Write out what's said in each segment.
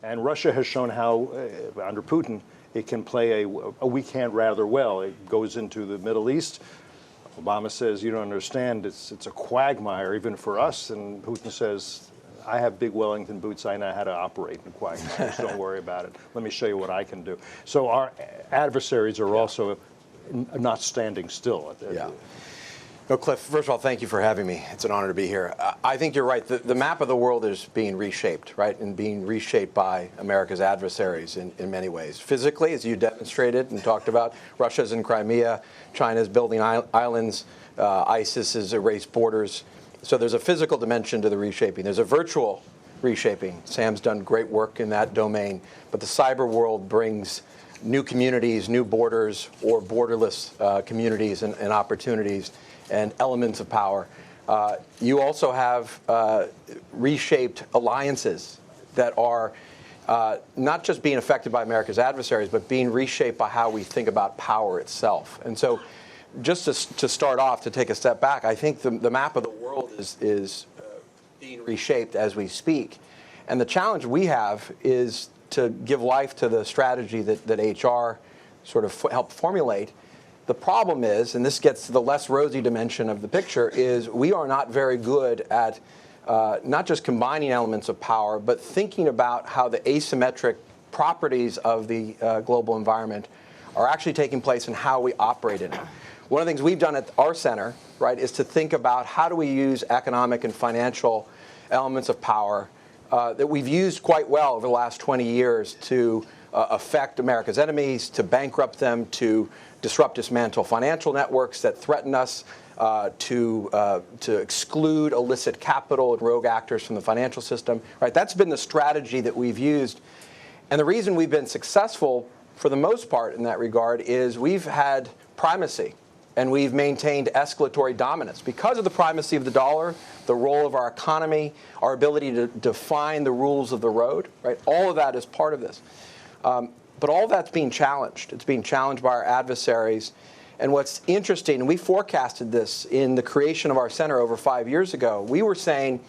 And Russia has shown how, under Putin, it can play a weak hand rather well. It goes into the Middle East. Obama says, you don't understand, it's a quagmire even for us. And Putin says, I have big Wellington boots. I know how to operate in a quagmire. So don't worry about it. Let me show you what I can do. So our adversaries are also not standing still. Yeah. No, Cliff, first of all, thank you for having me. It's an honor to be here. I think you're right. The map of the world is being reshaped, right, and being reshaped by America's adversaries in many ways. Physically, as you demonstrated and talked about, Russia's in Crimea, China's building islands, ISIS has erased borders. So there's a physical dimension to the reshaping. There's a virtual reshaping. Sam's done great work in that domain. But the cyber world brings new communities, new borders, or borderless communities and opportunities and elements of power. You also have reshaped alliances that are not just being affected by America's adversaries, but being reshaped by how we think about power itself. And so just to start off, to take a step back, I think the map of the world is being reshaped as we speak. And the challenge we have is to give life to the strategy that HR sort of helped formulate. The problem is, and this gets to the less rosy dimension of the picture, is we are not very good at not just combining elements of power, but thinking about how the asymmetric properties of the global environment are actually taking place and how we operate in it. One of the things we've done at our center, right, is to think about how do we use economic and financial elements of power that we've used quite well over the last 20 years to affect America's enemies, to bankrupt them, to disrupt, dismantle financial networks that threaten us, to exclude illicit capital and rogue actors from the financial system. Right? That's been the strategy that we've used. And the reason we've been successful, for the most part in that regard, is we've had primacy. And we've maintained escalatory dominance. Because of the primacy of the dollar, the role of our economy, our ability to define the rules of the road, right? All of that is part of this. But all of that's being challenged. It's being challenged by our adversaries. And what's interesting, and we forecasted this in the creation of our center over 5 years ago, we were saying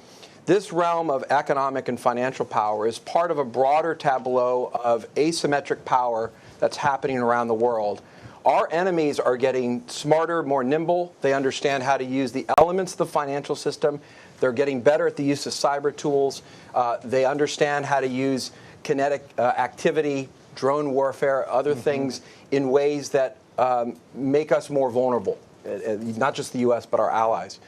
this realm of economic and financial power is part of a broader tableau of asymmetric power that's happening around the world. Our enemies are getting smarter, more nimble. They understand how to use the elements of the financial system. They're getting better at the use of cyber tools. They understand how to use kinetic activity, drone warfare, other things in ways that make us more vulnerable, not just the U.S., but our allies.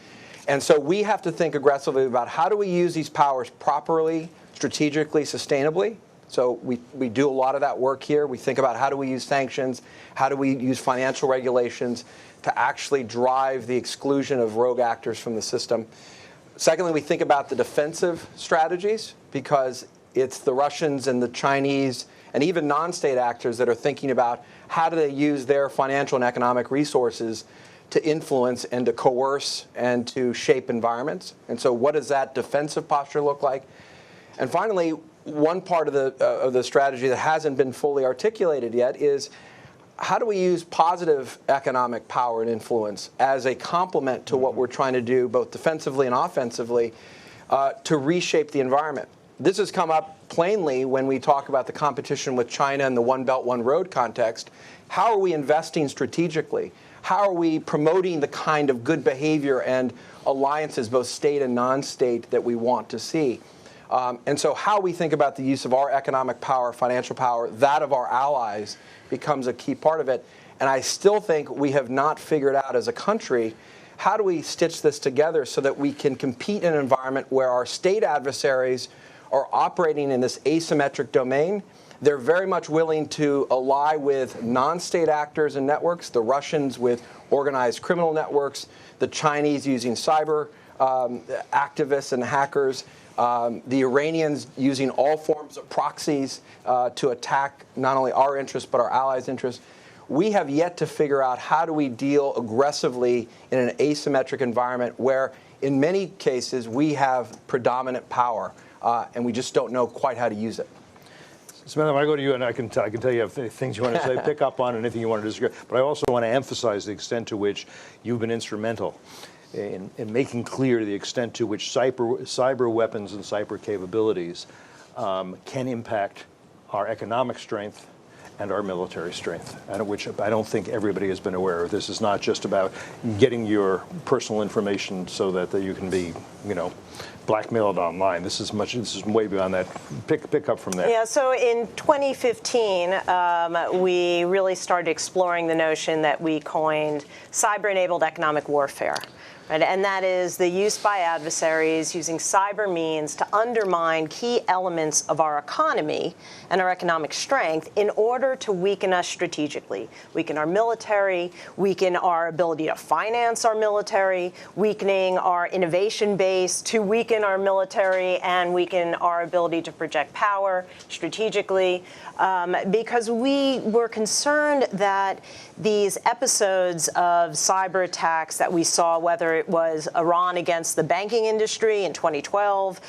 And so we have to think aggressively about how do we use these powers properly, strategically, sustainably. So we do a lot of that work here. We think about how do we use sanctions, how do we use financial regulations to actually drive the exclusion of rogue actors from the system. Secondly, we think about the defensive strategies, because it's the Russians and the Chinese and even non-state actors that are thinking about how do they use their financial and economic resources to influence and to coerce and to shape environments. And so what does that defensive posture look like? And finally, one part of the strategy that hasn't been fully articulated yet is how do we use positive economic power and influence as a complement to what we're trying to do both defensively and offensively to reshape the environment. This has come up plainly when we talk about the competition with China in the One Belt, One Road context. How are we investing strategically? How are we promoting the kind of good behavior and alliances, both state and non-state, that we want to see? And so how we think about the use of our economic power, financial power, that of our allies, becomes a key part of it. And I still think we have not figured out as a country how do we stitch this together so that we can compete in an environment where our state adversaries are operating in this asymmetric domain. They're very much willing to ally with non-state actors and networks, the Russians with organized criminal networks, the Chinese using cyber activists and hackers, the Iranians using all forms of proxies to attack not only our interests but our allies' interests. We have yet to figure out how do we deal aggressively in an asymmetric environment where, in many cases, we have predominant power, and we just don't know quite how to use it. Samantha, when I go to you, and I can tell you have things you want to say, pick up on, anything you want to disagree, but I also want to emphasize the extent to which you've been instrumental in making clear the extent to which cyber weapons and cyber capabilities can impact our economic strength and our military strength, and which I don't think everybody has been aware of. This is not just about getting your personal information so that you can be, blackmailed online. This is way beyond that. Pick up from there. Yeah, so in 2015, we really started exploring the notion that we coined cyber-enabled economic warfare. Right? And that is the use by adversaries using cyber means to undermine key elements of our economy and our economic strength in order to weaken us strategically, weaken our military, weaken our ability to finance our military, weakening our innovation base to weaken our military and weaken our ability to project power strategically, because we were concerned that these episodes of cyber attacks that we saw, whether it was Iran against the banking industry in 2012,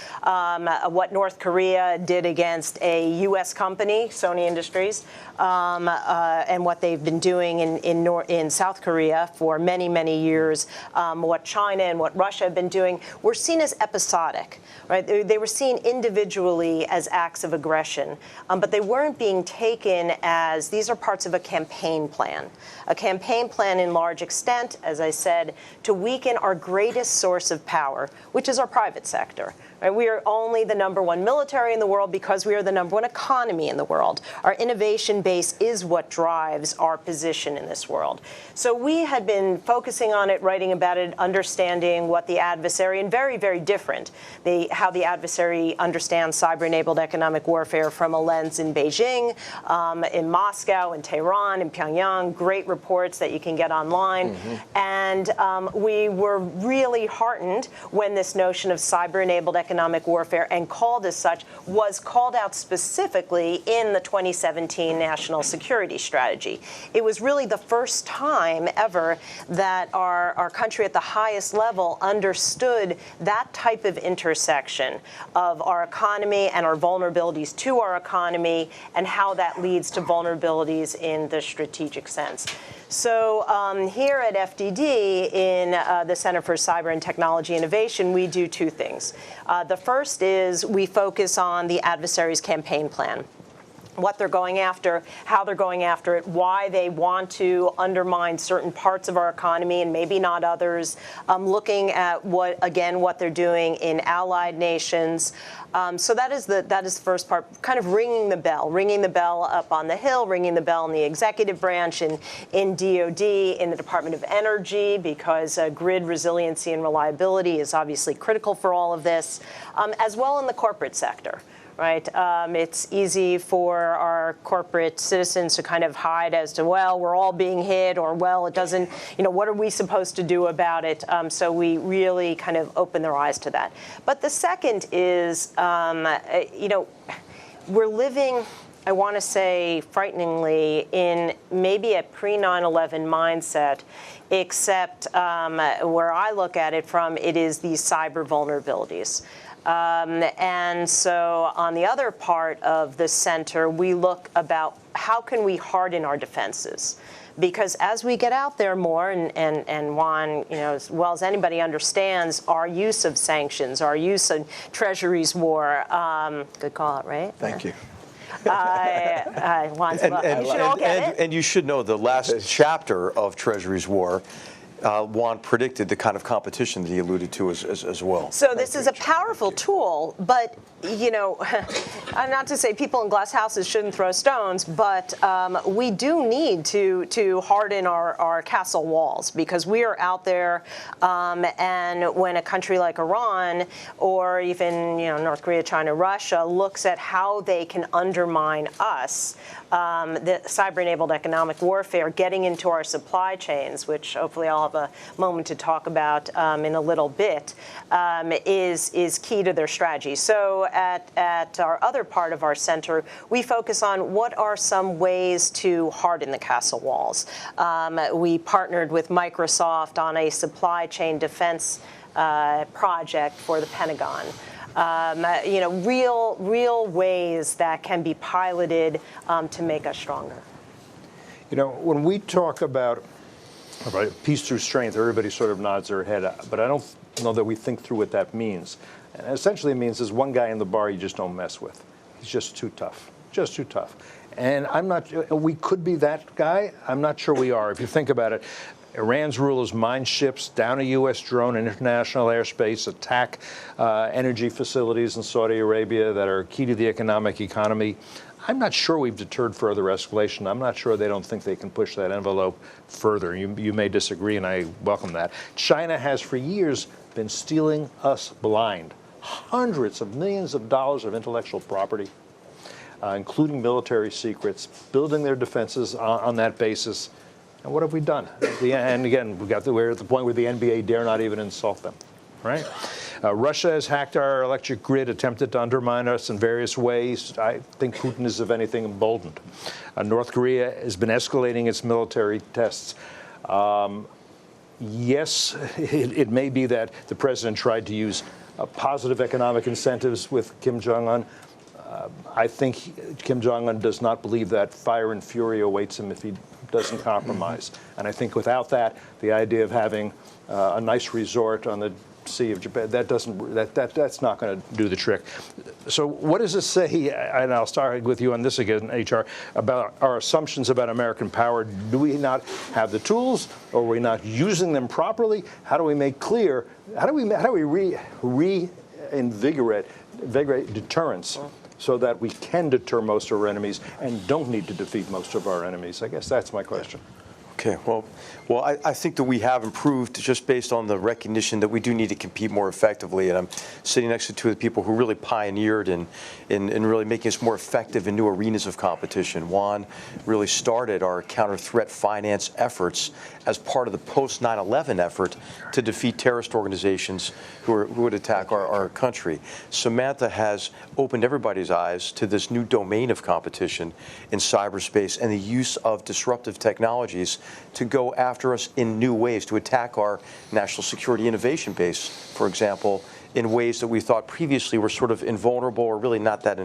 what North Korea did against a U.S. company, Sony Industries, and what they've been doing in South Korea for many, many years, what China and what Russia have been doing, were seen as episodic. Right? They were seen individually as acts of aggression, but they weren't being taken as these are parts of a campaign plan in large extent, as I said, to weaken our greatest source of power, which is our private sector. Right? We are only the #1 military in the world because we are the #1 economy in the world. Our innovation base is what drives our position in this world. So we had been focusing on it, writing about it, understanding what the adversary, and very, very different, how the adversary understands cyber-enabled economic warfare from a lens in Beijing, in Moscow, in Tehran, in Pyongyang, great reports that you can get online. And we were really heartened when this notion of cyber-enabled economic warfare, and called as such, was called out specifically in the 2017 National Security Strategy. It was really the first time ever that our country at the highest level understood that type of intersection of our economy and our vulnerabilities to our economy, and how that leads to vulnerabilities in the strategic sense. So here at FDD, in the Center for Cyber and Technology Innovation, we do two things. The first is we focus on the adversary's campaign plan, what they're going after, how they're going after it, why they want to undermine certain parts of our economy and maybe not others, looking at what they're doing in allied nations. So that is the first part, kind of ringing the bell up on the Hill, ringing the bell in the executive branch, in DOD, in the Department of Energy, because grid resiliency and reliability is obviously critical for all of this, as well in the corporate sector. Right? It's easy for our corporate citizens to kind of hide as to, well, we're all being hit, or, well, it doesn't, what are we supposed to do about it? So we really kind of open their eyes to that. But the second is, we're living, I want to say, frighteningly, in maybe a pre-9/11 mindset, except where I look at it from, it is these cyber vulnerabilities. And so on the other part of the center, we look about how can we harden our defenses? Because as we get out there more, and Juan, as well as anybody understands, our use of sanctions, our use of Treasury's war, good call out, right? Thank you. Juan's, you should all get it. And you should know the last chapter of Treasury's war, Juan predicted the kind of competition that he alluded to as well. So this is a powerful tool, but, not to say people in glass houses shouldn't throw stones, but we do need to harden our castle walls, because we are out there, and when a country like Iran, or even North Korea, China, Russia, looks at how they can undermine us, the cyber-enabled economic warfare, getting into our supply chains, which hopefully I'll have a moment to talk about in a little bit, is key to their strategy. So at our other part of our center, we focus on what are some ways to harden the castle walls. We partnered with Microsoft on a supply chain defense project for the Pentagon. Real ways that can be piloted to make us stronger. When we talk about peace through strength, everybody sort of nods their head, but I don't know that we think through what that means. And essentially it means there's one guy in the bar you just don't mess with. He's just too tough. Just too tough. And we could be that guy. I'm not sure we are. If you think about it, Iran's rulers mine ships, down a U.S. drone in international airspace, attack energy facilities in Saudi Arabia that are key to the economy. I'm not sure we've deterred further escalation. I'm not sure they don't think they can push that envelope further. You may disagree, and I welcome that. China has for years been stealing us blind. Hundreds of millions of dollars of intellectual property, including military secrets, building their defenses on that basis. And what have we done? And again, we're at the point where the NBA dare not even insult them, right? Russia has hacked our electric grid, attempted to undermine us in various ways. I think Putin is, if anything, emboldened. North Korea has been escalating its military tests. Yes, it may be that the president tried to use positive economic incentives with Kim Jong-un. I think Kim Jong-un does not believe that fire and fury awaits him if he doesn't compromise. And I think without that, the idea of having a nice resort on the Sea of Japan, that's not going to do the trick. So what does this say, and I'll start with you on this again, HR, about our assumptions about American power? Do we not have the tools, or are we not using them properly? How do we make clear, how do we reinvigorate deterrence so that we can deter most of our enemies and don't need to defeat most of our enemies? I guess that's my question. Okay, well, I think that we have improved just based on the recognition that we do need to compete more effectively. And I'm sitting next to two of the people who really pioneered in really making us more effective in new arenas of competition. Juan really started our counter-threat finance efforts as part of the post-9/11 effort to defeat terrorist organizations who would attack our country. Samantha has opened everybody's eyes to this new domain of competition in cyberspace and the use of disruptive technologies to go after us in new ways, to attack our national security innovation base, for example, in ways that we thought previously were sort of invulnerable or really not that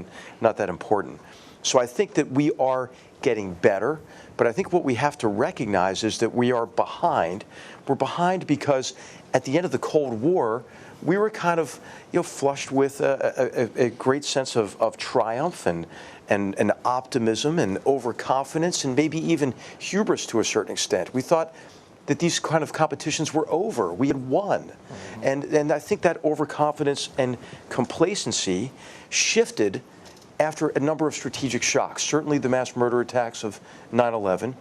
important. So I think that we are getting better, but I think what we have to recognize is that we are behind. We're behind because at the end of the Cold War, we were kind of flushed with a great sense of triumph and optimism and overconfidence and maybe even hubris to a certain extent. We thought that these kind of competitions were over. We had won. And I think that overconfidence and complacency shifted after a number of strategic shocks, certainly the mass murder attacks of 9/11,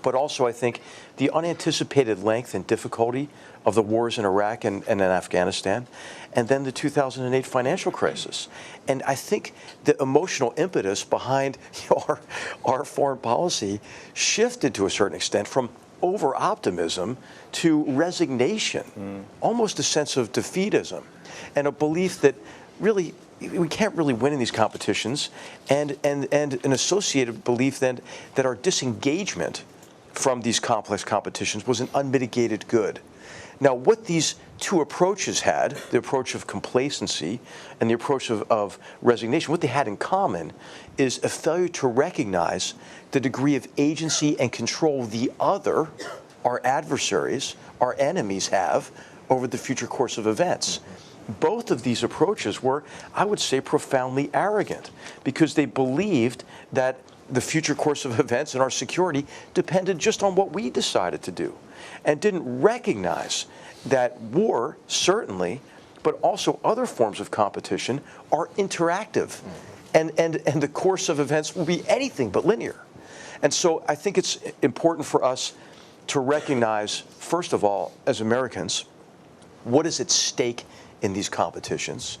but also I think the unanticipated length and difficulty of the wars in Iraq and in Afghanistan, and then the 2008 financial crisis. And I think the emotional impetus behind our foreign policy shifted to a certain extent from over-optimism to resignation, almost a sense of defeatism, and a belief that really we can't really win in these competitions, and an associated belief then that our disengagement from these complex competitions was an unmitigated good. Now, what these two approaches had, the approach of complacency and the approach of resignation, what they had in common is a failure to recognize the degree of agency and control the other, our adversaries, our enemies have over the future course of events. Both of these approaches were, I would say, profoundly arrogant because they believed that the future course of events and our security depended just on what we decided to do, and didn't recognize that war, certainly, but also other forms of competition are interactive, and the course of events will be anything but linear. And so I think it's important for us to recognize, first of all, as Americans, what is at stake in these competitions,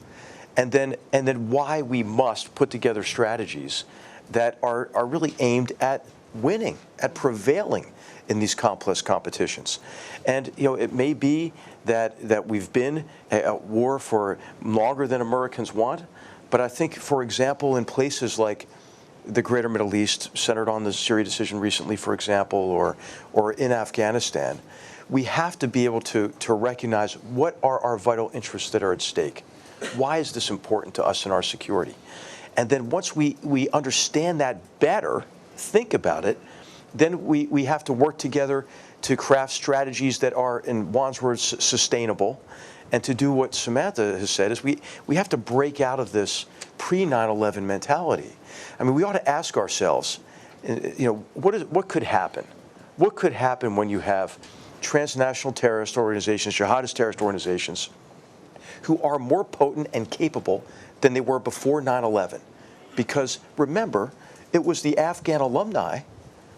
and then why we must put together strategies that are really aimed at winning, at prevailing in these complex competitions. And it may be that we've been at war for longer than Americans want, but I think, for example, in places like the greater Middle East, centered on the Syria decision recently, for example, or in Afghanistan, we have to be able to recognize what are our vital interests that are at stake. Why is this important to us and our security? And then once we understand that better, think about it, then we have to work together to craft strategies that are, in Juan's words, sustainable. And to do what Samantha has said is we have to break out of this pre-9/11 mentality. I mean, we ought to ask ourselves, what could happen? What could happen when you have transnational terrorist organizations, jihadist terrorist organizations, who are more potent and capable than they were before 9/11? Because remember, it was the Afghan alumni,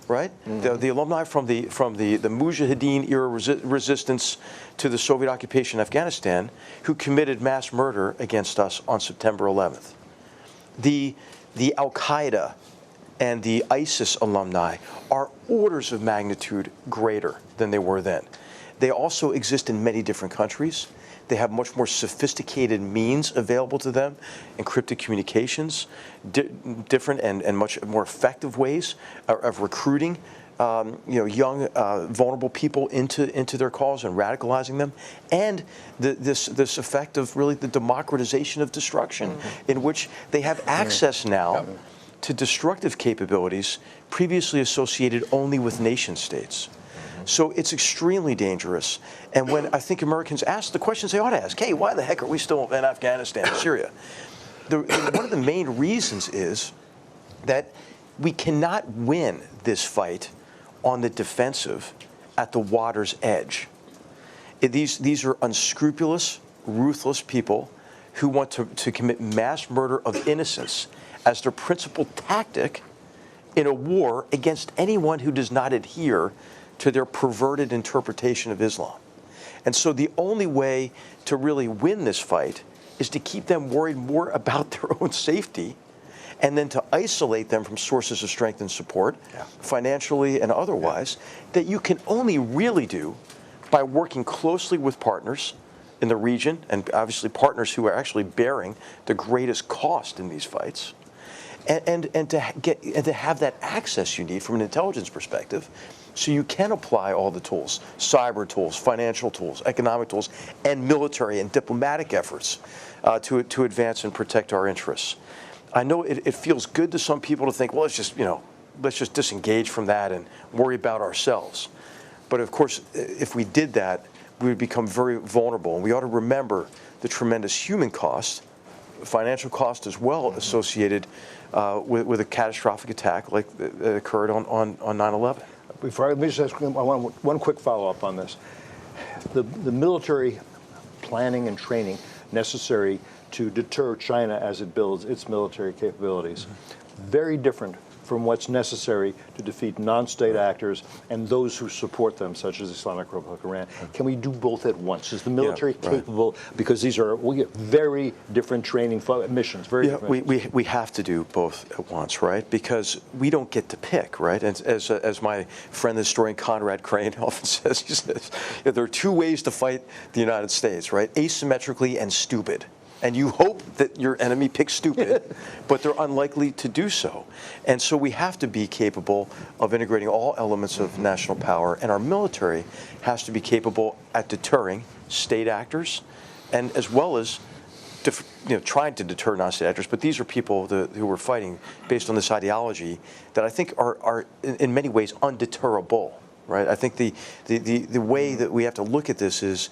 right? Mm-hmm. The alumni from the Mujahideen era resistance to the Soviet occupation in Afghanistan who committed mass murder against us on September 11th. The Al-Qaeda and the ISIS alumni are orders of magnitude greater than they were then. They also exist in many different countries. They have much more sophisticated means available to them, encrypted communications, different and much more effective ways of recruiting young, vulnerable people into their cause and radicalizing them, and this effect of really the democratization of destruction, in which they have access now to destructive capabilities previously associated only with nation states. So it's extremely dangerous. And when I think Americans ask the questions they ought to ask, hey, why the heck are we still in Afghanistan and Syria? One of the main reasons is that we cannot win this fight on the defensive at the water's edge. These are unscrupulous, ruthless people who want to commit mass murder of innocents as their principal tactic in a war against anyone who does not adhere to their perverted interpretation of Islam. And so the only way to really win this fight is to keep them worried more about their own safety, and then to isolate them from sources of strength and support, financially and otherwise, that you can only really do by working closely with partners in the region, and obviously partners who are actually bearing the greatest cost in these fights, and to have that access you need from an intelligence perspective, so you can apply all the tools, cyber tools, financial tools, economic tools, and military and diplomatic efforts to advance and protect our interests. I know it feels good to some people to think, well, let's just disengage from that and worry about ourselves. But of course, if we did that, we would become very vulnerable. And we ought to remember the tremendous human cost, financial cost as well, associated with a catastrophic attack like that occurred on 9/11. Let me just ask one quick follow-up on this. The military planning and training necessary to deter China as it builds its military capabilities, very different from what's necessary to defeat non-state actors and those who support them, such as Islamic Republic of Iran. Can we do both at once? Is the military capable? Because we get very different training missions. Very different. We have to do both at once, right? Because we don't get to pick, right? And as my friend, the historian Conrad Crane often says, he says, there are two ways to fight the United States, right? Asymmetrically and stupid. And you hope that your enemy picks stupid, but they're unlikely to do so. And so we have to be capable of integrating all elements of national power, and our military has to be capable at deterring state actors, and as well as trying to deter non-state actors. But these are people who are fighting based on this ideology that I think are in many ways undeterrable. Right. I think the way that we have to look at this is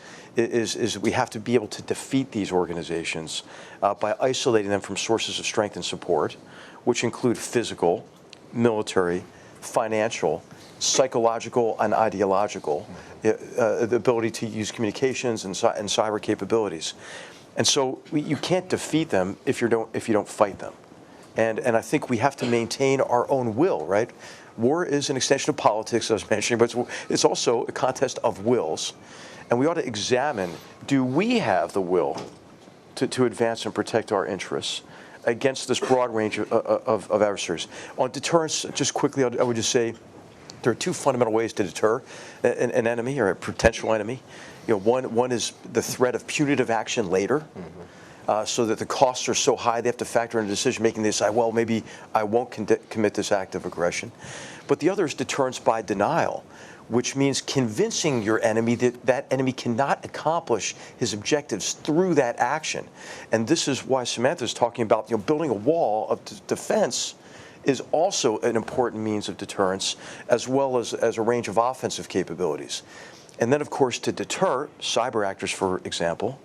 we have to be able to defeat these organizations by isolating them from sources of strength and support, which include physical, military, financial, psychological, and ideological, the ability to use communications and cyber capabilities. And so you can't defeat them if you don't fight them. And I think we have to maintain our own will, right? War is an extension of politics, as I was mentioning, but it's also a contest of wills. And we ought to examine, do we have the will to advance and protect our interests against this broad range of adversaries? On deterrence, just quickly, I would just say there are two fundamental ways to deter an enemy or a potential enemy. One is the threat of punitive action later. So that the costs are so high, they have to factor in decision making. They decide, well, maybe I won't commit this act of aggression. But the other is deterrence by denial, which means convincing your enemy that that enemy cannot accomplish his objectives through that action. And this is why Samantha is talking about building a wall of defense is also an important means of deterrence, as well as a range of offensive capabilities. And then, of course, to deter cyber actors, for example,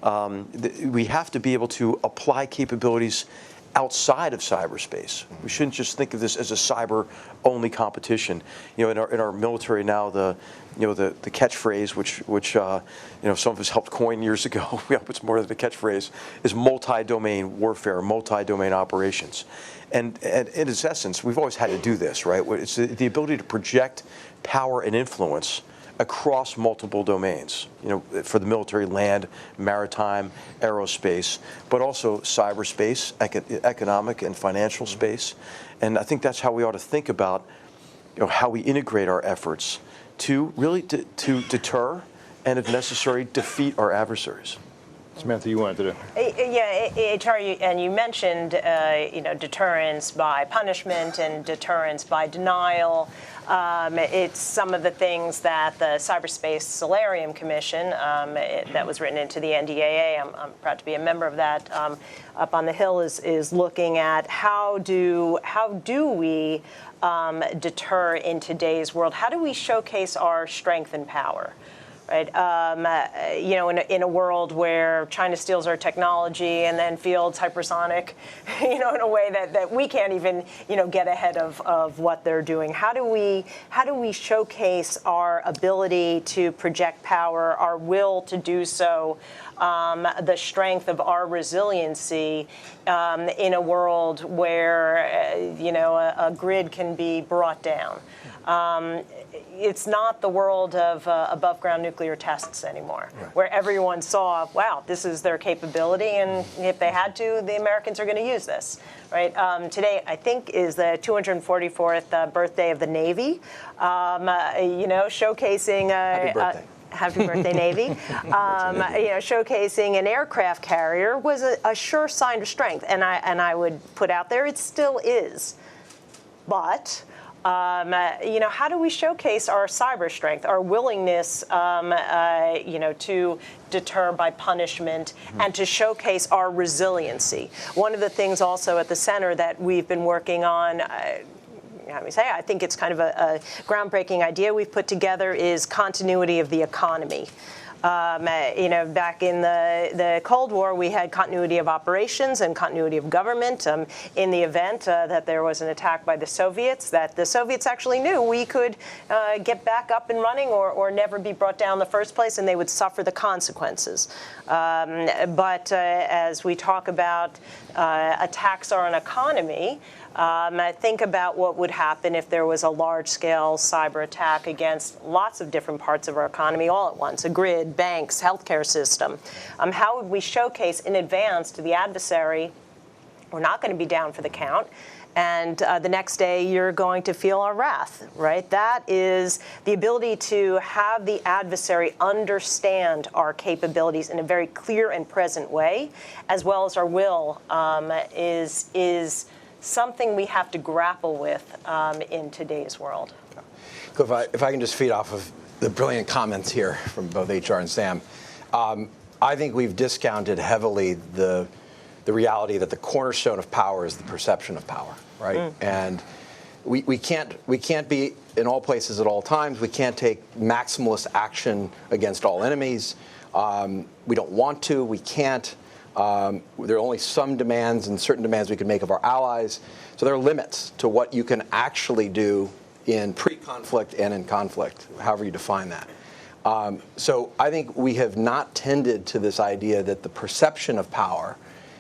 We have to be able to apply capabilities outside of cyberspace. We shouldn't just think of this as a cyber-only competition. In our military now, the catchphrase, which some of us helped coin years ago, we hope it's more than a catchphrase, is multi-domain warfare, multi-domain operations. And in its essence, we've always had to do this, right? It's the ability to project power and influence across multiple domains, for the military, land, maritime, aerospace, but also cyberspace, economic and financial space. And I think that's how we ought to think about how we integrate our efforts to really to deter and, if necessary, defeat our adversaries. Samantha, you wanted to. Yeah, HR, and you mentioned, deterrence by punishment and deterrence by denial. It's some of the things that the Cyberspace Solarium Commission, that was written into the NDAA, I'm proud to be a member of that, up on the Hill is looking at how do we deter in today's world? How do we showcase our strength and power? Right, in a world where China steals our technology and then fields hypersonic, in a way that we can't even, get ahead of what they're doing. How do we showcase our ability to project power, our will to do so, the strength of our resiliency in a world where, a grid can be brought down? It's not the world of above-ground nuclear tests anymore, right, where everyone saw, wow, this is their capability, and if they had to, the Americans are going to use this. Right? Today, I think, is the 244th birthday of the Navy, showcasing Happy birthday. Happy birthday, Navy. Showcasing an aircraft carrier was a sure sign of strength, and I would put out there it still is. But how do we showcase our cyber strength, our willingness, to deter by punishment, and to showcase our resiliency? One of the things also at the center that we've been working on, I think it's kind of a groundbreaking idea we've put together, is continuity of the economy. Back in the Cold War, we had continuity of operations and continuity of government. In the event that there was an attack by the Soviets, that the Soviets actually knew we could get back up and running or never be brought down in the first place, and they would suffer the consequences. But as we talk about attacks on an economy, think about what would happen if there was a large-scale cyber attack against lots of different parts of our economy all at once, a grid, banks, healthcare system. How would we showcase in advance to the adversary, we're not going to be down for the count, and the next day you're going to feel our wrath, right? That is the ability to have the adversary understand our capabilities in a very clear and present way, as well as our will, is something we have to grapple with in today's world. Cliff, if I can just feed off of the brilliant comments here from both HR and Sam, I think we've discounted heavily the reality that the cornerstone of power is the perception of power, right? And we can't be in all places at all times. We can't take maximalist action against all enemies. We don't want to. We can't. There are only some demands and certain demands we can make of our allies. So there are limits to what you can actually do in pre-conflict and in conflict, however you define that. So I think we have not tended to this idea that the perception of power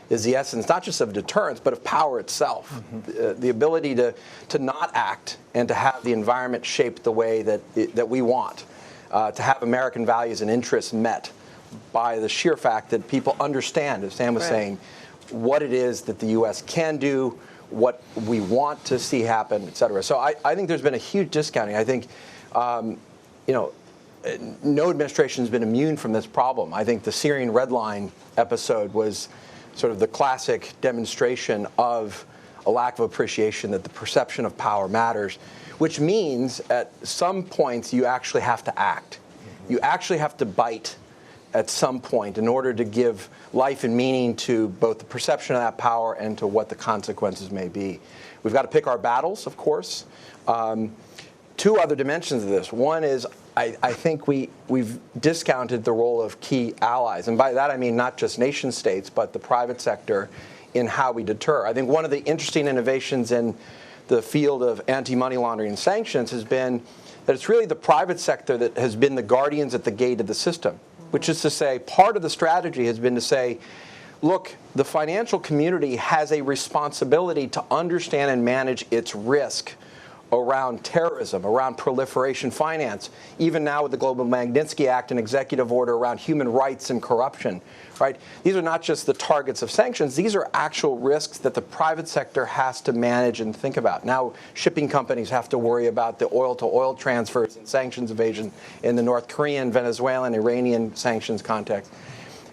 is the essence, not just of deterrence, but of power itself. The ability to not act and to have the environment shaped the way that we want, to have American values and interests met by the sheer fact that people understand, as Sam was saying, what it is that the U.S. can do, what we want to see happen, et cetera. So I think there's been a huge discounting. I think, no administration has been immune from this problem. I think the Syrian Red Line episode was sort of the classic demonstration of a lack of appreciation that the perception of power matters, which means at some points you actually have to act. You actually have to bite at some point in order to give life and meaning to both the perception of that power and to what the consequences may be. We've got to pick our battles, of course. two other dimensions of this. One is I think we've discounted the role of key allies. And by that I mean not just nation states, but the private sector in how we deter. I think one of the interesting innovations in the field of anti-money laundering and sanctions has been that it's really the private sector that has been the guardians at the gate of the system, which is to say part of the strategy has been to say, look, the financial community has a responsibility to understand and manage its risk around terrorism, around proliferation finance, even now with the Global Magnitsky Act, an executive order around human rights and corruption, right? These are not just the targets of sanctions. These are actual risks that the private sector has to manage and think about. Now, shipping companies have to worry about the oil-to-oil transfers and sanctions evasion in the North Korean, Venezuelan, Iranian sanctions context.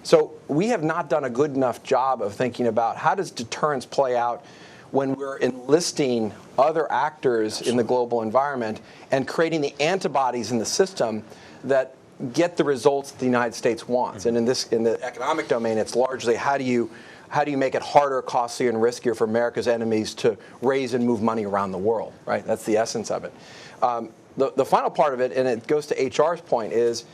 So we have not done a good enough job of thinking about how does deterrence play out when we're enlisting other actors in the global environment and creating the antibodies in the system that get the results that the United States wants. And in the economic domain, it's largely how do you make it harder, costlier, and riskier for America's enemies to raise and move money around the world, right? That's the essence of it. The final part of it, and it goes to HR's point, is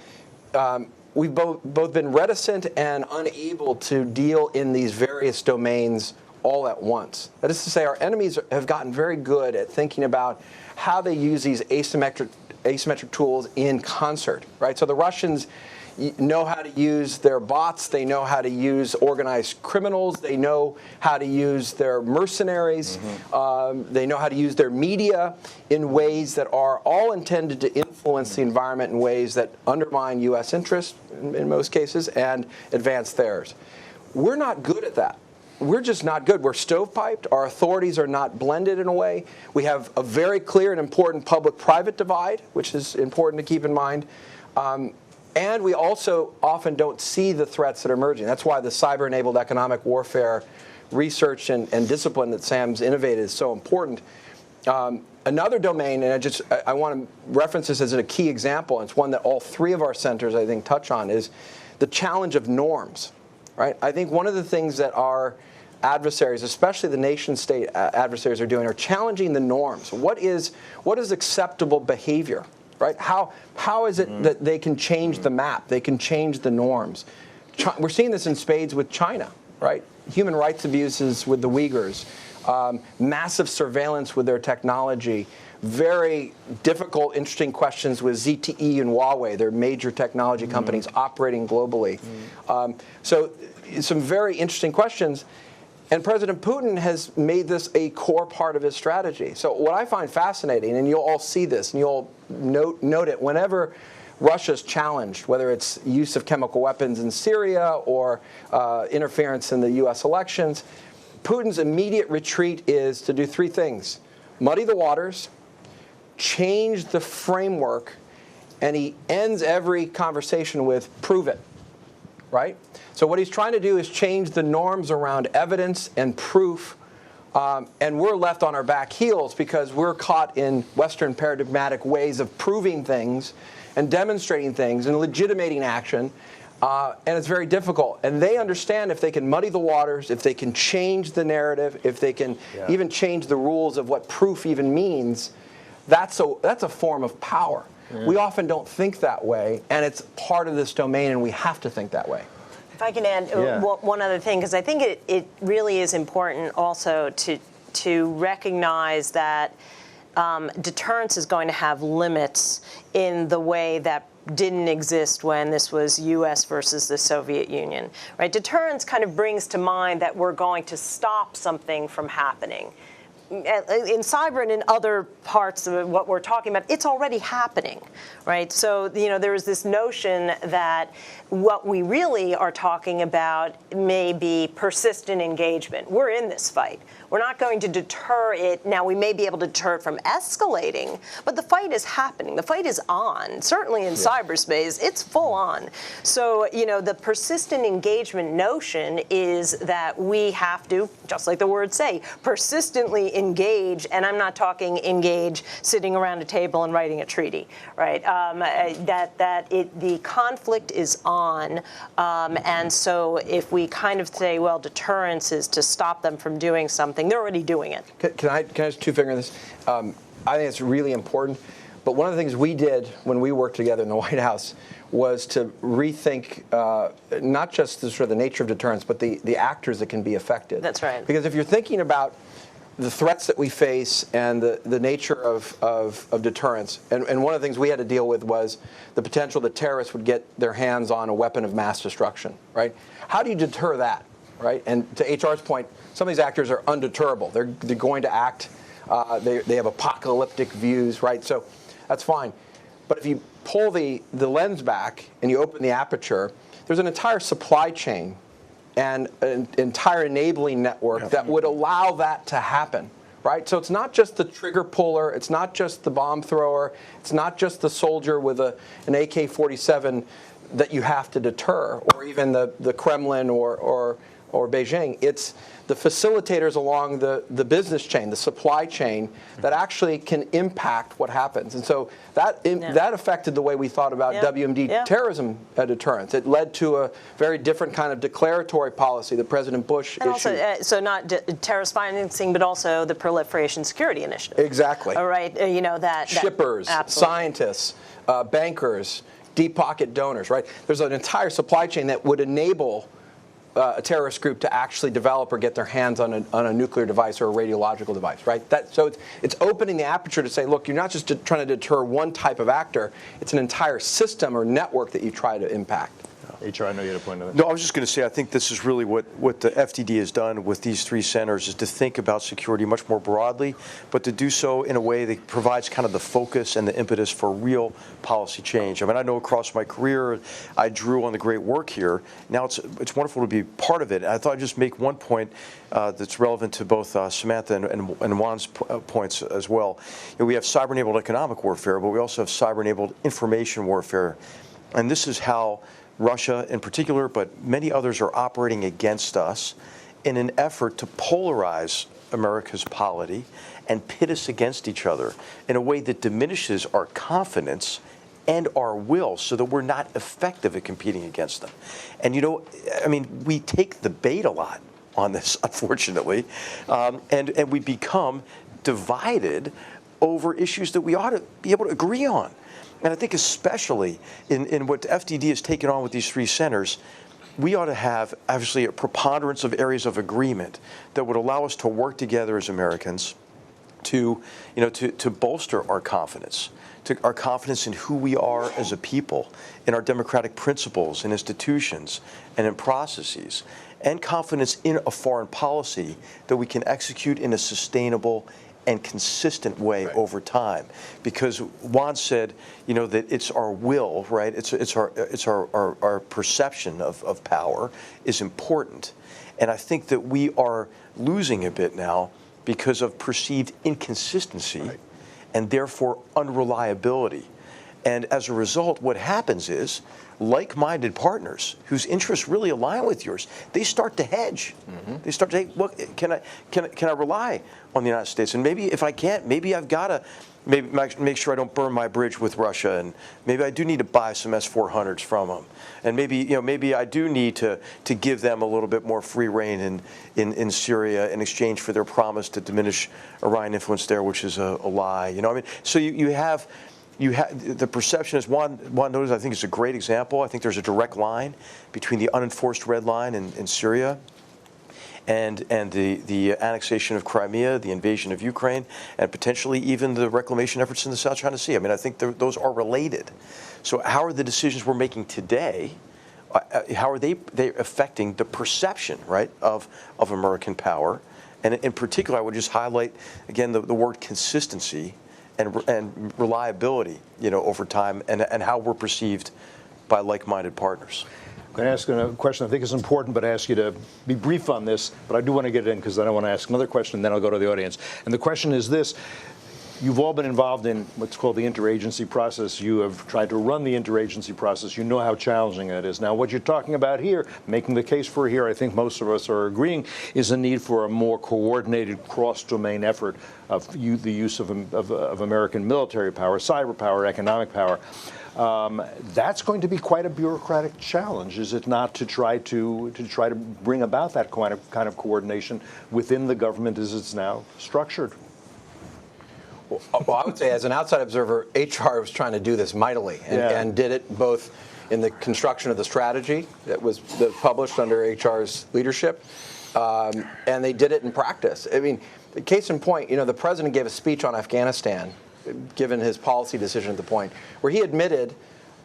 we've both been reticent and unable to deal in these various domains all at once. That is to say, our enemies have gotten very good at thinking about how they use these asymmetric tools in concert, right? So the Russians know how to use their bots, they know how to use organized criminals, they know how to use their mercenaries, they know how to use their media in ways that are all intended to influence the environment in ways that undermine U.S. interests in most cases and advance theirs. We're not good at that. We're just not good. We're stovepiped. Our authorities are not blended in a way. We have a very clear and important public-private divide, which is important to keep in mind. And we also often don't see the threats that are emerging. That's why the cyber-enabled economic warfare research and discipline that Sam's innovated is so important. Another domain, and I want to reference this as a key example, and it's one that all three of our centers, I think, touch on, is the challenge of norms. Right? I think one of the things that our adversaries, especially the nation-state adversaries, are doing are challenging the norms. What is acceptable behavior? Right? How is it that they can change the map? They can change the norms. We're seeing this in spades with China, right? Human rights abuses with the Uyghurs, massive surveillance with their technology, very difficult, interesting questions with ZTE and Huawei. They're major technology companies operating globally. So some very interesting questions. And President Putin has made this a core part of his strategy. So what I find fascinating, and you'll all see this, and you'll note it, whenever Russia's challenged, whether it's use of chemical weapons in Syria or interference in the U.S. elections, Putin's immediate retreat is to do three things: muddy the waters, change the framework, and he ends every conversation with prove it, right? So what he's trying to do is change the norms around evidence and proof, and we're left on our back heels because we're caught in Western paradigmatic ways of proving things and demonstrating things and legitimating action, and it's very difficult. And they understand if they can muddy the waters, if they can change the narrative, if they can even change the rules of what proof even means, that's a form of power. We often don't think that way, and it's part of this domain, and we have to think that way. If I can add one other thing, because I think it really is important also to recognize that deterrence is going to have limits in the way that didn't exist when this was U.S. versus the Soviet Union. Right? Deterrence kind of brings to mind that we're going to stop something from happening. In cyber and in other parts of what we're talking about, it's already happening, right? So, there is this notion that what we really are talking about may be persistent engagement. We're in this fight. We're not going to deter it. Now, we may be able to deter it from escalating, but the fight is happening. The fight is on. Certainly in cyberspace, it's full on. So, the persistent engagement notion is that we have to, just like the words say, persistently engage, and I'm not talking engage sitting around a table and writing a treaty, right? The conflict is on, and so if we kind of say, well, deterrence is to stop them from doing something, they're already doing it. Can I just two-finger this? I think it's really important. But one of the things we did when we worked together in the White House was to rethink not just the sort of the nature of deterrence, but the actors that can be affected. That's right. Because if you're thinking about the threats that we face and the nature of deterrence, and one of the things we had to deal with was the potential that terrorists would get their hands on a weapon of mass destruction, right? How do you deter that, right? And to HR's point, some of these actors are undeterrable. They're going to act. They have apocalyptic views, right? So that's fine. But if you pull the lens back and you open the aperture, there's an entire supply chain and an entire enabling network that would allow that to happen, right? So it's not just the trigger puller, it's not just the bomb thrower, it's not just the soldier with an AK-47 that you have to deter, or even the Kremlin or Beijing. It's the facilitators along the business chain, the supply chain, that actually can impact what happens. And so that affected the way we thought about WMD terrorism deterrence. It led to a very different kind of declaratory policy that President Bush issued. Also, so not terrorist financing, but also the Proliferation Security Initiative. Exactly. All right, that shippers, scientists, bankers, deep pocket donors, right? There's an entire supply chain that would enable a terrorist group to actually develop or get their hands on a nuclear device or a radiological device, right? So it's opening the aperture to say, look, you're not just trying to deter one type of actor, it's an entire system or network that you try to impact. HR, I know you had a point on that. No, I was just going to say, I think this is really what the FDD has done with these three centers, is to think about security much more broadly, but to do so in a way that provides kind of the focus and the impetus for real policy change. I mean, I know across my career, I drew on the great work here. Now it's wonderful to be part of it. And I thought I'd just make one point that's relevant to both Samantha and Juan's points as well. You know, we have cyber-enabled economic warfare, but we also have cyber-enabled information warfare. And this is how Russia in particular, but many others are operating against us in an effort to polarize America's polity and pit us against each other in a way that diminishes our confidence and our will so that we're not effective at competing against them. And, you know, I mean, we take the bait a lot on this, unfortunately, and we become divided over issues that we ought to be able to agree on. And I think especially in what FDD has taken on with these three centers, we ought to have, obviously, a preponderance of areas of agreement that would allow us to work together as Americans to bolster our confidence, our confidence in who we are as a people, in our democratic principles and institutions and in processes, and confidence in a foreign policy that we can execute in a sustainable and consistent way over time. Because Juan said, you know, that it's our will, right? It's our perception of power is important. And I think that we are losing a bit now because of perceived inconsistency and therefore unreliability. And as a result, what happens is like-minded partners whose interests really align with yours, they start to hedge. They start to say, look, can I rely on the United States? And maybe if I can't, maybe I've got to make sure I don't burn my bridge with Russia, and maybe I do need to buy some S-400s from them, and maybe I do need to give them a little bit more free rein in Syria in exchange for their promise to diminish Iranian influence there, which is a lie. You know, I mean, so you have the perception, as Juan noticed, I think it's a great example. I think there's a direct line between the unenforced red line in Syria and the annexation of Crimea, the invasion of Ukraine, and potentially even the reclamation efforts in the South China Sea. I mean, I think those are related. So how are the decisions we're making today, how are they affecting the perception, right, of American power? And in particular, I would just highlight, again, the word consistency and reliability, you know, over time, and how we're perceived by like-minded partners. I'm going to ask a question I think is important, but I ask you to be brief on this, but I do want to get it in because then I want to ask another question, and then I'll go to the audience. And the question is this. You've all been involved in what's called the interagency process. You have tried to run the interagency process. You know how challenging that is. Now, what you're talking about here, making the case for here, I think most of us are agreeing, is a need for a more coordinated cross-domain effort of the use of American military power, cyber power, economic power. That's going to be quite a bureaucratic challenge, is it not, to try to bring about that kind of coordination within the government as it's now structured? Well, I would say as an outside observer, HR was trying to do this mightily and did it both in the construction of the strategy that was published under HR's leadership, and they did it in practice. I mean, the case in point, the president gave a speech on Afghanistan, given his policy decision at the point, where he admitted,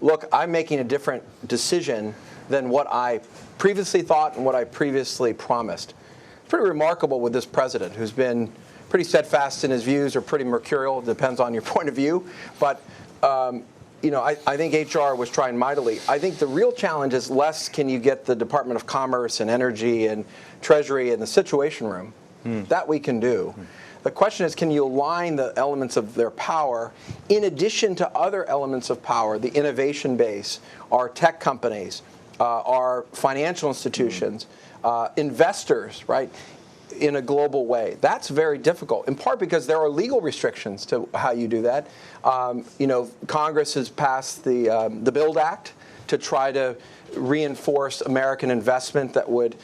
look, I'm making a different decision than what I previously thought and what I previously promised. It's pretty remarkable with this president, who's been pretty steadfast in his views or pretty mercurial, depends on your point of view. But, I think HR was trying mightily. I think the real challenge is less can you get the Department of Commerce and Energy and Treasury in the Situation Room. That we can do. The question is, can you align the elements of their power in addition to other elements of power, the innovation base, our tech companies, our financial institutions, investors, right, in a global way? That's very difficult, in part because there are legal restrictions to how you do that. Congress has passed the BUILD Act to try to reinforce American investment that would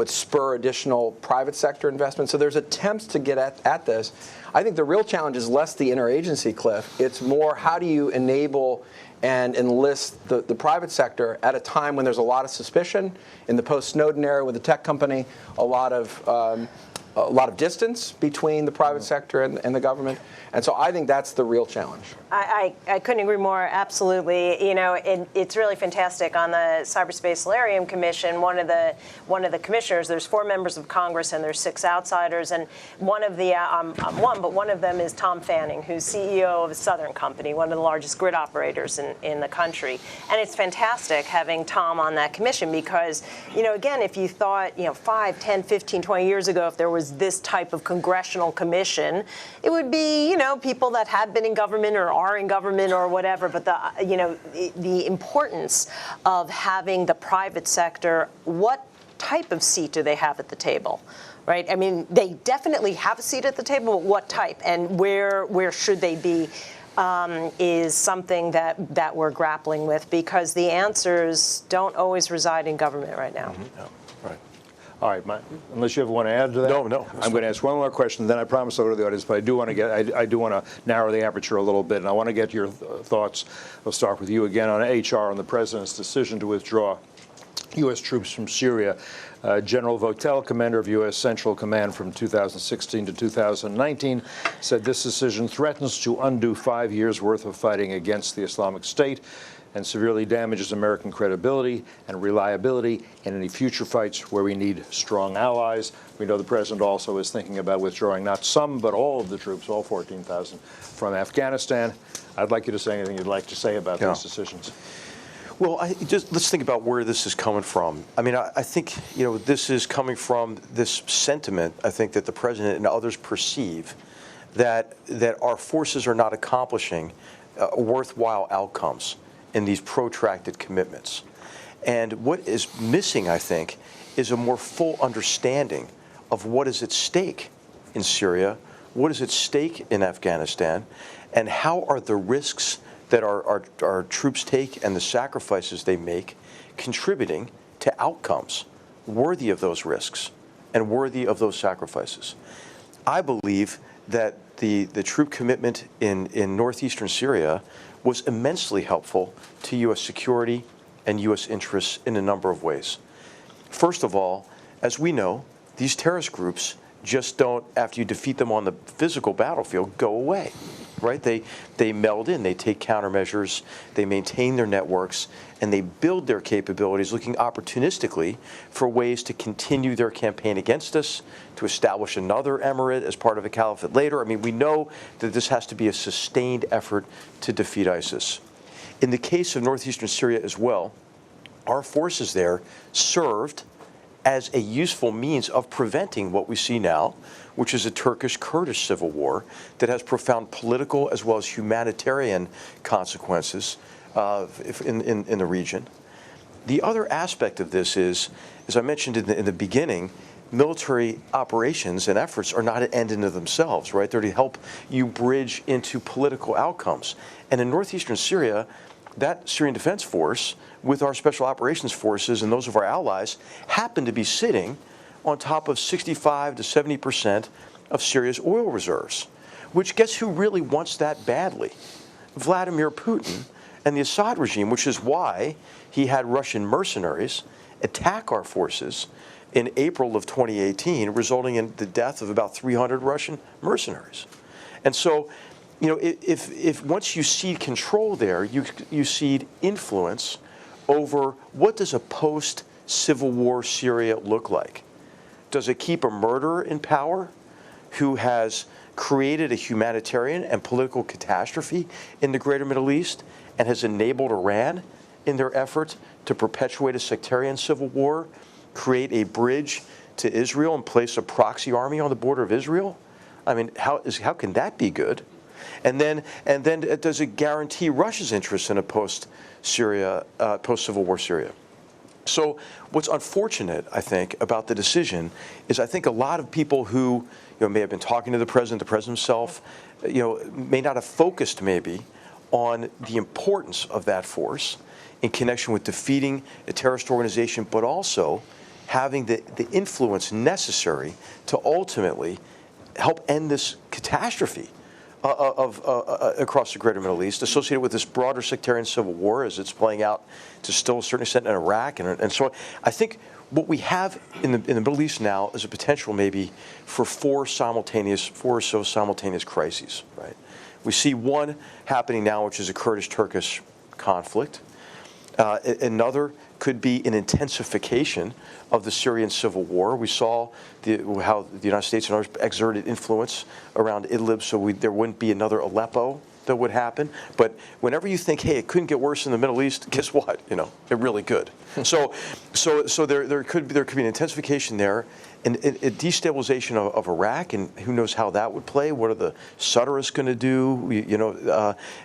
spur additional private sector investment. So there's attempts to get at this. I think the real challenge is less the interagency, Cliff. It's more how do you enable and enlist the private sector at a time when there's a lot of suspicion in the post-Snowden era with the tech company, a lot of distance between the private sector and the government. And so I think that's the real challenge. I couldn't agree more. Absolutely. It's really fantastic. On the Cyberspace Solarium Commission, one of the commissioners, there's 4 members of Congress and there's 6 outsiders, and one of them is Tom Fanning, who's CEO of Southern Company, one of the largest grid operators in the country. And it's fantastic having Tom on that commission because, again, if you thought, 5, 10, 15, 20 years ago, if there was this type of congressional commission, it would be, people that had been in government or are in government or whatever, but the importance of having the private sector, what type of seat do they have at the table, right? I mean, they definitely have a seat at the table, but what type and where should they be is something that we're grappling with because the answers don't always reside in government right now. Mm-hmm. No. Right. All right, unless you ever want to add to that? No. I'm going to ask one more question, then I promise I'll go to the audience, but I do want to narrow the aperture a little bit, and I want to get your thoughts. I'll start with you again on HR, on the president's decision to withdraw U.S. troops from Syria. General Votel, commander of U.S. Central Command from 2016 to 2019, said this decision threatens to undo 5 years' worth of fighting against the Islamic State and severely damages American credibility and reliability in any future fights where we need strong allies. We know the president also is thinking about withdrawing not some, but all of the troops, all 14,000, from Afghanistan. I'd like you to say anything you'd like to say about these decisions. Well, let's think about where this is coming from. I mean, I think, this is coming from this sentiment, I think, that the president and others perceive that our forces are not accomplishing worthwhile outcomes in these protracted commitments. And what is missing, I think, is a more full understanding of what is at stake in Syria, what is at stake in Afghanistan, and how are the risks that our troops take and the sacrifices they make contributing to outcomes worthy of those risks and worthy of those sacrifices. I believe that the troop commitment in northeastern Syria was immensely helpful to U.S. security and U.S. interests in a number of ways. First of all, as we know, these terrorist groups just don't, after you defeat them on the physical battlefield, go away, right? They meld in, they take countermeasures, they maintain their networks, and they build their capabilities looking opportunistically for ways to continue their campaign against us, to establish another emirate as part of a caliphate later. I mean, we know that this has to be a sustained effort to defeat ISIS. In the case of northeastern Syria as well, our forces there served as a useful means of preventing what we see now, which is a Turkish-Kurdish civil war that has profound political as well as humanitarian consequences in the region. The other aspect of this is, as I mentioned in the beginning, military operations and efforts are not an end in themselves, right? They're to help you bridge into political outcomes. And in northeastern Syria, that Syrian Defense Force, with our special operations forces and those of our allies, happen to be sitting on top of 65 to 70% of Syria's oil reserves, which guess who really wants that badly? Vladimir Putin and the Assad regime, which is why he had Russian mercenaries attack our forces in April of 2018, resulting in the death of about 300 Russian mercenaries. And so, you know, if once you cede control there, you cede influence over what does a post-Civil War Syria look like? Does it keep a murderer in power who has created a humanitarian and political catastrophe in the greater Middle East and has enabled Iran in their effort to perpetuate a sectarian civil war, create a bridge to Israel and place a proxy army on the border of Israel? I mean, how can that be good? And then does it guarantee Russia's interest in a post-Civil War Syria? So what's unfortunate, I think, about the decision is I think a lot of people who may have been talking to the president himself, may not have focused maybe on the importance of that force in connection with defeating a terrorist organization, but also having the influence necessary to ultimately help end this catastrophe across the greater Middle East, associated with this broader sectarian civil war as it's playing out to still a certain extent in Iraq. And so I think what we have in the Middle East now is a potential maybe for four or so simultaneous crises, right? We see one happening now, which is a Kurdish-Turkish conflict. Another could be an intensification of the Syrian civil war. We saw how the United States and others exerted influence around Idlib, so there wouldn't be another Aleppo that would happen. But whenever you think, hey, it couldn't get worse in the Middle East, guess what? It really could. So there could be an intensification there, and a destabilization of Iraq, and who knows how that would play? What are the Sudarists going to do?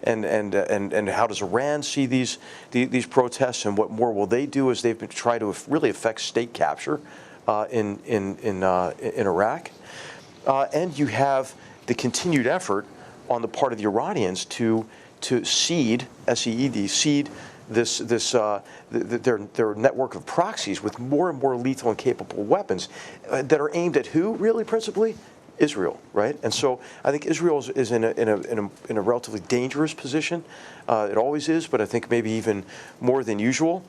And how does Iran see these protests, and what more will they do as they've been trying to really affect state capture in Iraq? And you have the continued effort on the part of the Iranians to seed their network of proxies with more and more lethal and capable weapons that are aimed at who, really, principally? Israel, right? And so I think Israel is in a relatively dangerous position. It always is, but I think maybe even more than usual.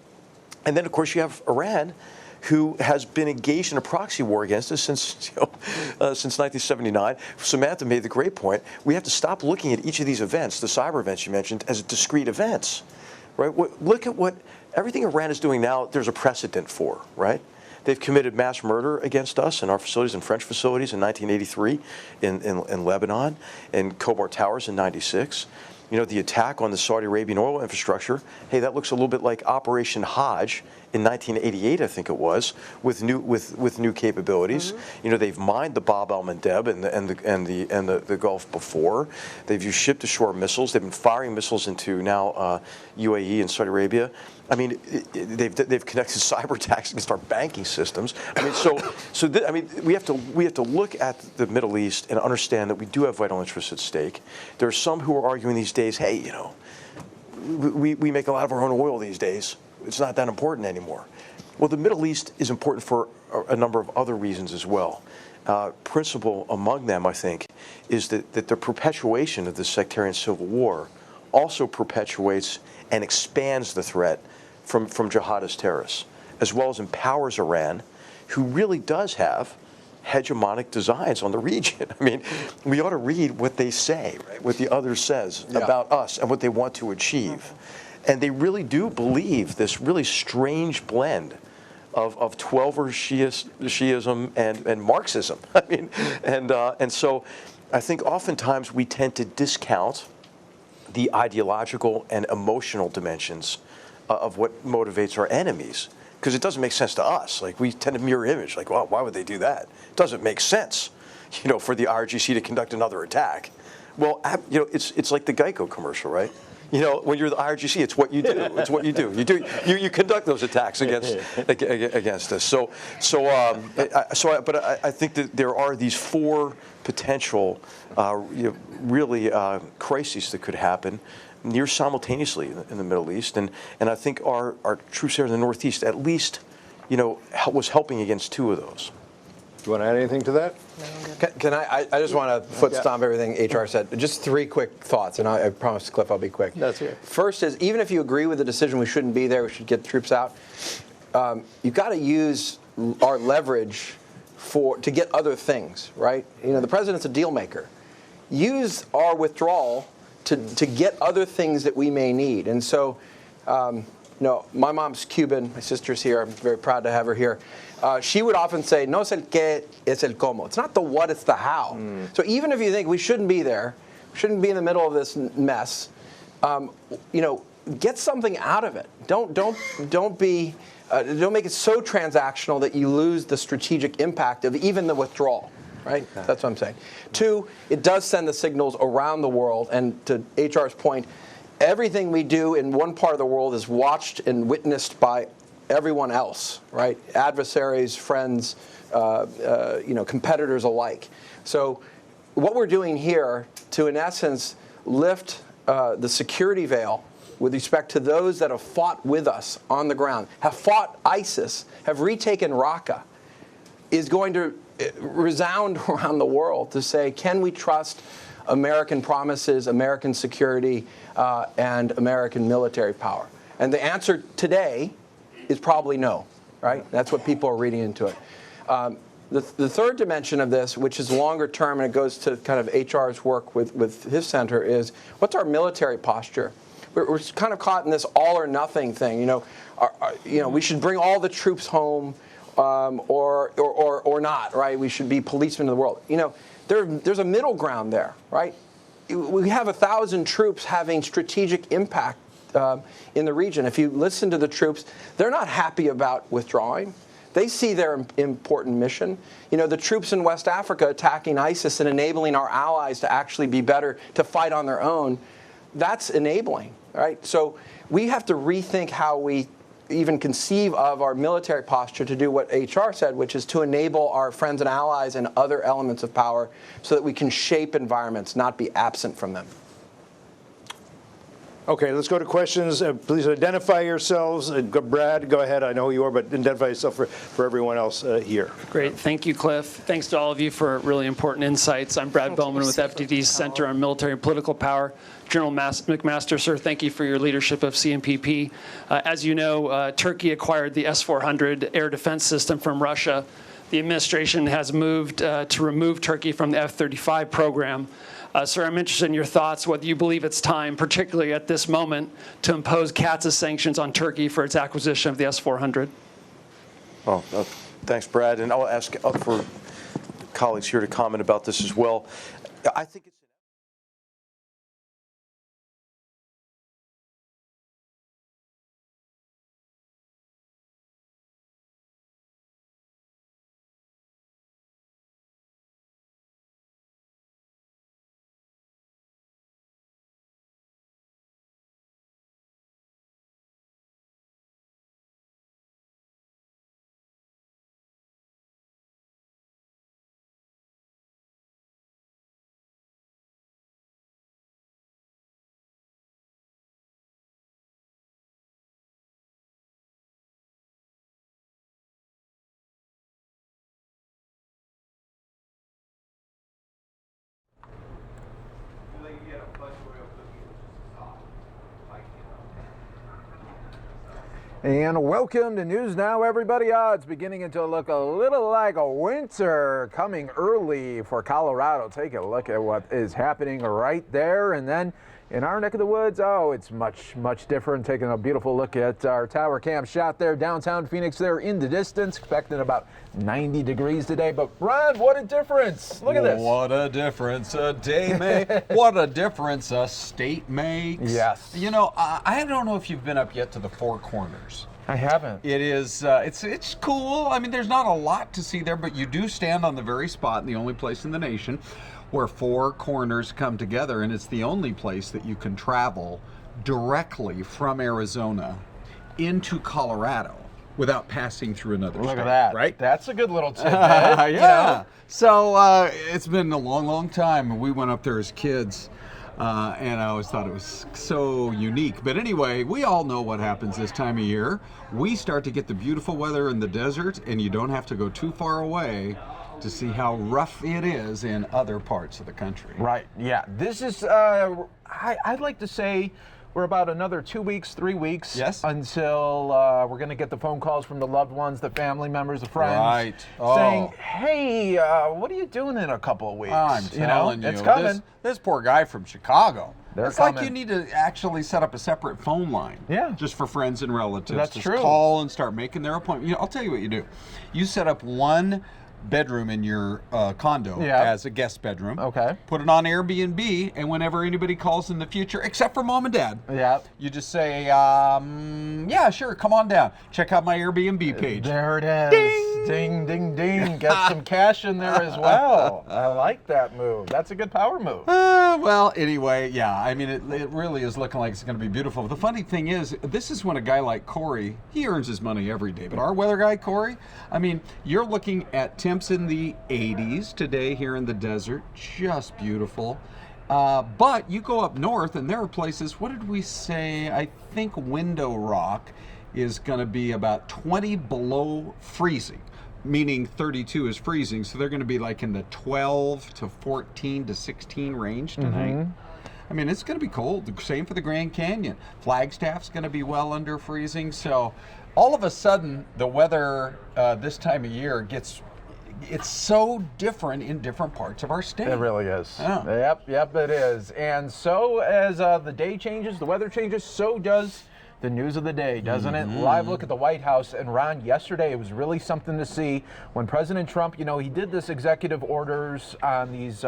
And then, of course, you have Iran, who has been engaged in a proxy war against us since 1979. Samantha made the great point. We have to stop looking at each of these events, the cyber events you mentioned, as discrete events, right? Look at what everything Iran is doing now. There's a precedent for, right? They've committed mass murder against us in our facilities and French facilities in 1983 in Lebanon, and Khobar Towers in 96. The attack on the Saudi Arabian oil infrastructure, hey, that looks a little bit like Operation Hajj in 1988, I think it was, with new capabilities. Mm-hmm. They've mined the Bab el-Mandeb and the Gulf before. They've used ship-to-shore missiles. They've been firing missiles into now UAE and Saudi Arabia. I mean, they've connected cyber attacks against our banking systems. I mean, we have to look at the Middle East and understand that we do have vital interests at stake. There are some who are arguing these days, hey, we make a lot of our own oil these days. It's not that important anymore. Well, the Middle East is important for a number of other reasons as well. Principal among them, I think, is that the perpetuation of the sectarian civil war also perpetuates and expands the threat from jihadist terrorists, as well as empowers Iran, who really does have hegemonic designs on the region. I mean, we ought to read what they say, right? What the other says about us and what they want to achieve. And they really do believe this really strange blend of Twelver Shiism and Marxism. I mean, and so I think oftentimes we tend to discount the ideological and emotional dimensions of what motivates our enemies, because it doesn't make sense to us. Like, we tend to mirror image. Like, well, why would they do that? It doesn't make sense, for the IRGC to conduct another attack. Well, it's like the Geico commercial, right? When you're the IRGC, it's what you do. It's what you do. You conduct those attacks against us. But I think that there are these four potential, really crises that could happen near simultaneously in the Middle East, and I think our troops here in the Northeast at least, was helping against two of those. you want to add anything to that? Can I just want to foot stomp everything HR said. Just 3 quick thoughts, and I promise, Cliff, I'll be quick. That's it. First is, even if you agree with the decision we shouldn't be there, we should get troops out, you've got to use our leverage to get other things, right? You know, the president's a deal maker. Use our withdrawal to get other things that we may need. And so, you know, my mom's Cuban, my sister's here, I'm very proud to have her here. She would often say, no es el qué, es el cómo. It's not the what, it's the how. So even if you think we shouldn't be there, we shouldn't be in the middle of this mess, you know, get something out of it. Don't make it so transactional that you lose the strategic impact of even the withdrawal. Right? That's what I'm saying. 2, it does send the signals around the world, and to HR's point, everything we do in one part of the world is watched and witnessed by everyone else, right? Adversaries, friends, you know, competitors alike. So what we're doing here to, in essence, lift the security veil with respect to those that have fought with us on the ground, have fought ISIS, have retaken Raqqa, is going to resound around the world to say, can we trust American promises, American security, and American military power? And the answer today is probably no, right? That's what people are reading into it. The third dimension of this, which is longer term, and it goes to kind of HR's work with his center, is what's our military posture? We're kind of caught in this all or nothing thing. You know, we should bring all the troops home, or not, right? We should be policemen of the world. You know, there's a middle ground there, right? We have 1,000 troops having strategic impact in the region. If you listen to the troops, they're not happy about withdrawing. They see their important mission. You know, the troops in West Africa attacking ISIS and enabling our allies to actually be better to fight on their own, that's enabling, right? So we have to rethink how we even conceive of our military posture to do what HR said, which is to enable our friends and allies and other elements of power so that we can shape environments, not be absent from them. Okay, let's go to questions. Please identify yourselves. Brad, go ahead. I know who you are, but identify yourself for everyone else here. Great. Thank you, Cliff. Thanks to all of you for really important insights. I'm Brad Bowman with FDD's Center on Military and Political Power. General McMaster, sir, thank you for your leadership of CMPP. As you know, Turkey acquired the S-400 air defense system from Russia. The administration has moved to remove Turkey from the F-35 program. Sir, I'm interested in your thoughts, whether you believe it's time, particularly at this moment, to impose CAATSA sanctions on Turkey for its acquisition of the S-400. Well, thanks, Brad. And I'll ask for colleagues here to comment about this as well. I think it's And welcome to News Now, everybody. It's beginning to look a little like a winter coming early for Colorado. Take a look at what is happening right there. And then in our neck of the woods, it's much, much different. Taking a beautiful look at our tower cam shot there, downtown Phoenix there in the distance, expecting about 90 degrees today. But Ron, what a difference. Look at this. What a difference a day makes. What a difference a state makes. Yes. You know, I don't know if you've been up yet to the Four Corners. I haven't. It is, it's cool. I mean, there's not a lot to see there, but you do stand on the very spot, the only place in the nation where four corners come together, and it's the only place that you can travel directly from Arizona into Colorado without passing through another state. Look at that. Right? That's a good little tidbit. Yeah. You know? So it's been a long, long time. We went up there as kids, and I always thought it was so unique. But anyway, we all know what happens this time of year. We start to get the beautiful weather in the desert, and you don't have to go too far away to see how rough it is in other parts of the country. Right. Yeah. This is. I'd like to say we're about another 2 weeks, 3 weeks. Yes. Until we're going to get the phone calls from the loved ones, the family members, the friends, Right. saying, Oh. "Hey, what are you doing in a couple of weeks?" I'm telling you, it's coming. This poor guy from Chicago. They're It's like coming. you need to actually set up a separate phone line. Yeah. Just for friends and relatives. That's Just true. call and start making their appointment. I'll tell you what you do. You set up one bedroom in your condo Yeah. as a guest bedroom. Okay. Put it on Airbnb, and whenever anybody calls in the future, except for mom and dad, Yeah. you just say, yeah, sure, come on down. Check out my Airbnb page. There it is. Ding, ding, ding. Get some cash in there as well. I like that move. That's a good power move. Well, anyway, yeah. I mean, it really is looking like it's going to be beautiful. The funny thing is, this is when a guy like Corey, he earns his money every day. But our weather guy, Corey, I mean, you're looking at temps in the 80s today here in the desert. Just beautiful. But you go up north, and there are places, what did we say? I think Window Rock is going to be about 20 below freezing, meaning 32 is freezing. So they're going to be like in the 12 to 14 to 16 range tonight. I mean, it's going to be cold. The same for the Grand Canyon. Flagstaff's going to be well under freezing. So all of a sudden, the weather this time of year it's so different in different parts of our state. It really is. Yeah. Yep, it is. And so as the day changes, the weather changes, so does the news of the day, doesn't it? Live look at the White House. And Ron, yesterday it was really something to see when President Trump, he did this executive orders on these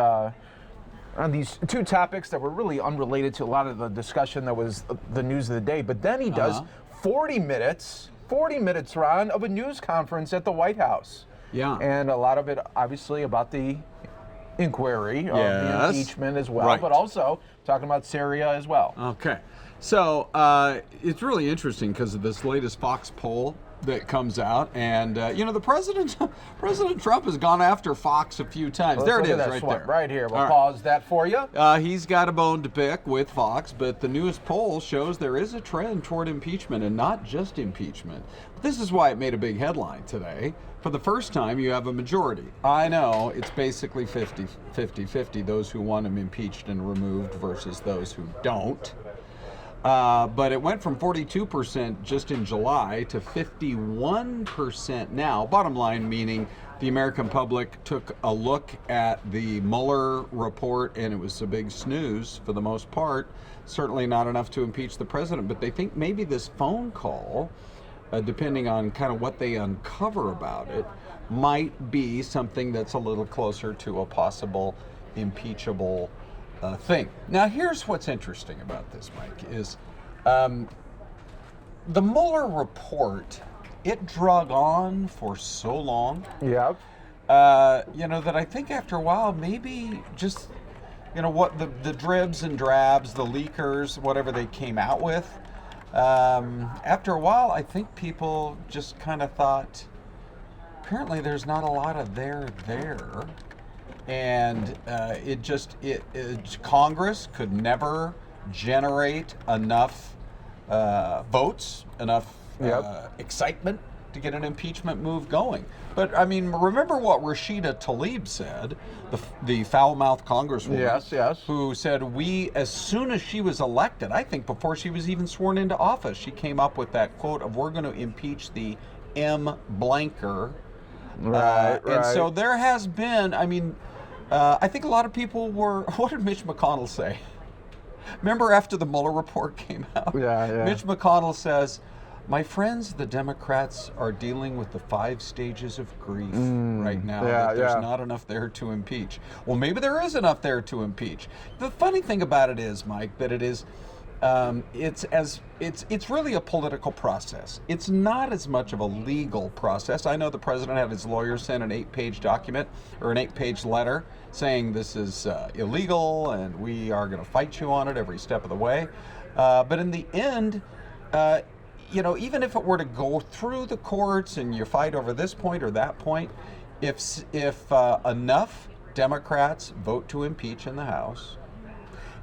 two topics that were really unrelated to a lot of the discussion that was the news of the day. But then he does 40 minutes, Ron, of a news conference at the White House. Yeah. And a lot of it, obviously, about the inquiry of the Yes. impeachment as well, Right. but also talking about Syria as well. Okay. So it's really interesting because of this latest Fox poll that comes out. And, the President Trump has gone after Fox a few times. Let's There it look at is that right swipe there. right here. We'll All right. pause that for you. He's got a bone to pick with Fox, but the newest poll shows there is a trend toward impeachment, and not just impeachment. But this is why it made a big headline today. For the first time, you have a majority. I know it's basically 50-50, those who want him impeached and removed versus those who don't. But it went from 42% just in July to 51% now. Bottom line, meaning the American public took a look at the Mueller report, and it was a big snooze for the most part. Certainly not enough to impeach the president, but they think maybe this phone call, depending on kind of what they uncover about it, might be something that's a little closer to a possible impeachable thing. Now, here's what's interesting about this, Mike, is the Mueller report, it drug on for so long, Yep. that I think after a while, maybe just, what the dribs and drabs, the leakers, whatever they came out with, after a while, I think people just kind of thought, apparently there's not a lot of there. And Congress could never generate enough votes, enough excitement to get an impeachment move going. But I mean, remember what Rashida Tlaib said, the foul-mouthed Congresswoman, Yes. who said as soon as she was elected, I think before she was even sworn into office, she came up with that quote of, "We're going to impeach the M. Blanker." Right. And so there has been, I think a lot of people were, what did Mitch McConnell say? Remember after the Mueller report came out? Yeah. Mitch McConnell says, "My friends, the Democrats are dealing with the 5 stages of grief right now. That there's not enough there to impeach." Well, maybe there is enough there to impeach. The funny thing about it is, Mike, that it is, it's really a political process. It's not as much of a legal process. I know the president had his lawyers send an 8-page document or an 8-page letter saying this is illegal and we are going to fight you on it every step of the way. But in the end, even if it were to go through the courts and you fight over this point or that point, if enough Democrats vote to impeach in the House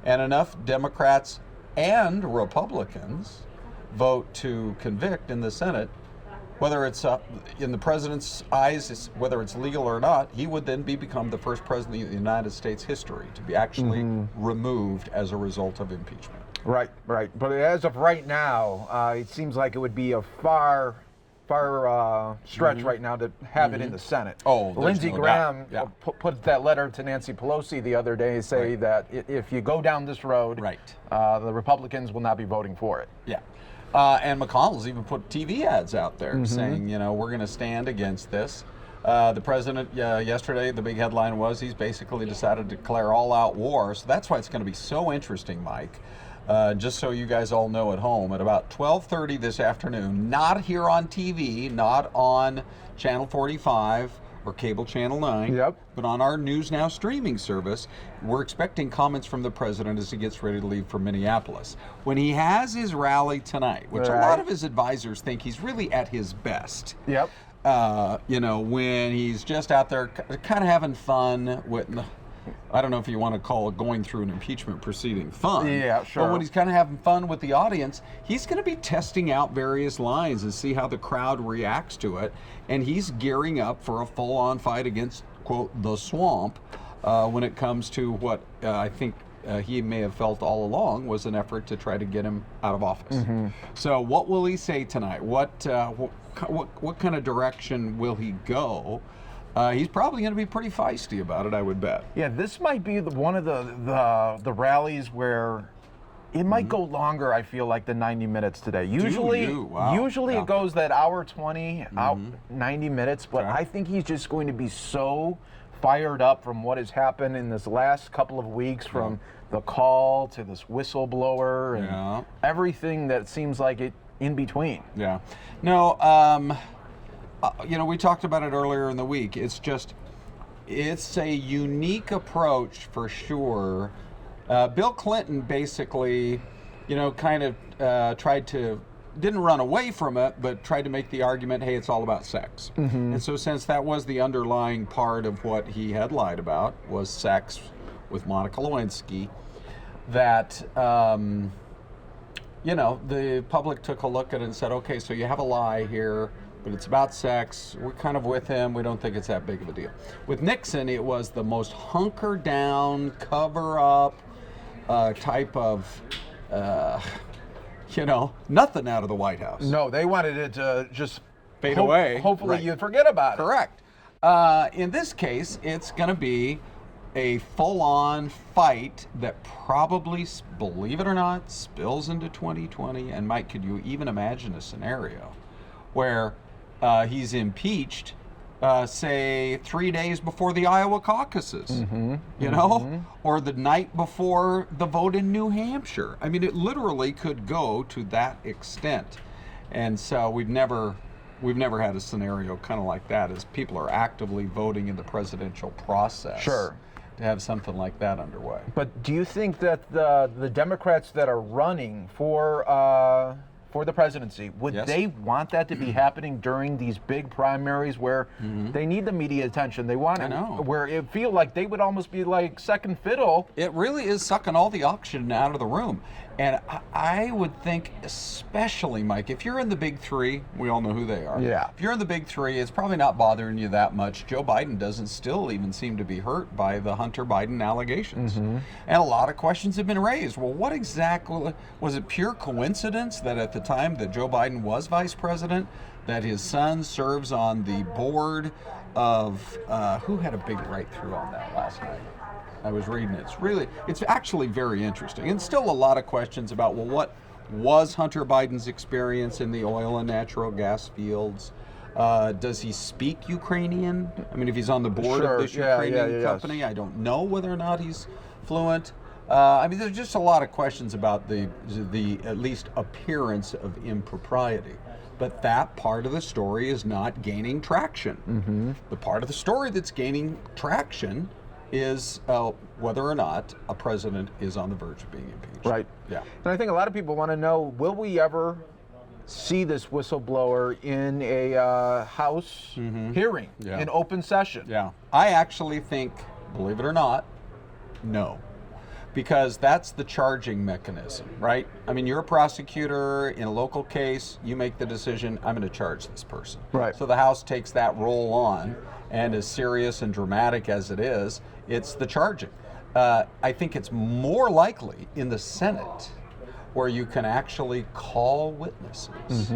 and enough Democrats and Republicans vote to convict in the Senate, whether it's in the president's eyes, whether it's legal or not, he would then become the first president of the United States history to be actually removed as a result of impeachment. Right, right. But as of right now, it seems like it would be a far stretch right now to have it in the Senate. Oh, there's Lindsey no Graham doubt. Yeah. put that letter to Nancy Pelosi the other day, say that if you go down this road, the Republicans will not be voting for it. Yeah. And McConnell's even put TV ads out there saying, you know, we're going to stand against this. The president yesterday, the big headline was he's basically decided to declare all-out war. So that's why it's going to be so interesting, Mike. Just so you guys all know at home, at about 12:30 this afternoon, not here on TV, not on Channel 45 or Cable Channel 9, but on our News Now streaming service, we're expecting comments from the president as he gets ready to leave for Minneapolis. When he has his rally tonight, which a lot of his advisors think he's really at his best. You know, when he's just out there kind of having fun with, I don't know if you want to call going through an impeachment proceeding fun. Yeah, sure. But when he's kind of having fun with the audience, he's going to be testing out various lines and see how the crowd reacts to it. And he's gearing up for a full-on fight against, quote, the swamp when it comes to what I think he may have felt all along was an effort to try to get him out of office. So what will he say tonight? What kind of direction will he go? He's probably going to be pretty feisty about it, I would bet. Yeah, this might be one of the rallies where it might go longer, I feel like, than 90 minutes today. Usually, usually it goes that hour 20, 90 minutes, but I think he's just going to be so fired up from what has happened in this last couple of weeks, from the call to this whistleblower and everything that seems like it in between. Yeah. No, you know, we talked about it earlier in the week. It's a unique approach for sure. Bill Clinton basically, you know, kind of didn't run away from it, but tried to make the argument, hey, it's all about sex. And so since that was the underlying part of what he had lied about, was sex with Monica Lewinsky, that, you know, the public took a look at it and said, okay, so you have a lie here, but it's about sex. We're kind of with him. We don't think it's that big of a deal. With Nixon, it was the most hunker down, cover up type of, you know, nothing out of the White House. No, they wanted it to just fade away. Hopefully you'd forget about it. Correct. In this case, it's going to be a full-on fight that probably, believe it or not, spills into 2020. And Mike, could you even imagine a scenario where he's impeached, say, 3 days before the Iowa caucuses, you know, or the night before the vote in New Hampshire? I mean, it literally could go to that extent. And so we've never had a scenario kind of like that, as people are actively voting in the presidential process. Sure. To have something like that underway. But do you think that the Democrats that are running for the presidency, would they want that to be happening during these big primaries where they need the media attention? They want it, where it feel like they would almost be like second fiddle. It really is sucking all the oxygen out of the room. And I would think, especially, Mike, if you're in the big three, we all know who they are. Yeah. If you're in the big three, it's probably not bothering you that much. Joe Biden doesn't still even seem to be hurt by the Hunter Biden allegations. And a lot of questions have been raised. Well, what exactly, was it pure coincidence that at the time that Joe Biden was vice president, that his son serves on the board of, who had a big write-through on that last night? I was reading it. It's actually very interesting. And still a lot of questions about, well, what was Hunter Biden's experience in the oil and natural gas fields? Does he speak Ukrainian? I mean, if he's on the board of this Ukrainian company, I don't know whether or not he's fluent. I mean, there's just a lot of questions about the at least appearance of impropriety. But that part of the story is not gaining traction. The part of the story that's gaining traction is whether or not a president is on the verge of being impeached. Right. Yeah. And I think a lot of people want to know, will we ever see this whistleblower in a House hearing, in open session? Yeah. I actually think, believe it or not, no. because that's the charging mechanism, right? I mean, you're a prosecutor in a local case, you make the decision, I'm going to charge this person. Right. So the House takes that role on, and as serious and dramatic as it is, it's the charging. I think it's more likely in the Senate, where you can actually call witnesses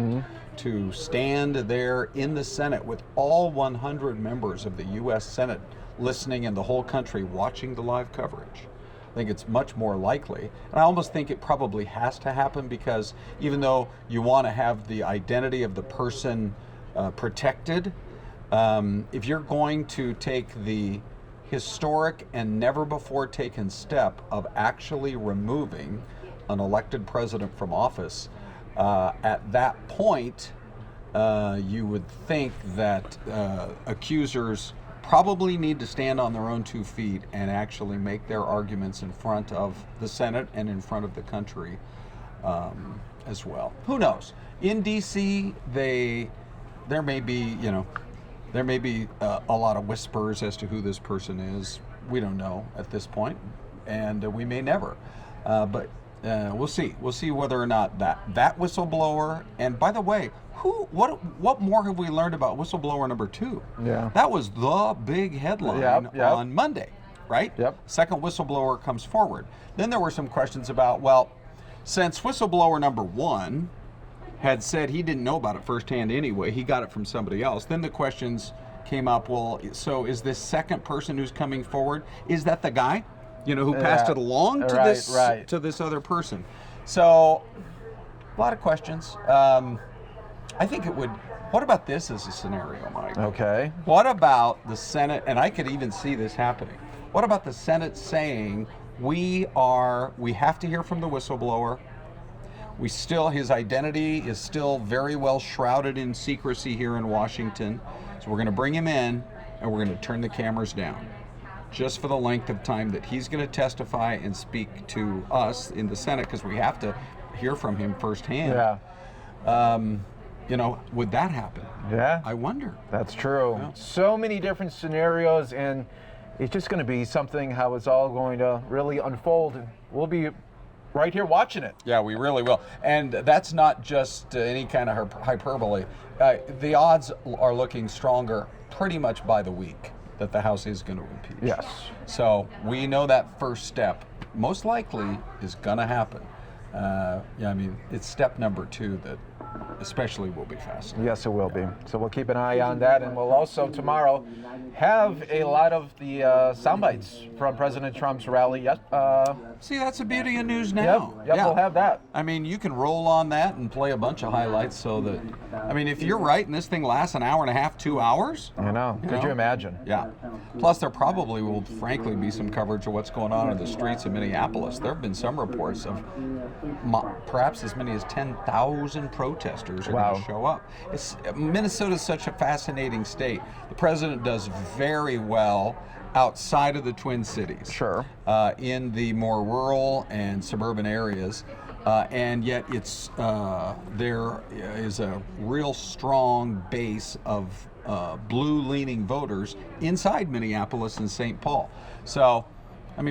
to stand there in the Senate with all 100 members of the U.S. Senate listening and the whole country watching the live coverage. I think it's much more likely. And I almost think it probably has to happen, because even though you want to have the identity of the person protected, if you're going to take the historic and never before taken step of actually removing an elected president from office, at that point, you would think that accusers probably need to stand on their own 2 feet and actually make their arguments in front of the Senate and in front of the country as well. Who knows? In D.C., there may be a lot of whispers as to who this person is. We don't know at this point, and we may never. But we'll see. We'll see whether or not that whistleblower. And by the way, what more have we learned about whistleblower number 2? Yeah. That was the big headline on Monday, right? Yep. Second whistleblower comes forward. Then there were some questions about, well, since whistleblower number 1 had said he didn't know about it firsthand anyway, he got it from somebody else. Then the questions came up, well, so is this second person who's coming forward, is that the guy, who passed it along to to this other person? So, a lot of questions. I think it would. What about this as a scenario, Mike? Okay. What about the Senate, and I could even see this happening, what about the Senate saying, we have to hear from the whistleblower, his identity is still very well shrouded in secrecy here in Washington, so we're going to bring him in and we're going to turn the cameras down, just for the length of time that he's going to testify and speak to us in the Senate, because we have to hear from him firsthand. Yeah. Would that happen? Yeah. I wonder. That's true. Yeah. So many different scenarios, and it's just going to be something how it's all going to really unfold. And we'll be right here watching it. Yeah, we really will. And that's not just any kind of hyperbole. The odds are looking stronger pretty much by the week that the House is going to impeach. Yes. So we know that first step most likely is going to happen. It's step number 2 that especially will be fascinating. Yes, it will be. So we'll keep an eye on that, and we'll also tomorrow have a lot of the sound bites from President Trump's rally. See, that's the beauty of news now. Yep, we'll have that. I mean, you can roll on that and play a bunch of highlights so that, if you're right and this thing lasts an hour and a half, 2 hours. Could you imagine? Yeah. Plus, there probably will, frankly, be some coverage of what's going on in the streets of Minneapolis. There have been some reports of perhaps as many as 10,000 protesters are going to show up. Minnesota's such a fascinating state. The president does very well outside of the Twin Cities. Sure. In the more rural and suburban areas. And yet there is a real strong base of blue-leaning voters inside Minneapolis and St. Paul. So,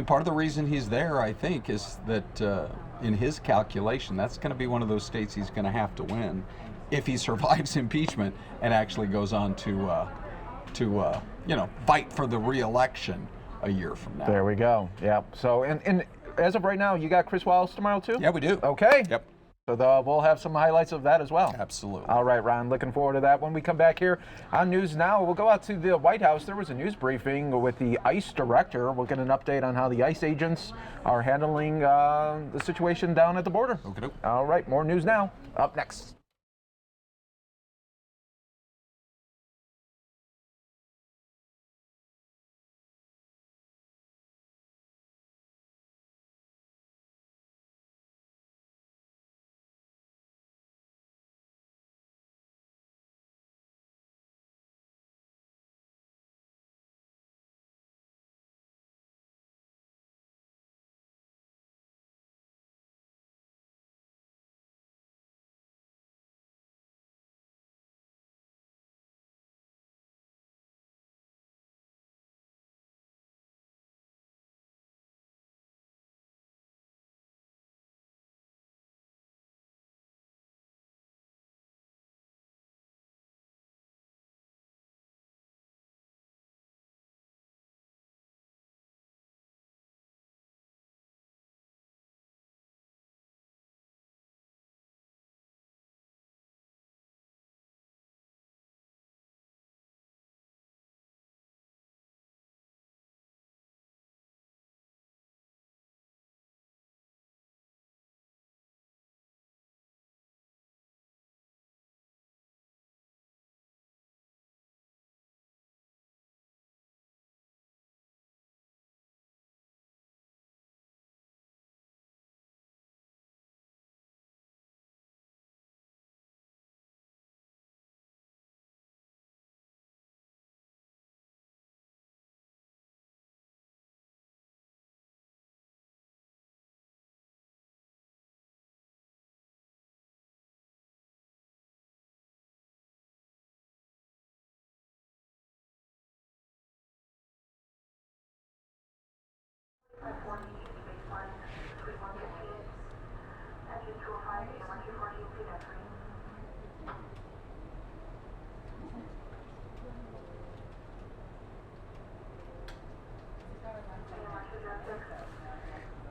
part of the reason he's there, I think, is that in his calculation, that's going to be one of those states he's going to have to win if he survives impeachment and actually goes on to fight for the re-election a year from now. There we go. Yeah. So, and as of right now, you got Chris Wallace tomorrow too? Yeah, we do. Okay. Yep. So we'll have some highlights of that as well. Absolutely. All right, Ron, looking forward to that. When we come back here on News Now, we'll go out to the White House. There was a news briefing with the ICE director. We'll get an update on how the ICE agents are handling the situation down at the border. Okay. All right, more News Now up next.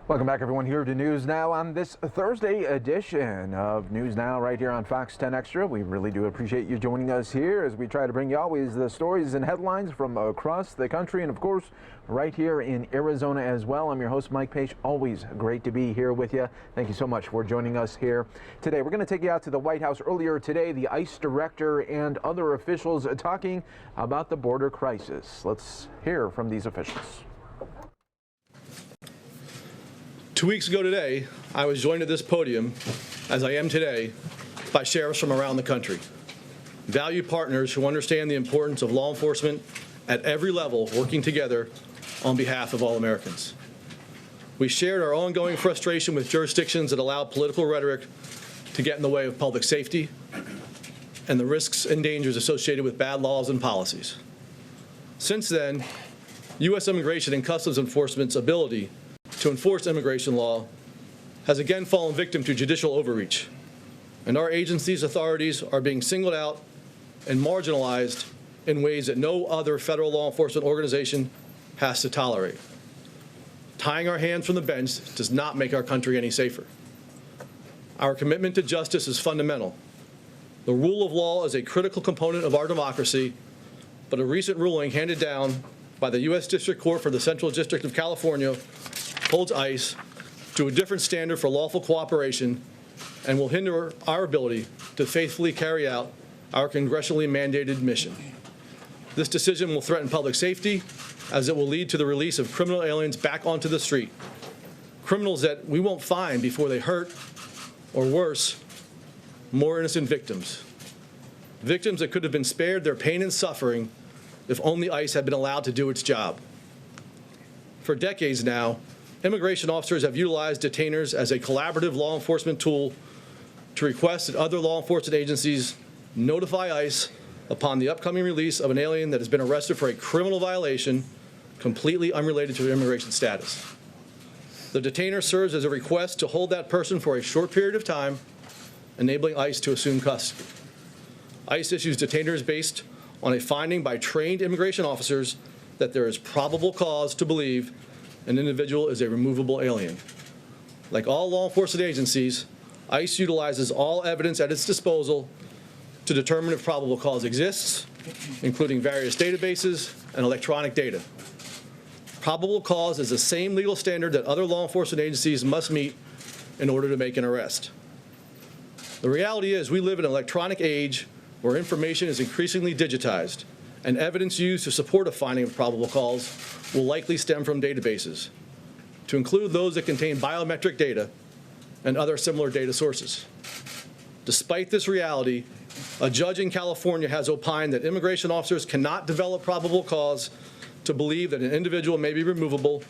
Welcome back, everyone, here to News Now on this Thursday edition of News Now right here on Fox 10 Extra. We really do appreciate you joining us here as we try to bring you always the stories and headlines from across the country and, of course, right here in Arizona as well. I'm your host, Mike Page. Always great to be here with you. Thank you so much for joining us here today. We're going to take you out to the White House earlier today. The ICE director and other officials talking about the border crisis. Let's hear from these officials. 2 weeks ago today, I was joined at this podium, as I am today, by sheriffs from around the country, valued partners who understand the importance of law enforcement at every level working together on behalf of all Americans. We shared our ongoing frustration with jurisdictions that allow political rhetoric to get in the way of public safety and the risks and dangers associated with bad laws and policies. Since then, U.S. Immigration and Customs Enforcement's ability to enforce immigration law has again fallen victim to judicial overreach, and our agency's authorities are being singled out and marginalized in ways that no other federal law enforcement organization has to tolerate. Tying our hands from the bench does not make our country any safer. Our commitment to justice is fundamental. The rule of law is a critical component of our democracy, but a recent ruling handed down by the U.S. District Court for the Central District of California holds ICE to a different standard for lawful cooperation and will hinder our ability to faithfully carry out our congressionally mandated mission. This decision will threaten public safety, as it will lead to the release of criminal aliens back onto the street, criminals that we won't find before they hurt, or worse, more innocent victims. Victims that could have been spared their pain and suffering if only ICE had been allowed to do its job. For decades now, immigration officers have utilized detainers as a collaborative law enforcement tool to request that other law enforcement agencies notify ICE upon the upcoming release of an alien that has been arrested for a criminal violation completely unrelated to immigration status. The detainer serves as a request to hold that person for a short period of time, enabling ICE to assume custody. ICE issues detainers based on a finding by trained immigration officers that there is probable cause to believe an individual is a removable alien. Like all law enforcement agencies, ICE utilizes all evidence at its disposal to determine if probable cause exists, including various databases and electronic data. Probable cause is the same legal standard that other law enforcement agencies must meet in order to make an arrest. The reality is we live in an electronic age where information is increasingly digitized, and evidence used to support a finding of probable cause will likely stem from databases, to include those that contain biometric data and other similar data sources. Despite this reality, a judge in California has opined that immigration officers cannot develop probable cause to believe that an individual may be removable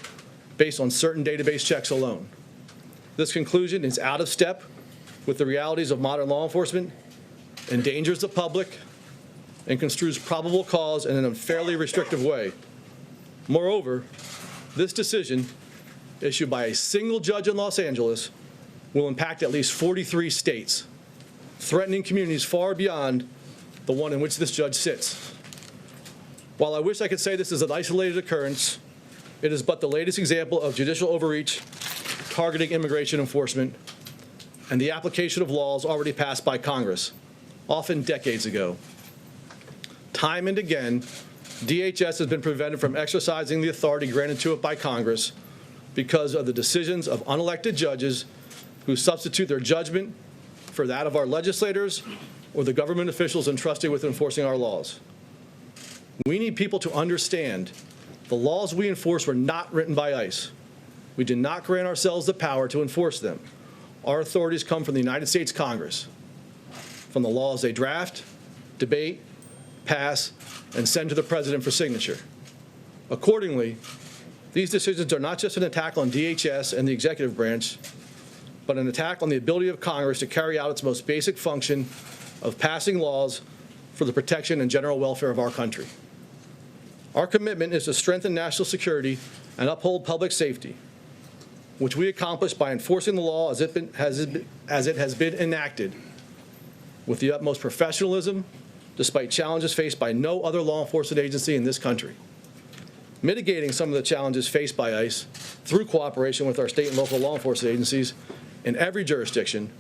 based on certain database checks alone. This conclusion is out of step with the realities of modern law enforcement, endangers the public, and construes probable cause in an unfairly restrictive way. Moreover, this decision, issued by a single judge in Los Angeles, will impact at least 43 states, threatening communities far beyond the one in which this judge sits. While I wish I could say this is an isolated occurrence, it is but the latest example of judicial overreach targeting immigration enforcement and the application of laws already passed by Congress, often decades ago. Time and again, DHS has been prevented from exercising the authority granted to it by Congress because of the decisions of unelected judges who substitute their judgment for that of our legislators or the government officials entrusted with enforcing our laws. We need people to understand the laws we enforce were not written by ICE. We did not grant ourselves the power to enforce them. Our authorities come from the United States Congress, from the laws they draft, debate, pass, and send to the president for signature. Accordingly, these decisions are not just an attack on DHS and the executive branch, but an attack on the ability of Congress to carry out its most basic function of passing laws for the protection and general welfare of our country. Our commitment is to strengthen national security and uphold public safety, which we accomplish by enforcing the law as it has been enacted with the utmost professionalism, despite challenges faced by no other law enforcement agency in this country. Mitigating some of the challenges faced by ICE through cooperation with our state and local law enforcement agencies in every jurisdiction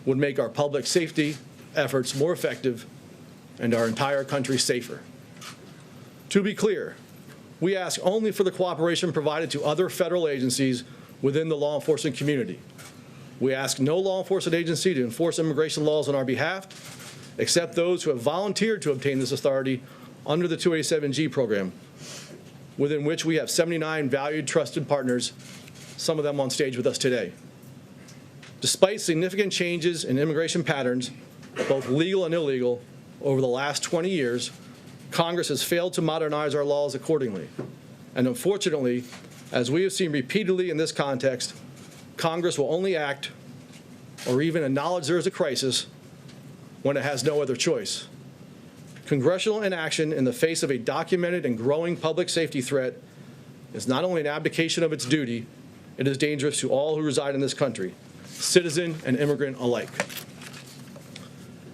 would make our public safety efforts more effective and our entire country safer. To be clear, we ask only for the cooperation provided to other federal agencies within the law enforcement community. We ask no law enforcement agency to enforce immigration laws on our behalf, except those who have volunteered to obtain this authority under the 287G program, within which we have 79 valued, trusted partners, some of them on stage with us today. Despite significant changes in immigration patterns, both legal and illegal, over the last 20 years, Congress has failed to modernize our laws accordingly. And unfortunately, as we have seen repeatedly in this context, Congress will only act or even acknowledge there is a crisis when it has no other choice. Congressional inaction in the face of a documented and growing public safety threat is not only an abdication of its duty, it is dangerous to all who reside in this country, citizen and immigrant alike.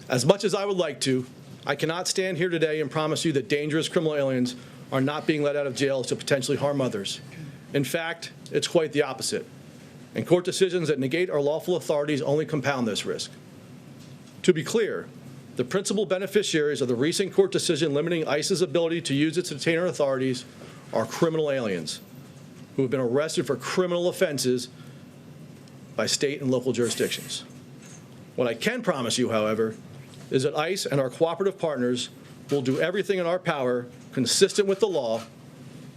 As much as I would like to, I cannot stand here today and promise you that dangerous criminal aliens are not being let out of jail to potentially harm others. In fact, it's quite the opposite. And court decisions that negate our lawful authorities only compound this risk. To be clear, the principal beneficiaries of the recent court decision limiting ICE's ability to use its detainer authorities are criminal aliens who have been arrested for criminal offenses by state and local jurisdictions. What I can promise you, however, is that ICE and our cooperative partners will do everything in our power, consistent with the law,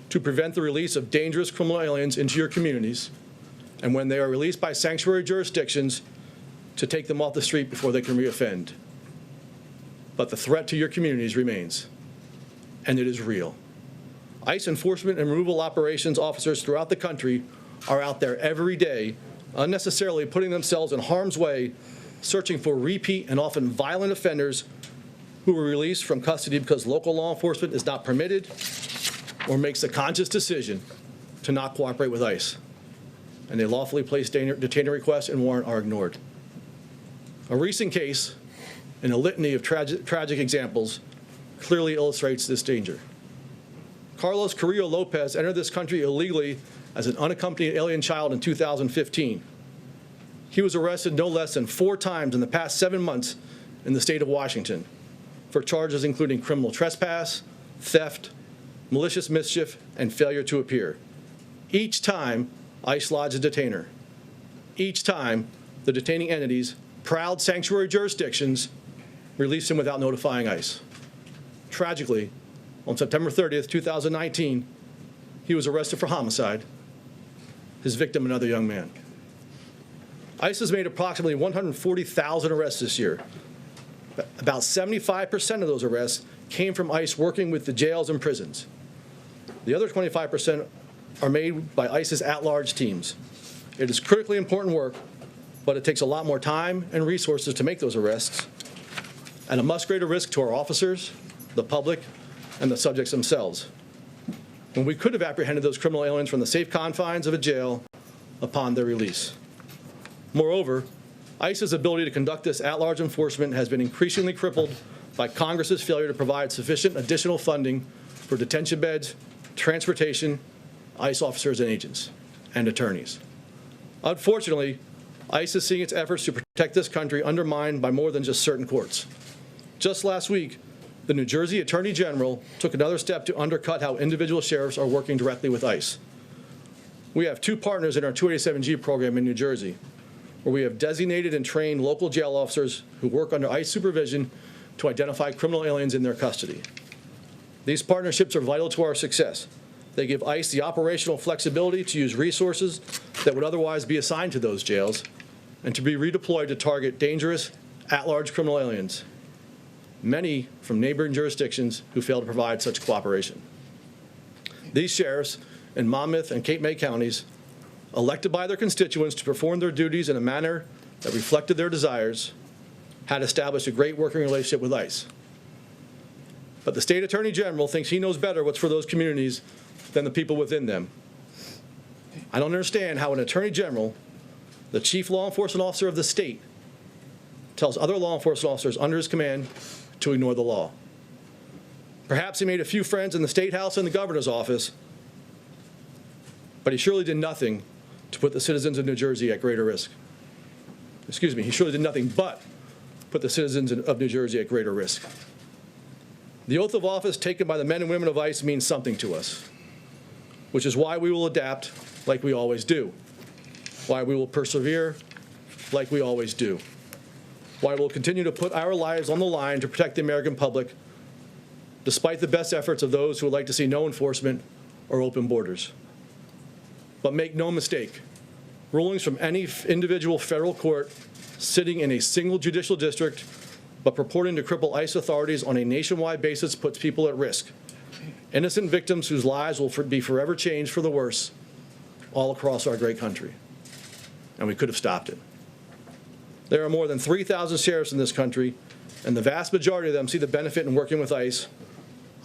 to prevent the release of dangerous criminal aliens into your communities, and when they are released by sanctuary jurisdictions, to take them off the street before they can reoffend. But the threat to your communities remains, and it is real. ICE enforcement and removal operations officers throughout the country are out there every day, unnecessarily putting themselves in harm's way, searching for repeat and often violent offenders who were released from custody because local law enforcement is not permitted or makes a conscious decision to not cooperate with ICE, and they lawfully placed detainer requests and warrant are ignored. A recent case in a litany of tragic examples clearly illustrates this danger. Carlos Carrillo Lopez entered this country illegally as an unaccompanied alien child in 2015. He was arrested no less than 4 times in the past 7 months in the state of Washington for charges including criminal trespass, theft, malicious mischief, and failure to appear. Each time, ICE lodged a detainer. Each time, the detaining entities, proud sanctuary jurisdictions, released him without notifying ICE. Tragically, on September 30th, 2019, he was arrested for homicide, his victim another young man. ICE has made approximately 140,000 arrests this year. About 75% of those arrests came from ICE working with the jails and prisons. The other 25% are made by ICE's at-large teams. It is critically important work, but it takes a lot more time and resources to make those arrests, and a much greater risk to our officers, the public, and the subjects themselves, when we could have apprehended those criminal aliens from the safe confines of a jail upon their release. Moreover, ICE's ability to conduct this at-large enforcement has been increasingly crippled by Congress's failure to provide sufficient additional funding for detention beds, transportation, ICE officers and agents, and attorneys. Unfortunately, ICE is seeing its efforts to protect this country undermined by more than just certain courts. Just last week, the New Jersey Attorney General took another step to undercut how individual sheriffs are working directly with ICE. We have 2 partners in our 287G program in New Jersey, where we have designated and trained local jail officers who work under ICE supervision to identify criminal aliens in their custody. These partnerships are vital to our success. They give ICE the operational flexibility to use resources that would otherwise be assigned to those jails and to be redeployed to target dangerous, at-large criminal aliens, many from neighboring jurisdictions who fail to provide such cooperation. These sheriffs in Monmouth and Cape May counties, elected by their constituents to perform their duties in a manner that reflected their desires, had established a great working relationship with ICE. But the state attorney general thinks he knows better what's for those communities than the people within them. I don't understand how an attorney general, the chief law enforcement officer of the state, tells other law enforcement officers under his command to ignore the law. Perhaps he made a few friends in the State House and the governor's office, but he surely did nothing to put the citizens of New Jersey at greater risk. Excuse me, he surely did nothing but put the citizens of New Jersey at greater risk. The oath of office taken by the men and women of ICE means something to us, which is why we will adapt like we always do, why we will persevere like we always do, why we'll continue to put our lives on the line to protect the American public, despite the best efforts of those who would like to see no enforcement or open borders. But make no mistake, rulings from any individual federal court sitting in a single judicial district but purporting to cripple ICE authorities on a nationwide basis puts people at risk. Innocent victims whose lives will be forever changed for the worse all across our great country. And we could have stopped it. There are more than 3,000 sheriffs in this country, and the vast majority of them see the benefit in working with ICE,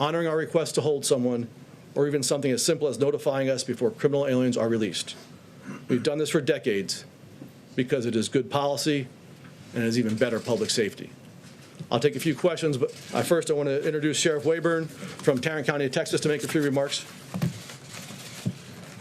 honoring our request to hold someone, or even something as simple as notifying us before criminal aliens are released. We've done this for decades because it is good policy and it is even better public safety. I'll take a few questions, but first I want to introduce Sheriff Wayburn from Tarrant County, Texas, to make a few remarks.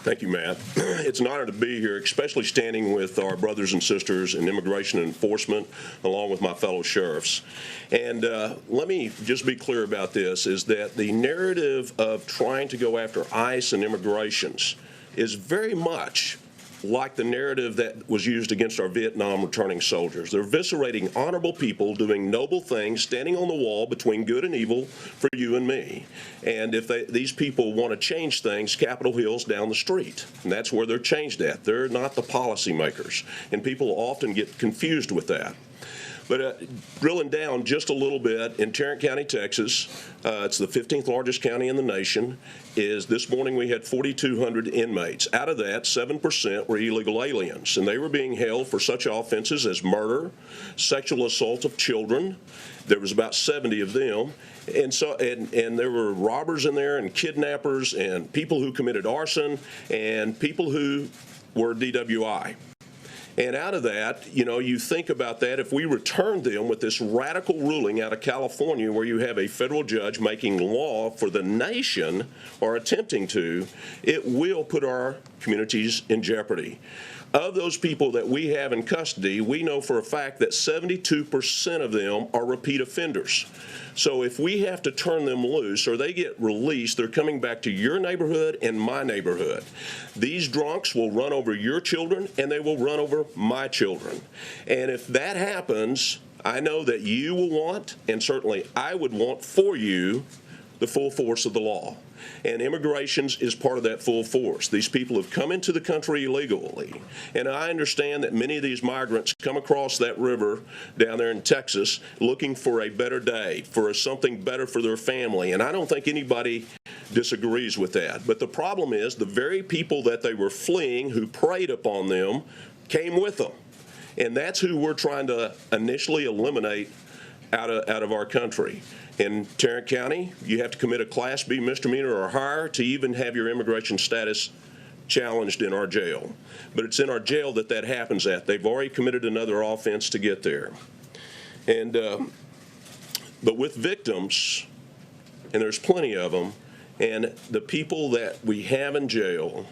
Thank you, Matt. It's an honor to be here, especially standing with our brothers and sisters in immigration and enforcement, along with my fellow sheriffs. And let me just be clear about this, is that the narrative of trying to go after ICE and immigrations is very much like the narrative that was used against our Vietnam returning soldiers. They're eviscerating honorable people doing noble things, standing on the wall between good and evil for you and me. And if these people want to change things, Capitol Hill's down the street. And that's where they're changed at. They're not the policymakers. And people often get confused with that. But drilling down just a little bit, in Tarrant County, Texas, it's the 15th largest county in the nation, this morning we had 4,200 inmates. Out of that, 7% were illegal aliens, and they were being held for such offenses as murder, sexual assault of children. There was about 70 of them. And there were robbers in there and kidnappers and people who committed arson and people who were DWI. And out of that, you think about that, if we return them with this radical ruling out of California where you have a federal judge making law for the nation or attempting to, it will put our communities in jeopardy. Of those people that we have in custody, we know for a fact that 72% of them are repeat offenders. So if we have to turn them loose or they get released, they're coming back to your neighborhood and my neighborhood. These drunks will run over your children and they will run over my children. And if that happens, I know that you will want, and certainly I would want for you, the full force of the law. And immigration is part of that full force. These people have come into the country illegally. And I understand that many of these migrants come across that river down there in Texas looking for a better day, for something better for their family. And I don't think anybody disagrees with that. But the problem is the very people that they were fleeing who preyed upon them came with them. And that's who we're trying to initially eliminate out of our country. In Tarrant County, you have to commit a Class B misdemeanor or higher to even have your immigration status challenged in our jail. But it's in our jail that happens at. They've already committed another offense to get there. And but with victims, and there's plenty of them, and the people that we have in jail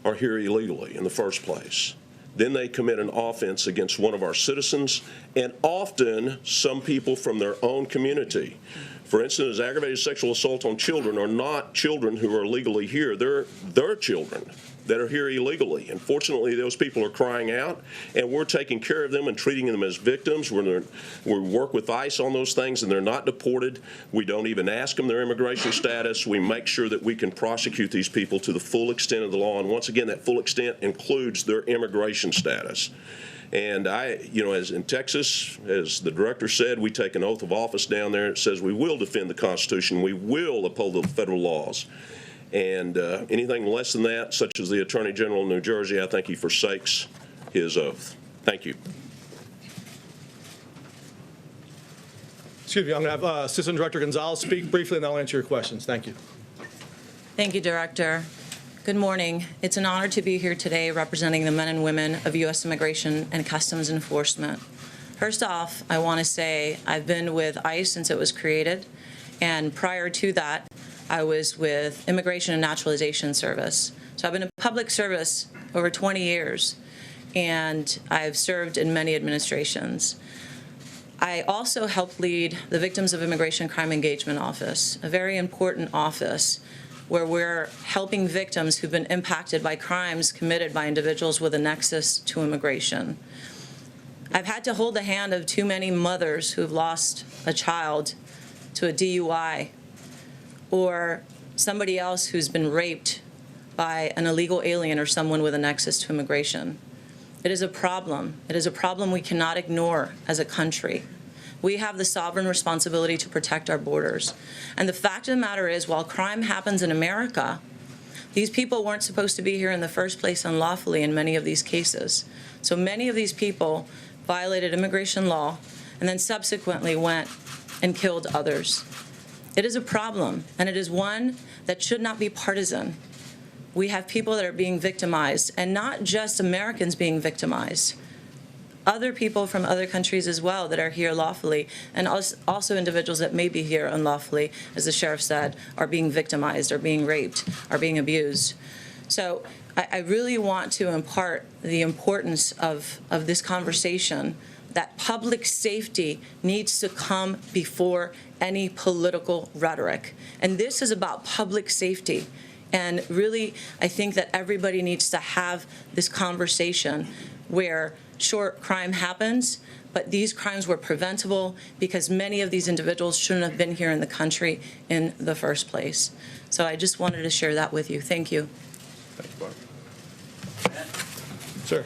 are here illegally in the first place. Then they commit an offense against one of our citizens, and often some people from their own community. For instance, aggravated sexual assault on children are not children who are legally here. They're their children that are here illegally. And fortunately, those people are crying out, and we're taking care of them and treating them as victims. We work with ICE on those things, and they're not deported. We don't even ask them their immigration status. We make sure that we can prosecute these people to the full extent of the law. And once again, that full extent includes their immigration status. And as in Texas, as the director said, we take an oath of office down there. It says we will defend the Constitution. We will uphold the federal laws. And anything less than that, such as the Attorney General of New Jersey, I think he forsakes his oath. Thank you. Excuse me, I'm going to have Assistant Director Gonzalez speak briefly, and then I'll answer your questions. Thank you. Thank you, Director. Good morning. It's an honor to be here today representing the men and women of U.S. Immigration and Customs Enforcement. First off, I want to say I've been with ICE since it was created, and prior to that, I was with Immigration and Naturalization Service. So I've been in public service over 20 years, and I've served in many administrations. I also helped lead the Victims of Immigration Crime Engagement Office, a very important office where we're helping victims who've been impacted by crimes committed by individuals with a nexus to immigration. I've had to hold the hand of too many mothers who've lost a child to a DUI, or somebody else who's been raped by an illegal alien or someone with a nexus to immigration. It is a problem. It is a problem we cannot ignore as a country. We have the sovereign responsibility to protect our borders. And the fact of the matter is, while crime happens in America, these people weren't supposed to be here in the first place unlawfully in many of these cases. So many of these people violated immigration law and then subsequently went and killed others. It is a problem, and it is one that should not be partisan. We have people that are being victimized, and not just Americans being victimized. Other people from other countries as well that are here lawfully, and also individuals that may be here unlawfully, as the sheriff said, are being victimized, are being raped, are being abused. So I really want to impart the importance of this conversation, that public safety needs to come before any political rhetoric. And this is about public safety. And really, I think that everybody needs to have this conversation where, sure, crime happens, but these crimes were preventable because many of these individuals shouldn't have been here in the country in the first place. So I just wanted to share that with you. Thank you. Thank you, Barb. Sir.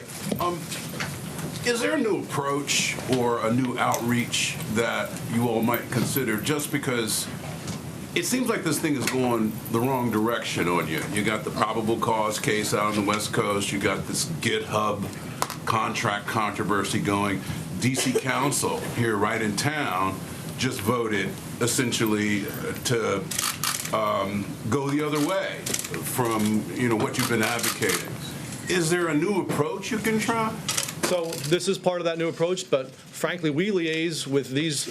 Is there a new approach or a new outreach that you all might consider, just because it seems like this thing is going the wrong direction on you? You got the probable cause case out on the West Coast. You got this GitHub contract controversy going. DC Council here right in town just voted essentially to go the other way from what you've been advocating. Is there a new approach you can try? So this is part of that new approach, but frankly, we liaise with these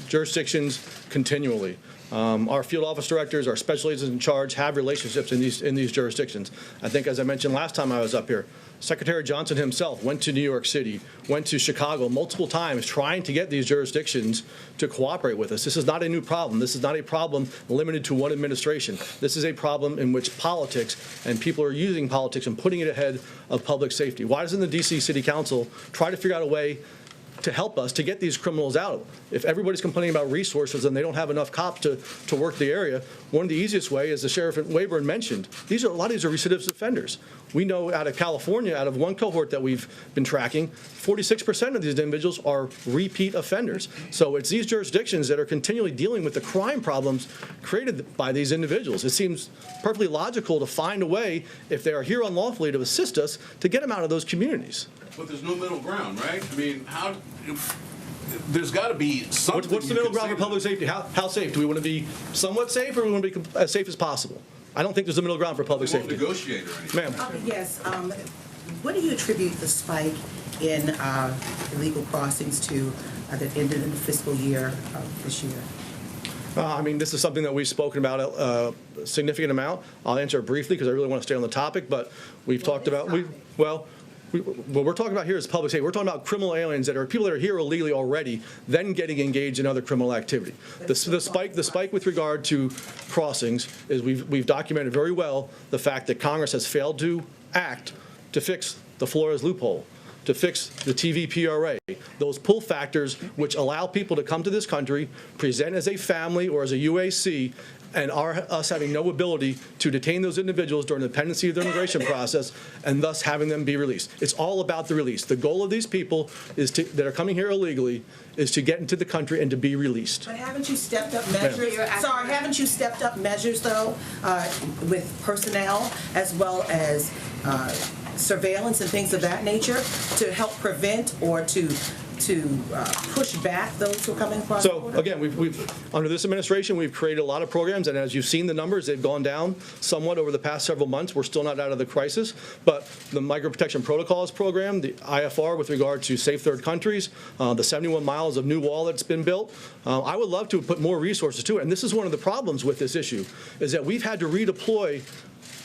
jurisdictions continually. Our field office directors, our special agents in charge have relationships in these jurisdictions. I think, as I mentioned last time I was up here, Secretary Johnson himself went to New York City, went to Chicago multiple times trying to get these jurisdictions to cooperate with us. This is not a new problem. This is not a problem limited to one administration. This is a problem in which politics and people are using politics and putting it ahead of public safety. Why doesn't the D.C. City Council try to figure out a way to help us to get these criminals out? If everybody's complaining about resources and they don't have enough cops to work the area, one of the easiest way, as the Sheriff at Weyburn mentioned, a lot of these are recidivist offenders. We know out of California, out of one cohort that we've been tracking, 46% of these individuals are repeat offenders. So it's these jurisdictions that are continually dealing with the crime problems created by these individuals. It seems perfectly logical to find a way, if they are here unlawfully, to assist us to get them out of those communities. But there's no middle ground, right? I mean, there's got to be something. What's the middle ground for public safety? How safe? Do we want to be somewhat safe, or do we want to be as safe as possible? I don't think there's a middle ground for public safety. Negotiate or anything. Ma'am. Yes. What do you attribute the spike in illegal crossings to that ended in the fiscal year of this year? I mean, this is something that we've spoken about a significant amount. I'll answer it briefly because I really want to stay on the topic, but we've talked about, what we're talking about here is public safety. We're talking about criminal aliens that are people that are here illegally already, then getting engaged in other criminal activity. The spike with regard to crossings is we've documented very well the fact that Congress has failed to act to fix the Flores loophole, to fix the TVPRA, those pull factors which allow people to come to this country, present as a family or as a UAC, and us having no ability to detain those individuals during the pendency of their immigration process, and thus having them be released. It's all about the release. The goal of these people that are coming here illegally is to get into the country and to be released. But haven't you stepped up measures? Sorry, haven't you stepped up measures though with personnel as well as surveillance and things of that nature to help prevent or to push back those who are coming across the So border? again, we've under this administration, we've created a lot of programs, and as you've seen the numbers, they've gone down somewhat over the past several months. We're still not out of the crisis, but the Migrant Protection Protocols program, the IFR with regard to safe third countries, the 71 miles of new wall that's been built, I would love to put more resources to it. And this is one of the problems with this issue, is that we've had to redeploy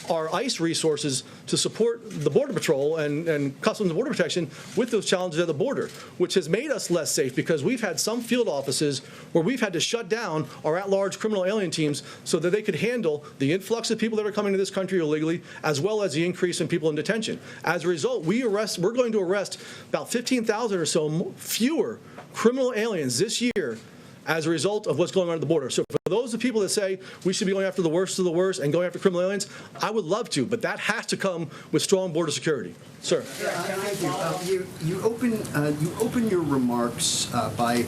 our ICE resources to support the Border Patrol and Customs and Border Protection with those challenges at the border, which has made us less safe because we've had some field offices where we've had to shut down our at-large criminal alien teams so that they could handle the influx of people that are coming to this country illegally, as well as the increase in people in detention. As a result, we're going to arrest about 15,000 or so fewer criminal aliens this year as a result of what's going on at the border. So for those of people that say we should be going after the worst of the worst and going after criminal aliens, I would love to, but that has to come with strong border security. Sir. Thank you. You open your remarks by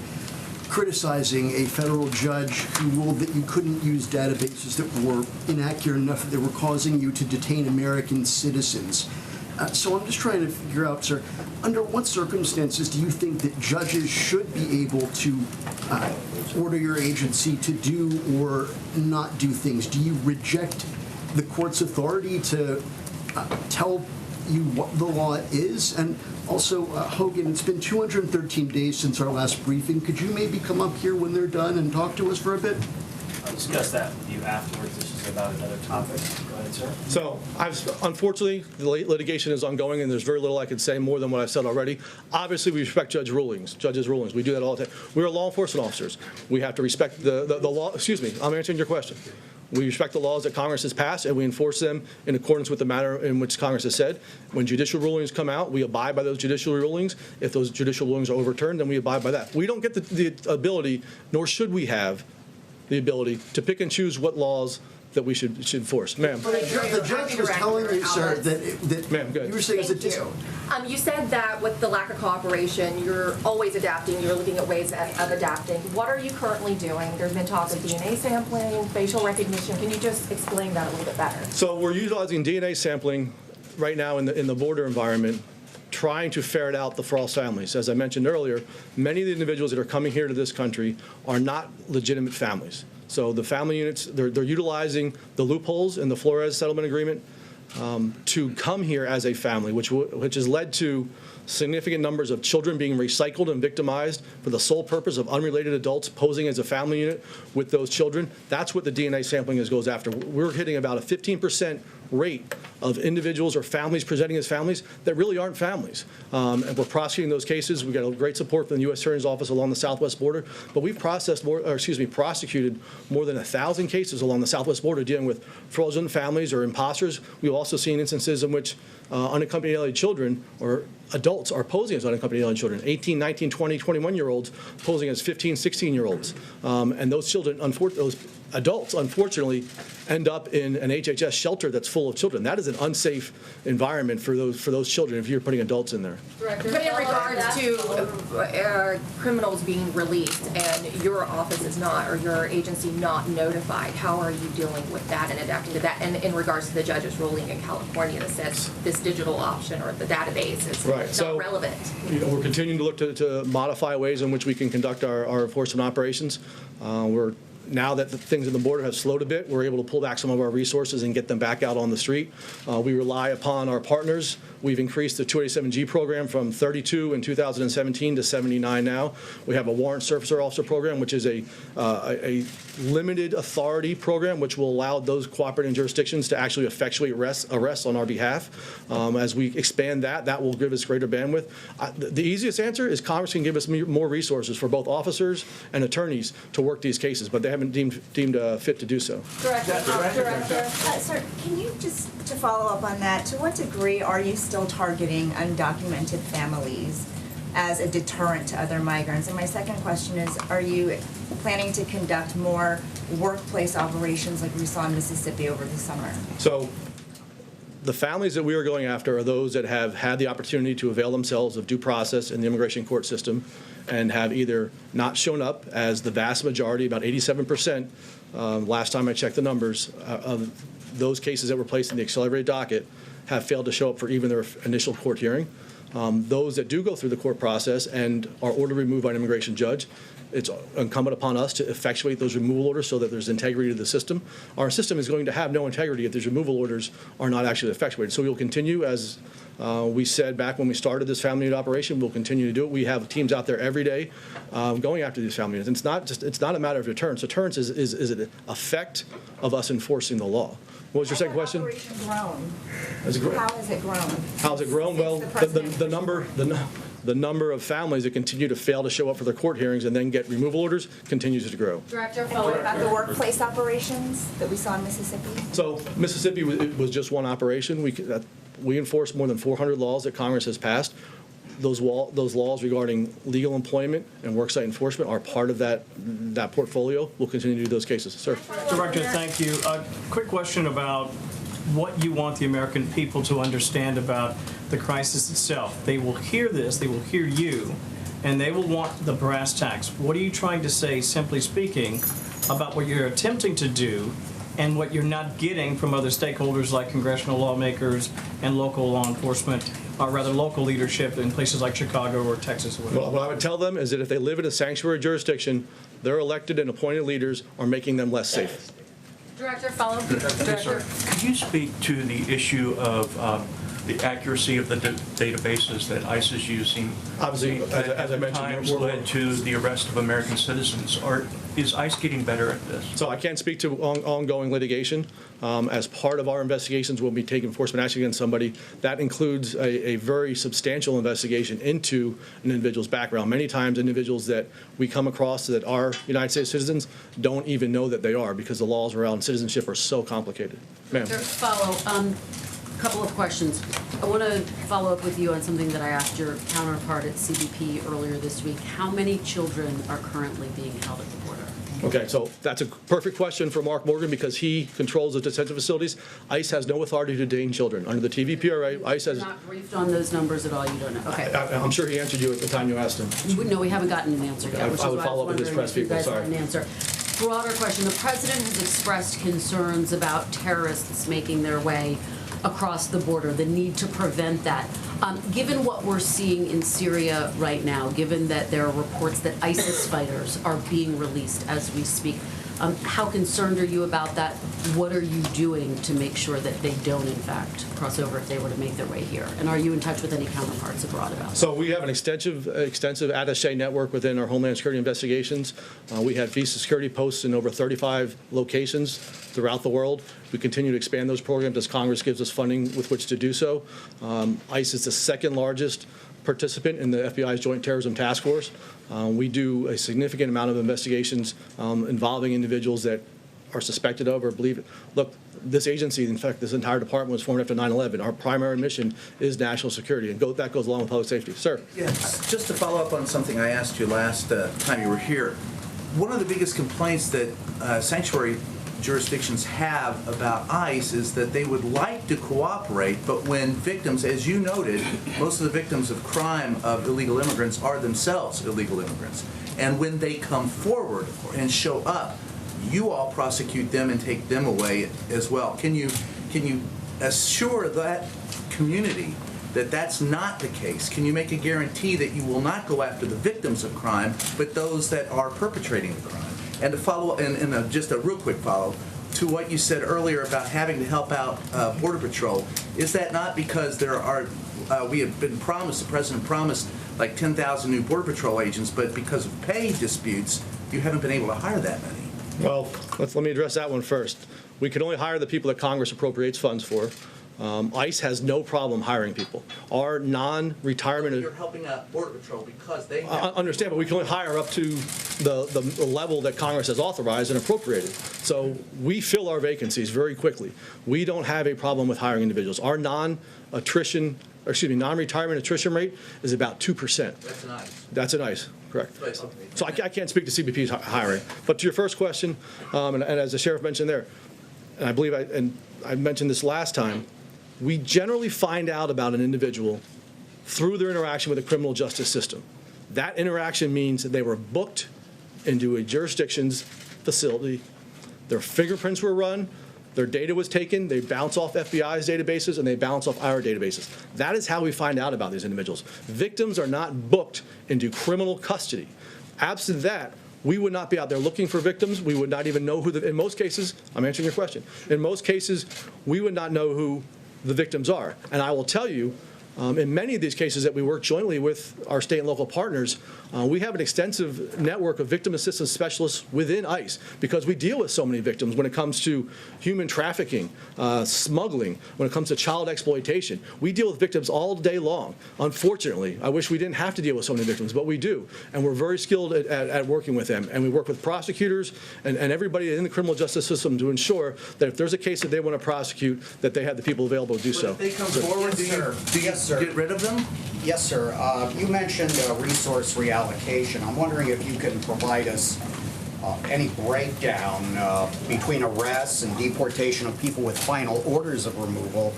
criticizing a federal judge who ruled that you couldn't use databases that were inaccurate enough that they were causing you to detain American citizens. So I'm just trying to figure out, sir, under what circumstances do you think that judges should be able to order your agency to do or not do things? Do you reject the court's authority to tell you what the law is? And also, Hogan, it's been 213 days since our last briefing. Could you maybe come up here when they're done and talk to us for a bit? I'll discuss that with you afterwards. This is about another topic. Go ahead, sir. So, unfortunately, the litigation is ongoing, and there's very little I could say more than what I've said already. Obviously, we respect judges' rulings. We do that all the time. We are law enforcement officers. We have to respect the law. Excuse me, I'm answering your question. We respect the laws that Congress has passed, and we enforce them in accordance with the manner in which Congress has said. When judicial rulings come out, we abide by those judicial rulings. If those judicial rulings are overturned, then we abide by that. We don't get the ability, nor should we have the ability to pick and choose what laws that we should enforce. Ma'am. But the judge was telling you, sir, that Ma'am, go ahead. You were saying Thank you. You said that with the lack of cooperation, you're always adapting, you're looking at ways of adapting. What are you currently doing? There's been talk of DNA sampling, facial recognition. Can you just explain that a little bit better? So we're utilizing DNA sampling right now in the border environment, trying to ferret out the false families. As I mentioned earlier, many of the individuals that are coming here to this country are not legitimate families. So the family units, they're utilizing the loopholes in the Flores settlement agreement to come here as a family, which has led to significant numbers of children being recycled and victimized for the sole purpose of unrelated adults posing as a family unit with those children. That's what the DNA sampling goes after. We're hitting about a 15% rate of individuals or families presenting as families that really aren't families. And we're prosecuting those cases. We've got a great support from the U.S. Attorney's Office along the southwest border, but we've prosecuted more than 1,000 cases along the southwest border dealing with fraudulent families or imposters. We've also seen instances in which unaccompanied alien children or adults are posing as unaccompanied alien children, 18, 19, 20, 21-year-olds posing as 15, 16-year-olds. And those children, those adults, unfortunately, end up in an HHS shelter that's full of children. That is an unsafe environment for those children if you're putting adults in there. Director, but in regards to criminals being released and your office is not, or your agency not notified, how are you dealing with that and adapting to that? And in regards to the judge's ruling in California that says this digital option or the database is not relevant. We're continuing to look to modify ways in which we can conduct our enforcement operations. Now that the things in the border have slowed a bit, we're able to pull back some of our resources and get them back out on the street. We rely upon our partners. We've increased the 287G program from 32 in 2017 to 79 now. We have a warrant surfacer officer program, which is a limited authority program, which will allow those cooperating jurisdictions to actually effectuate arrests on our behalf. As we expand that will give us greater bandwidth. The easiest answer is Congress can give us more resources for both officers and attorneys to work these cases, but they haven't deemed fit to do so. Director. Sir, can you just, to follow up on that, to what degree are you still targeting undocumented families as a deterrent to other migrants? And my second question is, are you planning to conduct more workplace operations like we saw in Mississippi over the summer? So the families that we are going after are those that have had the opportunity to avail themselves of due process in the immigration court system and have either not shown up, as the vast majority, about 87%, last time I checked the numbers, of those cases that were placed in the accelerated docket have failed to show up for even their initial court hearing. Those that do go through the court process and are ordered removed by an immigration judge, it's incumbent upon us to effectuate those removal orders so that there's integrity to the system. Our system is going to have no integrity if these removal orders are not actually effectuated. So we will continue, as we said back when we started this family unit operation, we'll continue to do it. We have teams out there every day going after these family units. And it's not a matter of deterrence. Deterrence is an effect of us enforcing the law. What was your second question? Grown. Has it grown? How has it grown? How's it grown? Well, the number of families that continue to fail to show up for their court hearings and then get removal orders continues to grow. Director, what about the workplace operations that we saw in Mississippi? So Mississippi was just one operation. We enforce more than 400 laws that Congress has passed. Those laws regarding legal employment and worksite enforcement are part of that portfolio. We'll continue to do those cases. Sir. Director, thank you. A quick question about what you want the American people to understand about the crisis itself. They will hear this, they will hear you, and they will want the brass tacks. What are you trying to say, simply speaking, about what you're attempting to do and what you're not getting from other stakeholders like congressional lawmakers and local law enforcement, or rather local leadership in places like Chicago or Texas or whatever? Well, what I would tell them is that if they live in a sanctuary jurisdiction, their elected and appointed leaders are making them less safe. Director, follow. Yes, sir. Could you speak to the issue of the accuracy of the databases that ICE is using? Obviously, as I mentioned, times led to the arrest of American citizens. Is ICE getting better at this? So I can't speak to ongoing litigation. As part of our investigations, we'll be taking enforcement action against somebody. That includes a very substantial investigation into an individual's background. Many times, individuals that we come across that are United States citizens don't even know that they are because the laws around citizenship are so complicated. Ma'am. Follow. Couple of questions. I want to follow up with you on something that I asked your counterpart at CBP earlier this week. How many children are currently being held at the border? Okay, so that's a perfect question for Mark Morgan because he controls the detention facilities. ICE has no authority to detain children. Under the TVPRA, ICE has... You're not briefed on those numbers at all? You don't know? Okay. I'm sure he answered you at the time you asked him. No, we haven't gotten an answer yet, which is I why would follow up with his press people, sorry. An answer. Broader question. The president has expressed concerns about terrorists making their way across the border, the need to prevent that. Given what we're seeing in Syria right now, given that there are reports that ISIS fighters are being released as we speak, how concerned are you about that? What are you doing to make sure that they don't, in fact, cross over if they were to make their way here? And are you in touch with any counterparts abroad about that? So we have an extensive attaché network within our Homeland Security investigations. We have visa security posts in over 35 locations throughout the world. We continue to expand those programs as Congress gives us funding with which to do so. ICE is the second largest participant in the FBI's Joint Terrorism Task Force. We do a significant amount of investigations involving individuals that are suspected of or believe it. Look, this agency, in fact, this entire department was formed after 9/11. Our primary mission is national security, and that goes along with public safety. Sir. Yes, just to follow up on something I asked you last time you were here. One of the biggest complaints that sanctuary jurisdictions have about ICE is that they would like to cooperate, but when victims, as you noted, most of the victims of crime of illegal immigrants are themselves illegal immigrants. And when they come forward and show up, you all prosecute them and take them away as well. Can you assure that community that that's not the case? Can you make a guarantee that you will not go after the victims of crime, but those that are perpetrating the crime? And to follow, and just a real quick follow to what you said earlier about having to help out Border Patrol, is that not because there are, we have been promised, the President promised like 10,000 new Border Patrol agents, but because of pay disputes, you haven't been able to hire that many? Well, let me address that one first. We can only hire the people that Congress appropriates funds for. ICE has no problem hiring people. Our non-retirement... You're helping out Border Patrol because they... I understand, but we can only hire up to the level that Congress has authorized and appropriated. So we fill our vacancies very quickly. We don't have a problem with hiring individuals. Our non-retirement attrition rate is about 2%. That's an ICE. That's an ICE, correct. So I can't speak to CBP's hiring. But to your first question, and as the sheriff mentioned there, and I believe I mentioned this last time, we generally find out about an individual through their interaction with the criminal justice system. That interaction means that they were booked into a jurisdiction's facility, their fingerprints were run, Their data was taken, they bounce off FBI's databases, and they bounce off our databases. That is how we find out about these individuals. Victims are not booked into criminal custody. Absent that, we would not be out there looking for victims. We would not even know who in most cases, I'm answering your question, in most cases, we would not know who the victims are. And I will tell you, in many of these cases that we work jointly with our state and local partners, we have an extensive network of victim assistance specialists within ICE because we deal with so many victims when it comes to human trafficking, smuggling, when it comes to child exploitation. We deal with victims all day long. Unfortunately, I wish we didn't have to deal with so many victims, but we do. And we're very skilled at working with them. And we work with prosecutors and everybody in the criminal justice system to ensure that if there's a case that they want to prosecute, that they have the people available to do so. If they come forward, do you get rid of them? Yes, sir. You mentioned resource reallocation. I'm wondering if you can provide us any breakdown between arrests and deportation of people with final orders of removal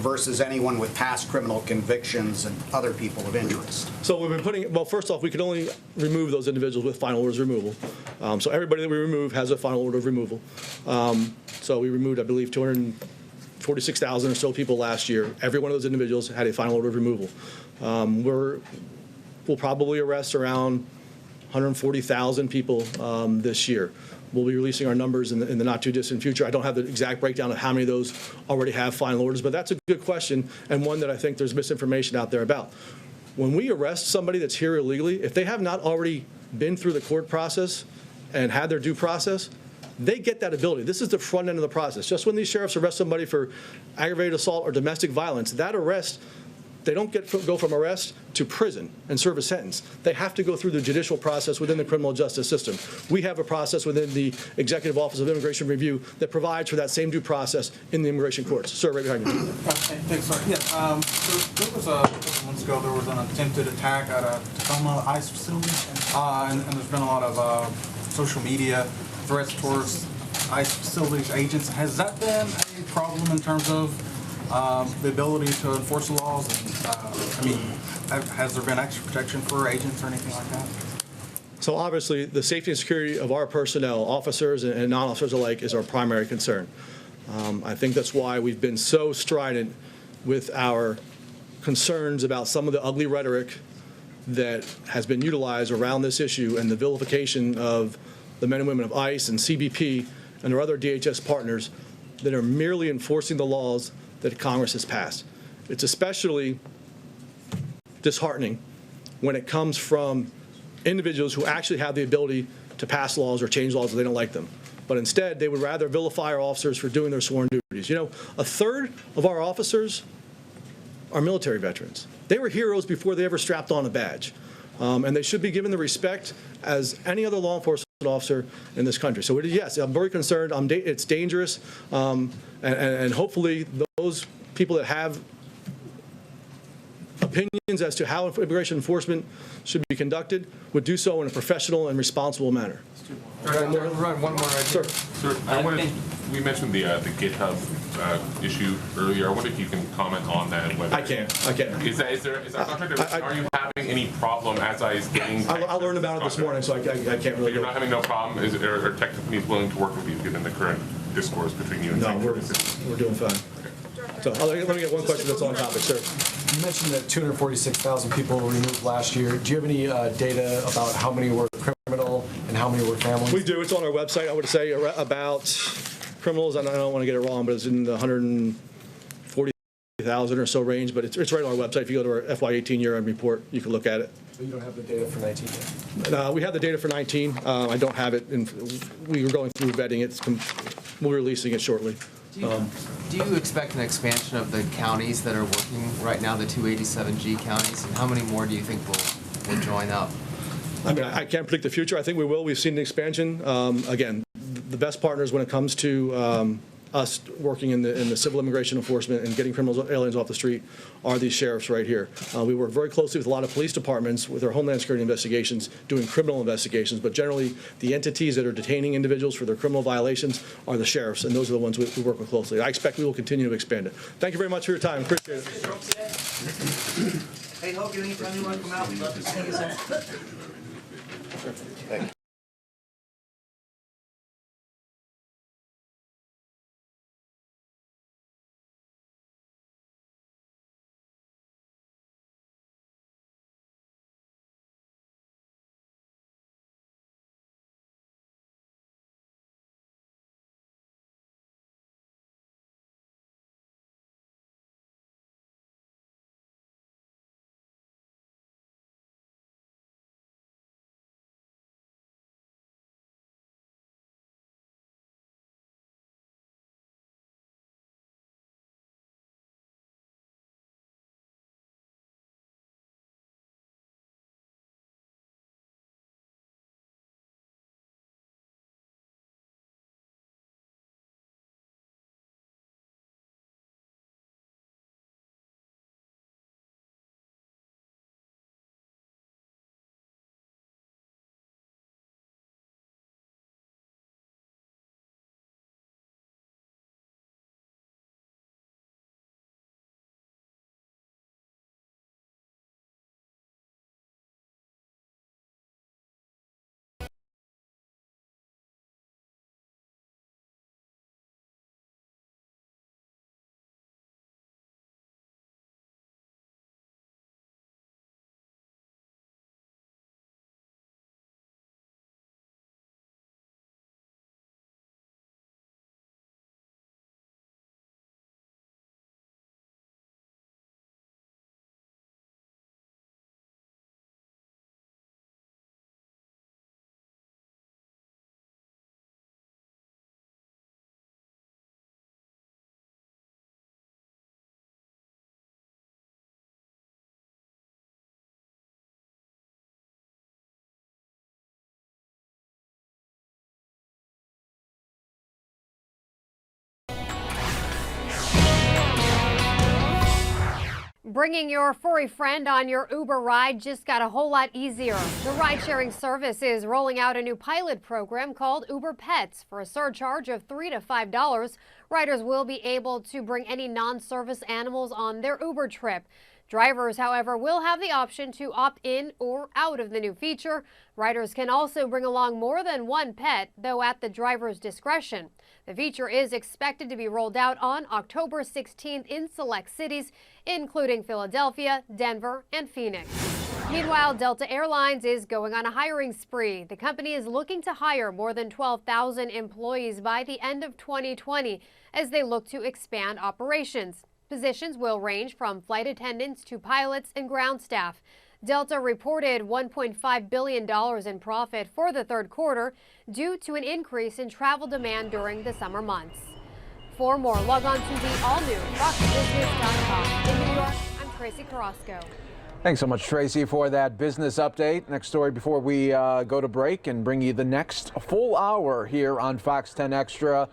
versus anyone with past criminal convictions and other people of interest. So we've been putting, well, first off, we can only remove those individuals with final orders of removal. So everybody that we remove has a final order of removal. So we removed, I believe, 246,000 or so people last year. Every one of those individuals had a final order of removal. We'll probably arrest around 140,000 people this year. We'll be releasing our numbers in the not too distant future. I don't have the exact breakdown of how many of those already have final orders, but that's a good question and one that I think there's misinformation out there about. When we arrest somebody that's here illegally, if they have not already been through the court process and had their due process, they get that ability. This is the front end of the process. Just when these sheriffs arrest somebody for aggravated assault or domestic violence, that arrest, they don't go from arrest to prison and serve a sentence. They have to go through the judicial process within the criminal justice system. We have a process within the Executive Office of Immigration Review that provides for that same due process in the immigration courts. Sir, right behind you. Thanks, sir. Yeah, so there was a couple months ago, there was an attempted attack at a Tacoma ICE facility, and there's been a lot of social media threats towards ICE facilities agents. Has that been a problem in terms of the ability to enforce the laws? Has there been extra protection for agents or anything like that? So obviously, the safety and security of our personnel, officers and non-officers alike, is our primary concern. I think that's why we've been so strident with our concerns about some of the ugly rhetoric that has been utilized around this issue and the vilification of the men and women of ICE and CBP and our other DHS partners that are merely enforcing the laws that Congress has passed. It's especially disheartening when it comes from individuals who actually have the ability to pass laws or change laws if they don't like them. But instead, they would rather vilify our officers for doing their sworn duties. You know, a third of our officers are military veterans. They were heroes before they ever strapped on a badge. And they should be given the respect as any other law enforcement officer in this country. So yes, I'm very concerned. It's dangerous. And hopefully those people that have opinions as to how immigration enforcement should be conducted would do so in a professional and responsible manner. One more. Sir. We mentioned the GitHub issue earlier. I wonder if you can comment on that. I can't. Is that contract? Are you having any problem as I is getting? I learned about it this morning, so I can't really. But you're not having no problem. Are tech companies willing to work with you given the current discourse between you and? No, we're doing fine. So let me get one question that's on topic, sir. You mentioned that 246,000 people were removed last year. Do you have any data about how many were criminal and how many were families? We do. It's on our website. I would say about criminals, and I don't want to get it wrong, but it's in the 140,000 or so range. But it's right on our website. If you go to our FY18 year-end report, you can look at it. But you don't have the data for 19 yet? We have the data for 19. I don't have it. We were going through vetting it. We'll be releasing it shortly. Do you expect an expansion of the counties that are working right now, the 287G counties, and how many more do you think will join up? I mean, I can't predict the future. I think we will. We've seen an expansion. Again, the best partners when it comes to us working in the civil immigration enforcement and getting criminals, aliens off the street are these sheriffs right here. We work very closely with a lot of police departments with their homeland security investigations, doing criminal investigations, but generally the entities that are detaining individuals for their criminal violations are the sheriffs, and those are the ones we work with closely. I expect we will continue to expand it. Thank you very much for your time. Appreciate it. Hey, Hogan, anytime you want to come out, we'd love to see you. Thank you. Bringing your furry friend on your Uber ride just got a whole lot easier. The ride-sharing service is rolling out a new pilot program called Uber Pets. For a surcharge of $3 to $5, riders will be able to bring any non-service animals on their Uber trip. Drivers, however, will have the option to opt in or out of the new feature. Riders can also bring along more than one pet, though at the driver's discretion. The feature is expected to be rolled out on October 16th in select cities, including Philadelphia, Denver, and Phoenix. Meanwhile, Delta Airlines is going on a hiring spree. The company is looking to hire more than 12,000 employees by the end of 2020 as they look to expand operations. Positions will range from flight attendants to pilots and ground staff. Delta reported $1.5 billion in profit for the third quarter due to an increase in travel demand during the summer months. For more, log on to the all-new FoxBusiness.com. In New York, I'm Tracy Carrasco. Thanks so much, Tracy, for that business update. Next story before we go to break and bring you the next full hour here on Fox 10 Extra.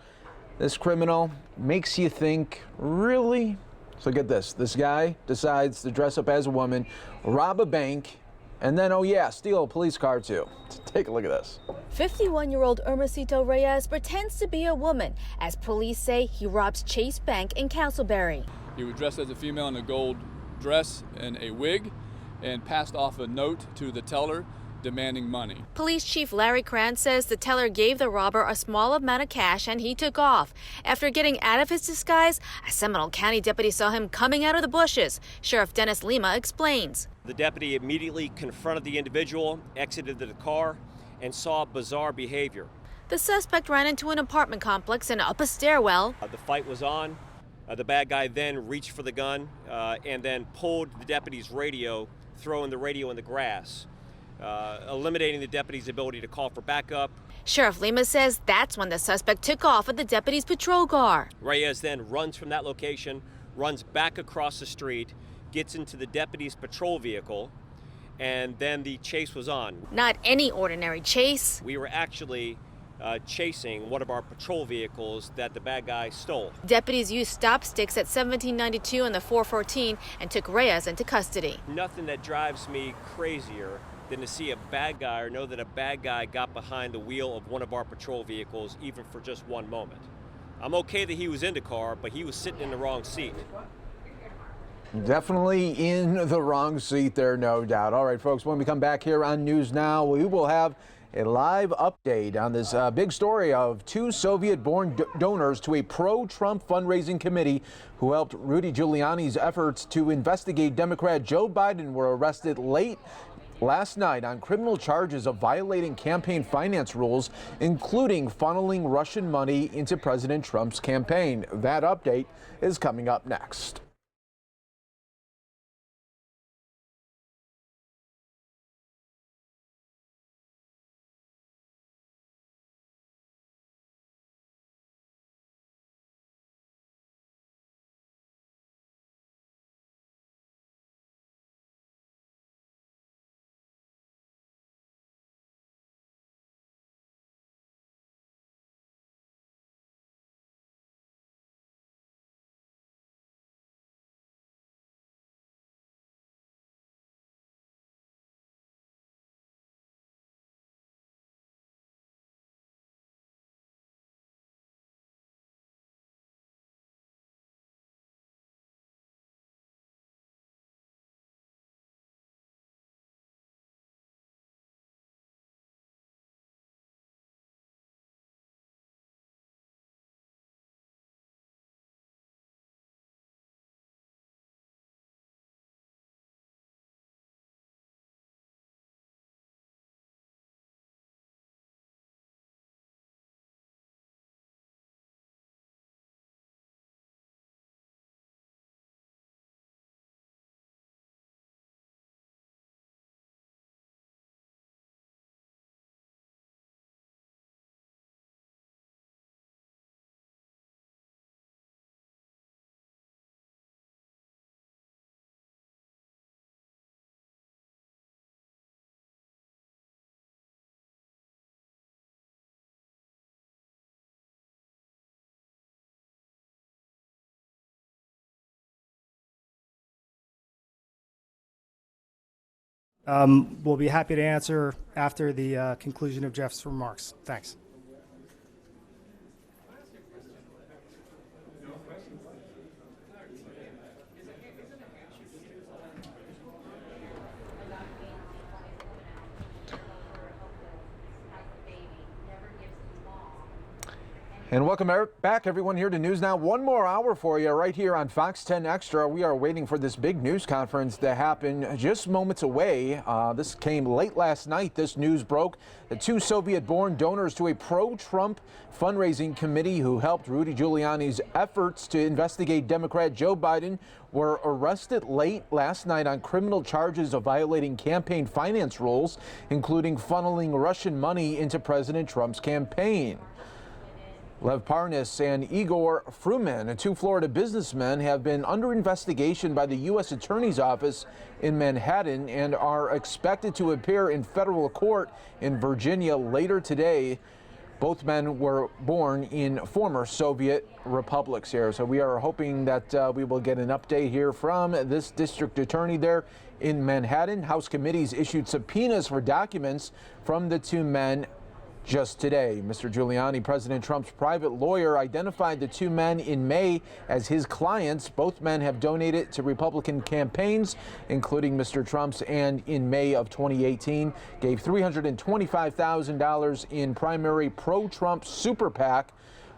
This criminal makes you think, really? So get this. This guy decides to dress up as a woman, rob a bank, and then, oh yeah, steal a police car too. Take a look at this. 51-year-old Hermosito Reyes pretends to be a woman as police say he robs Chase Bank in Castleberry. He was dressed as a female in a gold dress and a wig and passed off a note to the teller demanding money. Police Chief Larry Krantz says the teller gave the robber a small amount of cash and he took off. After getting out of his disguise, a Seminole County deputy saw him coming out of the bushes. Sheriff Dennis Lima explains. The deputy immediately confronted the individual, exited the car, and saw bizarre behavior. The suspect ran into an apartment complex and up a stairwell. The fight was on. The bad guy then reached for the gun and then pulled the deputy's radio, throwing the radio in the grass, eliminating the deputy's ability to call for backup. Sheriff Lima says that's when the suspect took off at the deputy's patrol car. Reyes then runs from that location, runs back across the street, gets into the deputy's patrol vehicle, and then the chase was on. Not any ordinary chase. We were actually chasing one of our patrol vehicles that the bad guy stole. Deputies used stop sticks at 1792 and the 414 and took Reyes into custody. Nothing that drives me crazier than to see a bad guy or know that a bad guy got behind the wheel of one of our patrol vehicles even for just one moment. I'm okay that he was in the car, but he was sitting in the wrong seat. Definitely in the wrong seat there, no doubt. All right, folks, when we come back here on News Now, we will have a live update on this big story of two Soviet-born donors to a pro-Trump fundraising committee who helped Rudy Giuliani's efforts to investigate Democrat Joe Biden were arrested late last night on criminal charges of violating campaign finance rules, including funneling Russian money into President Trump's campaign. That update is coming up next. We'll be happy to answer after the conclusion of Jeff's remarks. Thanks. And welcome back, everyone, here to News Now. One more hour for you right here on Fox 10 Extra. We are waiting for this big news conference to happen just moments away. This came late last night. This news broke. The two Soviet-born donors to a pro-Trump fundraising committee who helped Rudy Giuliani's efforts to investigate Democrat Joe Biden were arrested late last night on criminal charges of violating campaign finance rules, including funneling Russian money into President Trump's campaign. Lev Parnas and Igor Fruman, two Florida businessmen, have been under investigation by the U.S. Attorney's Office in Manhattan and are expected to appear in federal court in Virginia later today. Both men were born in former Soviet republics here. So we are hoping that we will get an update here from this district attorney there in Manhattan. House committees issued subpoenas for documents from the two men just today. Mr. Giuliani, President Trump's private lawyer, identified the two men in May as his clients. Both men have donated to Republican campaigns, including Mr. Trump's, and in May of 2018 gave $325,000 in primary pro-Trump super PAC,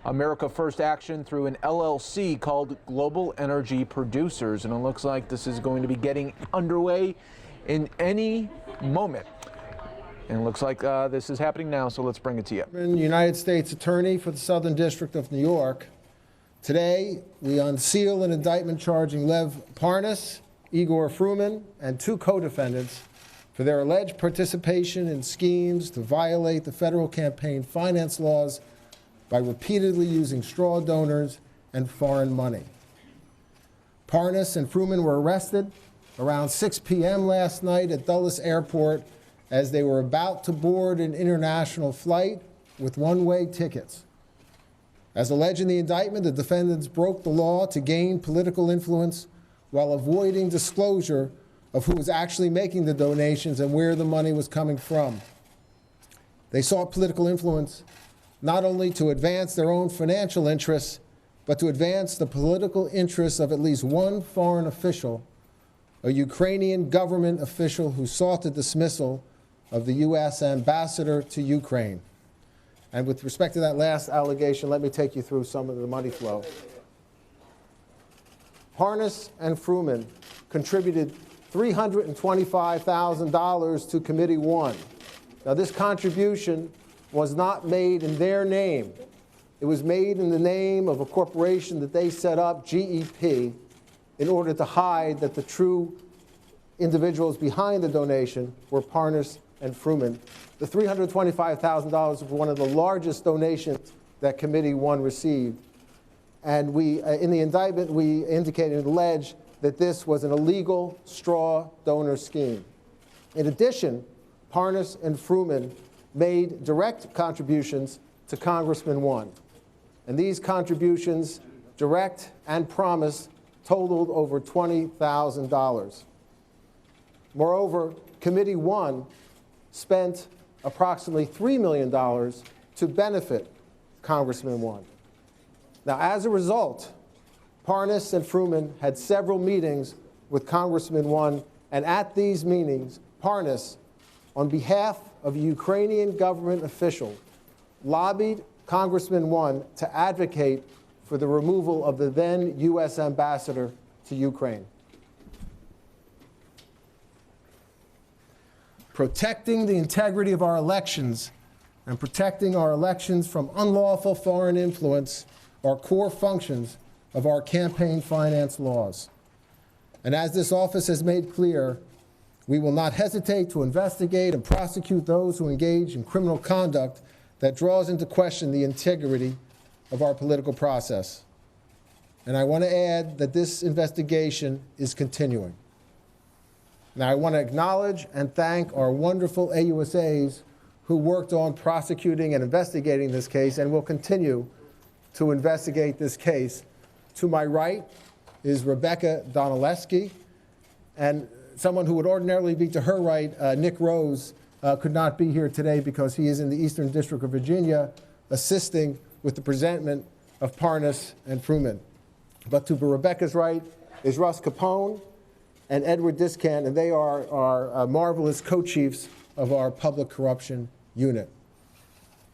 America First Action, through an LLC called Global Energy Producers. And it looks like this is going to be getting underway in any moment. And it looks like this is happening now, so let's bring it to you. United States Attorney for the Southern District of New York. Today, we unseal an indictment charging Lev Parnas, Igor Fruman, and two co-defendants for their alleged participation in schemes to violate the federal campaign finance laws by repeatedly using straw donors and foreign money. Parnas and Fruman were arrested around 6 p.m. last night at Dulles Airport as they were about to board an international flight with one-way tickets. As alleged in the indictment, the defendants broke the law to gain political influence while avoiding disclosure of who was actually making the donations and where the money was coming from. They sought political influence not only to advance their own financial interests, but to advance the political interests of at least one foreign official, a Ukrainian government official who sought the dismissal of the U.S. ambassador to Ukraine. And with respect to that last allegation, let me take you through some of the money flow. Parnas and Fruman contributed $325,000 to Committee 1. Now, this contribution was not made in their name. It was made in the name of a corporation that they set up, GEP, in order to hide that the true individuals behind the donation were Parnas and Fruman. The $325,000 was one of the largest donations that Committee 1 received. And we, in the indictment, we indicated and alleged that this was an illegal straw donor scheme. In addition, Parnas and Fruman made direct contributions to Congressman 1. And these contributions, direct and promised, totaled over $20,000. Moreover, Committee 1 spent approximately $3 million to benefit Congressman 1. Now, as a result, Parnas and Fruman had several meetings with Congressman 1, and at these meetings, Parnas, on behalf of a Ukrainian government official, lobbied Congressman 1 to advocate for the removal of the then U.S. ambassador to Ukraine. Protecting the integrity of our elections and protecting our elections from unlawful foreign influence are core functions of our campaign finance laws. And as this office has made clear, we will not hesitate to investigate and prosecute those who engage in criminal conduct that draws into question the integrity of our political process. And I want to add that this investigation is continuing. Now, I want to acknowledge and thank our wonderful AUSAs who worked on prosecuting and investigating this case and will continue to investigate this case. To my right is Rebecca Donaleski, and someone who would ordinarily be to her right, Nick Rose, could not be here today because he is in the Eastern District of Virginia assisting with the presentment of Parnas and Fruman. But to Rebecca's right is Russ Capone and Edward Discant, and they are marvelous co-chiefs of our public corruption unit.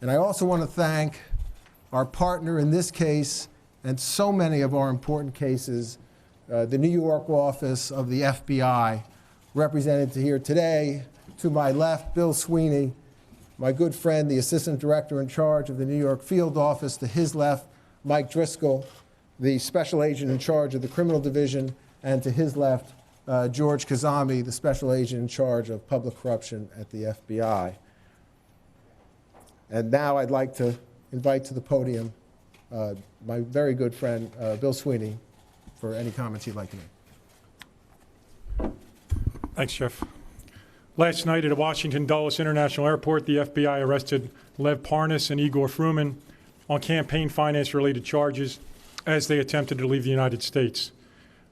And I also want to thank our partner in this case and so many of our important cases, the New York office of the FBI, represented here today. To my left, Bill Sweeney, my good friend, the assistant director in charge of the New York field office. To his left, Mike Driscoll, the special agent in charge of the criminal division. And to his left, George Kazami, the special agent in charge of public corruption at the FBI. And now I'd like to invite to the podium my very good friend, Bill Sweeney, for any comments he'd like to make. Thanks, Jeff. Last night at Washington Dulles International Airport, the FBI arrested Lev Parnas and Igor Fruman on campaign finance-related charges as they attempted to leave the United States.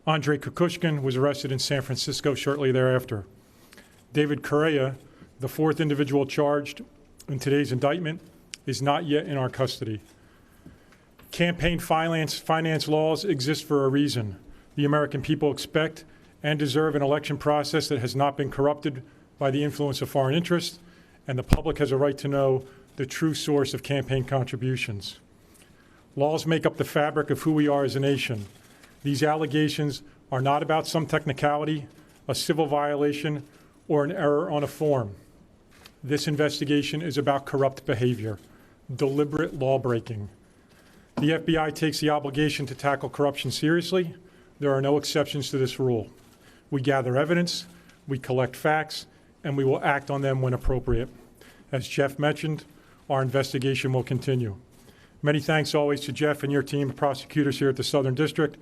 Andrei Kukushkin was arrested in San Francisco shortly thereafter. David Correa, the fourth individual charged in today's indictment, is not yet in our custody. Campaign finance laws exist for a reason. The American people expect and deserve an election process that has not been corrupted by the influence of foreign interests, and the public has a right to know the true source of campaign contributions. Laws make up the fabric of who we are as a nation. These allegations are not about some technicality, a civil violation, or an error on a form. This investigation is about corrupt behavior, deliberate law-breaking. The FBI takes the obligation to tackle corruption seriously. There are no exceptions to this rule. We gather evidence, we collect facts, and we will act on them when appropriate. As Jeff mentioned, our investigation will continue. Many thanks always to Jeff and your team of prosecutors here at the Southern District.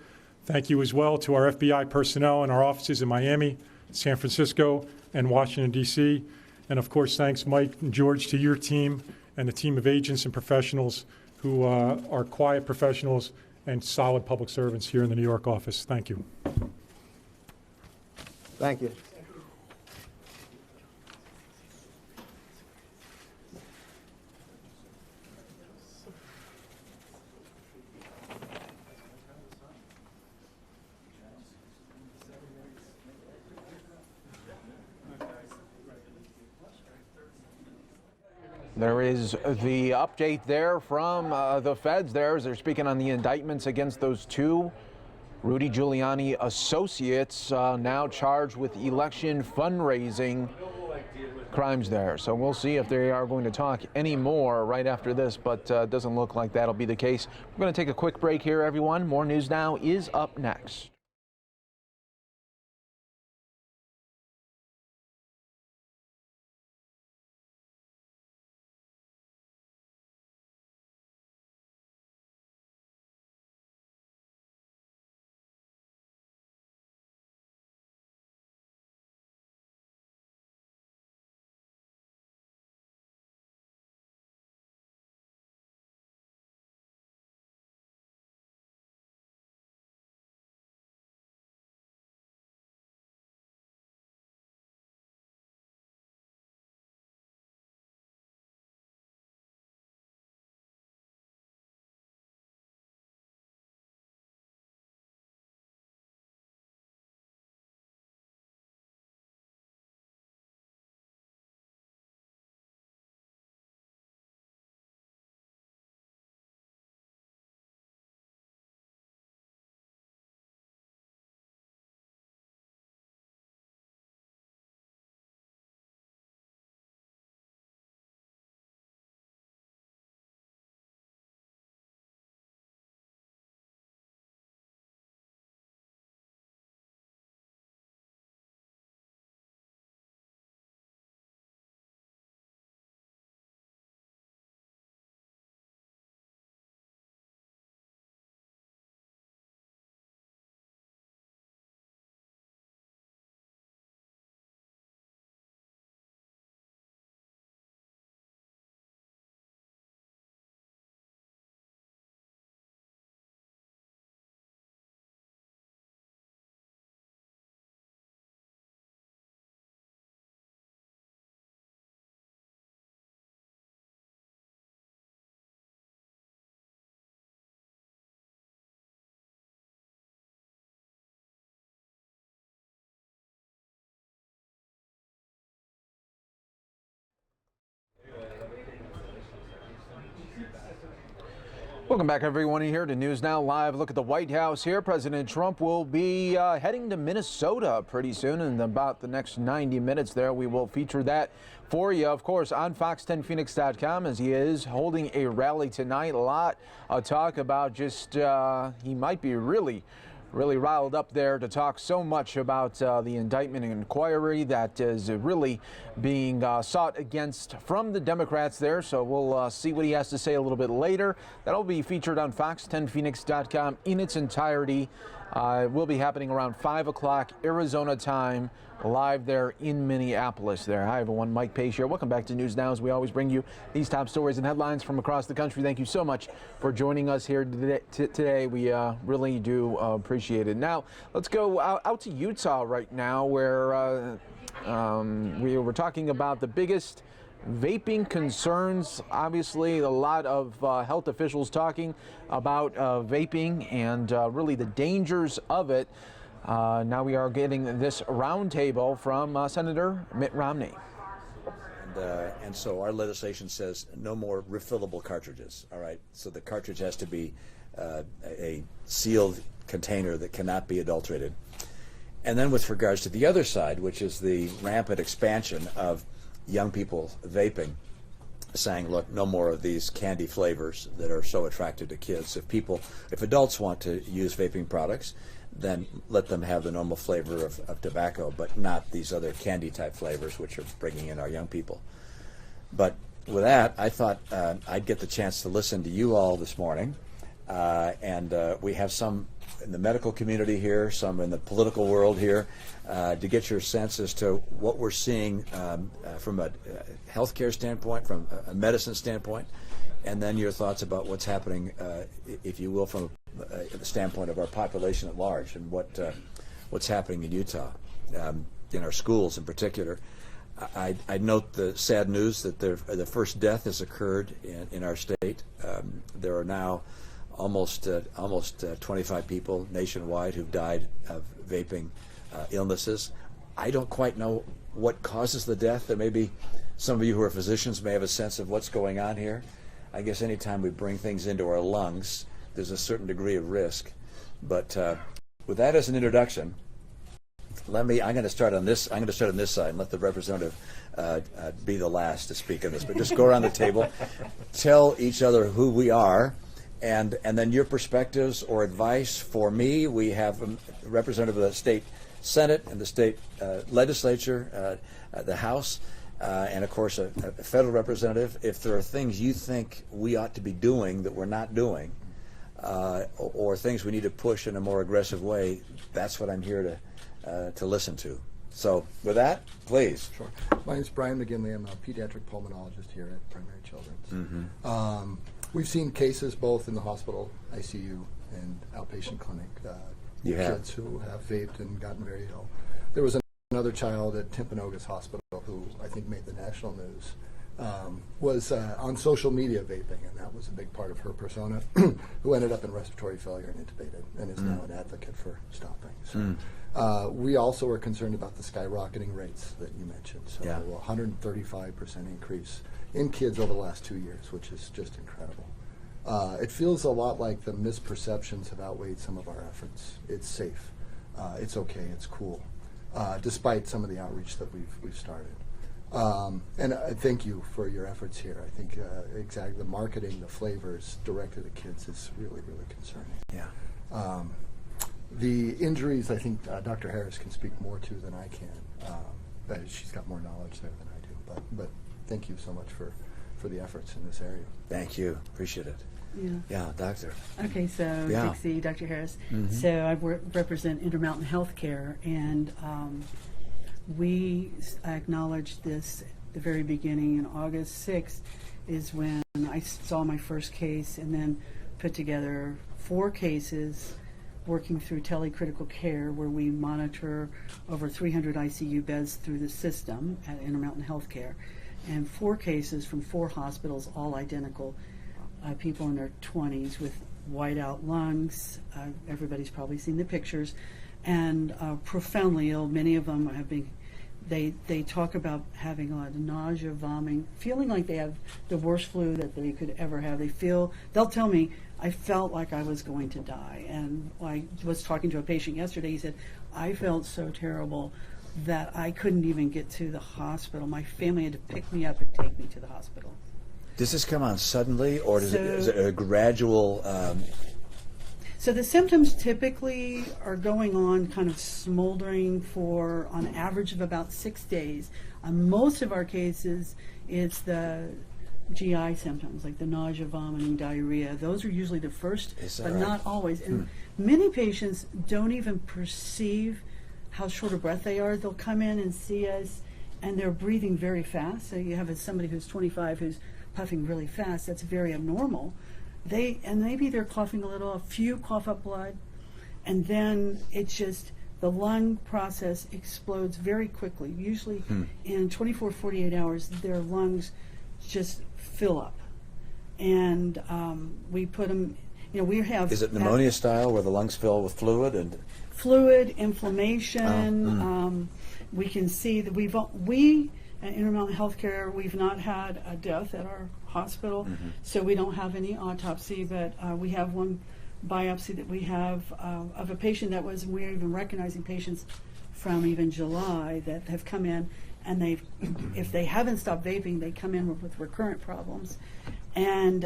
Thank you as well to our FBI personnel in our offices in Miami, San Francisco, and Washington, D.C. And of course, thanks, Mike and George, to your team and the team of agents and professionals who are quiet professionals and solid public servants here in the New York office. Thank you. Thank you. There is the update there from the feds there as they're speaking on the indictments against those two Rudy Giuliani associates now charged with election fundraising crimes there. So we'll see if they are going to talk any more right after this, but doesn't look like that'll be the case. We're going to take a quick break here, everyone. More News Now is up next. Welcome back, everyone, here to News Now Live. Look at the White House here. President Trump will be heading to Minnesota pretty soon. In about the next 90 minutes there, we will feature that for you, of course, on Fox10Phoenix.com, as he is holding a rally tonight. A lot of talk about just he might be really riled up there to talk so much about the indictment and inquiry that is really being sought against from the Democrats there. So we'll see what he has to say a little bit later. That'll be featured on Fox10Phoenix.com in its entirety. It will be happening around 5 o'clock Arizona time, live there in Minneapolis there. Hi, everyone. Mike Pace here. Welcome back to News Now, as we always bring you these top stories and headlines from across the country. Thank you so much for joining us here today. We really do appreciate it. Now, let's go out to Utah right now, where we were talking about the biggest vaping concerns. Obviously, a lot of health officials talking about vaping and really the dangers of it. Now we are getting this roundtable from Senator Mitt Romney. And so our legislation says no more refillable cartridges. All right, so the cartridge has to be a sealed container that cannot be adulterated. And then with regards to the other side, which is the rampant expansion of young people vaping, saying, look, no more of these candy flavors that are so attractive to kids. If adults want to use vaping products, then let them have the normal flavor of tobacco, but not these other candy type flavors which are bringing in our young people. But with that, I thought I'd get the chance to listen to you all this morning. And we have some in the medical community here, some in the political world here, to get your sense as to what we're seeing from a healthcare standpoint, from a medicine standpoint, and then your thoughts about what's happening, if you will, from the standpoint of our population at large, and what's happening in Utah, in our schools in particular. I note the sad news that the first death has occurred in our state. There are now almost 25 people nationwide who've died of vaping illnesses. I don't quite know what causes the death. There may be some of you who are physicians may have a sense of what's going on here. I guess anytime we bring things into our lungs, there's a certain degree of risk. But with that as an introduction, I'm going to start on this. I'm going to start on this side and let the representative be the last to speak on this. But just go around the table, tell each other who we are, and then your perspectives or advice. For me, we have a representative of the state Senate and the state legislature, the House, and of course a federal representative. If there are things you think we ought to be doing that we're not doing, or things we need to push in a more aggressive way, that's what I'm here to listen to. So with that, please. Sure. My name is Brian McGinley. I'm a pediatric pulmonologist here at Primary Children's. Mm-hmm. We've seen cases both in the hospital, ICU, and outpatient clinic. Kids who have vaped and gotten very ill. There was another child at Timpanogos Hospital who I think made the national news. Was on social media vaping, and that was a big part of her persona, who ended up in respiratory failure and intubated, and is now an advocate for stopping. So we also are concerned about the skyrocketing rates that you mentioned. So 135% increase in kids over the last 2 years, which is just incredible. It feels a lot like the misperceptions have outweighed some of our efforts. It's safe, it's okay, it's cool, despite some of the outreach that we've started. And I thank you for your efforts here. I think exactly the marketing, the flavors directed at kids is really, really concerning. Yeah. The injuries, I think Dr. Harris can speak more to than I can. She's got more knowledge there than I do. But thank you so much for the efforts in this area. Thank you. Appreciate it. Yeah, doctor. Okay, so Dixie, Dr. Harris. Mm-hmm. So I represent Intermountain Healthcare, and we acknowledged this at the very beginning. And August 6th is when I saw my first case, and then put together 4 cases working through telecritical care, where we monitor over 300 ICU beds through the system at Intermountain Healthcare, and 4 cases from 4 hospitals, all identical, people in their 20s with white-out lungs. Everybody's probably seen the pictures, and profoundly ill. Many of them have been They talk about having a lot of nausea, vomiting, feeling like they have the worst flu that they could ever have. They'll tell me, I felt like I was going to die. And I was talking to a patient yesterday. He said, I felt so terrible that I couldn't even get to the hospital. My family had to pick me up and take me to the hospital. Does this come on suddenly, or is it a gradual? So the symptoms typically are going on kind of smoldering for on average of about 6 days. On most of our cases, it's the GI symptoms like the nausea, vomiting, diarrhea. Those are usually the first, but right? not always. And many patients don't even perceive how short of breath they are. They'll come in and see us, and they're breathing very fast. So you have somebody who's 25 who's puffing really fast. That's very abnormal. And maybe they're coughing a little, a few cough up blood, and then it's just the lung process explodes very quickly. Usually in 24, 48 hours, their lungs just fill up. And we put them, we have... Is it pneumonia style where the lungs fill with fluid? And fluid, inflammation. We can see that we at Intermountain Healthcare, we've not had a death at our hospital, so we don't have any autopsy, but we have one biopsy that we have of a patient that was, we're even recognizing patients from even July that have come in, and if they haven't stopped vaping, they come in with recurrent problems. And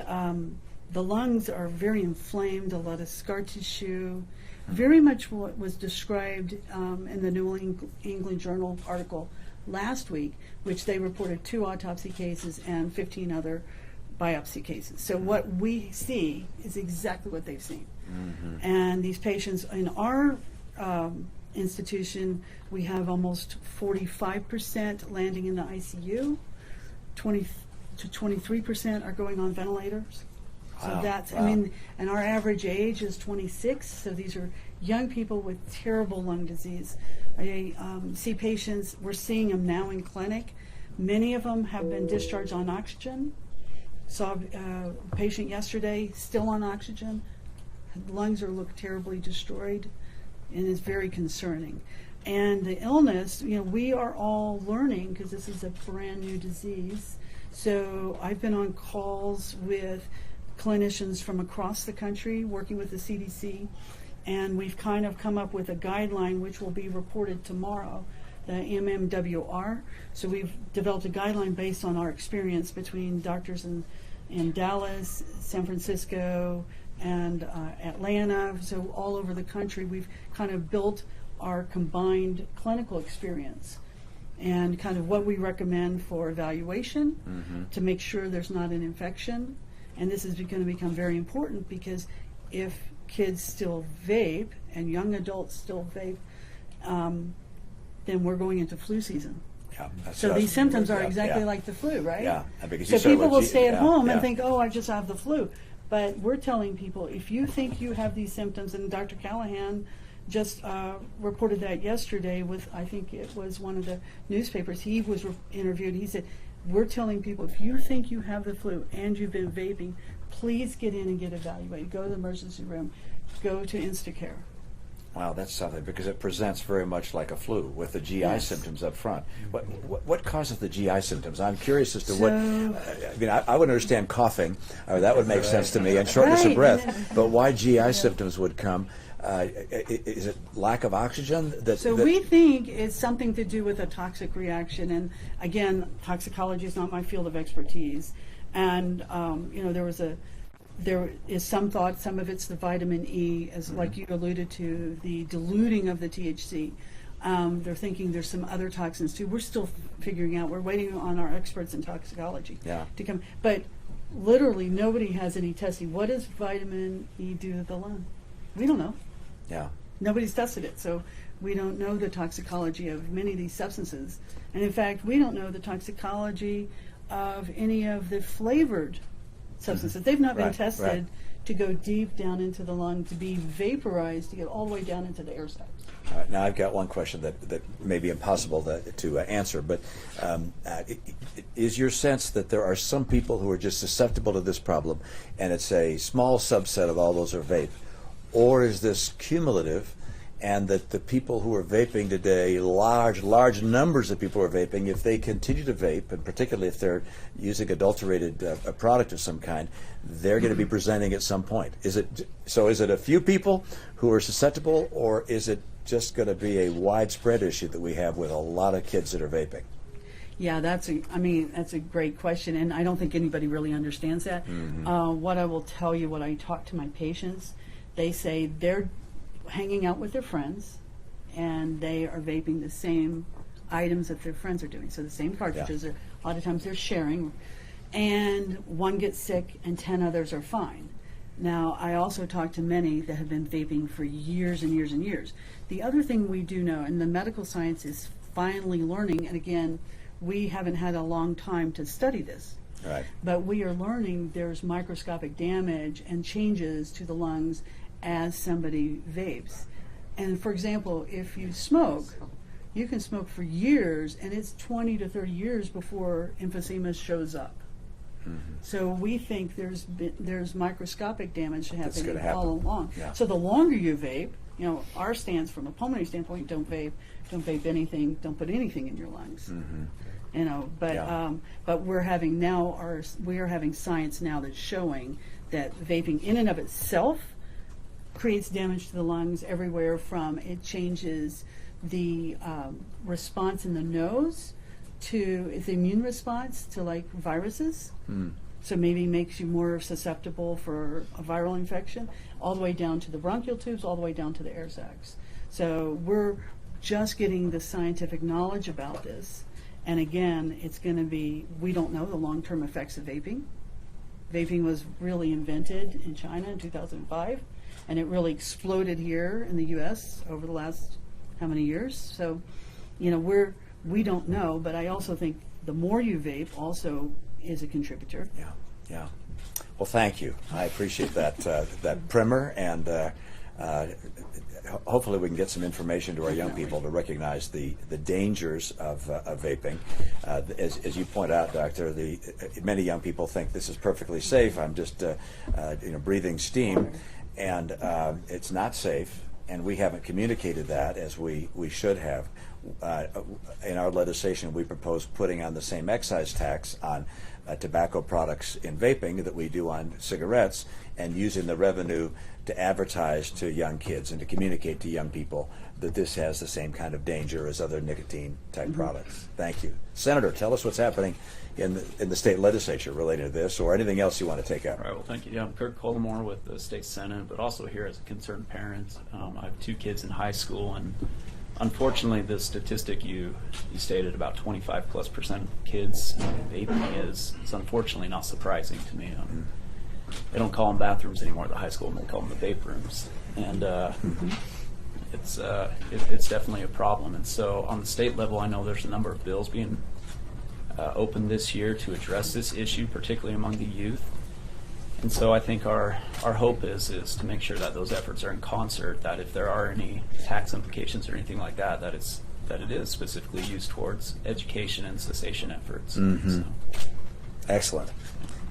the lungs are very inflamed, a lot of scar tissue, very much what was described in the New England Journal article last week, which they reported 2 autopsy cases and 15 other biopsy cases. So what we see is exactly what they've seen. And these patients in our institution, we have almost 45% landing in the ICU, 20 to 23% are going on ventilators. So that's, I mean, and our average age is 26, so these are young people with terrible lung disease. I see patients, we're seeing them now in clinic. Many of them have been discharged on oxygen. Saw a patient yesterday, still on oxygen. Lungs look terribly destroyed, and it's very concerning. And the illness, we are all learning, because this is a brand new disease. So I've been on calls with clinicians from across the country working with the CDC, and we've kind of come up with a guideline which will be reported tomorrow, the MMWR. So we've developed a guideline based on our experience between doctors in Dallas, San Francisco, and Atlanta. So all over the country, we've kind of built our combined clinical experience and kind of what we recommend for evaluation to make sure there's not an infection. And this is going to become very important, because if kids still vape and young adults still vape, then we're going into flu season. So these symptoms are exactly like the flu, right? Yeah, because so people will stay at home and think, oh, I just have the flu. But we're telling people, if you think you have these symptoms, and Dr. Callahan just reported that yesterday with, I think it was one of the newspapers, he was interviewed, he said, we're telling people, if you think you have the flu and you've been vaping, please get in and get evaluated. Go to the emergency room. Go to Instacare. Wow, that's something, because it presents very much like a flu with the GI symptoms up front. What causes the GI symptoms? I'm curious as to what. I mean, I would understand coughing, or that would make sense to me, and shortness of breath. But why GI symptoms would come? Is it lack of oxygen? We think it's something to do with a toxic reaction. And again, toxicology is not my field of expertise. And there is some thought, some of it's the vitamin E, as like you alluded to, the diluting of the THC. They're thinking there's some other toxins too. We're still figuring out. We're waiting on our experts in toxicology to come. But literally, nobody has any testing. What does vitamin E do to the lung? We don't know. Nobody's tested it, so we don't know the toxicology of many of these substances. And in fact, we don't know the toxicology of any of the flavored substances. They've not been tested to go deep down into the lung, to be vaporized, to get all the way down into the air sacs. All right, now I've got one question that may be impossible to answer, but is your sense that there are some people who are just susceptible to this problem, and it's a small subset of all those are vape? Or is this cumulative, and that the people who are vaping today, large numbers of people are vaping, if they continue to vape, and particularly if they're using adulterated a product of some kind, they're going to be presenting at some point. Is it a few people who are susceptible, or is it just going to be a widespread issue that we have with a lot of kids that are vaping? Yeah, that's a great question, and I don't think anybody really understands that. What I will tell you, when I talk to my patients, they say they're hanging out with their friends, and they are vaping the same items that their friends are doing. So the same cartridges, a lot of times they're sharing, and one gets sick and 10 others are fine. Now, I also talk to many that have been vaping for years and years and years. The other thing we do know, and the medical science is finally learning, and again, we haven't had a long time to study this. Right. But we are learning there's microscopic damage and changes to the lungs as somebody vapes. And for example, if you smoke, you can smoke for years, and it's 20 to 30 years before emphysema shows up. So we think there's microscopic damage happening all along. Yeah. So the longer you vape, our stance from a pulmonary standpoint, don't vape anything, don't put anything in your lungs. But we're having science now that's showing that vaping in and of itself creates damage to the lungs everywhere from it changes the response in the nose to the immune response to like viruses. So maybe makes you more susceptible for a viral infection, all the way down to the bronchial tubes, all the way down to the air sacs. So we're just getting the scientific knowledge about this. And again, we don't know the long-term effects of vaping. Vaping was really invented in China in 2005, and it really exploded here in the U.S. over the last how many years? So, we don't know, but I also think the more you vape also is a contributor. Yeah. Well, thank you. I appreciate that primer, and hopefully we can get some information to our young people to recognize the dangers of vaping. As you point out, Doctor, many young people think this is perfectly safe. I'm just breathing steam, and it's not safe. And we haven't communicated that as we should have. In our legislation, we propose putting on the same excise tax on tobacco products in vaping that we do on cigarettes, and using the revenue to advertise to young kids and to communicate to young people that this has the same kind of danger as other nicotine type products. Thank you. Senator, tell us what's happening in the state legislature related to this, or anything else you want to take up. All right, well, thank you. Yeah, I'm Kirk Collimore with the state senate, but also here as a concerned parent. I have 2 kids in high school, and unfortunately, the statistic you stated, about 25+% of kids vaping is unfortunately not surprising to me. They don't call them bathrooms anymore at the high school, and they call them the vape rooms, and it's definitely a problem. And so, on the state level, I know there's a number of bills being opened this year to address this issue, particularly among the youth. And so I think our hope is to make sure that those efforts are in concert, that if there are any tax implications or anything like that, that it is specifically used towards education and cessation efforts. So. Excellent.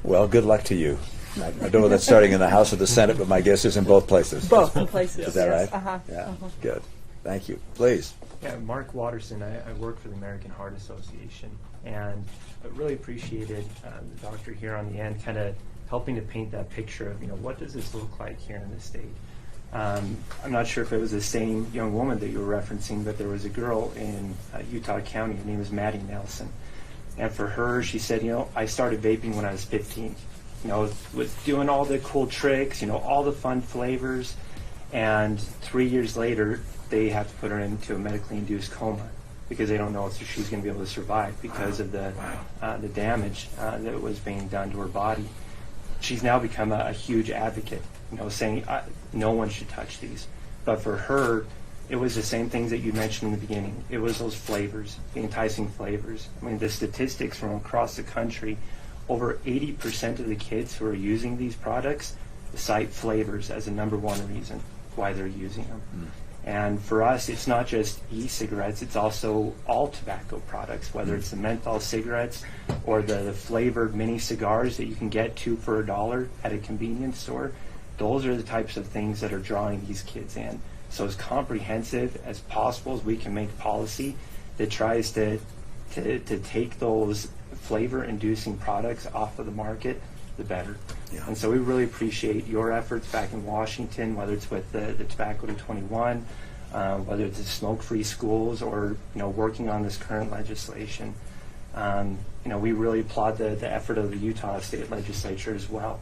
Well, good luck to you. I don't know that's starting in the House or the Senate, but my guess is in both places. Both places. Is that yes. right? Yeah. Good. Thank you. Please. Yeah, Mark Watterson. I work for the American Heart Association, and I really appreciated the doctor here on the end kind of helping to paint that picture of, what does this look like here in the state? I'm not sure if it was the same young woman that you were referencing, but there was a girl in Utah County. Her name is Maddie Nelson. And for her, she said, I started vaping when I was 15. Was doing all the cool tricks, all the fun flavors. And 3 years later, they have to put her into a medically induced coma because they don't know if she's going to be able to survive because of the damage that was being done to her body. She's now become a huge advocate, saying no one should touch these. But for her, it was the same things that you mentioned in the beginning. It was those flavors, the enticing flavors. I mean, the statistics from across the country, over 80% of the kids who are using these products cite flavors as the #1 reason why they're using them. And for us, it's not just e-cigarettes, it's also all tobacco products, whether it's the menthol cigarettes or the flavored mini cigars that you can get 2 for $1 at a convenience store. Those are the types of things that are drawing these kids in. So as comprehensive as possible as we can make policy that tries to take those flavor-inducing products off of the market, the better. Yeah. And so we really appreciate your efforts back in Washington, whether it's with the Tobacco to 21, whether it's the smoke-free schools, or working on this current legislation. We really applaud the effort of the Utah State Legislature as well.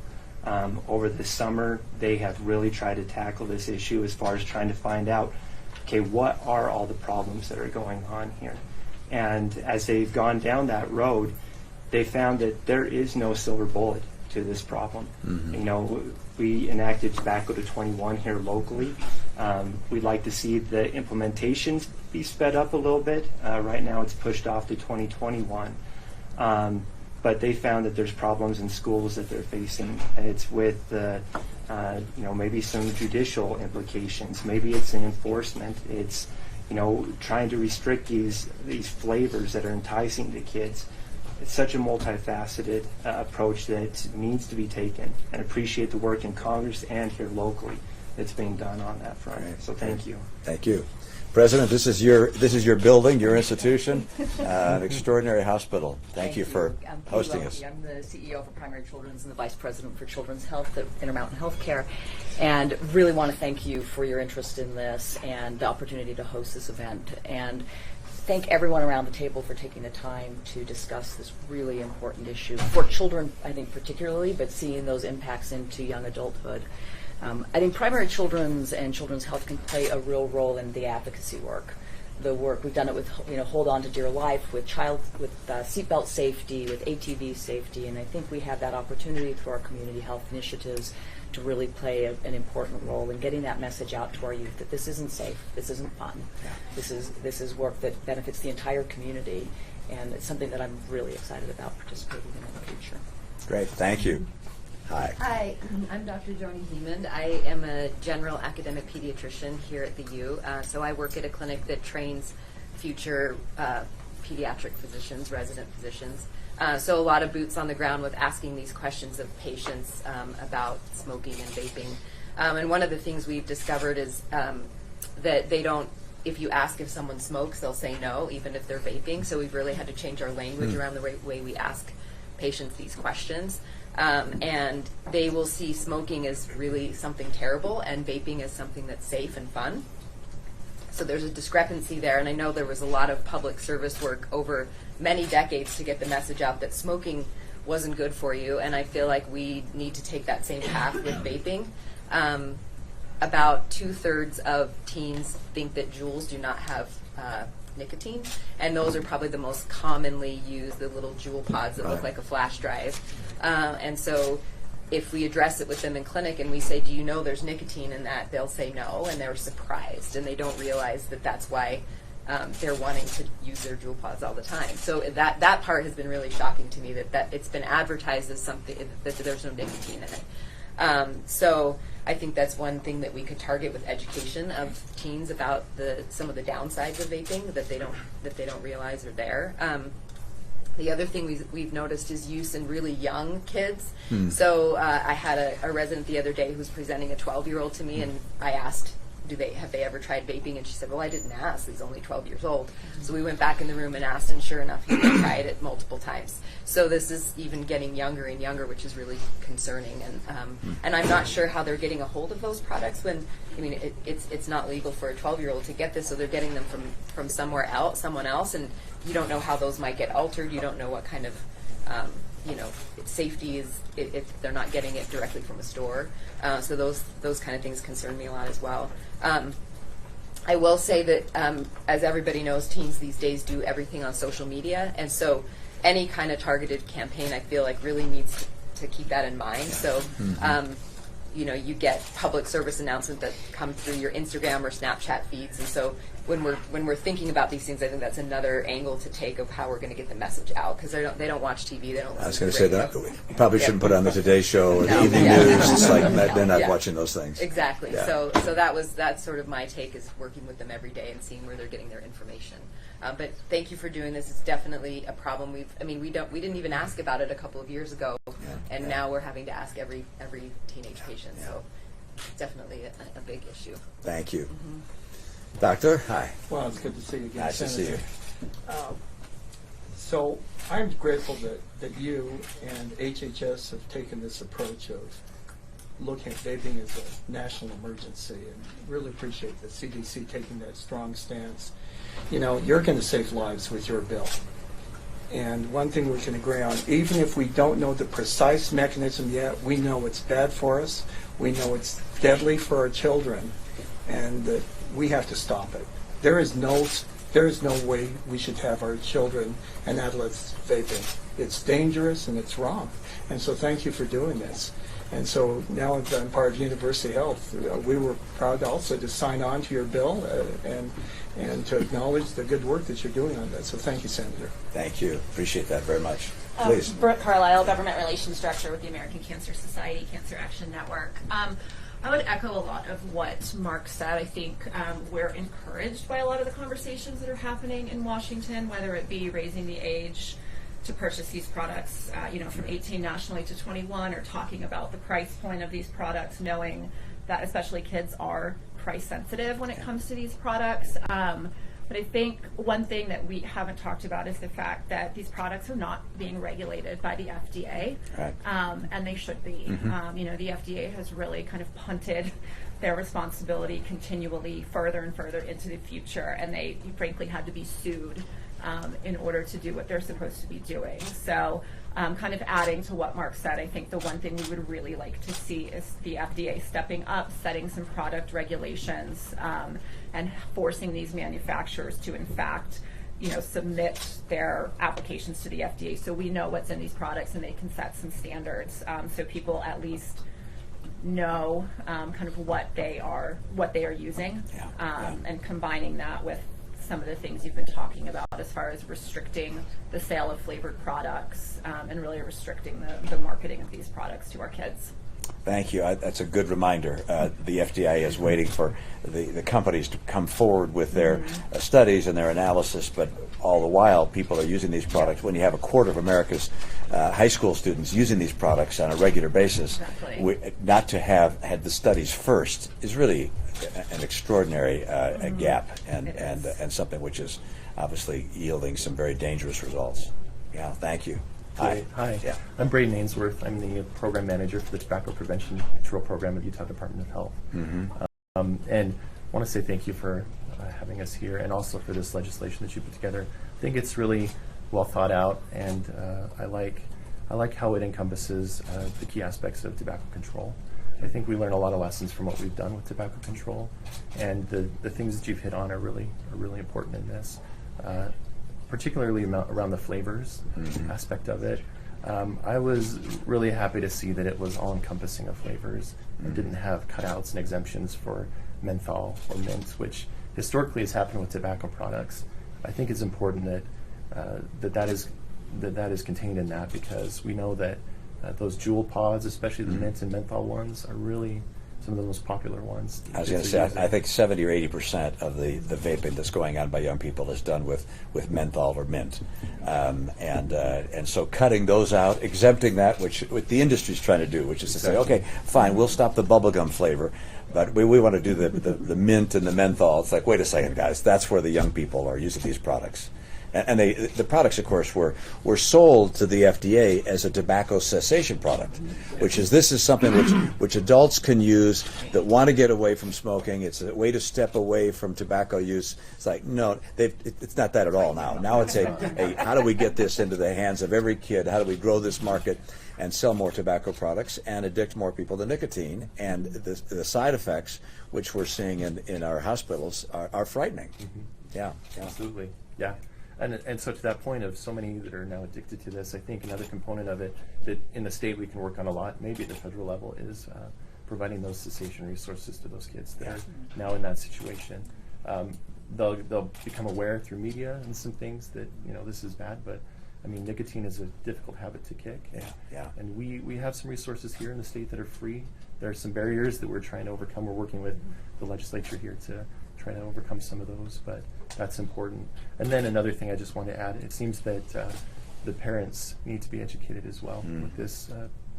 Over the summer, they have really tried to tackle this issue as far as trying to find out, okay, what are all the problems that are going on here? And as they've gone down that road, they found that there is no silver bullet to this problem. Mm-hmm. We enacted Tobacco to 21 here locally. We'd like to see the implementation be sped up a little bit. Right now it's pushed off to 2021. But they found that there's problems in schools that they're facing. It's with maybe some judicial implications. Maybe it's in enforcement. It's trying to restrict these flavors that are enticing to kids. It's such a multifaceted approach that needs to be taken, and appreciate the work in Congress and here locally that's being done on that front. Right. So thank you. Thank you. President, this is your building, your institution, an extraordinary hospital. Thank you for hosting us. I'm the CEO for Primary Children's and the Vice President for Children's Health at Intermountain Healthcare, and really want to thank you for your interest in this and the opportunity to host this event, and thank everyone around the table for taking the time to discuss this really important issue for children, I think particularly, but seeing those impacts into young adulthood. I think primary children's and children's health can play a real role in the advocacy work. The work we've done it with, Hold On to Dear Life, with seatbelt safety, with ATV safety, and I think we have that opportunity through our community health initiatives to really play an important role in getting that message out to our youth that this isn't safe, this isn't fun, this is work that benefits the entire community, and it's something that I'm really excited about participating in the future. Great, thank you. Hi. Hi, I'm Dr. Joni Hemond. I am a general academic pediatrician here at the U. So I work at a clinic that trains future pediatric physicians, resident physicians. So a lot of boots on the ground with asking these questions of patients about smoking and vaping. And one of the things we've discovered is that they don't, if you ask if someone smokes, they'll say no, even if they're vaping. So we've really had to change our language around the way we ask patients these questions. And they will see smoking as really something terrible and vaping as something that's safe and fun. So there's a discrepancy there, and I know there was a lot of public service work over many decades to get the message out that smoking wasn't good for you, and I feel like we need to take that same path with vaping. About 2/3 of teens think that Juuls do not have nicotine, and those are probably the most commonly used, the little Juul pods that look like a flash drive. And so if we address it with them in clinic and we say, do you know there's nicotine in that, they'll say no, and they're surprised, and they don't realize that that's why they're wanting to use their Juul pods all the time. So that part has been really shocking to me, that it's been advertised as something that there's no nicotine in it. So I think that's one thing that we could target with education of teens about some of the downsides of vaping that they don't realize are there. The other thing we've noticed is use in really young kids. So I had a resident the other day who was presenting a 12-year-old to me, and I asked, have they ever tried vaping? And she said, well, I didn't ask. He's only 12 years old. So we went back in the room and asked, and sure enough, he had tried it multiple times. So this is even getting younger and younger, which is really concerning. And I'm not sure how they're getting a hold of those products when, it's not legal for a 12-year-old to get this, so they're getting them from someone else, and you don't know how those might get altered. You don't know what kind of, safety is if they're not getting it directly from a store. So those kind of things concern me a lot as well. I will say that, as everybody knows, teens these days do everything on social media, and so any kind of targeted campaign, I feel like, really needs to keep that in mind. So, you get public service announcements that come through your Instagram or Snapchat feeds, and so when we're thinking about these things, I think that's another angle to take of how we're going to get the message out, because they don't watch TV, they don't. I was going to say that you probably shouldn't put it on the Today Show or the evening news. It's like they're not watching those things. Exactly. Yeah. So that's sort of my take, is working with them every day and seeing where they're getting their information. But thank you for doing this. It's definitely a problem. We didn't even ask about it a couple of years ago, and now we're having to ask every teenage patient. So definitely a big issue. Thank you. Doctor, hi. Well, it's good to see you again, Nice to see Senator. you. So I'm grateful that you and HHS have taken this approach of looking at vaping as a national emergency, and really appreciate the CDC taking that strong stance. You know, you're going to save lives with your bill. And one thing we can agree on, even if we don't know the precise mechanism yet, we know it's bad for us, we know it's deadly for our children, and that we have to stop it. There is no way we should have our children and adolescents vaping. It's dangerous and it's wrong. And so thank you for doing this. And so now that I'm part of University Health, we were proud also to sign on to your bill and to acknowledge the good work that you're doing on that. So thank you, Senator. Thank you. Appreciate that very much. Please. Brooke Carlisle, Government Relations Director with the American Cancer Society Cancer Action Network. I would echo a lot of what Mark said. I think we're encouraged by a lot of the conversations that are happening in Washington, whether it be raising the age to purchase these products, from 18 nationally to 21, or talking about the price point of these products, knowing that especially kids are price sensitive when it comes to these products. But I think one thing that we haven't talked about is the fact that these products are not being regulated by the FDA, right. And they should be. The FDA has really kind of punted their responsibility continually further and further into the future, and they frankly had to be sued in order to do what they're supposed to be doing. So kind of adding to what Mark said, I think the one thing we would really like to see is the FDA stepping up, setting some product regulations, and forcing these manufacturers to, in fact, submit their applications to the FDA so we know what's in these products and they can set some standards so people at least know kind of what they are using, and combining that with some of the things you've been talking about as far as restricting the sale of flavored products and really restricting the marketing of these products to our kids. Thank you. That's a good reminder. The FDA is waiting for the companies to come forward with their studies and their analysis, but all the while people are using these products. When you have a quarter of America's high school students using these products on a regular basis, not to have had the studies first is really an extraordinary gap and something which is obviously yielding some very dangerous results. Yeah, thank you. Hi. Yeah. I'm Braden Ainsworth. I'm the program manager for the Tobacco Prevention Control Program at the Utah Department of Health. And I want to say thank you for having us here, and also for this legislation that you put together. I think it's really well thought out, and I like how it encompasses the key aspects of tobacco control. I think we learn a lot of lessons from what we've done with tobacco control, and the things that you've hit on are really important in this. Particularly around the flavors aspect of it. I was really happy to see that it was all-encompassing of flavors and didn't have cutouts and exemptions for menthol or mint, which historically has happened with tobacco products. I think it's important that that is contained in that, because we know that those jewel pods, especially the mint and menthol ones, are really some of the most popular ones. I was going to say, I think 70 or 80% of the vaping that's going on by young people is done with menthol or mint, and so cutting those out, exempting that, which what the industry's trying to do, which is to say, okay, fine, we'll stop the bubblegum flavor, but we want to do the mint and the menthol. It's like, wait a second, guys, that's where the young people are using these products. And the products, of course, were sold to the FDA as a tobacco cessation product, which is something which adults can use that want to get away from smoking. It's a way to step away from tobacco use. It's like, no, it's not that at all now. Now it's how do we get this into the hands of every kid? How do we grow this market and sell more tobacco products and addict more people to nicotine? And the side effects, which we're seeing in our hospitals, are frightening. Yeah, absolutely. Yeah. And so to that point of so many that are now addicted to this, I think another component of it that in the state we can work on a lot, maybe at the federal level, is providing those cessation resources to those kids that are now in that situation. They'll become aware through media and some things that, this is bad, but I mean, nicotine is a difficult habit to kick. And we have some resources here in the state that are free. There are some barriers that we're trying to overcome. We're working with the legislature here to try to overcome some of those, but that's important. And then another thing I just want to add, it seems that the parents need to be educated as well with this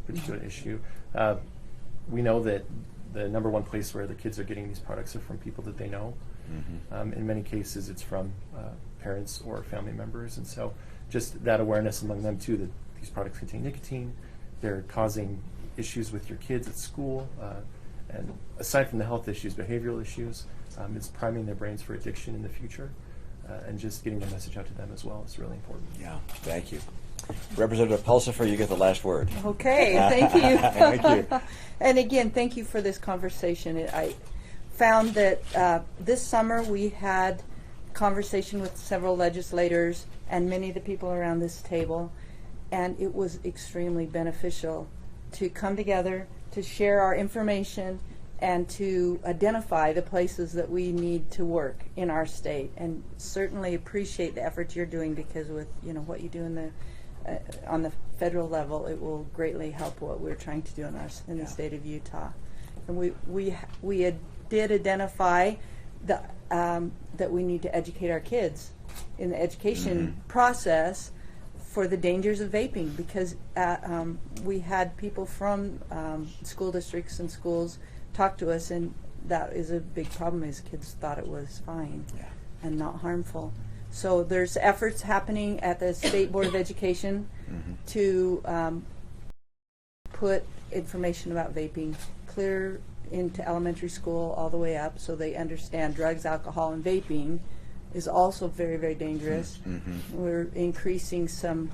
particular issue. We know that the number one place where the kids are getting these products are from people that they know. In many cases, it's from parents or family members, and so just that awareness among them too that these products contain nicotine, they're causing issues with your kids at school, and aside from the health issues, behavioral issues, it's priming their brains for addiction in the future, and just getting the message out to them as well is really important. Yeah, thank you. Representative Pulsipher, you get the last word. Okay, thank you. Thank you. And again, thank you for this conversation. I found that this summer we had conversation with several legislators and many of the people around this table, and it was extremely beneficial to come together, to share our information, and to identify the places that we need to work in our state. And certainly appreciate the efforts you're doing, because with what you do in the on the federal level, it will greatly help what we're trying to do in the state of Utah. And we did identify that we need to educate our kids in the education process for the dangers of vaping, because we had people from school districts and schools talk to us, and that is a big problem, is kids thought it was fine and not harmful. So there's efforts happening at the State Board of Education to put information about vaping clear into elementary school all the way up, so they understand drugs, alcohol, and vaping is also very, very dangerous. We're increasing some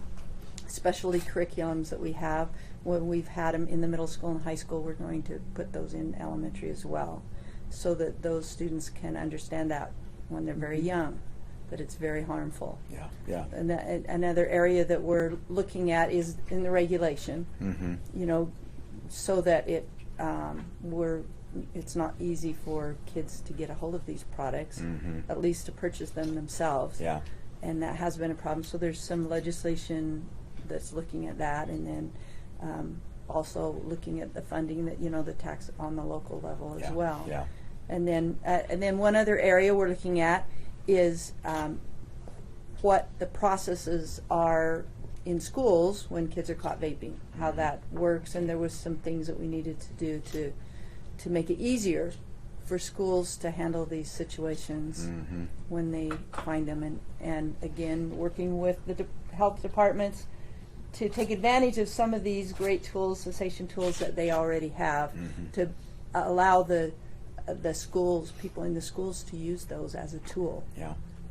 specialty curriculums that we have. When we've had them in the middle school and high school, we're going to put those in elementary as well, so that those students can understand that when they're very young, that it's very harmful. And another area that we're looking at is in the regulation, so that it's not easy for kids to get a hold of these products, at least to purchase them themselves. And that has been a problem. So there's some legislation that's looking at that, and then also looking at the funding that the tax on the local level as well. And then one other area we're looking at is what the processes are in schools when kids are caught vaping, how that works, and there was some things that we needed to do to make it easier for schools to handle these situations when they find them, and again, working with the health departments to take advantage of some of these great tools, cessation tools that they already have, to allow the schools, people in the schools, to use those as a tool.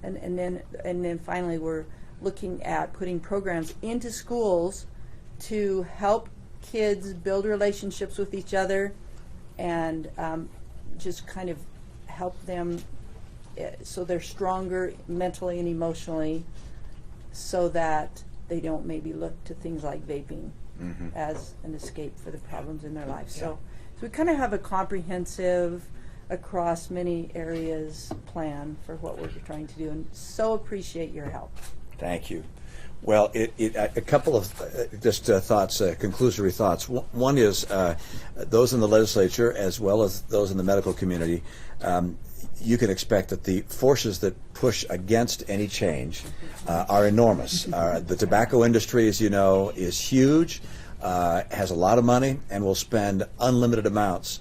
And then finally, we're looking at putting programs into schools to help kids build relationships with each other, and just kind of help them so they're stronger mentally and emotionally, so that they don't maybe look to things like vaping as an escape for the problems in their life. So we kind of have a comprehensive, across many areas plan for what we're trying to do, and so appreciate your help. Thank you. Well, a couple of just thoughts, conclusory thoughts. One is those in the legislature, as well as those in the medical community, you can expect that the forces that push against any change are enormous. The tobacco industry, as you know, is huge, has a lot of money, and will spend unlimited amounts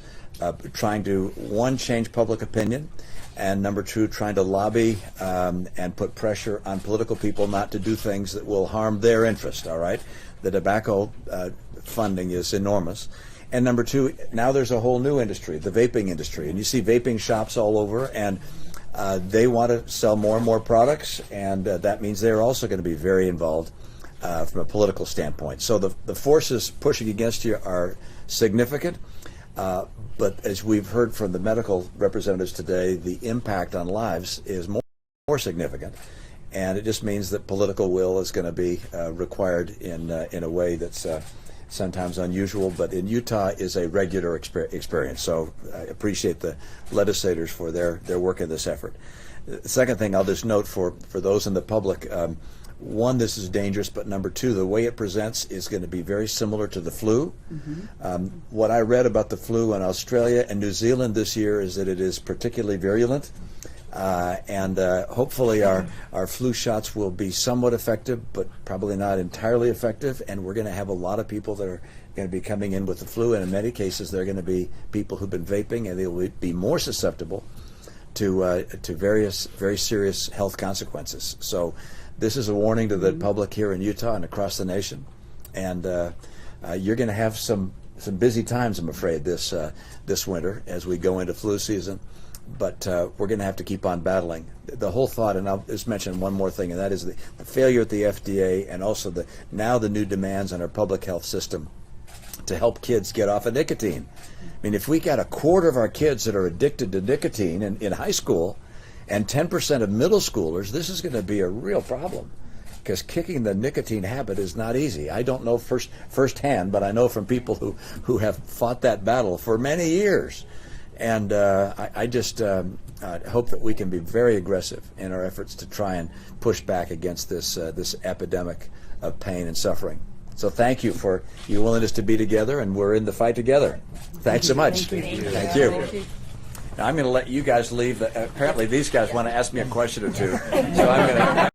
trying to, one, change public opinion, and number two, trying to lobby and put pressure on political people not to do things that will harm their interest, all right? The tobacco funding is enormous. And number two, now there's a whole new industry, the vaping industry. And you see vaping shops all over, and they want to sell more and more products, and that means they're also going to be very involved from a political standpoint. So the forces pushing against you are significant. But as we've heard from the medical representatives today, the impact on lives is more significant, and it just means that political will is going to be required in a way that's sometimes unusual, but in Utah is a regular experience. So I appreciate the legislators for their work in this effort. The second thing I'll just note for those in the public, one, this is dangerous, but number two, the way it presents is going to be very similar to the flu. What I read about the flu in Australia and New Zealand this year is that it is particularly virulent. And hopefully our flu shots will be somewhat effective, but probably not entirely effective. And we're going to have a lot of people that are going to be coming in with the flu, and in many cases they're going to be people who've been vaping, and they will be more susceptible to various very serious health consequences. So this is a warning to the public here in Utah and across the nation. And you're going to have some busy times, I'm afraid, this winter as we go into flu season. But we're going to have to keep on battling. The whole thought, and I'll just mention one more thing, and that is the failure at the FDA, and also the new demands on our public health system to help kids get off of nicotine. I mean, if we got a quarter of our kids that are addicted to nicotine in high school, and 10% of middle schoolers, this is going to be a real problem, because kicking the nicotine habit is not easy. I don't know firsthand, but I know from people who have fought that battle for many years. And I just hope that we can be very aggressive in our efforts to try and push back against this epidemic of pain and suffering. So thank you for your willingness to be together, and we're in the fight together. Thanks so much. Thank you. Thank you. Now I'm going to let you guys leave. Apparently these guys want to ask me a question or two, so I'm going to...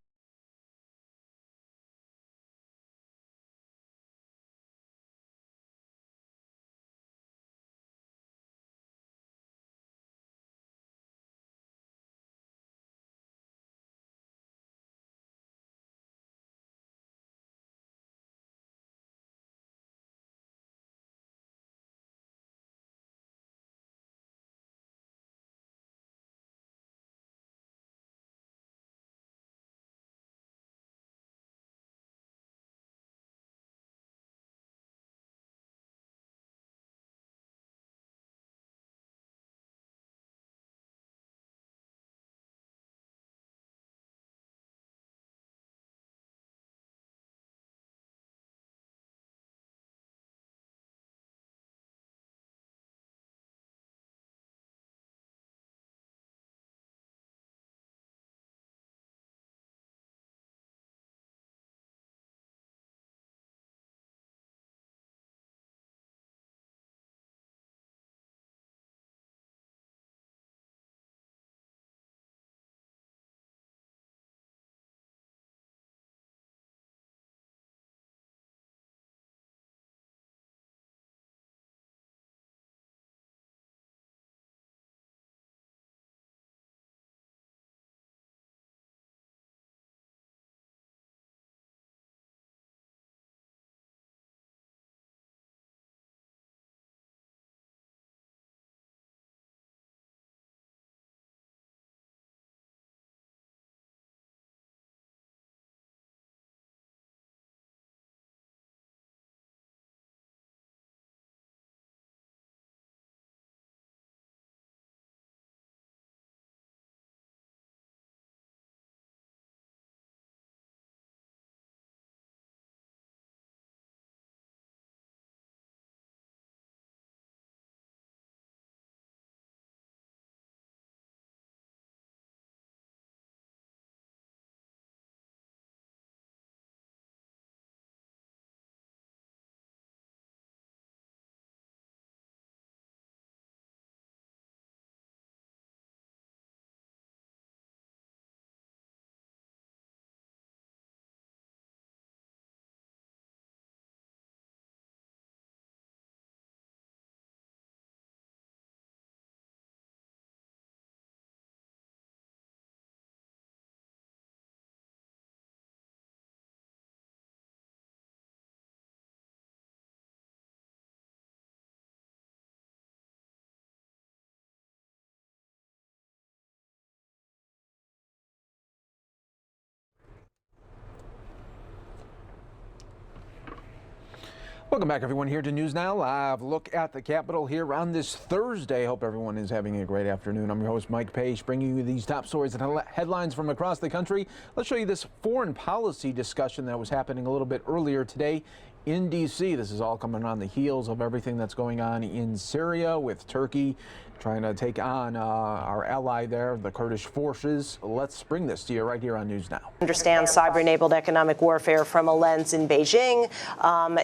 Welcome back, everyone, here to News Now Live. Look at the Capitol here on this Thursday. Hope everyone is having a great afternoon. I'm your host, Mike Page, bringing you these top stories and headlines from across the country. Let's show you this foreign policy discussion that was happening a little bit earlier today in D.C. This is all coming on the heels of everything that's going on in Syria, with Turkey trying to take on our ally there, the Kurdish forces. Let's bring this to you right here on News Now. Understand cyber-enabled economic warfare from a lens in Beijing,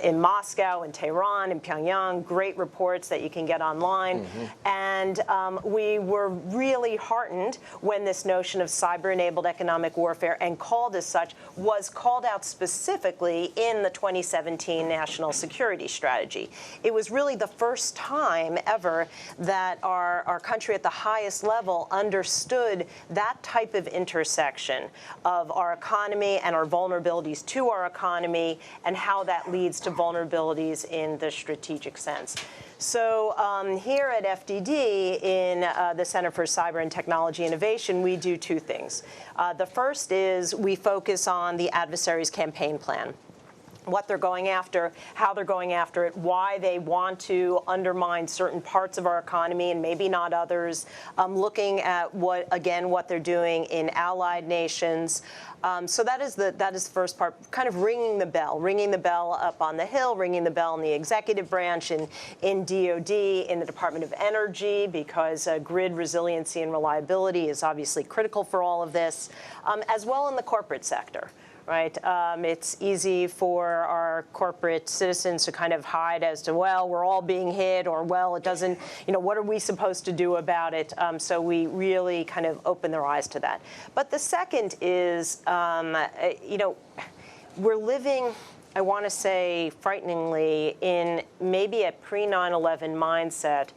in Moscow, in Tehran, in Pyongyang. Great reports that you can get online. And we were really heartened when this notion of cyber-enabled economic warfare, and called as such, was called out specifically in the 2017 National Security Strategy. It was really the first time ever that our country at the highest level understood that type of intersection of our economy and our vulnerabilities to our economy, and how that leads to vulnerabilities in the strategic sense. So here at FDD, in the Center for Cyber and Technology Innovation, we do two things. The first is we focus on the adversary's campaign plan. What they're going after, how they're going after it, why they want to undermine certain parts of our economy and maybe not others, looking at what they're doing in allied nations. So that is the first part, kind of ringing the bell up on the Hill, ringing the bell in the executive branch, in DOD, in the Department of Energy, because grid resiliency and reliability is obviously critical for all of this, as well in the corporate sector. Right? It's easy for our corporate citizens to kind of hide as to, well, we're all being hit, or, well, it doesn't, what are we supposed to do about it? So we really kind of open their eyes to that. But the second is, we're living, I want to say, frighteningly, in maybe a pre-9/11 mindset,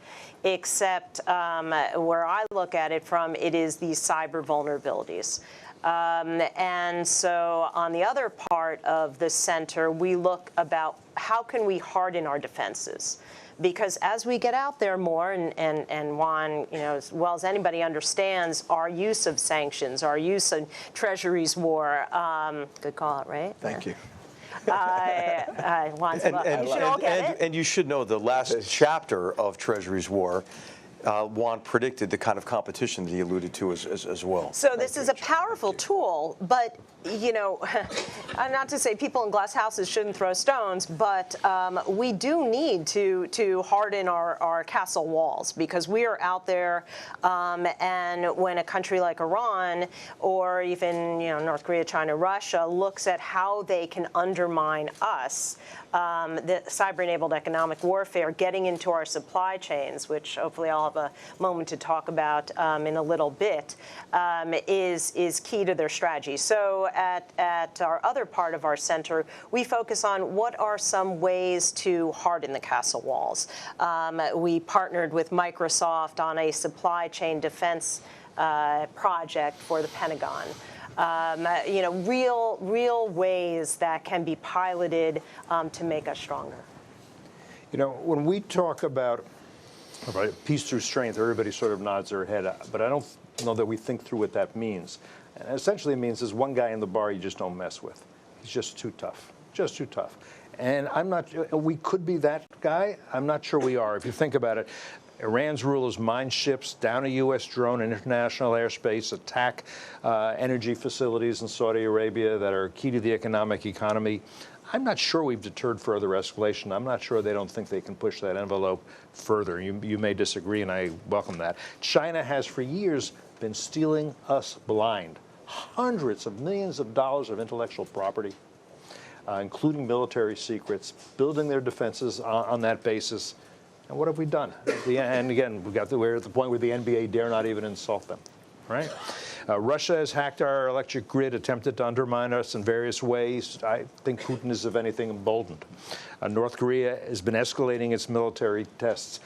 except where I look at it from, it is these cyber vulnerabilities. And so on the other part of the center, we look about how can we harden our defenses? Because as we get out there more, and Juan, as well as anybody understands, our use of sanctions, our use of Treasury's war, good call out, right? Thank you. Juan's you should all get it. And you should know the last chapter of Treasury's war, Juan predicted the kind of competition that he alluded to as well. So this is a powerful tool, but, not to say people in glass houses shouldn't throw stones, but we do need to harden our castle walls, because we are out there, and when a country like Iran, or even North Korea, China, Russia, looks at how they can undermine us, the cyber-enabled economic warfare, getting into our supply chains, which hopefully I'll have a moment to talk about in a little bit, is key to their strategy. So at our other part of our center, we focus on what are some ways to harden the castle walls. We partnered with Microsoft on a supply chain project for the Pentagon. Real ways that can be piloted to make us stronger. When we talk about peace through strength, everybody sort of nods their head, but I don't know that we think through what that means. And essentially it means there's one guy in the bar you just don't mess with. He's just too tough, just too tough. And we could be that guy. I'm not sure we are. If you think about it, Iran's rulers mine ships, down a U.S. drone in international airspace, attack energy facilities in Saudi Arabia that are key to the economy. I'm not sure we've deterred further escalation. I'm not sure they don't think they can push that envelope further. You may disagree, and I welcome that. China has for years been stealing us blind. Hundreds of millions of dollars of intellectual property, including military secrets, building their defenses on that basis. And what have we done? And again, we're at the point where the NBA dare not even insult them, right? Russia has hacked our electric grid, attempted to undermine us in various ways. I think Putin is, if anything, emboldened. North Korea has been escalating its military tests.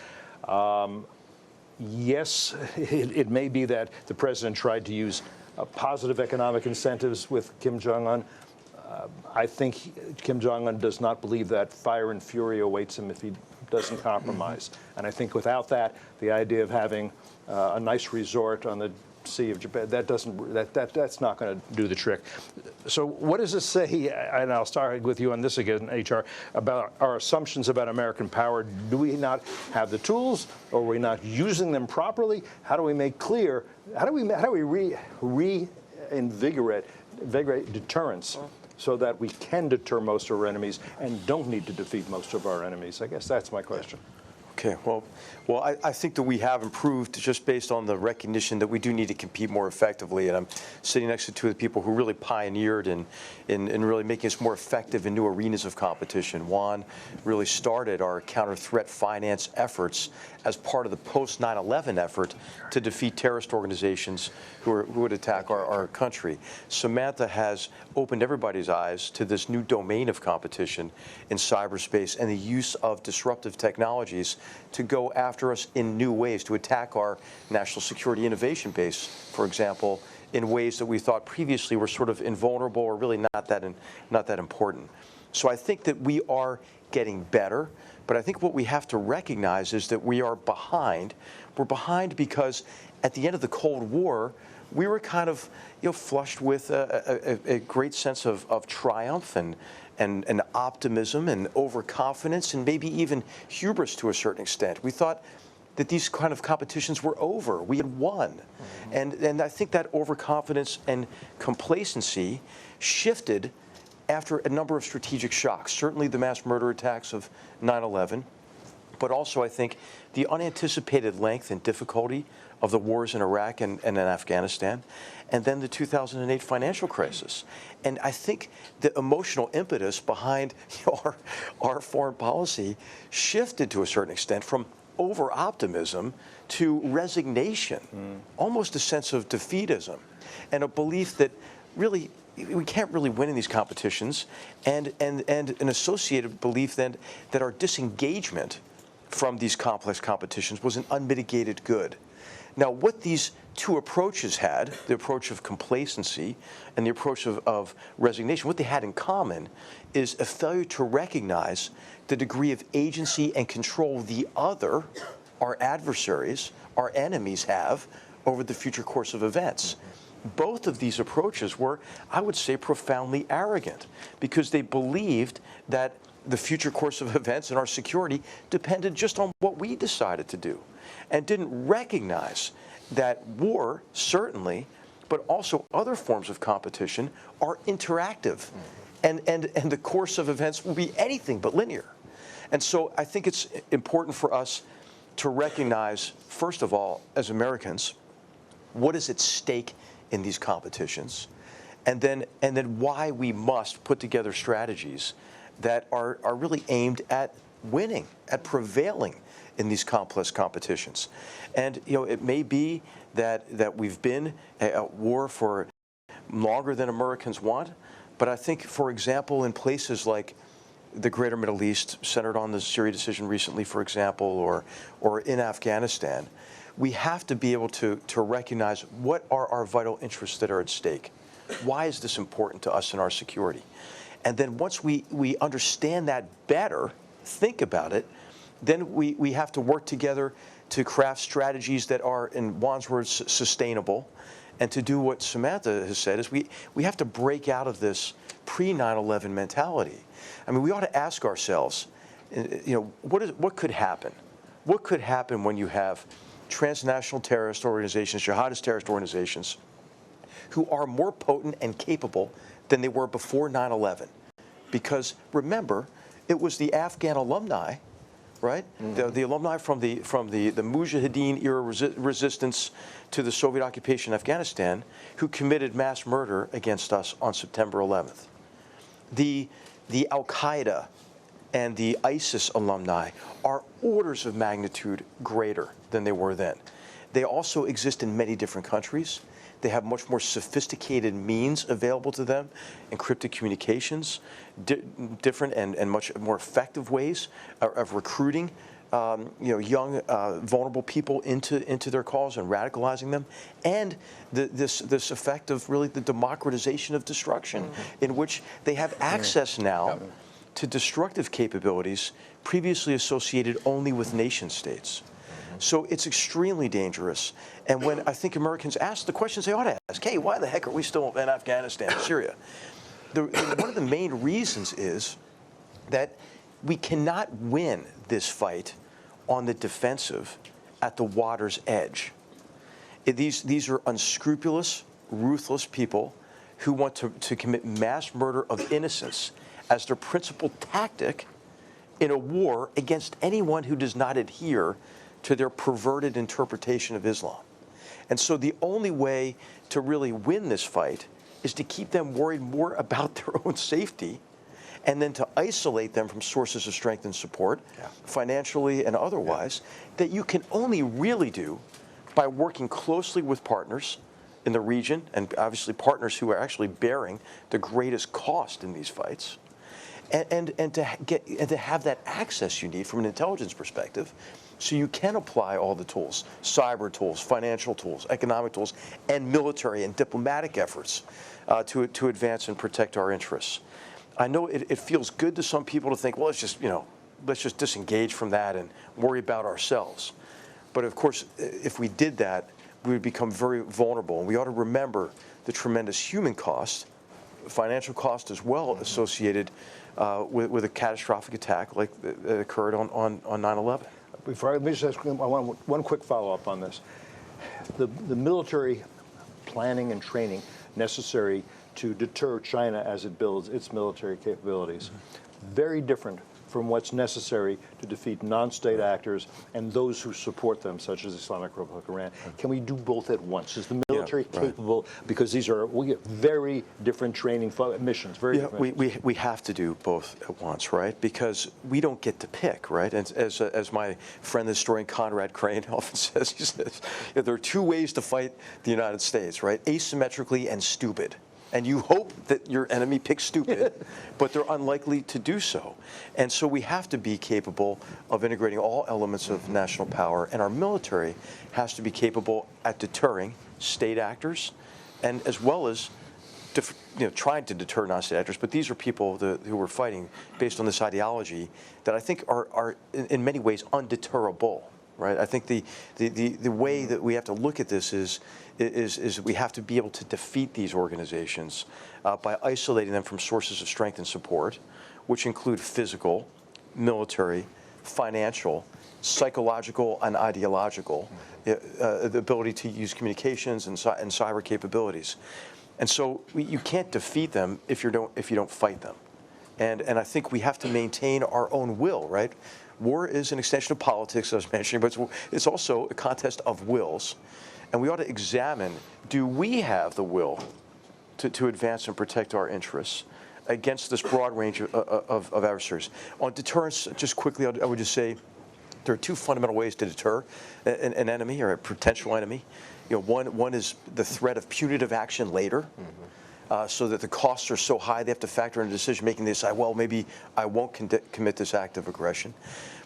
Yes, it may be that the president tried to use positive economic incentives with Kim Jong-un. I think Kim Jong-un does not believe that fire and fury awaits him if he doesn't compromise. And I think without that, the idea of having a nice resort on the Sea of Japan, that's not going to do the trick. So what does this say, and I'll start with you on this again, HR, about our assumptions about American power? Do we not have the tools, or are we not using them properly? How do we make clear, how do we reinvigorate deterrence so that we can deter most of our enemies and don't need to defeat most of our enemies? I guess that's my question. Okay, well, I think that we have improved just based on the recognition that we do need to compete more effectively. And I'm sitting next to two of the people who really pioneered in really making us more effective in new arenas of competition. Juan really started our counter-threat finance efforts as part of the post-9/11 effort to defeat terrorist organizations who would attack our country. Samantha has opened everybody's eyes to this new domain of competition in cyberspace and the use of disruptive technologies to go after us in new ways, to attack our national security innovation base, for example, in ways that we thought previously were sort of invulnerable or really not that important. So I think that we are getting better, but I think what we have to recognize is that we are behind. We're behind because at the end of the Cold War, we were kind of flushed with a great sense of triumph and optimism and overconfidence and maybe even hubris to a certain extent. We thought that these kind of competitions were over. We had won. And I think that overconfidence and complacency shifted after a number of strategic shocks, certainly the mass murder attacks of 9/11, but also I think the unanticipated length and difficulty of the wars in Iraq and in Afghanistan, and then the 2008 financial crisis. And I think the emotional impetus behind our foreign policy shifted to a certain extent from over-optimism to resignation, almost a sense of defeatism, and a belief that really we can't really win in these competitions, and an associated belief then that our disengagement from these complex competitions was an unmitigated good. Now, what these two approaches had, the approach of complacency and the approach of resignation, what they had in common is a failure to recognize the degree of agency and control the other, our adversaries, our enemies have over the future course of events. Both of these approaches were, I would say, profoundly arrogant because they believed that the future course of events and our security depended just on what we decided to do, and didn't recognize that war, certainly, but also other forms of competition are interactive, and the course of events will be anything but linear. And so I think it's important for us to recognize, first of all, as Americans, what is at stake in these competitions, and then why we must put together strategies that are really aimed at winning, at prevailing in these complex competitions. And it may be that we've been at war for longer than Americans want, but I think, for example, in places like the greater Middle East, centered on the Syria decision recently, for example, or in Afghanistan, we have to be able to recognize what are our vital interests that are at stake. Why is this important to us and our security? And then once we understand that better, think about it, then we have to work together to craft strategies that are, in Juan's words, sustainable. And to do what Samantha has said is we have to break out of this pre-9/11 mentality. I mean, we ought to ask ourselves, what could happen? What could happen when you have transnational terrorist organizations, jihadist terrorist organizations, who are more potent and capable than they were before 9/11? Because remember, it was the Afghan alumni, right? The alumni from the Mujahideen era resistance to the Soviet occupation in Afghanistan who committed mass murder against us on September 11th. The Al-Qaeda and the ISIS alumni are orders of magnitude greater than they were then. They also exist in many different countries. They have much more sophisticated means available to them, encrypted communications, different and much more effective ways of recruiting young, vulnerable people into their cause and radicalizing them, and this effect of really the democratization of destruction, in which they have access now to destructive capabilities previously associated only with nation states. So it's extremely dangerous. And when I think Americans ask the questions they ought to ask, hey, why the heck are we still in Afghanistan and Syria? One of the main reasons is that we cannot win this fight on the defensive at the water's edge. These are unscrupulous, ruthless people who want to commit mass murder of innocents as their principal tactic in a war against anyone who does not adhere to their perverted interpretation of Islam. And so the only way to really win this fight is to keep them worried more about their own safety, and then to isolate them from sources of strength and support, financially and otherwise, that you can only really do by working closely with partners in the region, and obviously partners who are actually bearing the greatest cost in these fights, and to have that access you need from an intelligence perspective, so you can apply all the tools, cyber tools, financial tools, economic tools, and military and diplomatic efforts to advance and protect our interests. I know it feels good to some people to think, well, let's just disengage from that and worry about ourselves. But of course, if we did that, we would become very vulnerable. And we ought to remember the tremendous human cost, financial cost as well, associated with a catastrophic attack like that occurred on 9/11. Before let me just ask, I want one quick follow-up on this. The military planning and training necessary to deter China as it builds its military capabilities, very different from what's necessary to defeat non-state actors and those who support them, such as Islamic Republic of Iran. Can we do both at once? Is the military capable? Because these are very different training missions. Very different. We have to do both at once, right? Because we don't get to pick, right? And as my friend, the historian Conrad Crane often says, he says, there are two ways to fight the United States, right? Asymmetrically and stupid. And you hope that your enemy picks stupid, but they're unlikely to do so. And so we have to be capable of integrating all elements of national power, and our military has to be capable at deterring state actors, and as well as trying to deter non-state actors. But these are people who are fighting based on this ideology that I think are in many ways undeterrable. Right? I think the way that we have to look at this is we have to be able to defeat these organizations by isolating them from sources of strength and support, which include physical, military, financial, psychological, and ideological, the ability to use communications and cyber capabilities. And so you can't defeat them if you don't fight them. And I think we have to maintain our own will, right? War is an extension of politics, as I was mentioning, but it's also a contest of wills. And we ought to examine, do we have the will to advance and protect our interests against this broad range of adversaries? On deterrence, just quickly, I would just say there are two fundamental ways to deter an enemy or a potential enemy. One is the threat of punitive action later. So that the costs are so high, they have to factor into decision-making. They decide, well, maybe I won't commit this act of aggression.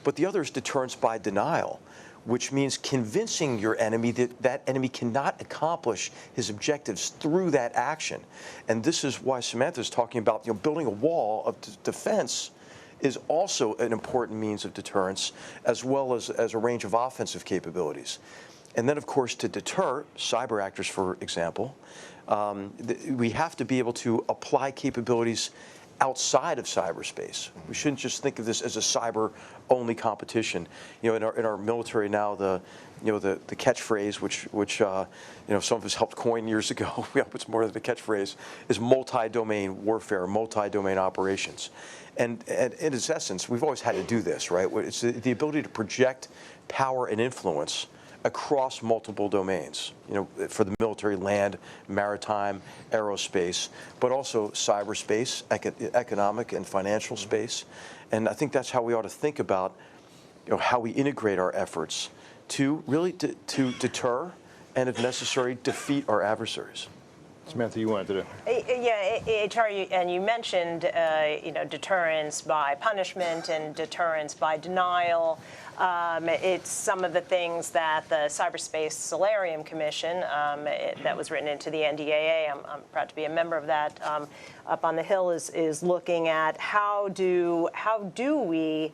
But the other is deterrence by denial, which means convincing your enemy that that enemy cannot accomplish his objectives through that action. And this is why Samantha is talking about building a wall of defense is also an important means of deterrence, as well as a range of offensive capabilities. And then, of course, to deter cyber actors, for example, we have to be able to apply capabilities outside of cyberspace. We shouldn't just think of this as a cyber-only competition. In our military now, the catchphrase, which some of us helped coin years ago, it's more than a catchphrase, is multi-domain warfare, multi-domain operations. And in its essence, we've always had to do this, right? It's the ability to project power and influence across multiple domains, for the military, land, maritime, aerospace, but also cyberspace, economic and financial space. And I think that's how we ought to think about how we integrate our efforts to really to deter and, if necessary, defeat our adversaries. Samantha, you wanted to. Yeah, HR, and you mentioned, deterrence by punishment and deterrence by denial. It's some of the things that the Cyberspace Solarium Commission that was written into the NDAA, I'm proud to be a member of that, up on the Hill is looking at how do we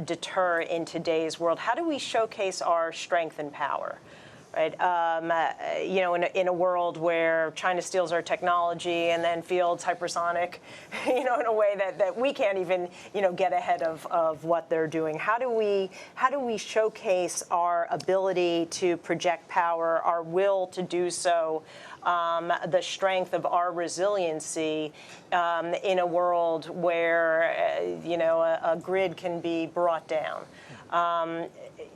deter in today's world? How do we showcase our strength and power? Right, in a world where China steals our technology and then fields hypersonic, in a way that we can't even, get ahead of what they're doing. How do we showcase our ability to project power, our will to do so, the strength of our resiliency in a world where, a grid can be brought down.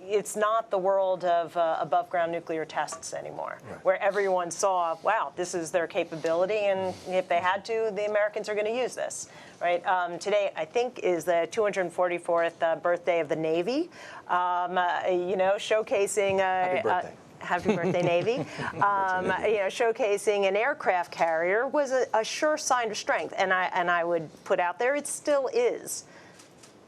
It's not the world of above-ground nuclear tests anymore, where everyone saw, wow, this is their capability, and if they had to, the Americans are going to use this. Right. Today, I think, is the 244th birthday of the Navy. Showcasing. Happy birthday. Happy birthday, Navy. Showcasing an aircraft carrier was a sure sign of strength, and I would put out there it still is.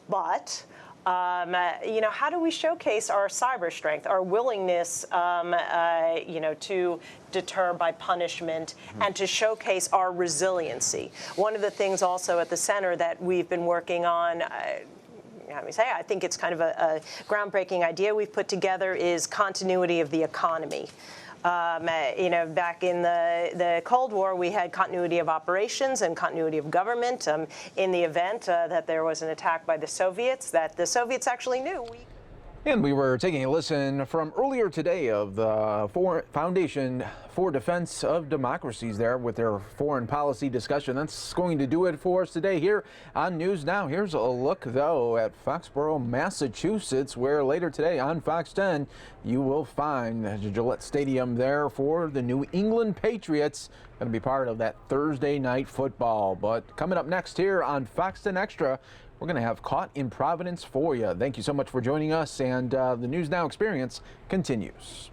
But how do we showcase our cyber strength, our willingness, to deter by punishment, and to showcase our resiliency? One of the things also at the center that we've been working on, I think it's kind of a groundbreaking idea we've put together, is continuity of the economy. Back in the Cold War, we had continuity of operations and continuity of government in the event that there was an attack by the Soviets, that the Soviets actually knew. And we were taking a listen from earlier today of the Foundation for Defense of Democracies there with their foreign policy discussion. That's going to do it for us today here on News Now. Here's a look, though, at Foxborough, Massachusetts, where later today on Fox 10, you will find the Gillette Stadium there for the New England Patriots. Going to be part of that Thursday night football. But coming up next here on Fox 10 Extra, we're going to have Caught in Providence for you. Thank you so much for joining us, and the News Now experience continues.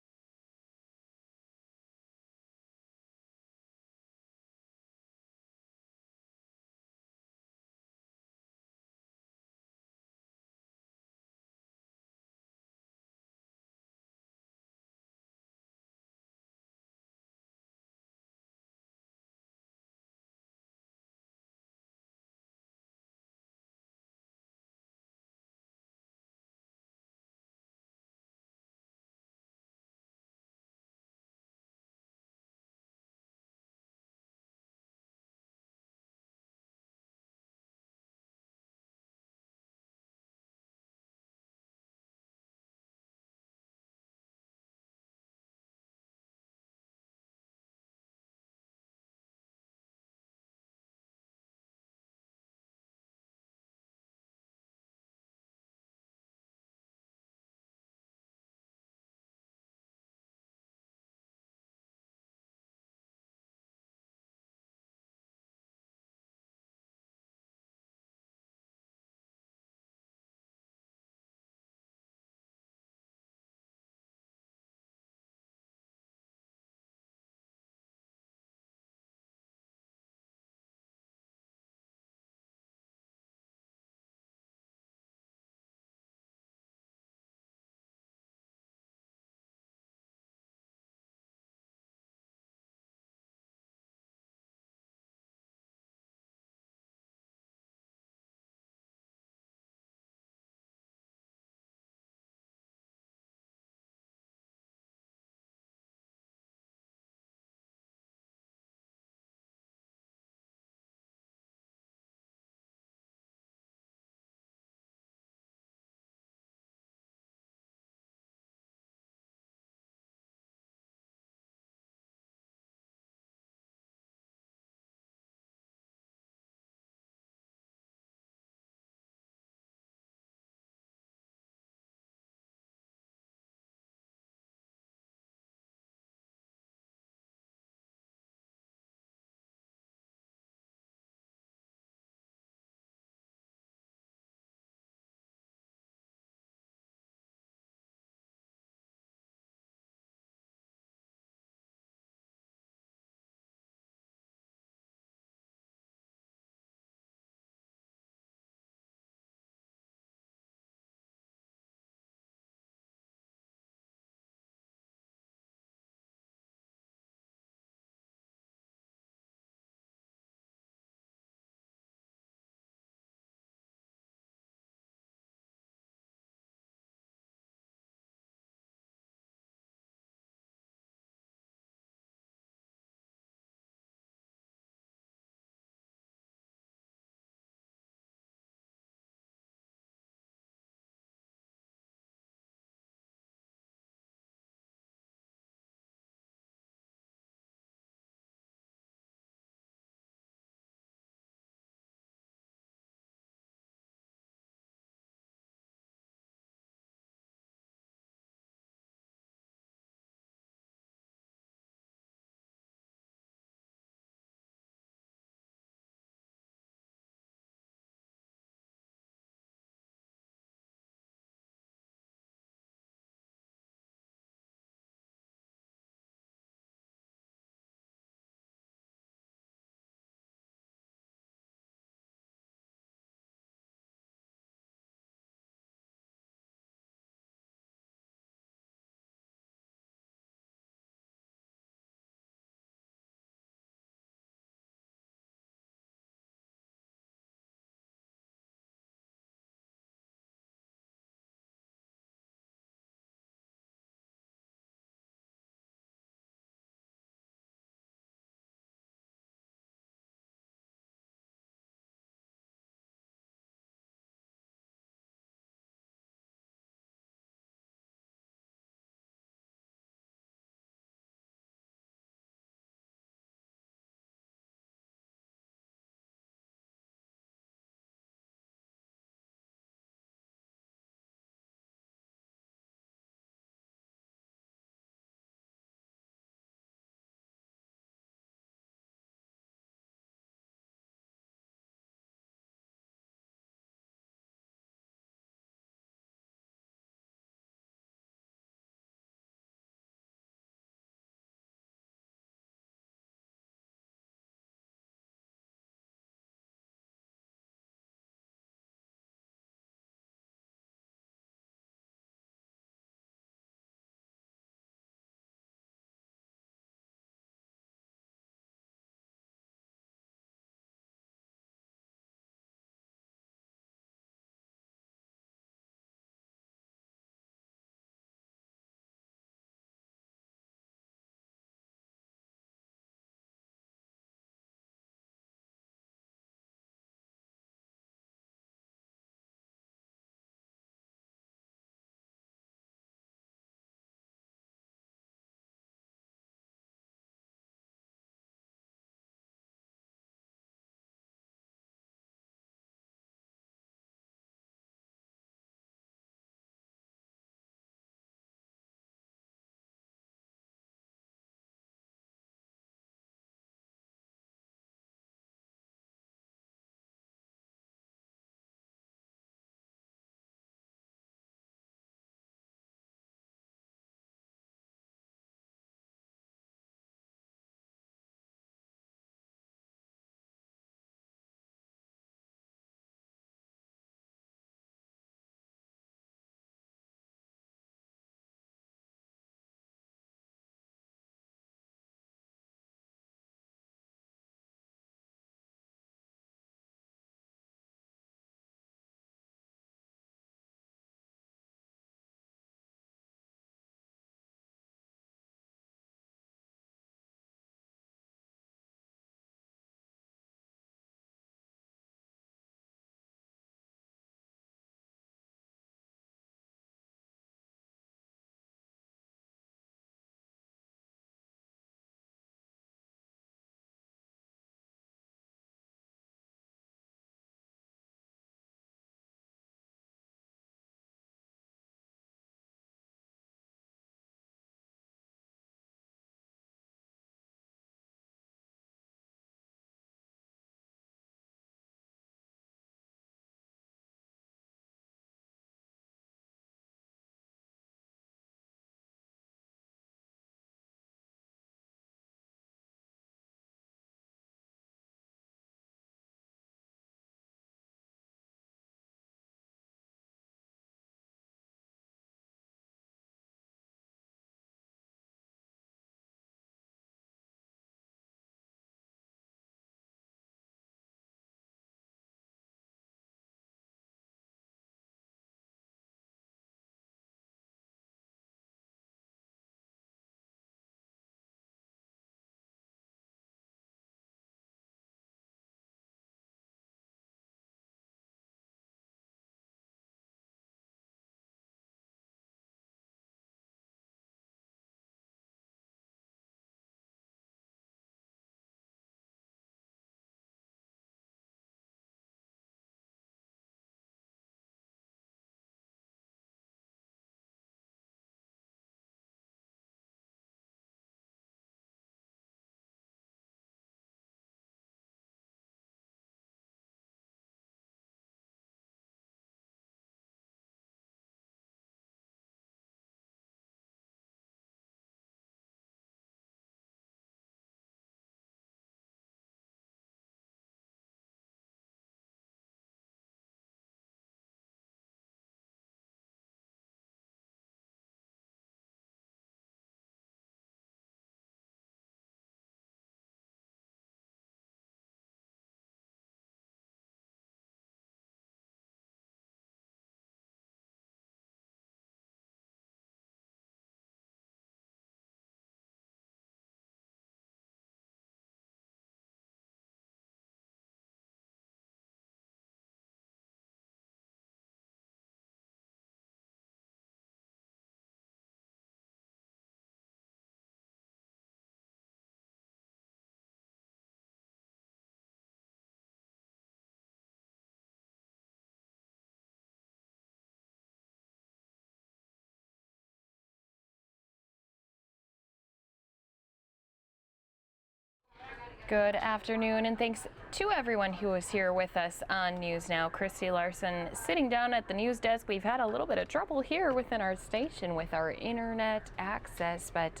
Good afternoon, and thanks to everyone who is here with us on News Now. Christy Larson sitting down at the news desk. We've had a little bit of trouble here within our station with our internet access, but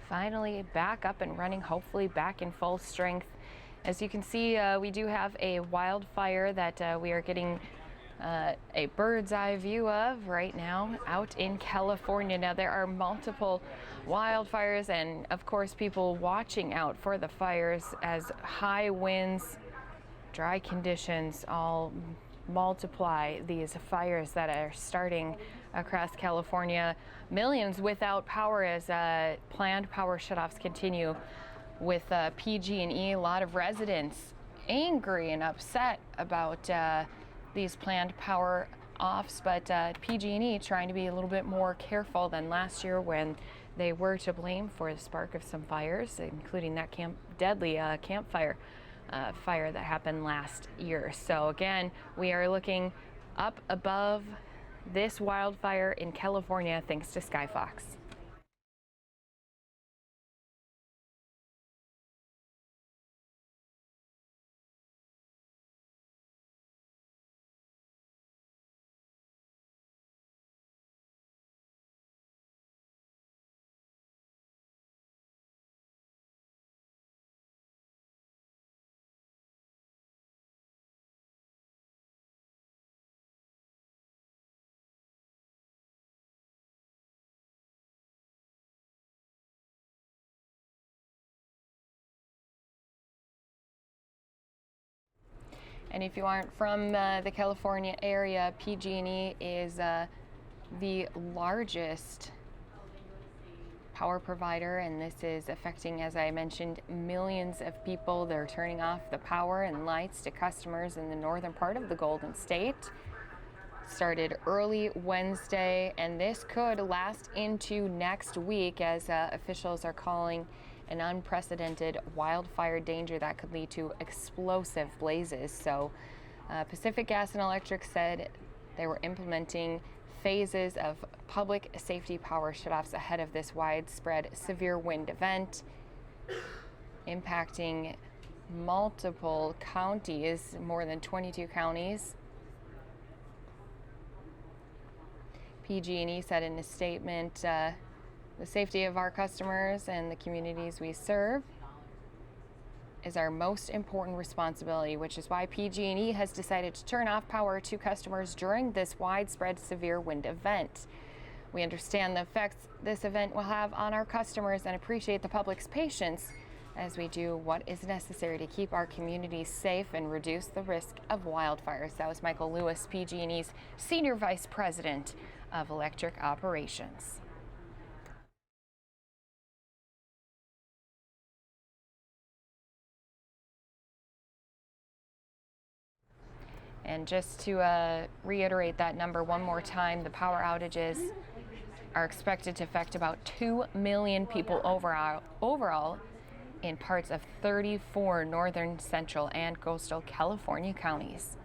finally back up and running, hopefully back in full strength. As you can see, we do have a wildfire that we are getting a bird's eye view of right now out in California. Now, there are multiple wildfires and, of course, people watching out for the fires as high winds, dry conditions all multiply these fires that are starting across California. Millions without power as planned power shutoffs continue with PG&E. A lot of residents angry and upset about these planned power offs, but PG&E trying to be a little bit more careful than last year when they were to blame for the spark of some fires, including that deadly campfire fire that happened last year. So again, we are looking up above this wildfire in California thanks to Skyfox. And if you aren't from the California area, PG&E is the largest power provider, and this is affecting, as I mentioned, millions of people. They're turning off the power and lights to customers in the northern part of the Golden State. Started early Wednesday, and this could last into next week as officials are calling an unprecedented wildfire danger that could lead to explosive blazes. So Pacific Gas and Electric said they were implementing phases of public safety power shutoffs ahead of this widespread severe wind event impacting multiple counties, more than 22 counties. PG&E said in a statement, the safety of our customers and the communities we serve is our most important responsibility, which is why PG&E has decided to turn off power to customers during this widespread severe wind event. We understand the effects this event will have on our customers and appreciate the public's patience as we do what is necessary to keep our communities safe and reduce the risk of wildfires. That was Michael Lewis, PG&E's Senior Vice President of Electric Operations. And just to reiterate that number one more time, the power outages are expected to affect about 2 million people overall in parts of 34 northern, central, and coastal California counties.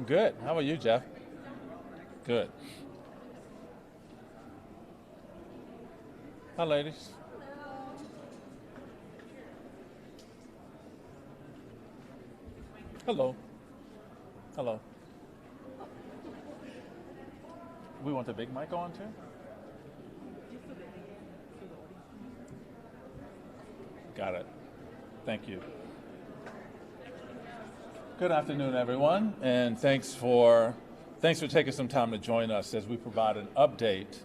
good. How are you, Jeff? Good. Hi, ladies. Hello. Hello. We want the big mic on too? Got it. Thank you. Good afternoon, everyone, and thanks for taking some time to join us as we provide an update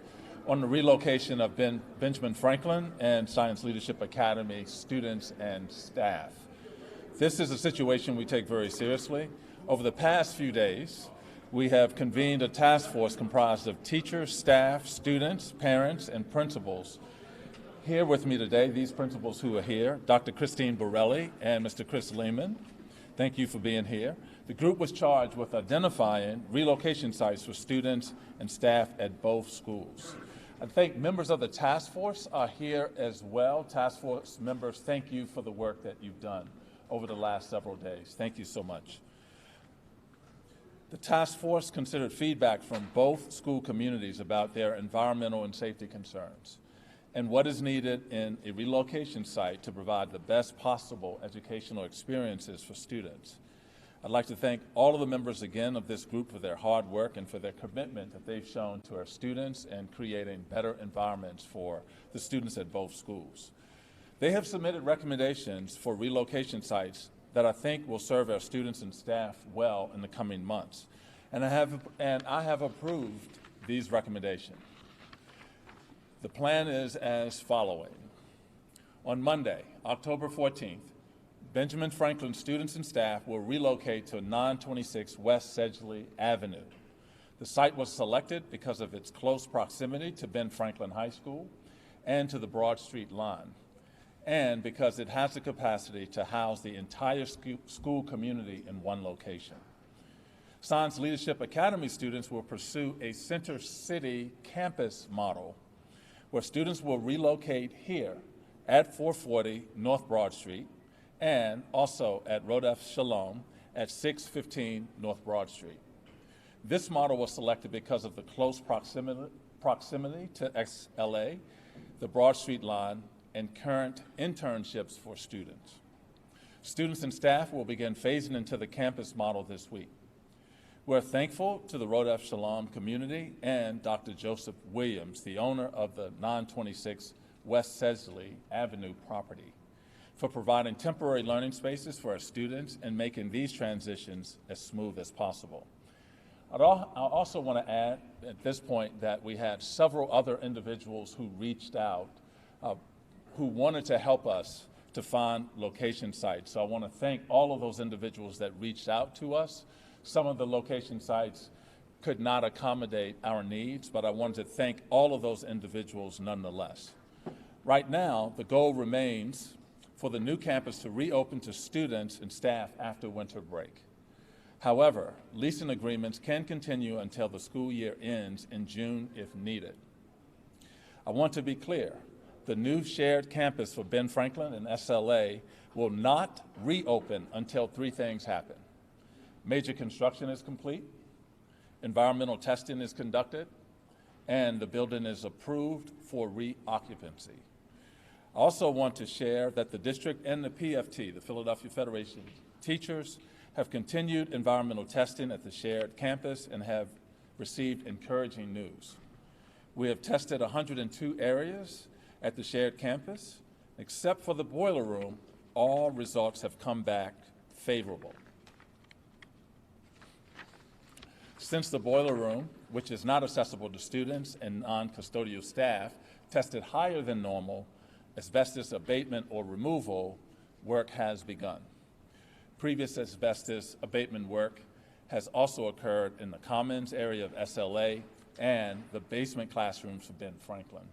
on the relocation of Benjamin Franklin and Science Leadership Academy students and staff. This is a situation we take very seriously. Over the past few days, we have convened a task force comprised of teachers, staff, students, parents, and principals. Here with me today, these principals who are here, Dr. Christine Borelli and Mr. Chris Lehman. Thank you for being here. The group was charged with identifying relocation sites for students and staff at both schools. I think members of the task force are here as well. Task force members, thank you for the work that you've done over the last several days. Thank you so much. The task force considered feedback from both school communities about their environmental and safety concerns and what is needed in a relocation site to provide the best possible educational experiences for students. I'd like to thank all of the members again of this group for their hard work and for their commitment that they've shown to our students and creating better environments for the students at both schools. They have submitted recommendations for relocation sites that I think will serve our students and staff well in the coming months. And I have approved these recommendations. The plan is as following. On Monday, October 14th, Benjamin Franklin students and staff will relocate to 926 West Sedgley Avenue. The site was selected because of its close proximity to Ben Franklin High School and to the Broad Street line, and because it has the capacity to house the entire school community in one location. Science Leadership Academy students will pursue a Center City campus model where students will relocate here at 440 North Broad Street and also at Rodef Shalom at 615 North Broad Street. This model was selected because of the close proximity to XLA, the Broad Street line, and current internships for students. Students and staff will begin phasing into the campus model this week. We're thankful to the Rodef Shalom community and Dr. Joseph Williams, the owner of the 926 West Sedgley Avenue property, for providing temporary learning spaces for our students and making these transitions as smooth as possible. I also want to add at this point that we had several other individuals who reached out who wanted to help us to find location sites. So I want to thank all of those individuals that reached out to us. Some of the location sites could not accommodate our needs, but I wanted to thank all of those individuals nonetheless. Right now, the goal remains for the new campus to reopen to students and staff after winter break. However, leasing agreements can continue until the school year ends in June if needed. I want to be clear, the new shared campus for Ben Franklin and SLA will not reopen until three things happen. Major construction is complete, environmental testing is conducted, and the building is approved for reoccupancy. I also want to share that the district and the PFT, the Philadelphia Federation of Teachers, have continued environmental testing at the shared campus and have received encouraging news. We have tested 102 areas at the shared campus. Except for the boiler room, all results have come back favorable. Since the boiler room, which is not accessible to students and non-custodial staff, tested higher than normal, asbestos abatement or removal work has begun. Previous asbestos abatement work has also occurred in the commons area of SLA and the basement classrooms for Ben Franklin.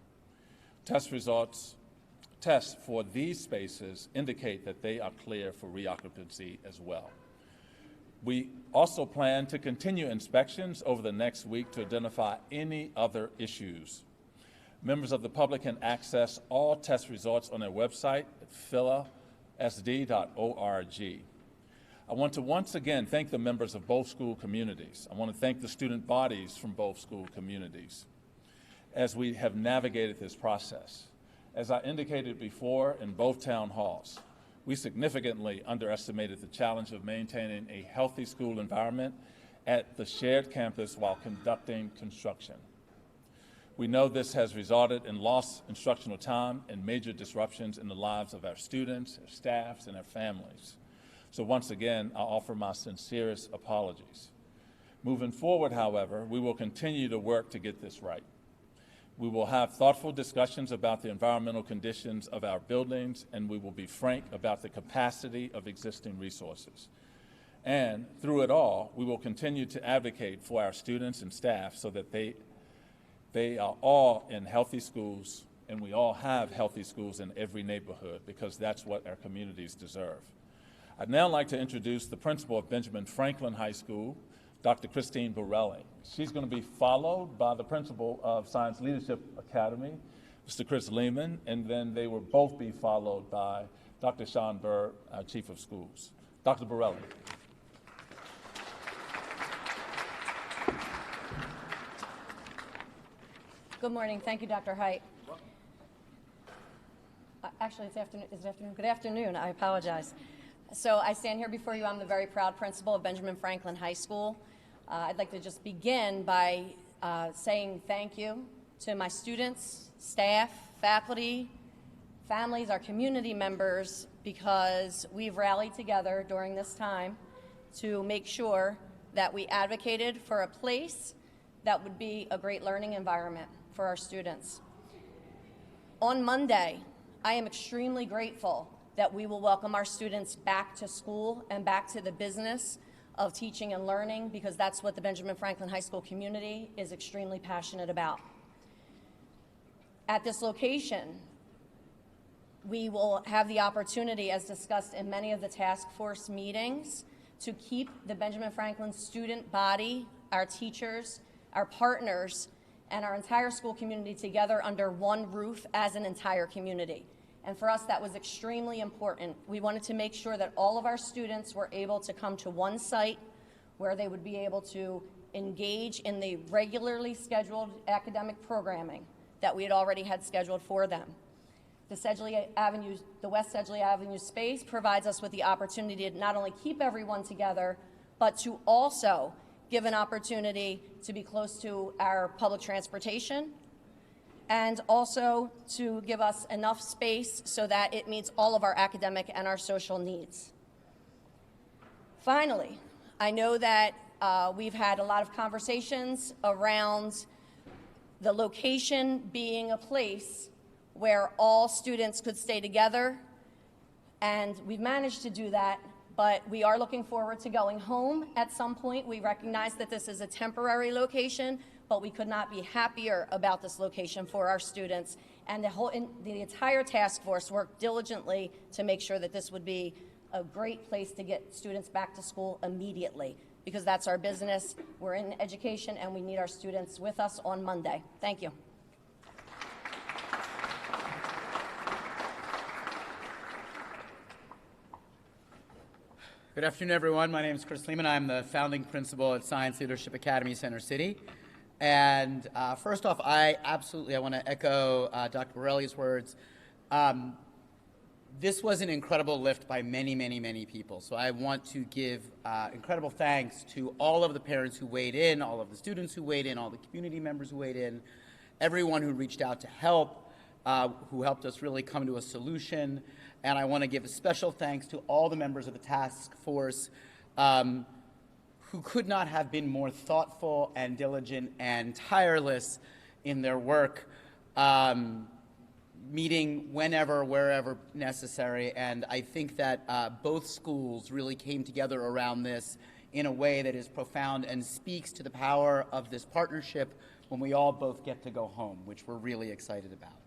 Tests for these spaces indicate that they are clear for reoccupancy as well. We also plan to continue inspections over the next week to identify any other issues. Members of the public can access all test results on their website at philasd.org. I I want to once again thank the members of both school communities. I want to thank the student bodies from both school communities as we have navigated this process. As I indicated before in both town halls, we significantly underestimated the challenge of maintaining a healthy school environment at the shared campus while conducting construction. We know this has resulted in lost instructional time and major disruptions in the lives of our students, our staffs, and our families. So once again, I offer my sincerest apologies. Moving forward, however, we will continue to work to get this right. We will have thoughtful discussions about the environmental conditions of our buildings, and we will be frank about the capacity of existing resources. And through it all, we will continue to advocate for our students and staff so that they are all in healthy schools, and we all have healthy schools in every neighborhood, because that's what our communities deserve. I'd now like to introduce the principal of Benjamin Franklin High School, Dr. Christine Borelli. She's going to be followed by the principal of Science Leadership Academy, Mr. Chris Lehman, and then they will both be followed by Dr. Sean Burr, our Chief of Schools. Dr. Borelli. Good morning. Thank you, Dr. Height. Actually, it's afternoon. Is it afternoon? Good afternoon. I apologize. So I stand here before you. I'm the very proud principal of Benjamin Franklin High School. I'd like to just begin by saying thank you to my students, staff, faculty, families, our community members, because we've rallied together during this time to make sure that we advocated for a place that would be a great learning environment for our students. On Monday, I am extremely grateful that we will welcome our students back to school and back to the business of teaching and learning, because that's what the Benjamin Franklin High School community is extremely passionate about. At this location, we will have the opportunity, as discussed in many of the task force meetings, to keep the Benjamin Franklin student body, our teachers, our partners, and our entire school community together under one roof as an entire community. And for us, that was extremely important. We wanted to make sure that all of our students were able to come to one site where they would be able to engage in the regularly scheduled academic programming that we had already had scheduled for them. The West Sedgley Avenue space provides us with the opportunity to not only keep everyone together, but to also give an opportunity to be close to our public transportation, and also to give us enough space so that it meets all of our academic and our social needs. Finally, I know that we've had a lot of conversations around the location being a place where all students could stay together, and we've managed to do that, but we are looking forward to going home at some point. We recognize that this is a temporary location, but we could not be happier about this location for our students. And the entire task force worked diligently to make sure that this would be a great place to get students back to school immediately, because that's our business. We're in education, and we need our students with us on Monday. Thank you. Good afternoon, everyone. My name is Chris Lehman. I'm the founding principal at Science Leadership Academy, Center City. And first off, I want to echo Dr. Borelli's words. This was an incredible lift by many, many, many people. So I want to give incredible thanks to all of the parents who weighed in, all of the students who weighed in, all the community members who weighed in, everyone who reached out to help, who helped us really come to a solution. And I want to give a special thanks to all the members of the task force who could not have been more thoughtful and diligent and tireless in their work, meeting whenever, wherever necessary. And I think that both schools really came together around this in a way that is profound and speaks to the power of this partnership when we all both get to go home, which we're really excited about.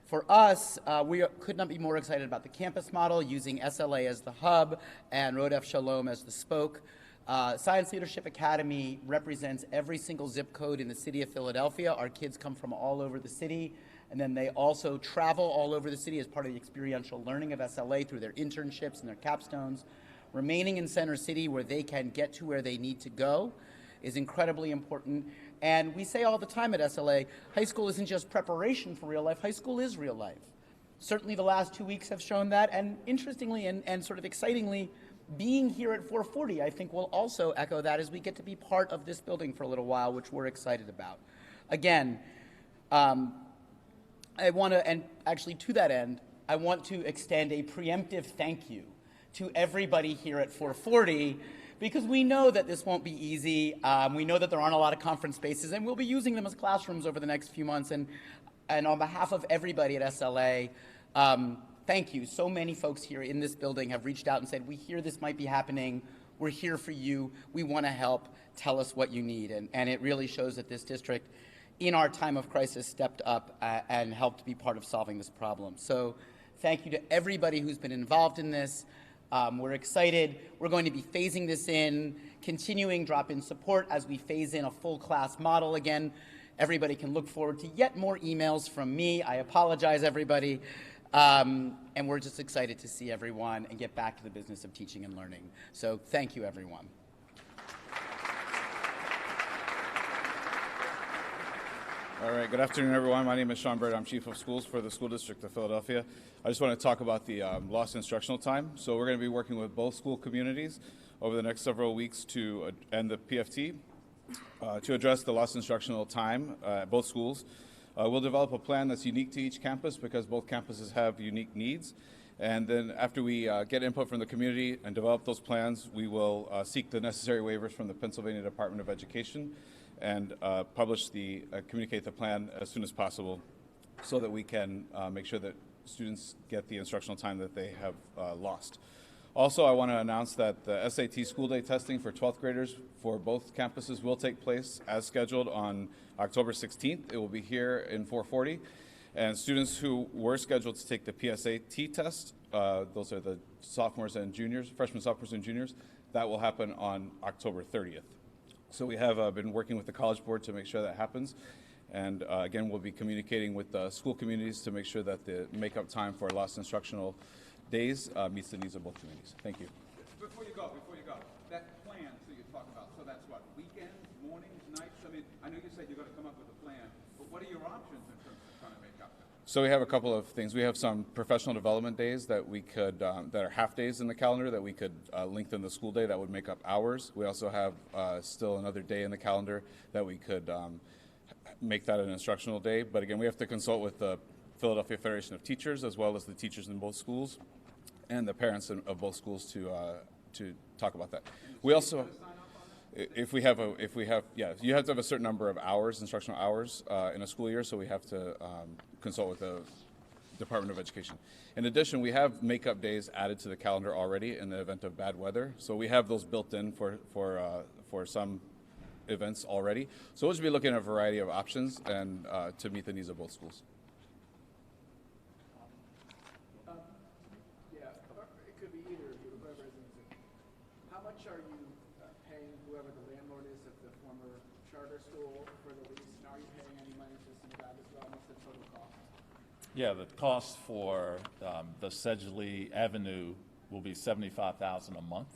For us, we could not be more excited about the campus model, using SLA as the hub and Rodef Shalom as the spoke. Science Leadership Academy represents every single zip code in the city of Philadelphia. Our kids come from all over the city, and then they also travel all over the city as part of the experiential learning of SLA through their internships and their capstones. remaining in Center City where they can get to where they need to go is incredibly important. And we say all the time at SLA, high school isn't just preparation for real life, high school is real life. Certainly the last 2 weeks have shown that, and interestingly and sort of excitingly, being here at 440, I think, will also echo that as we get to be part of this building for a little while, which we're excited about. Again, I want to, and actually to that end, I want to extend a preemptive thank you to everybody here at 440, because we know that this won't be easy. We know that there aren't a lot of conference spaces, and we'll be using them as classrooms over the next few months. And on behalf of everybody at SLA, thank you. So many folks here in this building have reached out and said, we hear this might be happening. We're here for you. We want to help. Tell us what you need. And it really shows that this district, in our time of crisis, stepped up and helped be part of solving this problem. So thank you to everybody who's been involved in this. We're excited. We're going to be phasing this in, continuing drop-in support as we phase in a full class model again. Everybody can look forward to yet more emails from me. I apologize, everybody. And we're just excited to see everyone and get back to the business of teaching and learning. So thank you, everyone. All right, good afternoon, everyone. My name is Sean Bird. I'm Chief of Schools for the School District of Philadelphia. I just want to talk about the lost instructional time. So we're going to be working with both school communities over the next several weeks and the PFT to address the lost instructional time at both schools. We'll develop a plan that's unique to each campus because both campuses have unique needs. And then after we get input from the community and develop those plans, we will seek the necessary waivers from the Pennsylvania Department of Education and communicate the plan as soon as possible so that we can make sure that students get the instructional time that they have lost. Also, I want to announce that the SAT school day testing for 12th graders for both campuses will take place as scheduled on October 16th. It will be here in 440. And students who were scheduled to take the PSAT test, those are the sophomores and juniors, freshmen, sophomores, and juniors, that will happen on October 30th. So we have been working with the College Board to make sure that happens. And again, we'll be communicating with the school communities to make sure that the makeup time for lost instructional days meets the needs of both communities. Thank you. Before you go, that plan that you talk about, so that's what, weekends, mornings, nights? I mean, I know you said you're going to come up with a plan, but what are your options in terms of trying to make up that? So we have a couple of things. We have some professional development days that we could, that are half days in the calendar that we could lengthen the school day that would make up hours. We also have still another day in the calendar that we could make that an instructional day. But again, we have to consult with the Philadelphia Federation of Teachers as well as the teachers in both schools and the parents of both schools to talk about that. We also, if we have, you have to have a certain number of hours, instructional hours in a school year, so we have to consult with the Department of Education. In addition, we have makeup days added to the calendar already in the event of bad weather, so we have those built in for some events already. So we'll just be looking at a variety of options and to meet the needs of both schools. How much are you paying whoever the landlord is at the former charter school for the lease? And are you paying any money to Synagogue as well? What's the total cost? Yeah, the cost for the Sedgley Avenue will be $75,000 a month,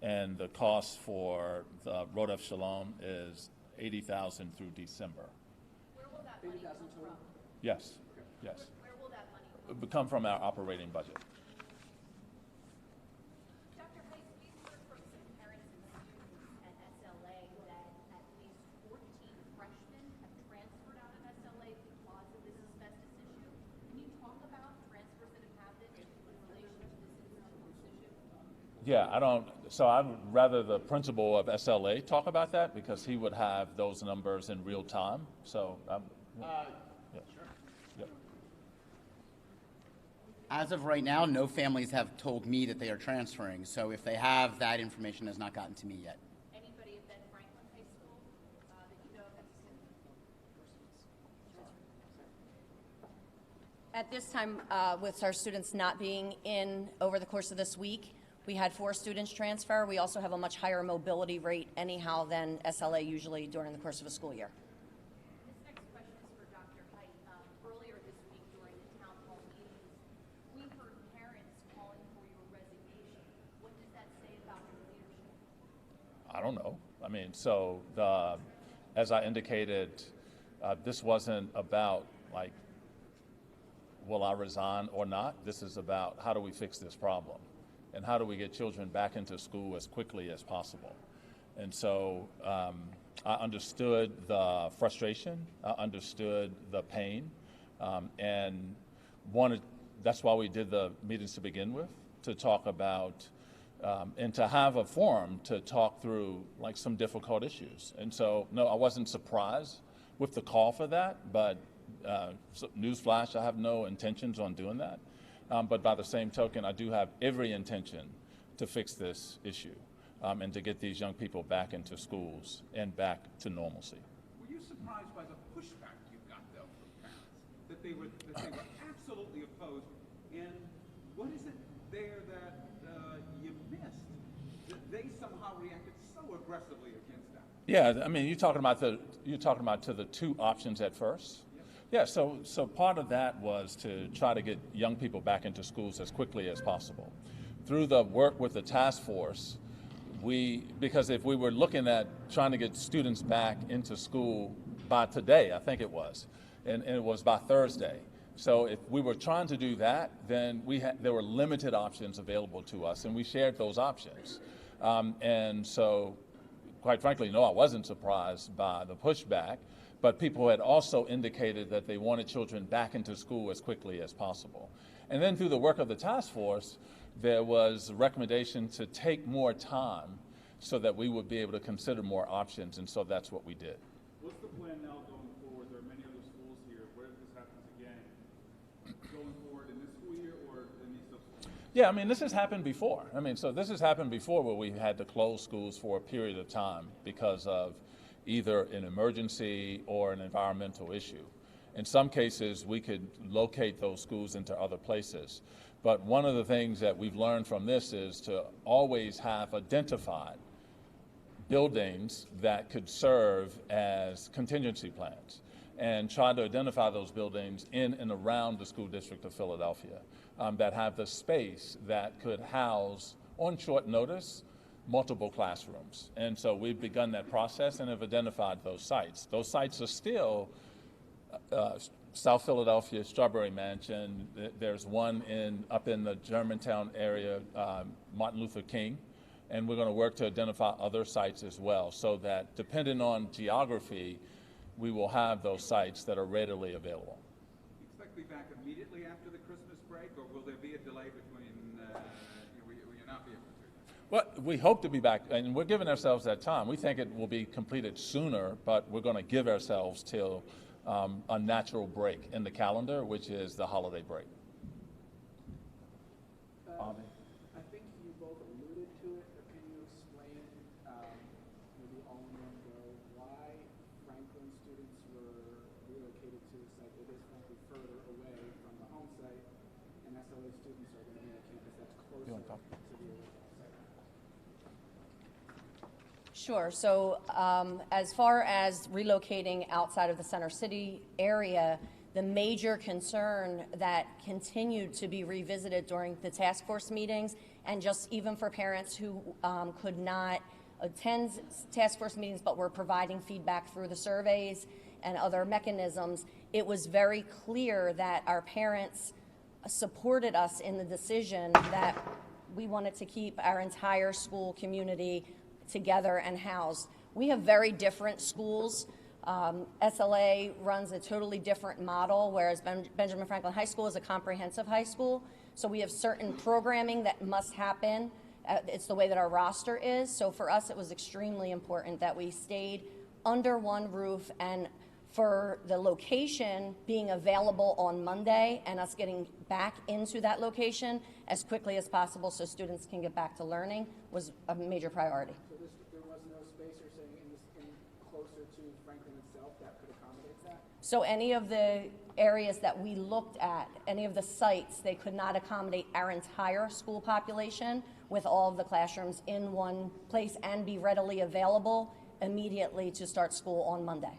and the cost for the Rodef Shalom is $80,000 through December. Where will that money come from? Yes, yes. Where will that money It would come from our operating budget. Dr. Heiss, we've heard from some parents and students at SLA that at least 14 freshmen have transferred out of SLA because of this asbestos issue. Can you talk about transfers that have happened in relation to this issue? Yeah, so I'd rather the principal of SLA talk about that because he would have those numbers in real time. So, yeah. Sure. Yep. As of right now, no families have told me that they are transferring. So if they have, that information has not gotten to me yet. Anybody at Ben Franklin High School that you know of? At this time, with our students not being in over the course of this week, we had 4 students transfer. We also have a much higher mobility rate anyhow than SLA usually during the course of a school year. This next question is for Dr. Height. Earlier this week during the town hall meetings, we heard parents calling for your resignation. What does that I don't know. I mean, so as I indicated, this wasn't about like, will I resign or not? This is about how do we fix this problem? And how do we get children back into school as quickly as possible? And so I understood the frustration, I understood the pain, and that's why we did the meetings to begin with, to talk about and to have a forum to talk through like some difficult issues. And so, no, I wasn't surprised with the call for that, but newsflash, I have no intentions on doing that. But by the same token, I do have every intention to fix this issue and to get these young people back into schools and back to normalcy. Were you surprised by the pushback you got, though, from parents? That they were absolutely opposed? And what is it there that you missed? That they somehow reacted so aggressively against that? Yeah, I mean, you're talking about to the two options at first. Yeah, so part of that was to try to get young people back into schools as quickly as possible. Through the work with the task force, because if we were looking at trying to get students back into school by today, I think it was, and it was by Thursday. So if we were trying to do that, then there were limited options available to us, and we shared those options. And so, quite frankly, no, I wasn't surprised by the pushback. But people had also indicated that they wanted children back into school as quickly as possible. And then through the work of the task force, there was a recommendation to take more time so that we would be able to consider more options, and so that's what we did. What's the plan now going forward? There are many other schools here. What if this happens again? Going forward in this school year or in these subsequent? Yeah, I mean, this has happened before. I mean, so this has happened before where we had to close schools for a period of time because of either an emergency or an environmental issue. In some cases, we could locate those schools into other places. But one of the things that we've learned from this is to always have identified buildings that could serve as contingency plans and try to identify those buildings in and around the school district of Philadelphia that have the space that could house, on short notice, multiple classrooms. And so we've begun that process and have identified those sites. Those sites are still South Philadelphia, Strawberry Mansion. There's one up in the Germantown area, Martin Luther King. And we're going to work to identify other sites as well, so that depending on geography, we will have those sites that are readily available. Do you expect to be back immediately after the Christmas break, or will there be a delay between, will you not be able to? Well, we hope to be back, and we're giving ourselves that time. We think it will be completed sooner, but we're going to give ourselves till a natural break in the calendar, which is the holiday break. Bobby? I think you both alluded to it, but can you explain, maybe all in one go, why Franklin students were relocated to a site that is frankly further away from the home site, and SLA students are going to be on a campus that's closer to the original site? Sure. So as far as relocating outside of the Center City area, the major concern that continued to be revisited during the task force meetings, and just even for parents who could not attend task force meetings but were providing feedback through the surveys and other mechanisms, it was very clear that our parents supported us in the decision that we wanted to keep our entire school community together and housed. We have very different schools. SLA runs a totally different model, whereas Benjamin Franklin High School is a comprehensive high school. So we have certain programming that must happen. It's the way that our roster is. So for us, it was extremely important that we stayed under one roof, and for the location being available on Monday and us getting back into that location as quickly as possible so students can get back to learning was a major priority. So there was no space, you're saying, in closer to Franklin itself that could accommodate that? So any of the areas that we looked at, any of the sites, they could not accommodate our entire school population with all of the classrooms in one place and be readily available immediately to start school on Monday.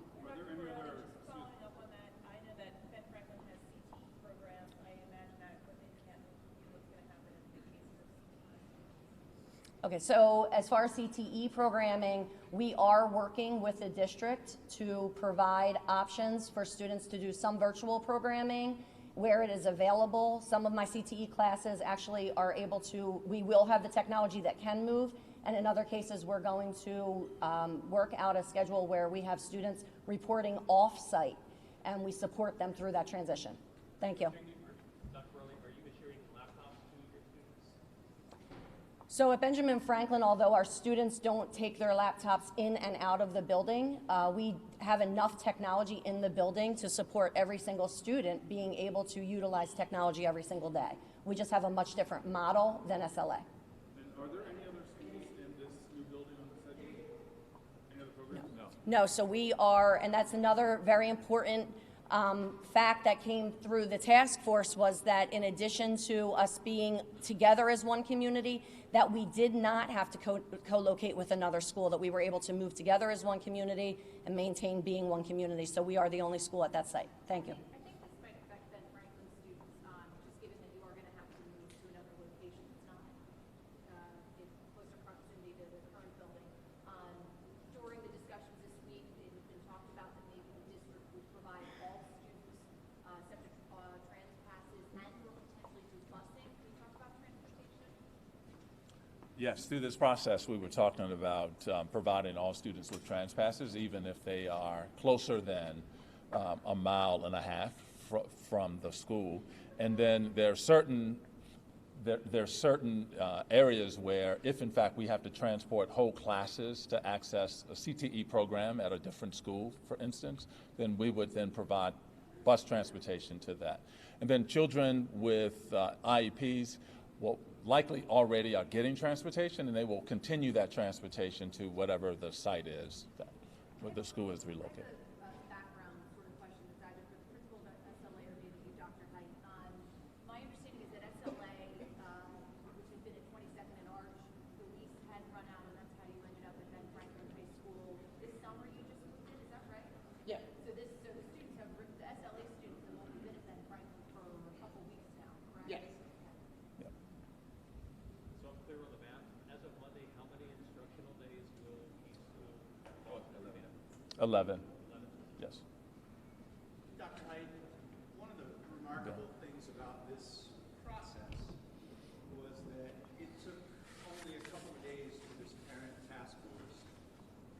Okay, so as far as CTE programming, we are working with the district to provide options for students to do some virtual programming where it is available. Some of my CTE classes actually are able to, we will have the technology that can move, and in other cases, we're going to work out a schedule where we have students reporting off-site, and we support them through that transition. Thank you. So at Benjamin Franklin, although our students don't take their laptops in and out of the building, we have enough technology in the building to support every single student being able to utilize technology every single day. We just have a much different model than SLA. And are there any other schools in this new building on the second? Any other programs? No. No, so we are, and that's another very important fact that came through the task force, was that in addition to us being together as one community, that we did not have to co-locate with another school, that we were able to move together as one community and maintain being one community. So we are the only school at that site. Thank you. I think this might affect Ben Franklin students, just given that you are going to have to move to another location. It's not in closer proximity to the current building. During the discussions this week, it has been talked about that maybe the district would provide all students subject to trans passes and/or potentially through busing. Can you talk about transportation? Yes, through this process, we were talking about providing all students with trans passes, even if they are closer than a mile and a half from the school. And then there are certain areas where, if in fact we have to transport whole classes to access a CTE program at a different school, for instance, then we would then provide bus transportation to that. And then children with IEPs will likely already are getting transportation, and they will continue that transportation to whatever the site is that where the school is relocated. Background sort of question that's either for the principal of SLA or maybe you, Dr. Height. My understanding is that SLA, which has been at 22nd and Arch, the lease had run out, and that's how you ended up at Ben Franklin High School. This summer you just moved in, is that right? Yeah. So the students have, the SLA students have only been at Ben Franklin for a couple weeks now, correct? Yes. So I'm clear on the math. As of Monday, how many instructional days will each school? 11. Yes. Dr. Height, one of the remarkable things about this process was that it took only a couple of days for this parent task force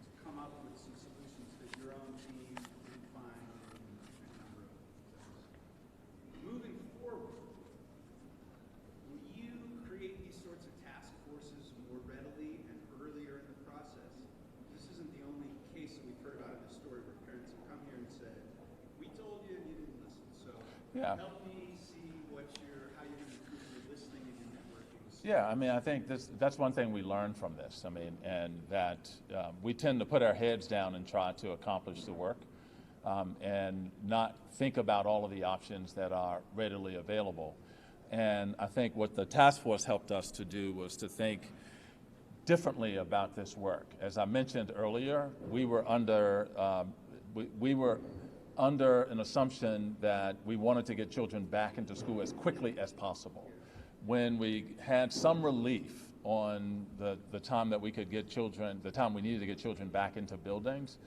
to come up with some solutions that your own team didn't find in a number of things. Moving forward, will you create these sorts of task forces more readily and earlier in the process? This isn't the only case that we've heard about in the story where parents have come here and said, we told you and you didn't listen. So Yeah. help me see how you're going to improve your listening and your networking. Yeah, I mean, I think that's one thing we learned from this. I mean, and that we tend to put our heads down and try to accomplish the work and not think about all of the options that are readily available. And I think what the task force helped us to do was to think differently about this work. As I mentioned earlier, we were under an assumption that we wanted to get children back into school as quickly as possible. When we had some relief on the time that we could get children, the time we needed to get children back into buildings,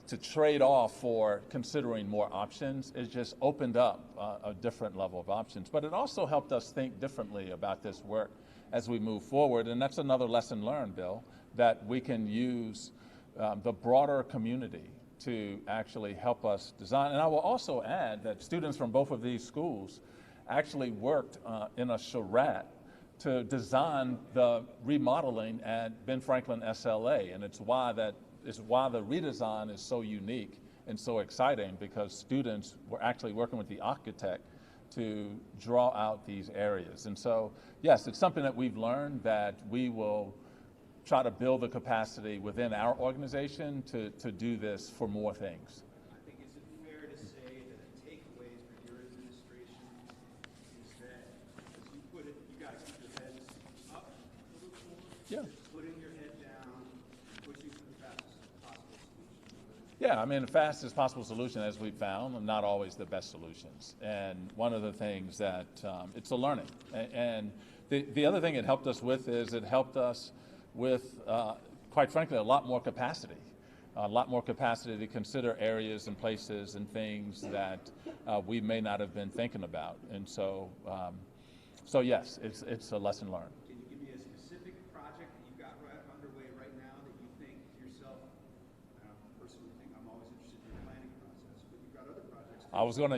to trade off for considering more options, it just opened up a different level of options. But it also helped us think differently about this work as we move forward. And that's another lesson learned, Bill, that we can use the broader community to actually help us design. And I will also add that students from both of these schools actually worked in a charrette to design the remodeling at Ben Franklin SLA. And it's why the redesign is so unique and so exciting, because students were actually working with the architect to draw out these areas. And so, yes, it's something that we've learned that we will try to build the capacity within our organization to do this for more things. I think, is it fair to say that a takeaway for your administration is that, as you put it, you got to keep your heads up a little more? Yeah. Putting your head down, pushing for the fastest possible solution. Yeah, I mean, the fastest possible solution, as we've found, are not always the best solutions. And one of the things that it's a learning. And The other thing it helped us with is it helped us with, quite frankly, a lot more capacity. A lot more capacity to consider areas and places and things that we may not have been thinking about. And so, so yes, it's a lesson learned. Can you give me a specific project that you've got underway right now that you think to yourself, I personally think I'm always interested in the planning process, but you've got other projects. I was going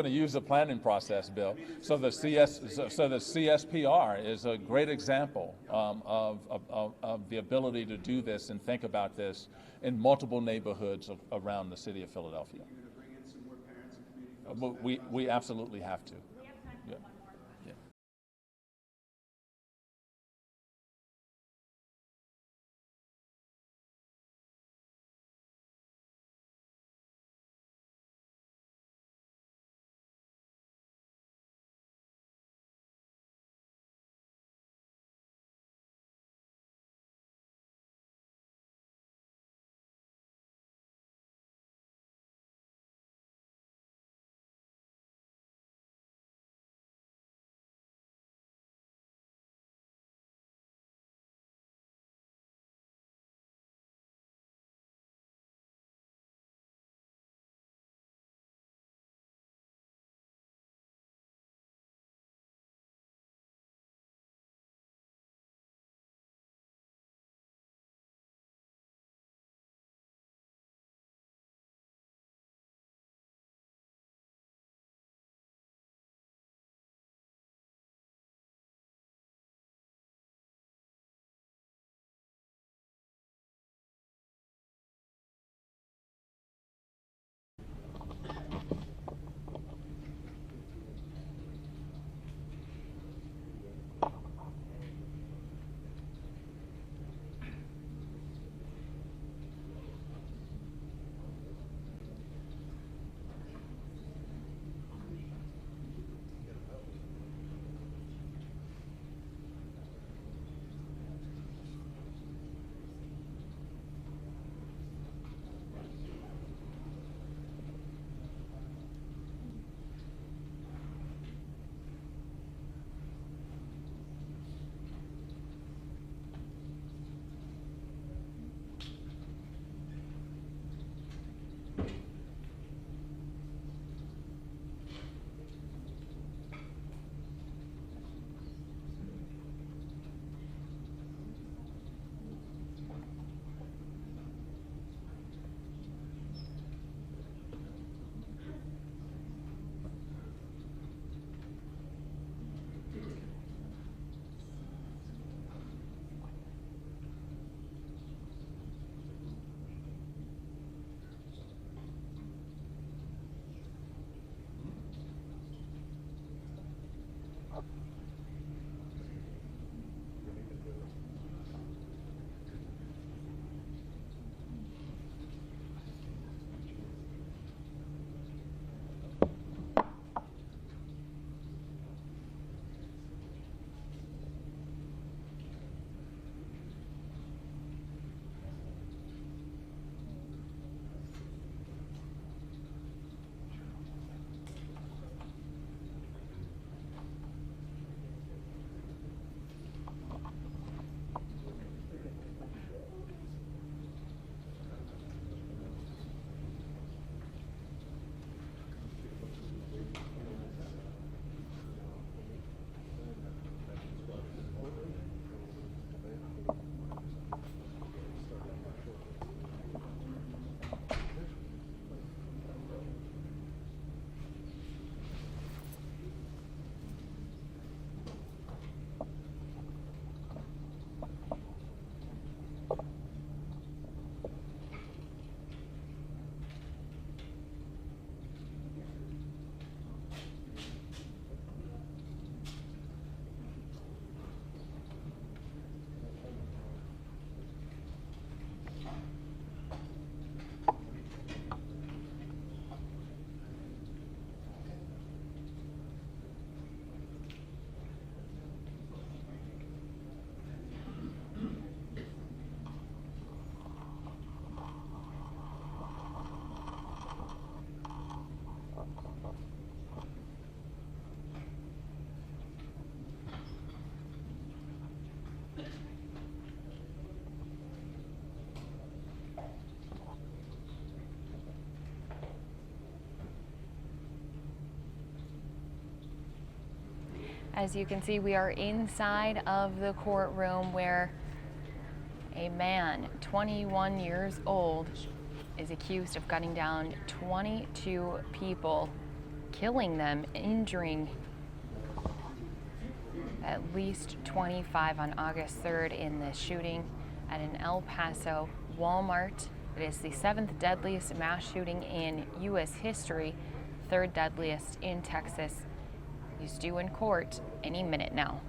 to use the planning process, Bill. So the CSPR is a great example of the ability to do this and think about this in multiple neighborhoods around the city of Philadelphia. You're going to bring in some more parents and community folks? We absolutely have to. Yeah. As you can see, we are inside of the courtroom where a man, 21 years old, is accused of gunning down 22 people, killing them, injuring at least 25 on August 3rd in the shooting at an El Paso Walmart. It is the 7th deadliest mass shooting in U.S. history, 3rd deadliest in Texas. He's due in court any minute now.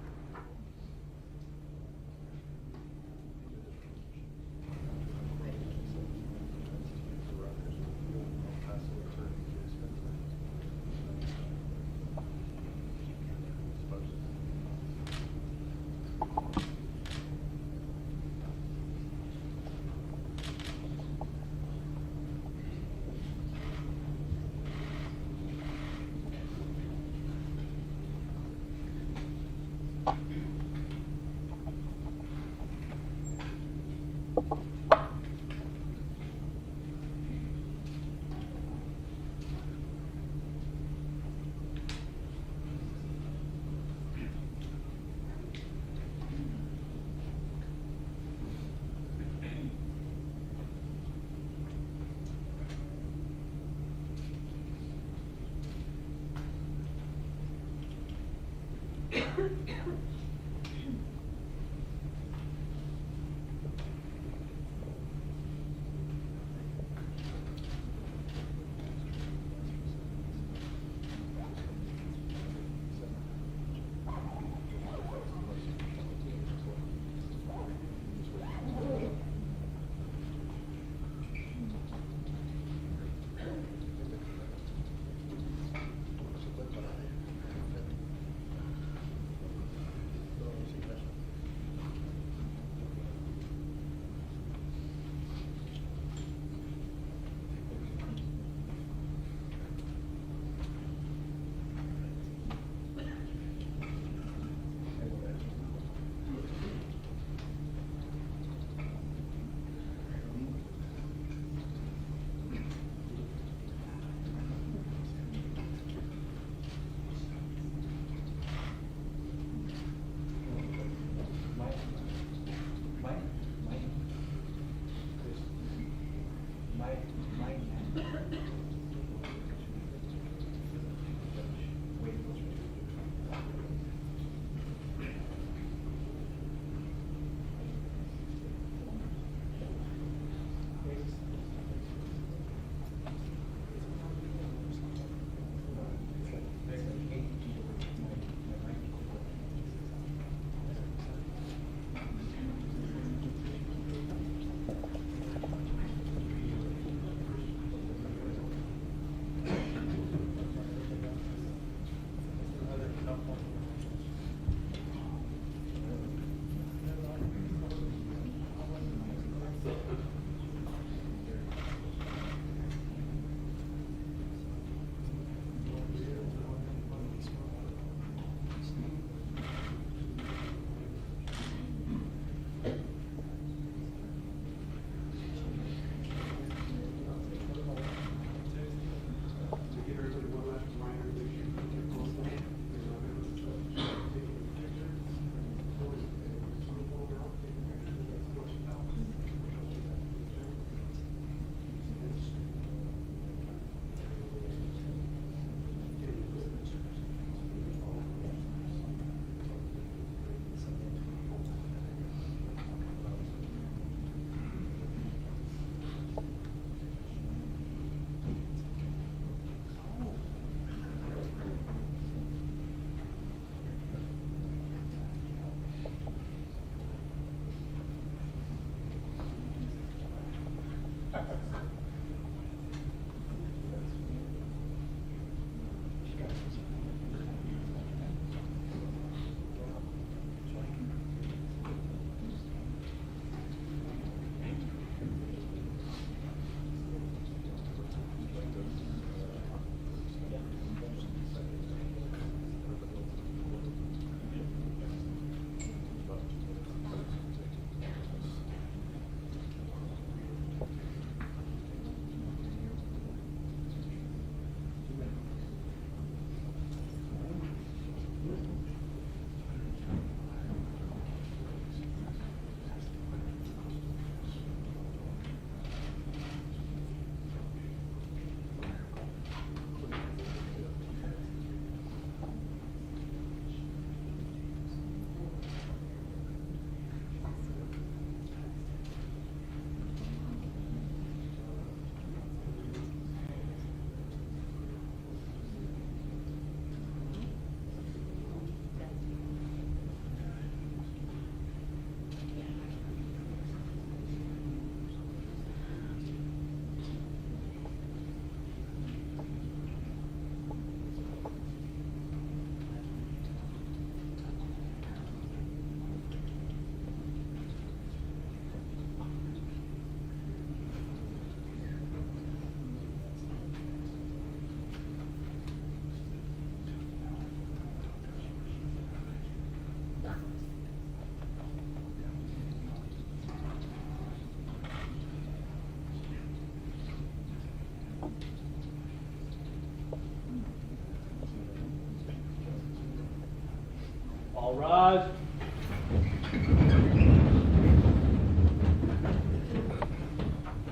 All rise.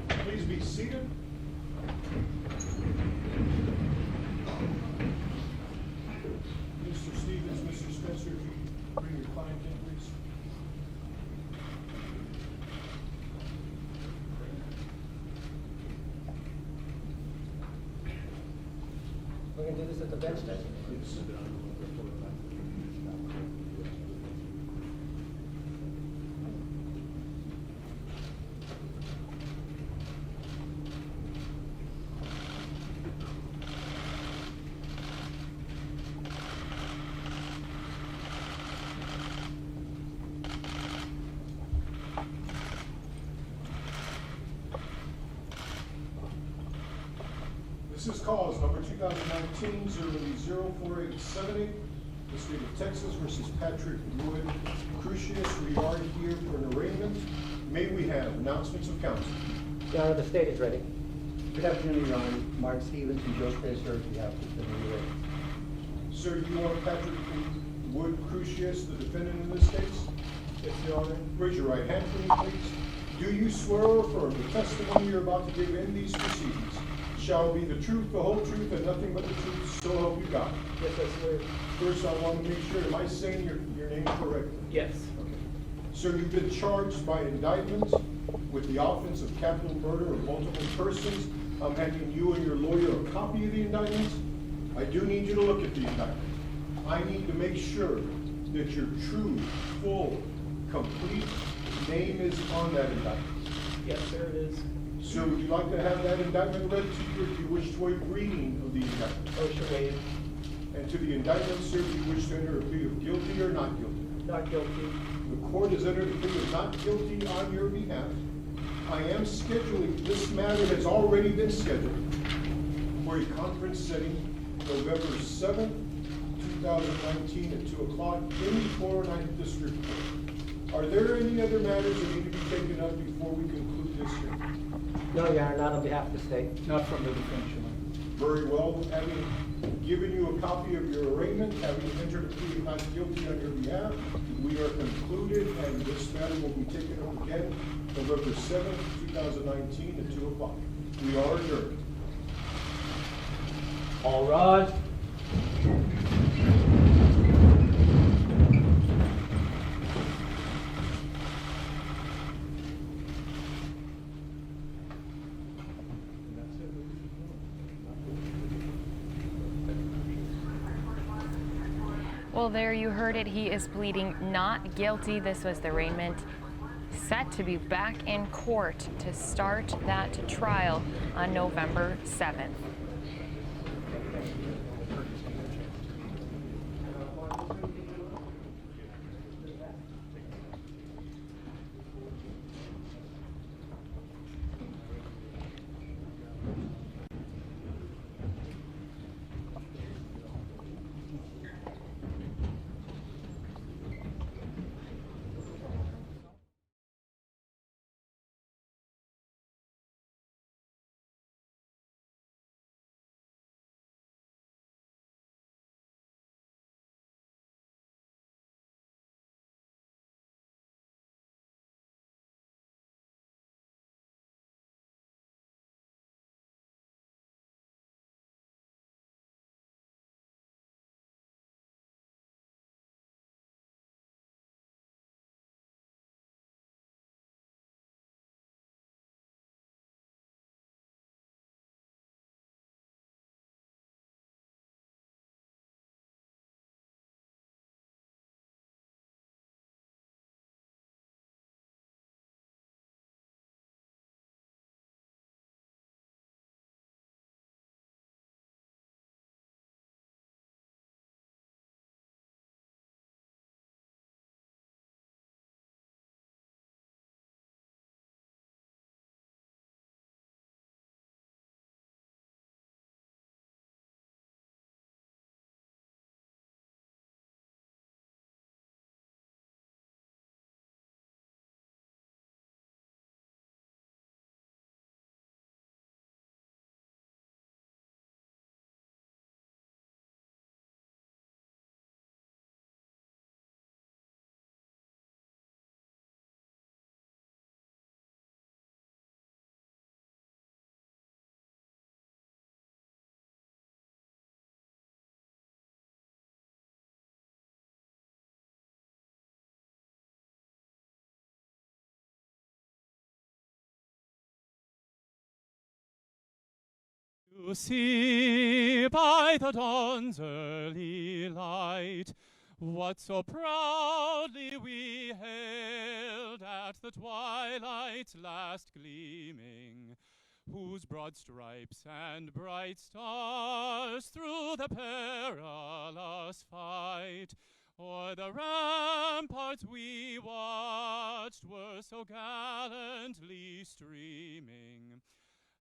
Please be seated. Mr. Stevens, Mr. Spencer, if you bring your client in, please. We're going to do this at the bench desk. This is cause number 2019-04878, the state of Texas versus Patrick Wood Crucius. We are here for an arraignment. May we have announcements of counsel? Your Honor, the state is ready. Good afternoon, Your Honor. Mark Stevens and Joe Fraser on behalf of the defendant. Sir, do you want Patrick Wood Crucius, the defendant in this case? Yes, Your Honor. Raise your right hand for me, please. Do you swear or affirm the testimony you're about to give in these proceedings shall be the truth, the whole truth, and nothing but the truth, so help you God? Yes, I swear. First, I want to make sure, am I saying your name correctly? Yes. Okay. Sir, you've been charged by indictment with the offense of capital murder of multiple persons. I'm handing you and your lawyer a copy of the indictment. I do need you to look at the indictment. I need to make sure that your true, full, complete name is on that indictment. Yes, sir, it is. Sir, would you like to have that indictment read to you, or do you wish to waive reading of the indictment? Motion waived. And to the indictment, sir, do you wish to enter a plea of guilty or not guilty? Not guilty. The court has entered a plea of not guilty on your behalf. I am scheduling, this matter has already been scheduled for a conference setting November 7th, 2019 at 2 o'clock in the 409th District Court. Are there any other matters that need to be taken up before we conclude this hearing? No, Your Honor, not on behalf of the state. Not from the defense, Your Honor. Very well. Having given you a copy of your arraignment, having entered a plea of not guilty on your behalf, we are concluded, and this matter will be taken up again November 7th, 2019 at 2 o'clock. We are adjourned. All rise. Well, there you heard it. He is pleading not guilty. This was the arraignment set to be back in court to start that trial on November 7th. To see by the dawn's early light what so proudly we hailed at the twilight's last gleaming, whose broad stripes and bright stars through the perilous fight o'er the ramparts we watched were so gallantly streaming.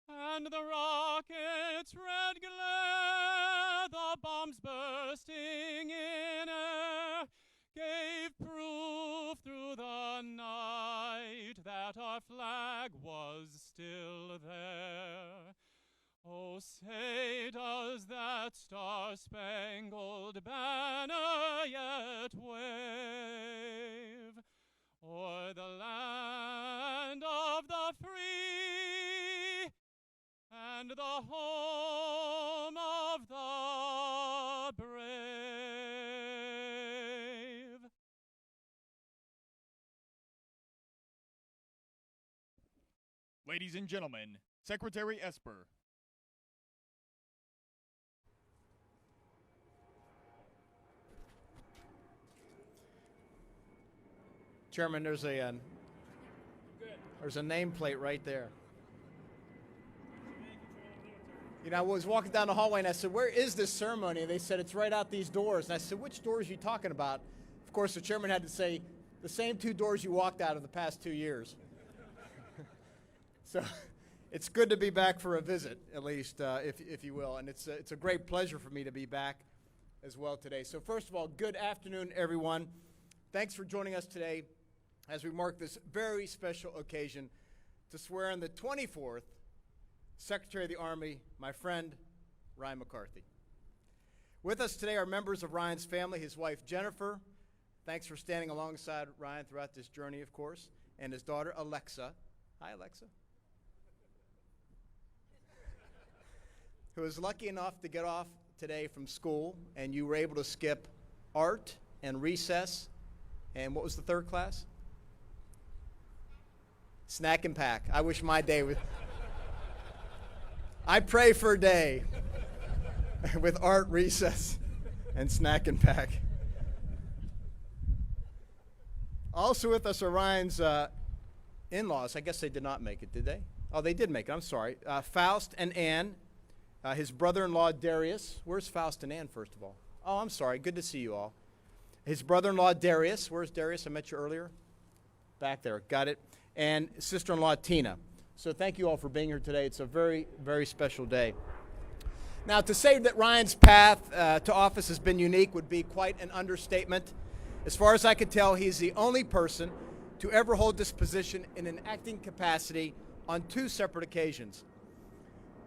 And the rocket's red glare, the bombs bursting in air, gave proof through the night that our flag was still there. Oh, say does that star-spangled banner yet wave o'er the land of the free and the home of the brave. Ladies and gentlemen, Secretary Esper. Chairman, there's a nameplate right there. You know, I was walking down the hallway and I said, "Where is this ceremony?" And they said, "It's right out these doors." And I said, "Which doors are you talking about?" Of course, the chairman had to say, "The same two doors you walked out of the past 2 years." So it's good to be back for a visit, at least, if you will. And it's a great pleasure for me to be back as well today. So first of all, good afternoon, everyone. Thanks for joining us today as we mark this very special occasion to swear in the 24th Secretary of the Army, my friend, Ryan McCarthy. With us today are members of Ryan's family, his wife, Jennifer. Thanks for standing alongside Ryan throughout this journey, of course, and his daughter, Alexa. Hi, Alexa. Who was lucky enough to get off today from school, and you were able to skip art and recess, and what was the third class? Snack and pack. I wish my day was... I pray for a day with art, recess, and snack and pack. Also with us are Ryan's in-laws. I guess they did not make it, did they? Oh, they did make it. I'm sorry. Faust and Ann, his brother-in-law Darius. Where's Faust and Ann, first of all? Oh, I'm sorry. Good to see you all. His brother-in-law Darius. Where's Darius? I met you earlier. Back there. Got it. And sister-in-law Tina. So thank you all for being here today. It's a very, very special day. Now, to say that Ryan's path to office has been unique would be quite an understatement. As far as I can tell, he's the only person to ever hold this position in an acting capacity on 2 separate occasions.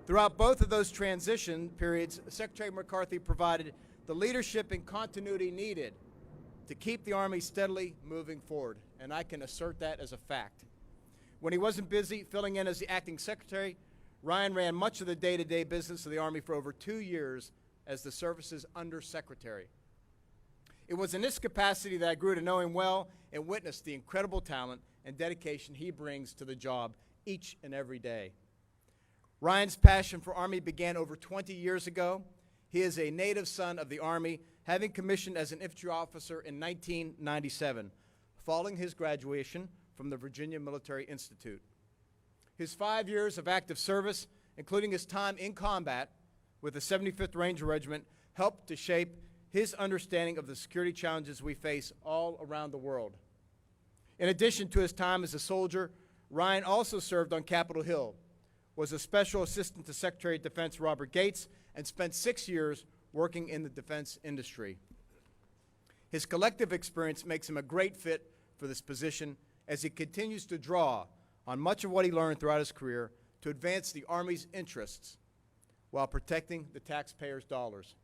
Throughout both of those transition periods, Secretary McCarthy provided the leadership and continuity needed to keep the Army steadily moving forward, and I can assert that as a fact. When he wasn't busy filling in as the acting secretary, Ryan ran much of the day-to-day business of the Army for over 2 years as the service's undersecretary. It was in this capacity that I grew to know him well and witnessed the incredible talent and dedication he brings to the job each and every day. Ryan's passion for Army began over 20 years ago. He is a native son of the Army, having commissioned as an infantry officer in 1997, following his graduation from the Virginia Military Institute. His 5 years of active service, including his time in combat with the 75th Ranger Regiment, helped to shape his understanding of the security challenges we face all around the world. In addition to his time as a soldier, Ryan also served on Capitol Hill, was a special assistant to Secretary of Defense Robert Gates, and spent 6 years working in the defense industry. His collective experience makes him a great fit for this position, as he continues to draw on much of what he learned throughout his career to advance the Army's interests while protecting the taxpayers' dollars.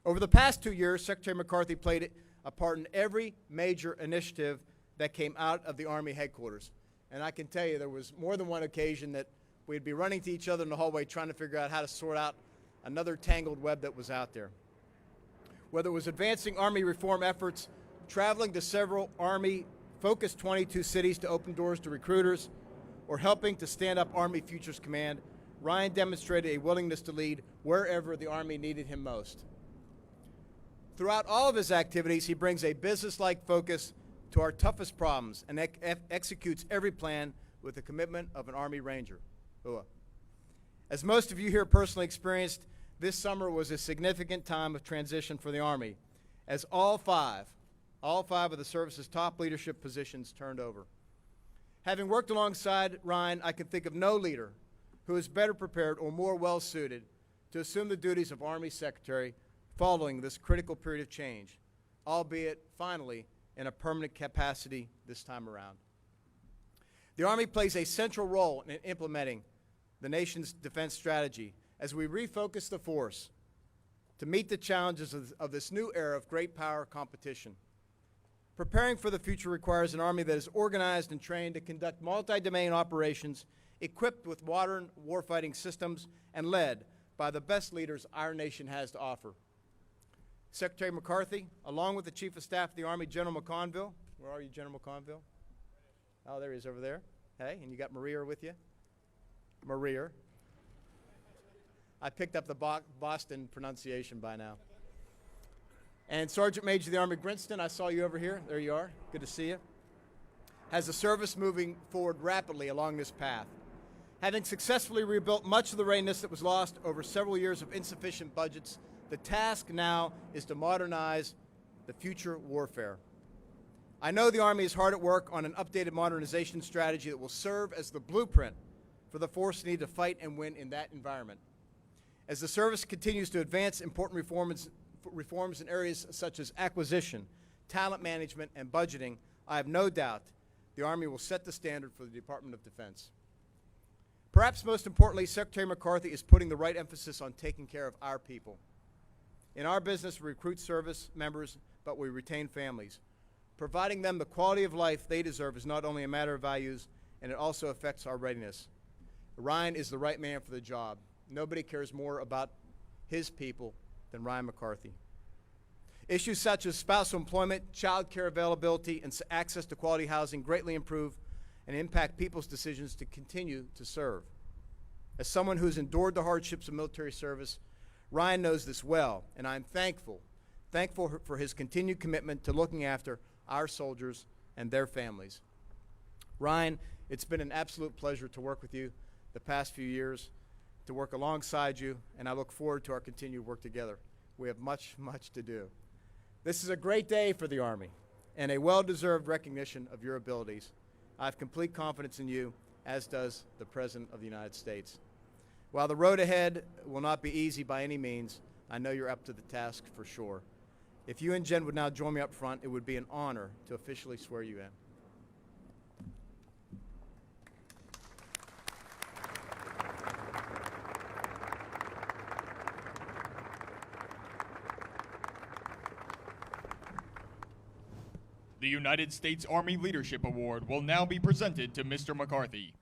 Over the past 2 years, Secretary McCarthy played a part in every major initiative that came out of the Army headquarters. And I can tell you there was more than one occasion that we'd be running to each other in the hallway trying to figure out how to sort out another tangled web that was out there. Whether it was advancing Army reform efforts, traveling to several Army Focus 22 cities to open doors to recruiters, or helping to stand up Army Futures Command, Ryan demonstrated a willingness to lead wherever the Army needed him most. Throughout all of his activities, he brings a business-like focus to our toughest problems and executes every plan with the commitment of an Army Ranger. As most of you here personally experienced, this summer was a significant time of transition for the Army, as all five of the service's top leadership positions turned over. Having worked alongside Ryan, I can think of no leader who is better prepared or more well-suited to assume the duties of Army Secretary following this critical period of change, albeit finally in a permanent capacity this time around. The Army plays a central role in implementing the nation's defense strategy as we refocus the force to meet the challenges of this new era of great power competition. Preparing for the future requires an Army that is organized and trained to conduct multi-domain operations, equipped with modern warfighting systems, and led by the best leaders our nation has to offer. Secretary McCarthy, along with the Chief of Staff of the Army, General McConville. Where are you, General McConville? Oh, there he is over there. Hey, and you got Maria with you? Maria. I picked up the Boston pronunciation by now. And Sergeant Major of the Army Grinston, I saw you over here. There you are. Good to see you. Has the service moving forward rapidly along this path. Having successfully rebuilt much of the readiness that was lost over several years of insufficient budgets, the task now is to modernize the future warfare. I know the Army is hard at work on an updated modernization strategy that will serve as the blueprint for the force needed to fight and win in that environment. As the service continues to advance important reforms in areas such as acquisition, talent management, and budgeting, I have no doubt the Army will set the standard for the Department of Defense. Perhaps most importantly, Secretary McCarthy is putting the right emphasis on taking care of our people. In our business, we recruit service members, but we retain families. Providing them the quality of life they deserve is not only a matter of values, and it also affects our readiness. Ryan is the right man for the job. Nobody cares more about his people than Ryan McCarthy. Issues such as spousal employment, child care availability, and access to quality housing greatly improve and impact people's decisions to continue to serve. As someone who's endured the hardships of military service, Ryan knows this well, and I'm thankful for his continued commitment to looking after our soldiers and their families. Ryan, it's been an absolute pleasure to work with you the past few years, to work alongside you, and I look forward to our continued work together. We have much, much to do. This is a great day for the Army and a well-deserved recognition of your abilities. I have complete confidence in you, as does the President of the United States. While the road ahead will not be easy by any means, I know you're up to the task for sure. If you and Jen would now join me up front, it would be an honor to officially swear you in. The United States Army Leadership Award will now be presented to Mr. McCarthy.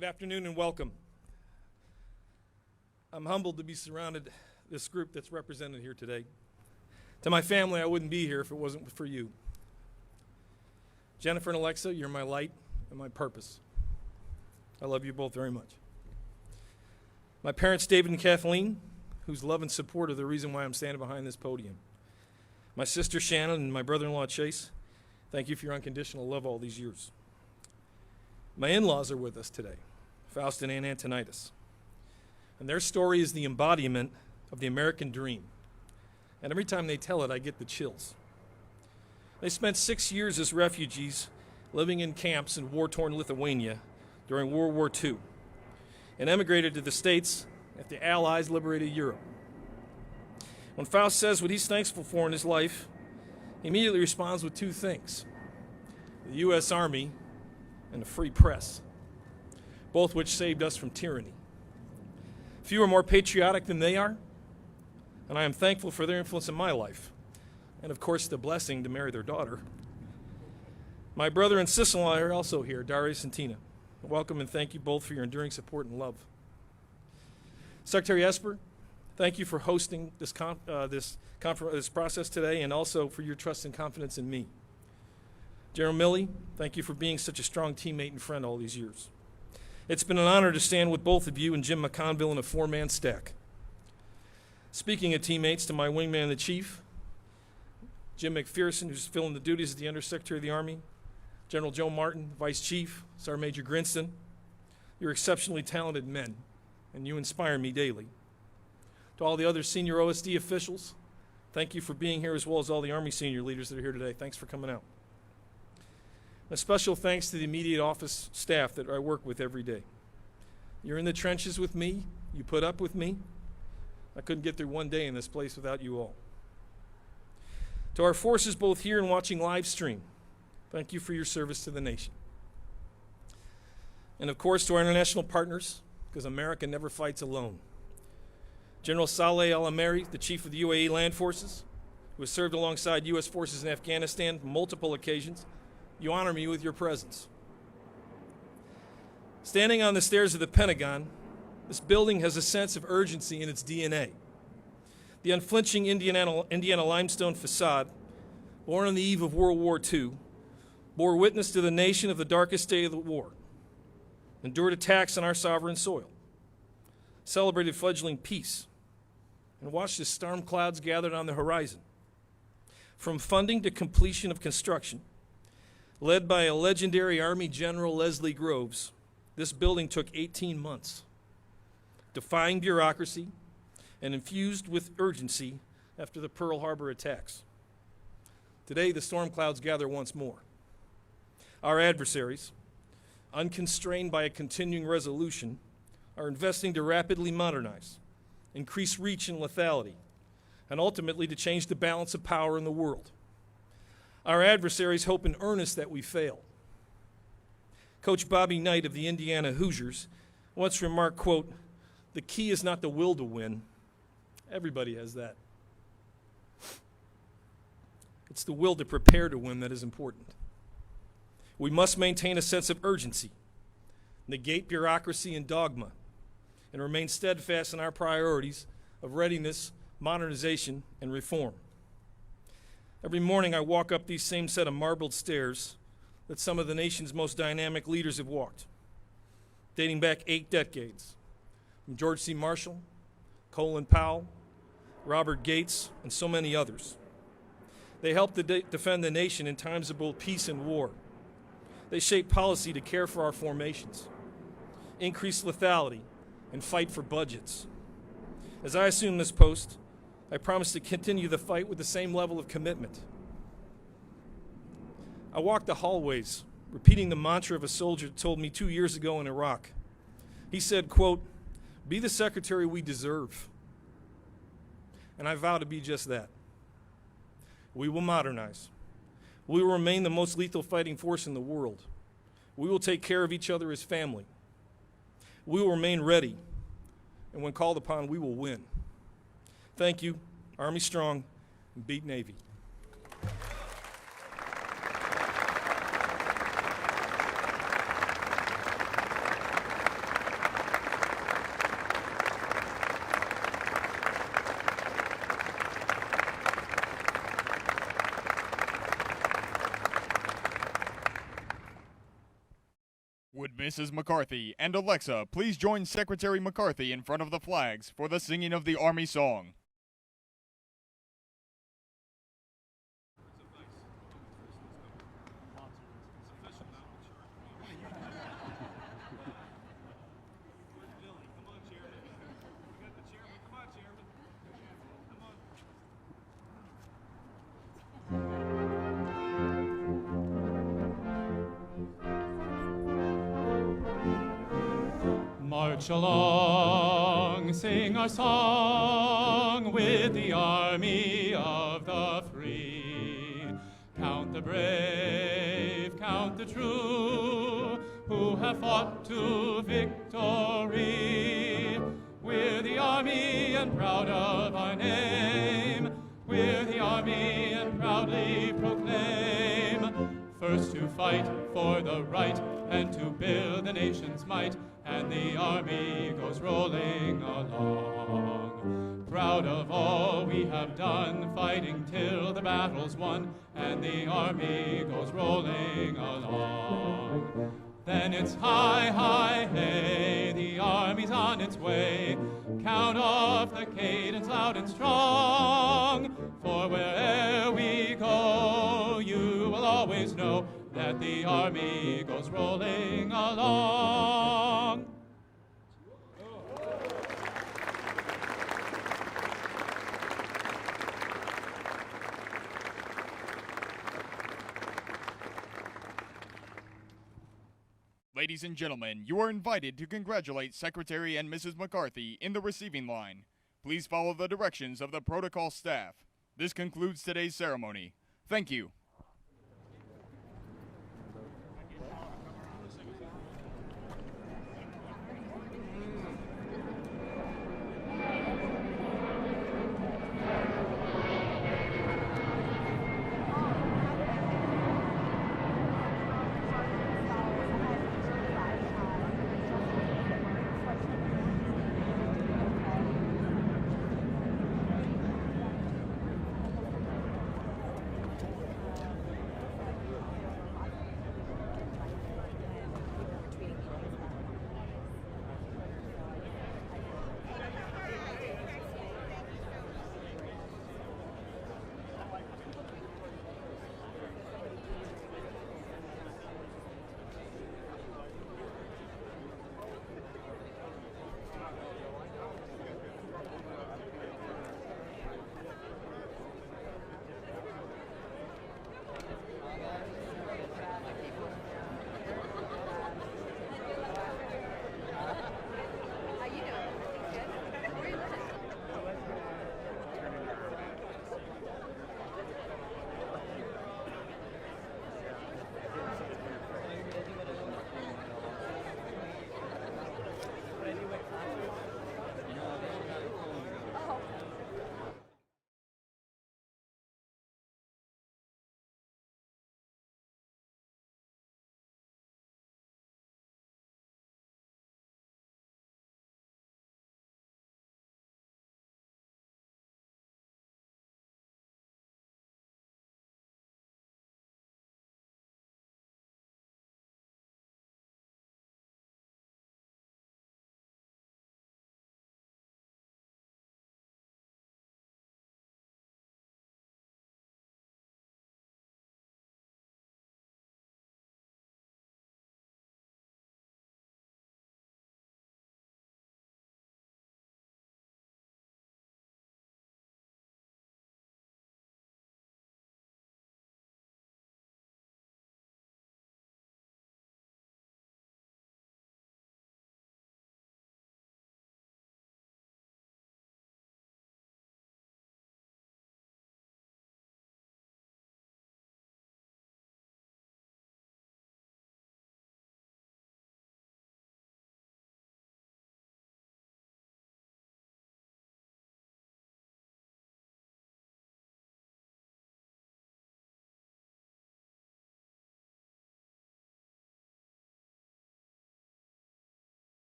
Good afternoon and welcome. I'm humbled to be surrounded this group that's represented here today. To my family, I wouldn't be here if it wasn't for you. Jennifer and Alexa, you're my light and my purpose. I love you both very much. My parents, David and Kathleen, whose love and support are the reason why I'm standing behind this podium. My sister Shannon and my brother-in-law Chase, thank you for your unconditional love all these years. My in-laws are with us today, Faust and Ann Antonitis. And their story is the embodiment of the American dream. And every time they tell it, I get the chills. They spent 6 years as refugees living in camps in war-torn Lithuania during World War II and emigrated to the States after the Allies liberated Europe. When Faust says what he's thankful for in his life, he immediately responds with two things: the U.S. Army and the free press, both which saved us from tyranny. Few are more patriotic than they are, and I am thankful for their influence in my life, and of course the blessing to marry their daughter. My brother and sister-in-law are also here, Darius and Tina. Welcome and thank you both for your enduring support and love. Secretary Esper, thank you for hosting this process today, and also for your trust and confidence in me. General Milley, thank you for being such a strong teammate and friend all these years. It's been an honor to stand with both of you and Jim McConville in a four-man stack. Speaking of teammates, to my wingman, the Chief, Jim McPherson, who's filling the duties as the Undersecretary of the Army, General Joe Martin, Vice Chief, Sergeant Major Grinston, you're exceptionally talented men, and you inspire me daily. To all the other senior OSD officials, thank you for being here, as well as all the Army senior leaders that are here today. Thanks for coming out. A special thanks to the immediate office staff that I work with every day. You're in the trenches with me. You put up with me. I couldn't get through one day in this place without you all. To our forces both here and watching live stream, thank you for your service to the nation. And of course to our international partners, because America never fights alone. General Saleh Al-Ameri, the Chief of the UAE Land Forces, who has served alongside U.S. forces in Afghanistan on multiple occasions, you honor me with your presence. Standing on the stairs of the Pentagon, this building has a sense of urgency in its DNA. The unflinching Indiana limestone facade, born on the eve of World War II, bore witness to the nation of the darkest day of the war, endured attacks on our sovereign soil, celebrated fledgling peace, and watched as storm clouds gathered on the horizon. From funding to completion of construction, led by a legendary Army General Leslie Groves, this building took 18 months, defying bureaucracy and infused with urgency after the Pearl Harbor attacks. Today, the storm clouds gather once more. Our adversaries, unconstrained by a continuing resolution, are investing to rapidly modernize, increase reach and lethality, and ultimately to change the balance of power in the world. Our adversaries hope in earnest that we fail. Coach Bobby Knight of the Indiana Hoosiers once remarked, quote, "The key is not the will to win." Everybody has that. It's the will to prepare to win that is important. We must maintain a sense of urgency, negate bureaucracy and dogma, and remain steadfast in our priorities of readiness, modernization, and reform. Every morning I walk up these same set of marbled stairs that some of the nation's most dynamic leaders have walked, dating back 8 decades, from George C. Marshall, Colin Powell, Robert Gates, and so many others. They helped to defend the nation in times of both peace and war. They shaped policy to care for our formations, increase lethality, and fight for budgets. As I assume this post, I promise to continue the fight with the same level of commitment. I walk the hallways, repeating the mantra of a soldier told me 2 years ago in Iraq. He said, quote, "Be the secretary we deserve." And I vow to be just that. We will modernize. We will remain the most lethal fighting force in the world. We will take care of each other as family. We will remain ready, and when called upon, we will win. Thank you, Army strong, and beat Navy. Would Mrs. McCarthy and Alexa please join Secretary McCarthy in front of the flags for the singing of the Army song? March along, sing our song with the army of the free. Count the brave, count the true, who have fought to victory. We're the army and proud of our name. We're the army and proudly proclaim. First to fight for the right and to build the nation's might, and the army goes rolling along. Proud of all we have done, fighting till the battle's won, and the army goes rolling along. Then it's hi, hi, hey, the army's on its way. Count off the cadence loud and strong, for where'er we go, you will always know that the army goes rolling along. Ladies and gentlemen, you are invited to congratulate Secretary and Mrs. McCarthy in the receiving line. Please follow the directions of the protocol staff. This concludes today's ceremony. Thank you.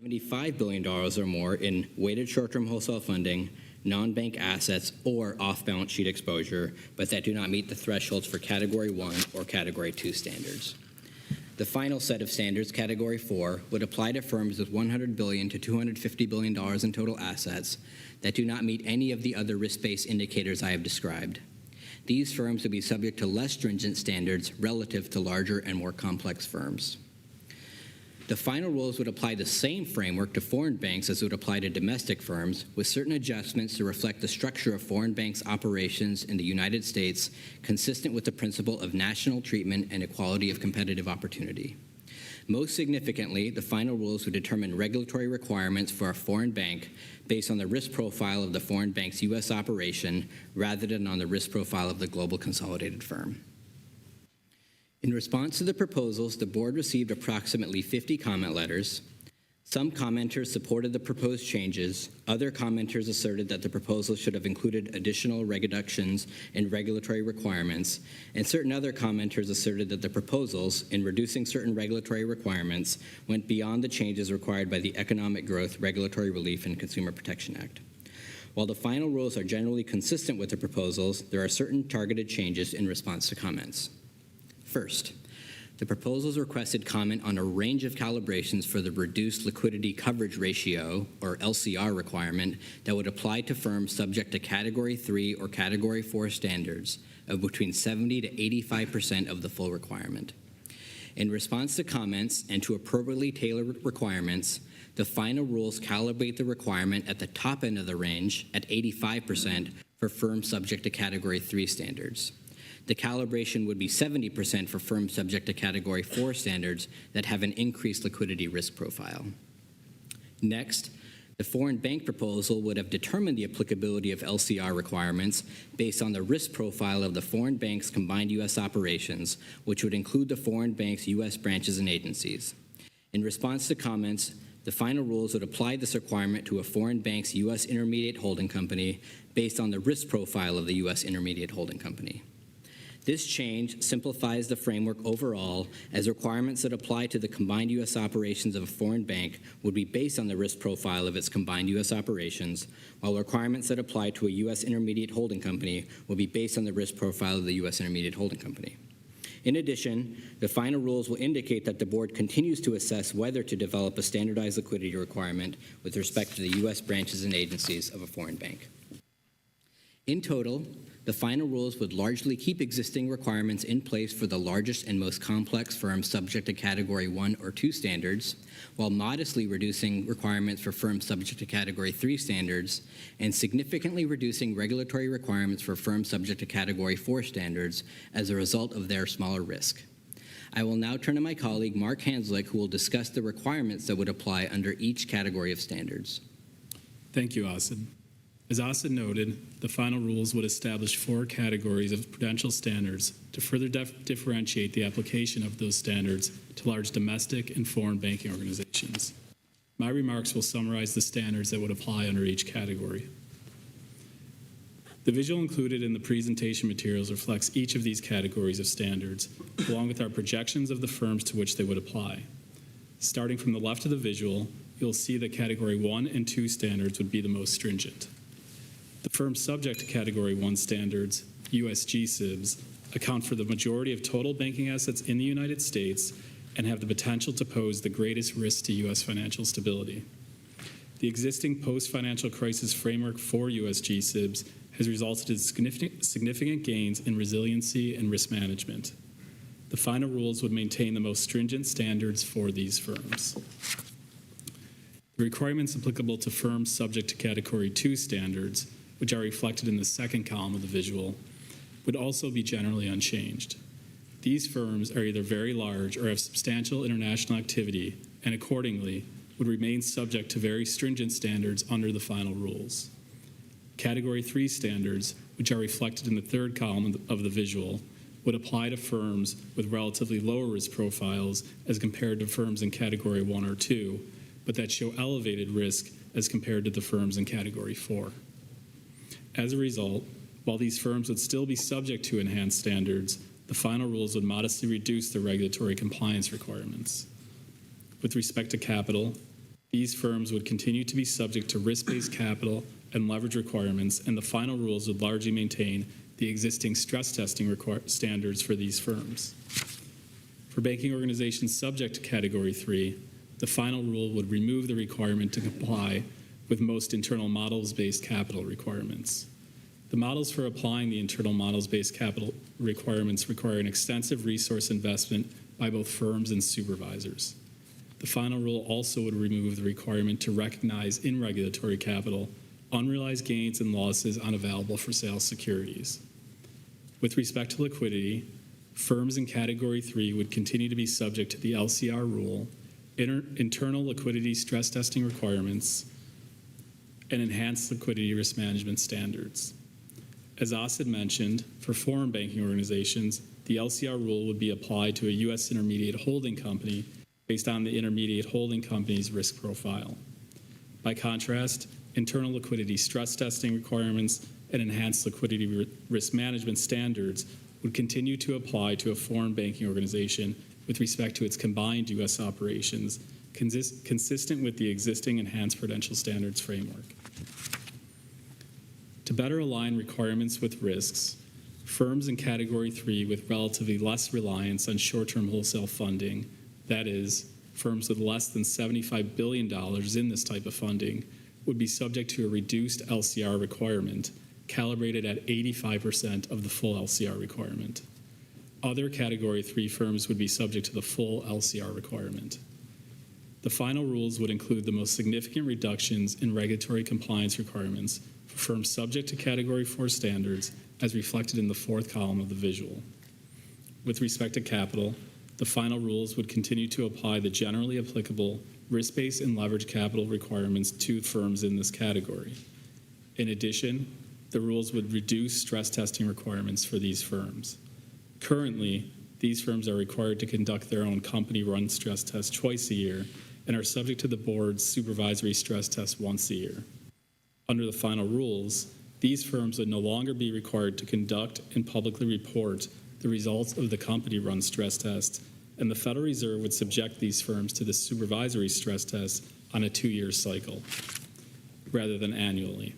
$75 billion or more in weighted short-term wholesale funding, non-bank assets, or off-balance sheet exposure, but that do not meet the thresholds for Category 1 or Category 2 standards. The final set of standards, Category 4, would apply to firms with $100 billion to $250 billion in total assets that do not meet any of the other risk-based indicators I have described. These firms would be subject to less stringent standards relative to larger and more complex firms. The final rules would apply the same framework to foreign banks as would apply to domestic firms, with certain adjustments to reflect the structure of foreign banks' operations in the United States, consistent with the principle of national treatment and equality of competitive opportunity. Most significantly, the final rules would determine regulatory requirements for a foreign bank based on the risk profile of the foreign bank's U.S. operation rather than on the risk profile of the global consolidated firm. In response to the proposals, the board received approximately 50 comment letters. Some commenters supported the proposed changes. Other commenters asserted that the proposal should have included additional reductions in regulatory requirements, and certain other commenters asserted that the proposals, in reducing certain regulatory requirements, went beyond the changes required by the Economic Growth, Regulatory Relief, and Consumer Protection Act. While the final rules are generally consistent with the proposals, there are certain targeted changes in response to comments. First, the proposals requested comment on a range of calibrations for the reduced liquidity coverage ratio, or LCR requirement, that would apply to firms subject to Category 3 or Category 4 standards of between 70 to 85% of the full requirement. In response to comments and to appropriately tailor requirements, the final rules calibrate the requirement at the top end of the range at 85% for firms subject to Category 3 standards. The calibration would be 70% for firms subject to Category 4 standards that have an increased liquidity risk profile. Next, the foreign bank proposal would have determined the applicability of LCR requirements based on the risk profile of the foreign bank's combined U.S. operations, which would include the foreign bank's U.S. branches and agencies. In response to comments, the final rules would apply this requirement to a foreign bank's U.S. intermediate holding company based on the risk profile of the U.S. intermediate holding company. This change simplifies the framework overall, as requirements that apply to the combined U.S. operations of a foreign bank would be based on the risk profile of its combined U.S. operations, while requirements that apply to a U.S. intermediate holding company will be based on the risk profile of the U.S. intermediate holding company. In addition, the final rules will indicate that the board continues to assess whether to develop a standardized liquidity requirement with respect to the U.S. branches and agencies of a foreign bank. In total, the final rules would largely keep existing requirements in place for the largest and most complex firms subject to Category 1 or 2 standards, while modestly reducing requirements for firms subject to Category 3 standards, and significantly reducing regulatory requirements for firms subject to Category 4 standards as a result of their smaller risk. I will now turn to my colleague, Mark Hanslick, who will discuss the requirements that would apply under each category of standards. Thank you, Asad. As Asad noted, the final rules would establish 4 categories of prudential standards to further differentiate the application of those standards to large domestic and foreign banking organizations. My remarks will summarize the standards that would apply under each category. The visual included in the presentation materials reflects each of these categories of standards, along with our projections of the firms to which they would apply. Starting from the left of the visual, you'll see that Category 1 and 2 standards would be the most stringent. The firms subject to Category 1 standards, U.S. G-SIBs, account for the majority of total banking assets in the United States and have the potential to pose the greatest risk to U.S. financial stability. The existing post-financial crisis framework for U.S. G-SIBs has resulted in significant gains in resiliency and risk management. The final rules would maintain the most stringent standards for these firms. The requirements applicable to firms subject to Category 2 standards, which are reflected in the second column of the visual, would also be generally unchanged. These firms are either very large or have substantial international activity, and accordingly would remain subject to very stringent standards under the final rules. Category 3 standards, which are reflected in the third column of the visual, would apply to firms with relatively lower risk profiles as compared to firms in Category 1 or 2, but that show elevated risk as compared to the firms in Category 4. As a result, while these firms would still be subject to enhanced standards, the final rules would modestly reduce the regulatory compliance requirements. With respect to capital, These firms would continue to be subject to risk-based capital and leverage requirements, and the final rules would largely maintain the existing stress testing standards for these firms. For banking organizations subject to Category 3, the final rule would remove the requirement to comply with most internal models-based capital requirements. The models for applying the internal models-based capital requirements require an extensive resource investment by both firms and supervisors. The final rule also would remove the requirement to recognize in regulatory capital unrealized gains and losses on available for sale securities. With respect to liquidity, firms in Category 3 would continue to be subject to the LCR rule, internal liquidity stress testing requirements, and enhanced liquidity risk management standards. As Asad mentioned, for foreign banking organizations, the LCR rule would be applied to a U.S. intermediate holding company based on the intermediate holding company's risk profile. By contrast, internal liquidity stress testing requirements and enhanced liquidity risk management standards would continue to apply to a foreign banking organization with respect to its combined U.S. operations, consistent with the existing enhanced prudential standards framework. To better align requirements with risks, firms in Category 3 with relatively less reliance on short-term wholesale funding, that is, firms with less than $75 billion in this type of funding, would be subject to a reduced LCR requirement, calibrated at 85% of the full LCR requirement. Other Category 3 firms would be subject to the full LCR requirement. The final rules would include the most significant reductions in regulatory compliance requirements for firms subject to Category 4 standards, as reflected in the fourth column of the visual. With respect to capital, the final rules would continue to apply the generally applicable risk-based and leverage capital requirements to firms in this category. In addition, the rules would reduce stress testing requirements for these firms. Currently, these firms are required to conduct their own company-run stress test twice a year and are subject to the board's supervisory stress test once a year. Under the final rules, these firms would no longer be required to conduct and publicly report the results of the company-run stress test, and the Federal Reserve would subject these firms to the supervisory stress test on a 2-year cycle, rather than annually.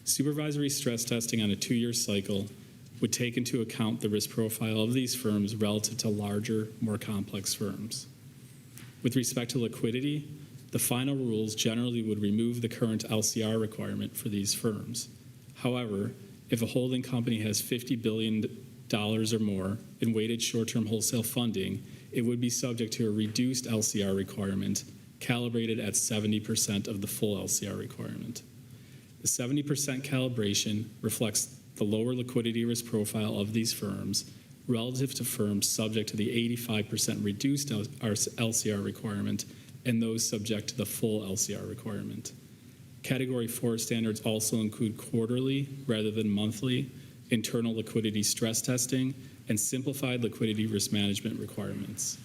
Supervisory stress testing on a 2-year cycle would take into account the risk profile of these firms relative to larger, more complex firms. With respect to liquidity, the final rules generally would remove the current LCR requirement for these firms. However, if a holding company has $50 billion or more in weighted short-term wholesale funding, it would be subject to a reduced LCR requirement, calibrated at 70% of the full LCR requirement. The 70% calibration reflects the lower liquidity risk profile of these firms relative to firms subject to the 85% reduced LCR requirement and those subject to the full LCR requirement. Category 4 standards also include quarterly rather than monthly internal liquidity stress testing and simplified liquidity risk management requirements.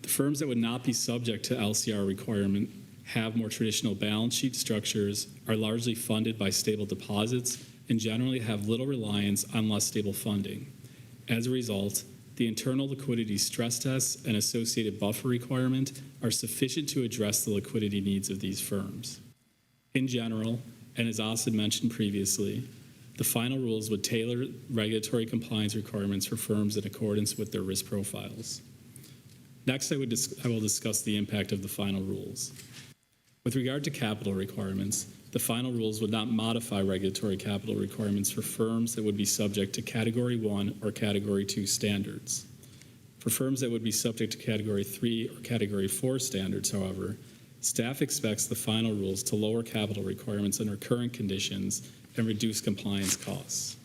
The firms that would not be subject to LCR requirement have more traditional balance sheet structures, are largely funded by stable deposits, and generally have little reliance on less stable funding. As a result, the internal liquidity stress tests and associated buffer requirement are sufficient to address the liquidity needs of these firms. In general, and as Asad mentioned previously, the final rules would tailor regulatory compliance requirements for firms in accordance with their risk profiles. Next, I will discuss the impact of the final rules. With regard to capital requirements, the final rules would not modify regulatory capital requirements for firms that would be subject to Category 1 or Category 2 standards. For firms that would be subject to Category 3 or Category 4 standards, however, staff expects the final rules to lower capital requirements under current conditions and reduce compliance costs.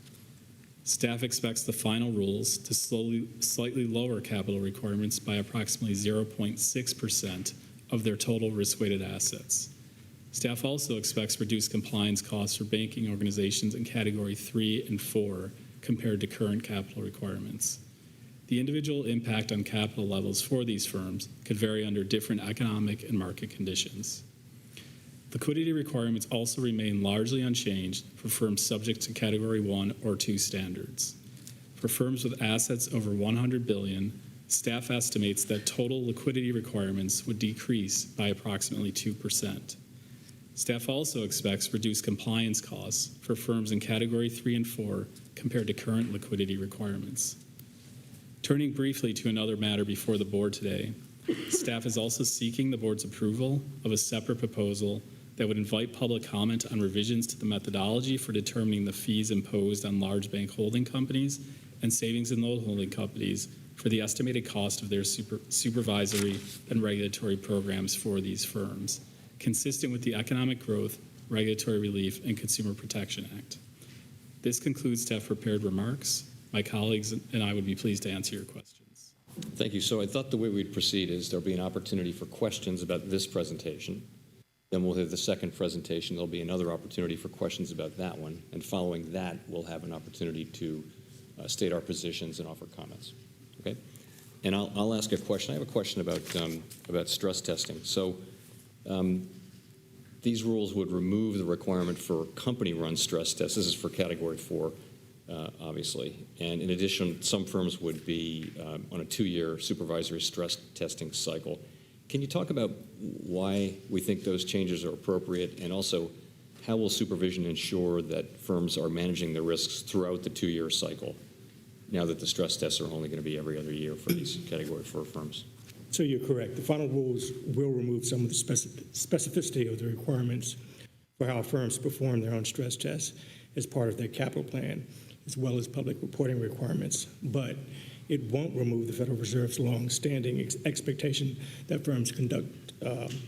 Staff expects the final rules to slightly lower capital requirements by approximately 0.6% of their total risk-weighted assets. Staff also expects reduced compliance costs for banking organizations in Category 3 and 4 compared to current capital requirements. The individual impact on capital levels for these firms could vary under different economic and market conditions. Liquidity requirements also remain largely unchanged for firms subject to Category 1 or 2 standards. For firms with assets over $100 billion, Staff estimates that total liquidity requirements would decrease by approximately 2%. Staff also expects reduced compliance costs for firms in Category 3 and 4 compared to current liquidity requirements. Turning briefly to another matter before the board today, staff is also seeking the board's approval of a separate proposal that would invite public comment on revisions to the methodology for determining the fees imposed on large bank holding companies and savings and loan holding companies for the estimated cost of their supervisory and regulatory programs for these firms, consistent with the Economic Growth, Regulatory Relief, and Consumer Protection Act. This concludes staff prepared remarks. My colleagues and I would be pleased to answer your questions. Thank you. So I thought the way we'd proceed is there'll be an opportunity for questions about this presentation. Then we'll have the second presentation. There'll be another opportunity for questions about that one. And following that, we'll have an opportunity to state our positions and offer comments. Okay? And I'll ask a question. I have a question about stress testing. So these rules would remove the requirement for company-run stress tests. This is for Category 4, obviously. And in addition, some firms would be on a 2-year supervisory stress testing cycle. Can you talk about why we think those changes are appropriate, and also how will supervision ensure that firms are managing the risks throughout the 2-year cycle, now that the stress tests are only going to be every other year for these Category 4 firms? So you're correct. The final rules will remove some of the specificity of the requirements for how firms perform their own stress tests as part of their capital plan, as well as public reporting requirements. But it won't remove the Federal Reserve's long-standing expectation that firms conduct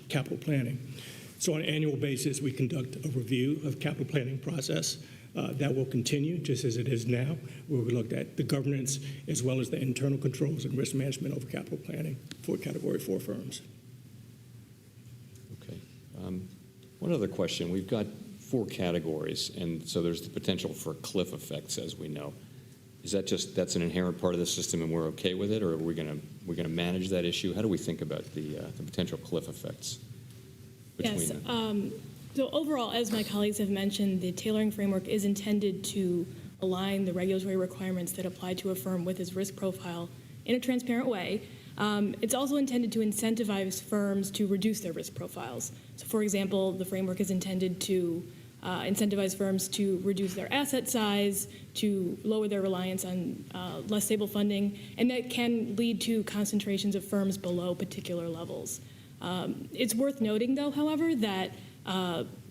capital planning. So on an annual basis, we conduct a review of capital planning process. That will continue just as it is now, where we looked at the governance as well as the internal controls and risk management over capital planning for Category 4 firms. Okay. One other question. We've got 4 categories, and so there's the potential for cliff effects, as we know. Is that just that's an inherent part of the system, and we're okay with it, or are we going to manage that issue? How do we think about the potential cliff effects between yes. them? So overall, as my colleagues have mentioned, the tailoring framework is intended to align the regulatory requirements that apply to a firm with its risk profile in a transparent way. It's also intended to incentivize firms to reduce their risk profiles. So for example, the framework is intended to incentivize firms to reduce their asset size, to lower their reliance on less stable funding, and that can lead to concentrations of firms below particular levels. It's worth noting, though, however, that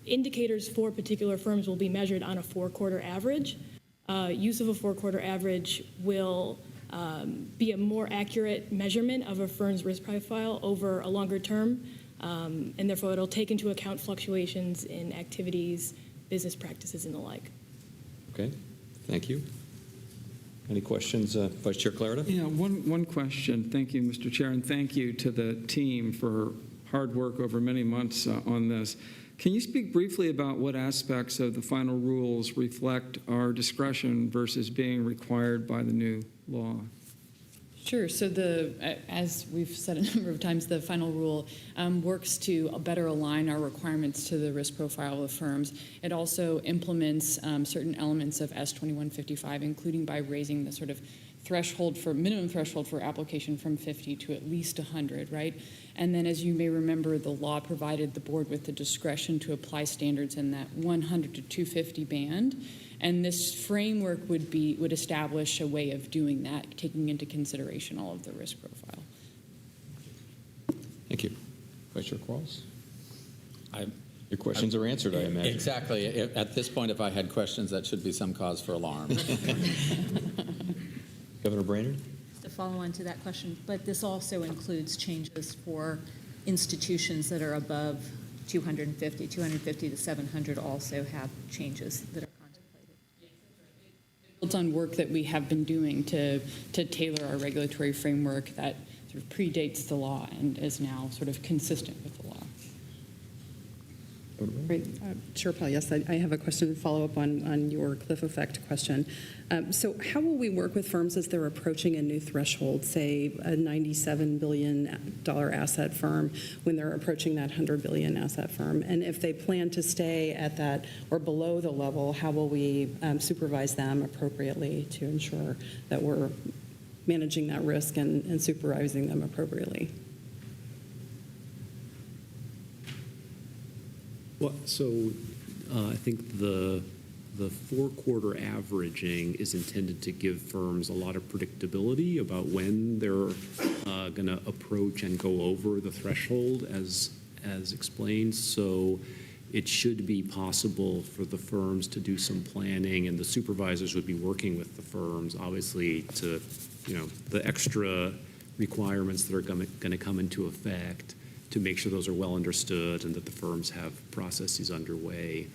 indicators for particular firms will be measured on a 4-quarter average. Use of a 4-quarter average will be a more accurate measurement of a firm's risk profile over a longer term, and therefore it'll take into account fluctuations in activities, business practices, and the like. Okay, thank you. Any questions, Vice Chair Clarida? Yeah, one question. Thank you, Mr. Chair, and thank you to the team for hard work over many months on this. Can you speak briefly about what aspects of the final rules reflect our discretion versus being required by the new law? Sure. So as we've said a number of times, the final rule works to better align our requirements to the risk profile of firms. It also implements certain elements of S2155, including by raising the sort of minimum threshold for application from 50 to at least 100, right? And then, as you may remember, the law provided the board with the discretion to apply standards in that 100 to 250 band. And this framework would establish a way of doing that, taking into consideration all of the risk profile. Thank you. Vice Chair Quarles? Your questions are answered, I imagine. Exactly. At this point, if I had questions, that should be some cause for alarm. Governor Brainerd? To follow on to that question, but this also includes changes for institutions that are above 250 to 700 also have changes that are Built on work that we have been doing to tailor our regulatory framework that sort of predates the law and is now sort of consistent with the law. Right. Chair Powell, yes, I have a question to follow up on your cliff effect question. So how will we work with firms as they're approaching a new threshold, say a $97 billion asset firm, when they're approaching that $100 billion asset firm? And if they plan to stay at that or below the level, how will we supervise them appropriately to ensure that we're managing that risk and supervising them appropriately. Well, so I think the four-quarter averaging is intended to give firms a lot of predictability about when they're going to approach and go over the threshold as explained. So it should be possible for the firms to do some planning, and the supervisors would be working with the firms, obviously, to, the extra requirements that are going to come into effect to make sure those are well understood and that the firms have processes underway.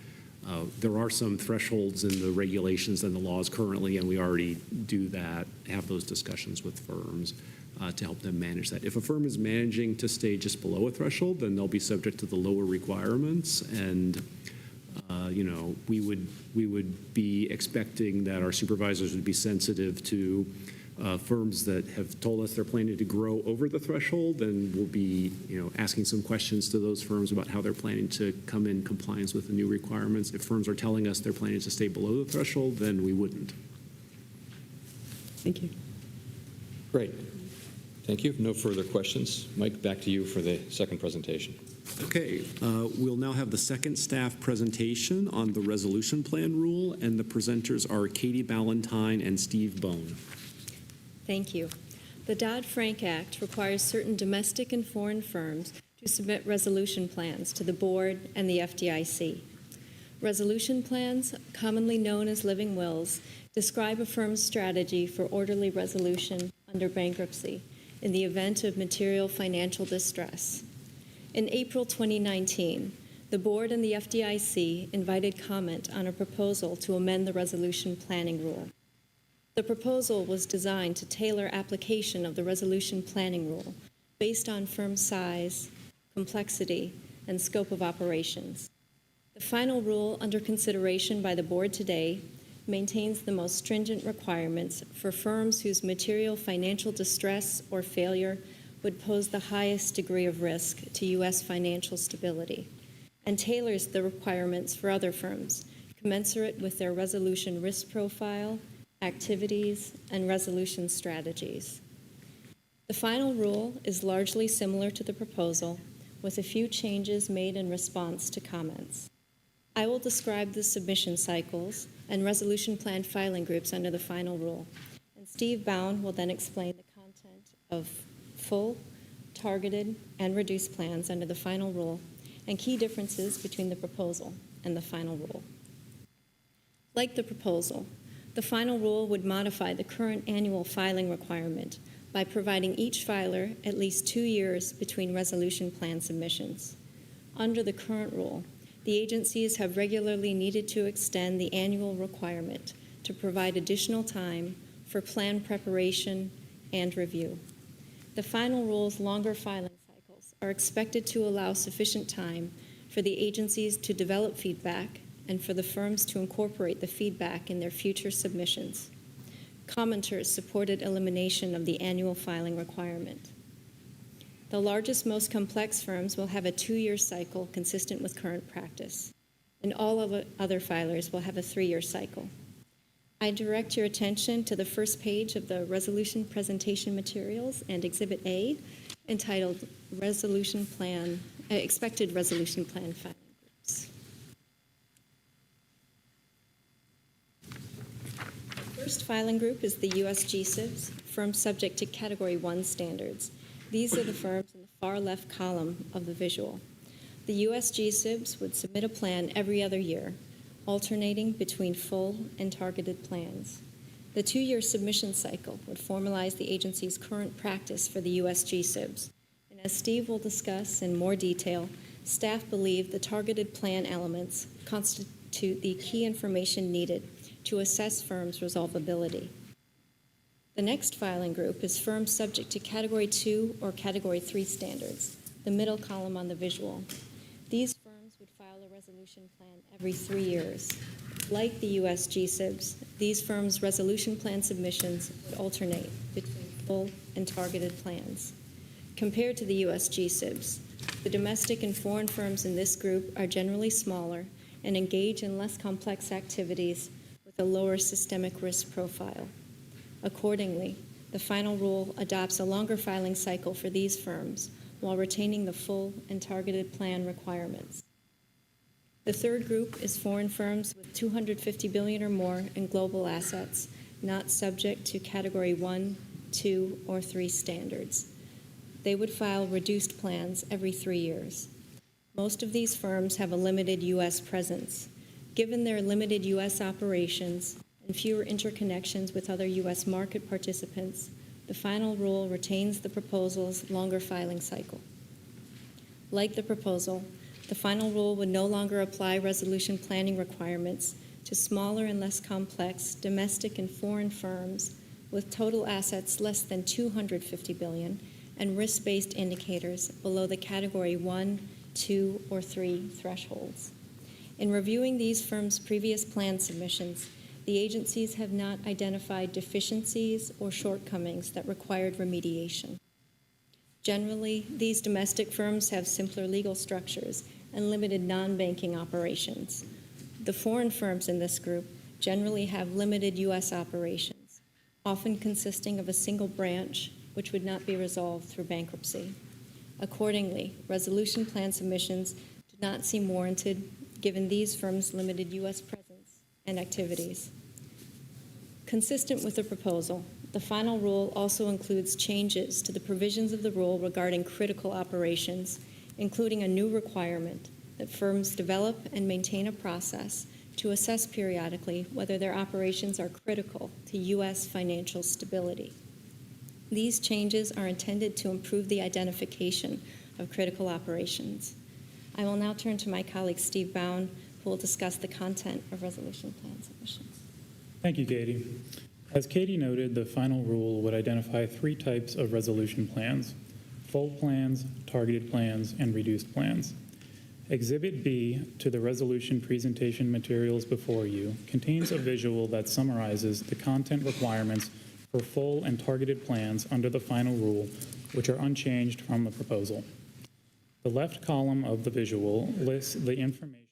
There are some thresholds in the regulations and the laws currently, and we already do that, have those discussions with firms to help them manage that. If a firm is managing to stay just below a threshold, then they'll be subject to the lower requirements, and we would be expecting that our supervisors would be sensitive to firms that have told us they're planning to grow over the threshold, and we'll be, asking some questions to those firms about how they're planning to come in compliance with the new requirements. If firms are telling us they're planning to stay below the threshold, then we wouldn't. Thank you. Great. Thank you. No further questions. Mike, back to you for the second presentation. Okay, we'll now have the second staff presentation on the resolution plan rule, and the presenters are Katie Ballantyne and Steve Bone. Thank you. The Dodd-Frank Act requires certain domestic and foreign firms to submit resolution plans to the board and the FDIC. Resolution plans, commonly known as living wills, describe a firm's strategy for orderly resolution under bankruptcy in the event of material financial distress. In April 2019, the board and the FDIC invited comment on a proposal to amend the resolution planning rule. The proposal was designed to tailor application of the resolution planning rule based on firm size, complexity, and scope of operations. The final rule under consideration by the board today maintains the most stringent requirements for firms whose material financial distress or failure would pose the highest degree of risk to U.S. financial stability, and tailors the requirements for other firms commensurate with their resolution risk profile, activities, and resolution strategies. The final rule is largely similar to the proposal, with a few changes made in response to comments. I will describe the submission cycles and resolution plan filing groups under the final rule, and Steve Bone will then explain the content of full, targeted, and reduced plans under the final rule and key differences between the proposal and the final rule. Like the proposal, the final rule would modify the current annual filing requirement by providing each filer at least 2 years between resolution plan submissions. Under the current rule, the agencies have regularly needed to extend the annual requirement to provide additional time for plan preparation and review. The final rule's longer filing cycles are expected to allow sufficient time for the agencies to develop feedback and for the firms to incorporate the feedback in their future submissions. Commenters supported elimination of the annual filing requirement. The largest, most complex firms will have a 2-year cycle consistent with current practice, and all of the other filers will have a 3-year cycle. I direct your attention to the first page of the resolution presentation materials and Exhibit A, entitled Resolution Plan, Expected Resolution Plan Filing Groups. First filing group is the U.S. GSIBs, firms subject to Category 1 standards. These are the firms in the far left column of the visual. The U.S. GSIBs would submit a plan every other year, alternating between full and targeted plans. The 2-year submission cycle would formalize the agency's current practice for the U.S. GSIBs. And as Steve will discuss in more detail, staff believe the targeted plan elements constitute the key information needed to assess firms' resolvability. The next filing group is firms subject to Category 2 or Category 3 standards, the middle column on the visual. These firms would file a resolution plan every 3 years. Like the U.S. GSIBs, these firms' resolution plan submissions would alternate between full and targeted plans. Compared to the U.S. GSIBs, the domestic and foreign firms in this group are generally smaller and engage in less complex activities with a lower systemic risk profile. Accordingly, the final rule adopts a longer filing cycle for these firms while retaining the full and targeted plan requirements. The third group is foreign firms with $250 billion or more in global assets, not subject to Category 1, 2, or 3 standards. They would file reduced plans every 3 years. Most of these firms have a limited U.S. presence. Given their limited U.S. operations and fewer interconnections with other U.S. market participants, the final rule retains the proposal's longer filing cycle. Like the proposal, the final rule would no longer apply resolution planning requirements to smaller and less complex domestic and foreign firms with total assets less than $250 billion and risk-based indicators below the Category 1, 2, or 3 thresholds. In reviewing these firms' previous plan submissions, the agencies have not identified deficiencies or shortcomings that required remediation. Generally, these domestic firms have simpler legal structures and limited non-banking operations. The foreign firms in this group generally have limited U.S. operations, often consisting of a single branch, which would not be resolved through bankruptcy. Accordingly, resolution plan submissions do not seem warranted given these firms' limited U.S. presence and activities. Consistent with the proposal, the final rule also includes changes to the provisions of the rule regarding critical operations, including a new requirement that firms develop and maintain a process to assess periodically whether their operations are critical to U.S. financial stability. These changes are intended to improve the identification of critical operations. I will now turn to my colleague Steve Bound, who will discuss the content of resolution plan submissions. Thank you, Katie. As Katie noted, the final rule would identify 3 types of resolution plans: full plans, targeted plans, and reduced plans. Exhibit B to the resolution presentation materials before you contains a visual that summarizes the content requirements for full and targeted plans under the final rule, which are unchanged from the proposal. The left column of the visual lists the information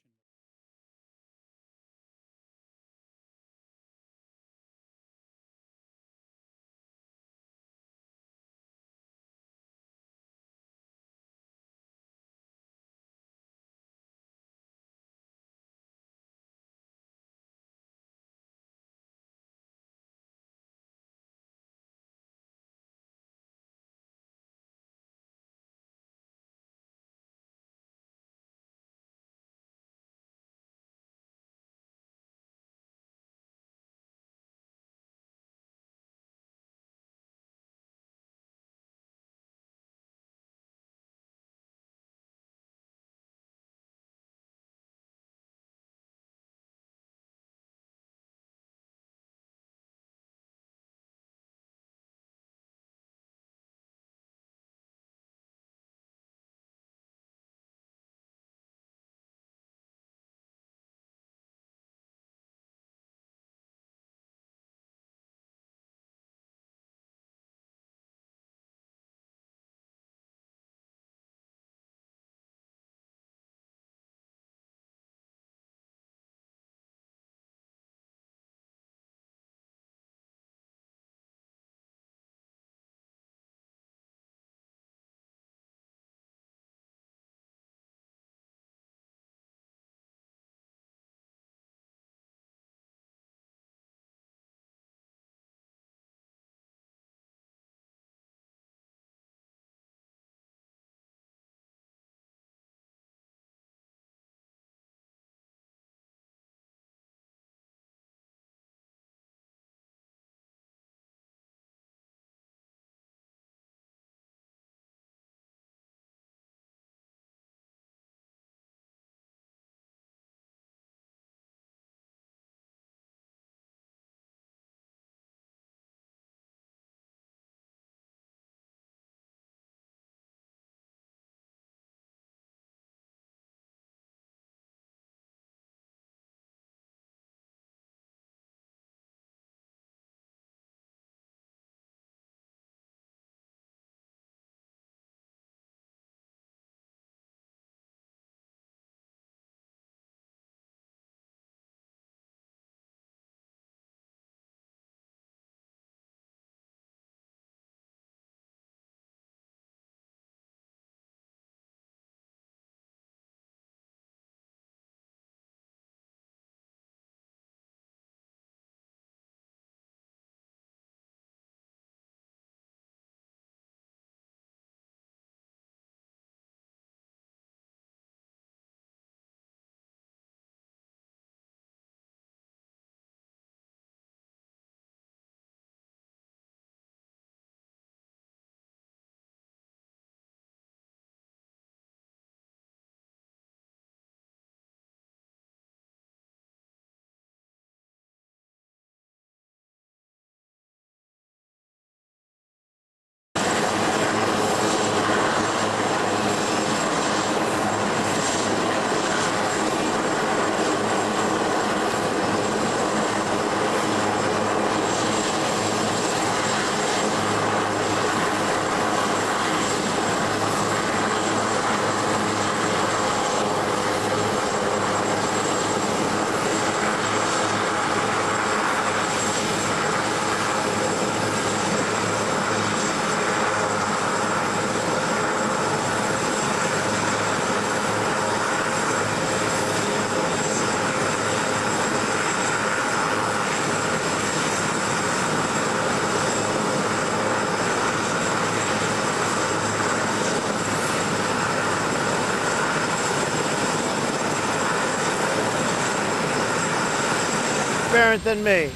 transparent than me.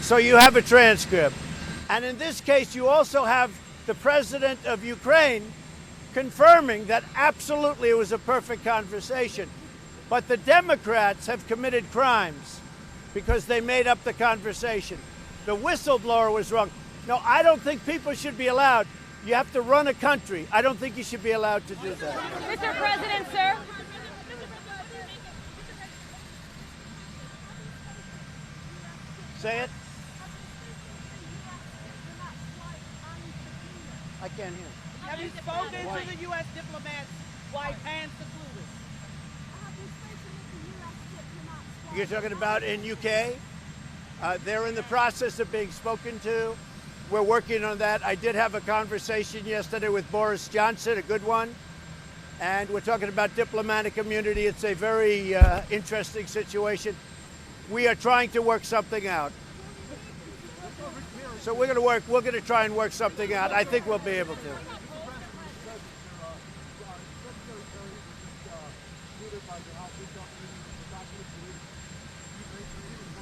So you have a transcript. And in this case, you also have the president of Ukraine confirming that absolutely it was a perfect conversation. But the Democrats have committed crimes because they made up the conversation. The whistleblower was wrong. No, I don't think people should be allowed. You have to run a country. I don't think you should be allowed to do that. Mr. President, sir. Say it. I can't hear. Have you spoken to the U.S. diplomats white and secluded? You're talking about in UK? They're in the process of being spoken to. We're working on that. I did have a conversation yesterday with Boris Johnson, a good one. And we're talking about diplomatic immunity. It's a very interesting situation. We are trying to work something out. So we're going to try and work something out. I think we'll be able to.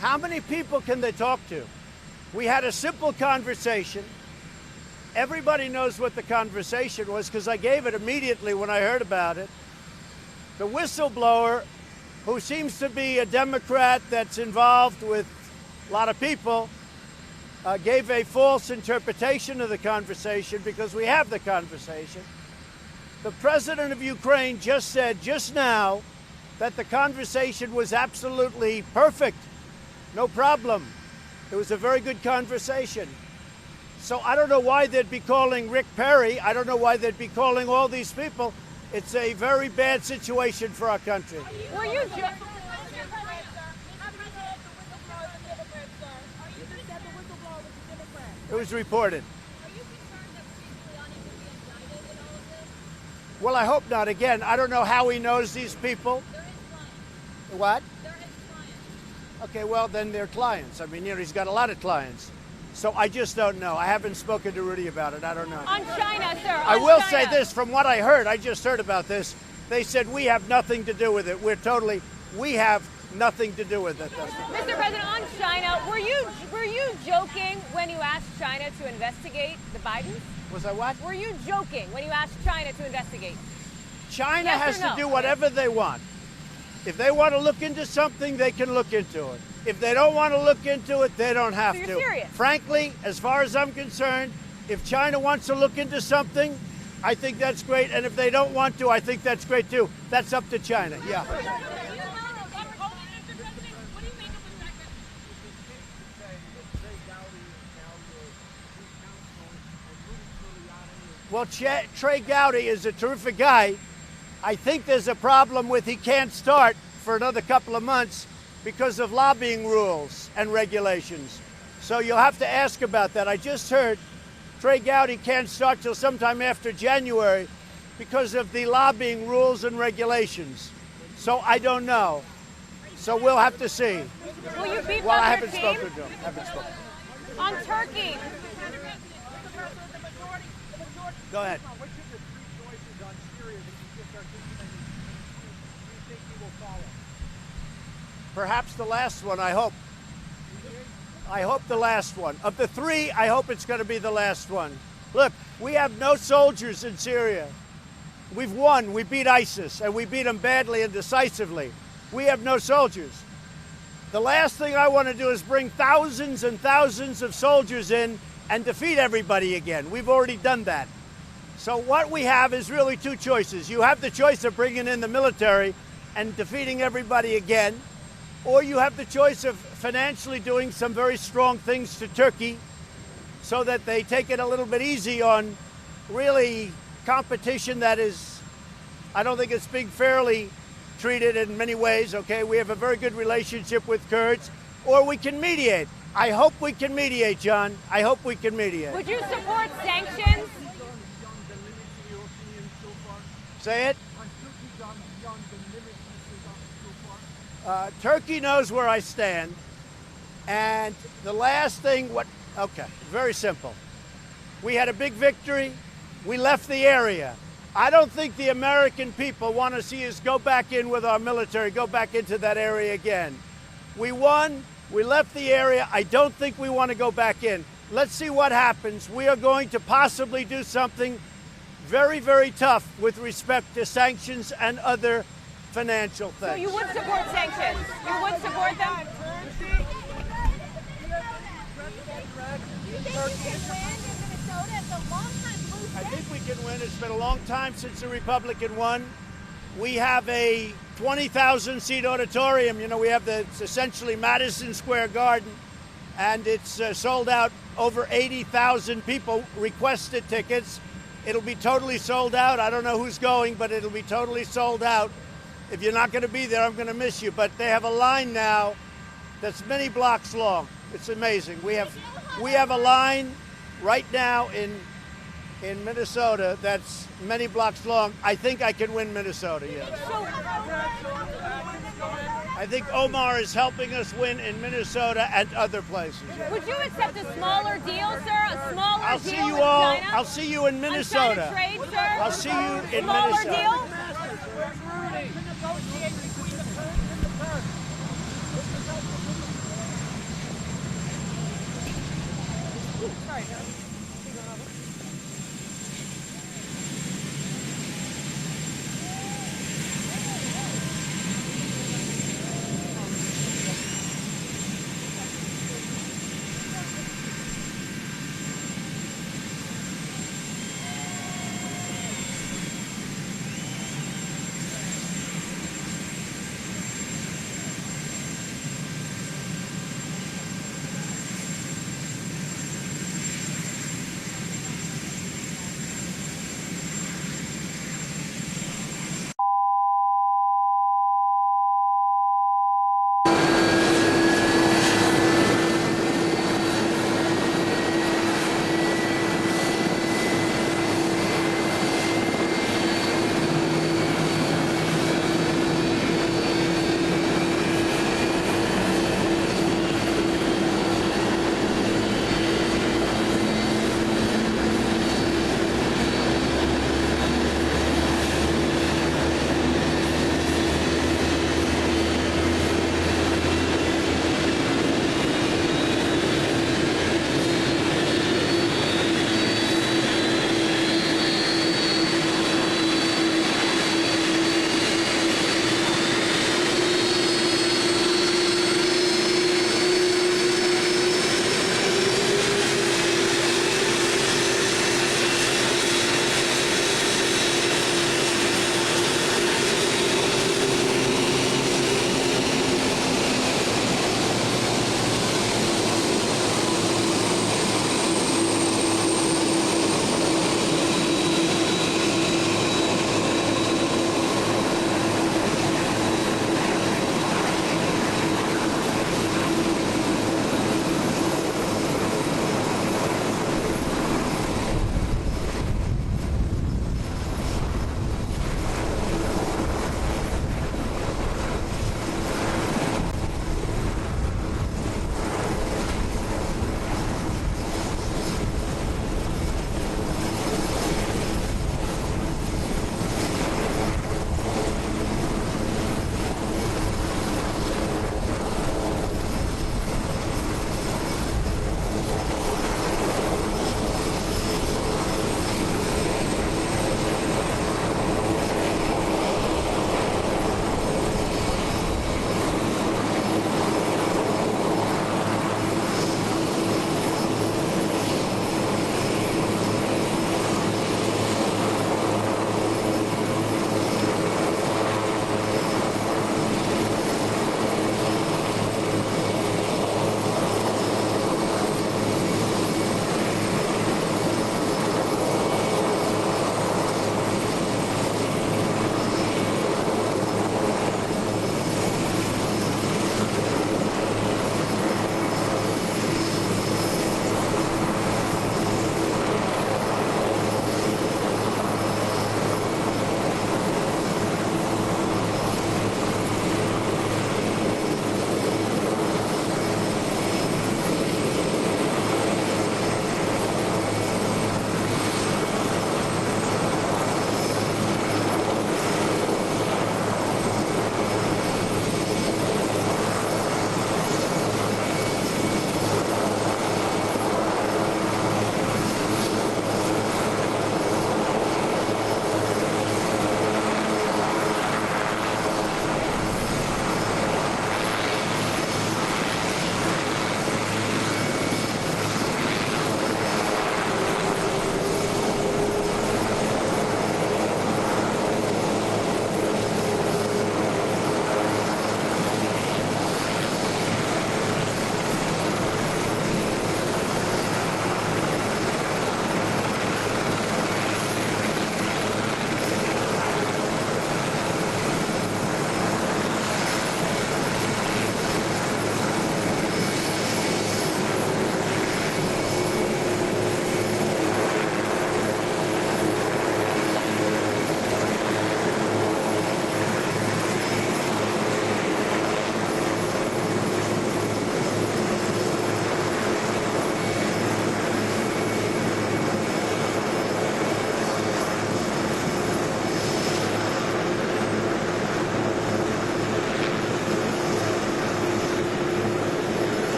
How many people can they talk to? We had a simple conversation. Everybody knows what the conversation was because I gave it immediately when I heard about it. The whistleblower, who seems to be a Democrat that's involved with a lot of people, gave a false interpretation of the conversation because we have the conversation. The president of Ukraine just said just now that the conversation was absolutely perfect. No problem. It was a very good conversation. So I don't know why they'd be calling Rick Perry. I don't know why they'd be calling all these people. It's a very bad situation for our country. Were you It was reported. Well, I hope not. Again, I don't know how he knows these people. What? Okay, well, then they're clients. I mean, you know, he's got a lot of clients. So I just don't know. I haven't spoken to Rudy about it. I don't know. On China, sir. I will say this, from what I heard, I just heard about this. They said we have nothing to do with it. We have nothing to do with it. Mr. President, on China, were you joking when you asked China to investigate the Bidens? Was I what? Were you joking when you asked China to investigate? China Yes has or no? to do whatever they want. If they want to look into something, they can look into it. If they don't want to look into it, they don't have So to. you're serious? Frankly, as far as I'm concerned, if China wants to look into something, I think that's great. And if they don't want to, I think that's great too. That's up to China. Yeah. Well, Trey Gowdy is a terrific guy. I think there's a problem with he can't start for another couple of months because of lobbying rules and regulations. So you'll have to ask about that. I just heard Trey Gowdy can't start till sometime after January because of the lobbying rules and regulations. So I don't know. So we'll have to see. Will you beef Well, up I your haven't team? spoken to him. On Turkey. Go ahead. Which of the three choices on Syria that you just articulated do you think you will follow? Perhaps the last one, I hope. I hope the last one. Of the three, I hope it's going to be the last one. Look, we have no soldiers in Syria. We've won. We beat ISIS, and we beat them badly and decisively. We have no soldiers. The last thing I want to do is bring thousands and thousands of soldiers in and defeat everybody again. We've already done that. So what we have is really two choices. You have the choice of bringing in the military and defeating everybody again, or you have the choice of financially doing some very strong things to Turkey so that they take it a little bit easy on really competition that is, I don't think it's being fairly treated in many ways, okay? We have a very good relationship with Kurds, or we can mediate. I hope we can mediate, John. I hope we can mediate. Would you support sanctions? Say it. Turkey knows where I stand. And the last thing, okay, very simple. We had a big victory. We left the area. I don't think the American people want to see us go back in with our military, go back into that area again. We won. We left the area. I don't think we want to go back in. Let's see what happens. We are going to possibly do something very, very tough with respect to sanctions and other financial things. So you would support sanctions? You would support them? I think we can win. It's been a long time since the Republican won. We have a 20,000-seat auditorium. You know, we have it's essentially Madison Square Garden, and it's sold out. Over 80,000 people requested tickets. It'll be totally sold out. I don't know who's going, but it'll be totally sold out. If you're not going to be there, I'm going to miss you. But they have a line now that's many blocks long. It's amazing. We have a line right now in Minnesota that's many blocks long. I think I can win Minnesota, yes. I think Omar is helping us win in Minnesota and other places. Yes. Would you accept a smaller deal, sir? A smaller I'll deal see you with all. China? I'll see you in Minnesota. On China trade, sir? I'll see you in smaller Minnesota. Deal?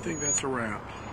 think that's a wrap.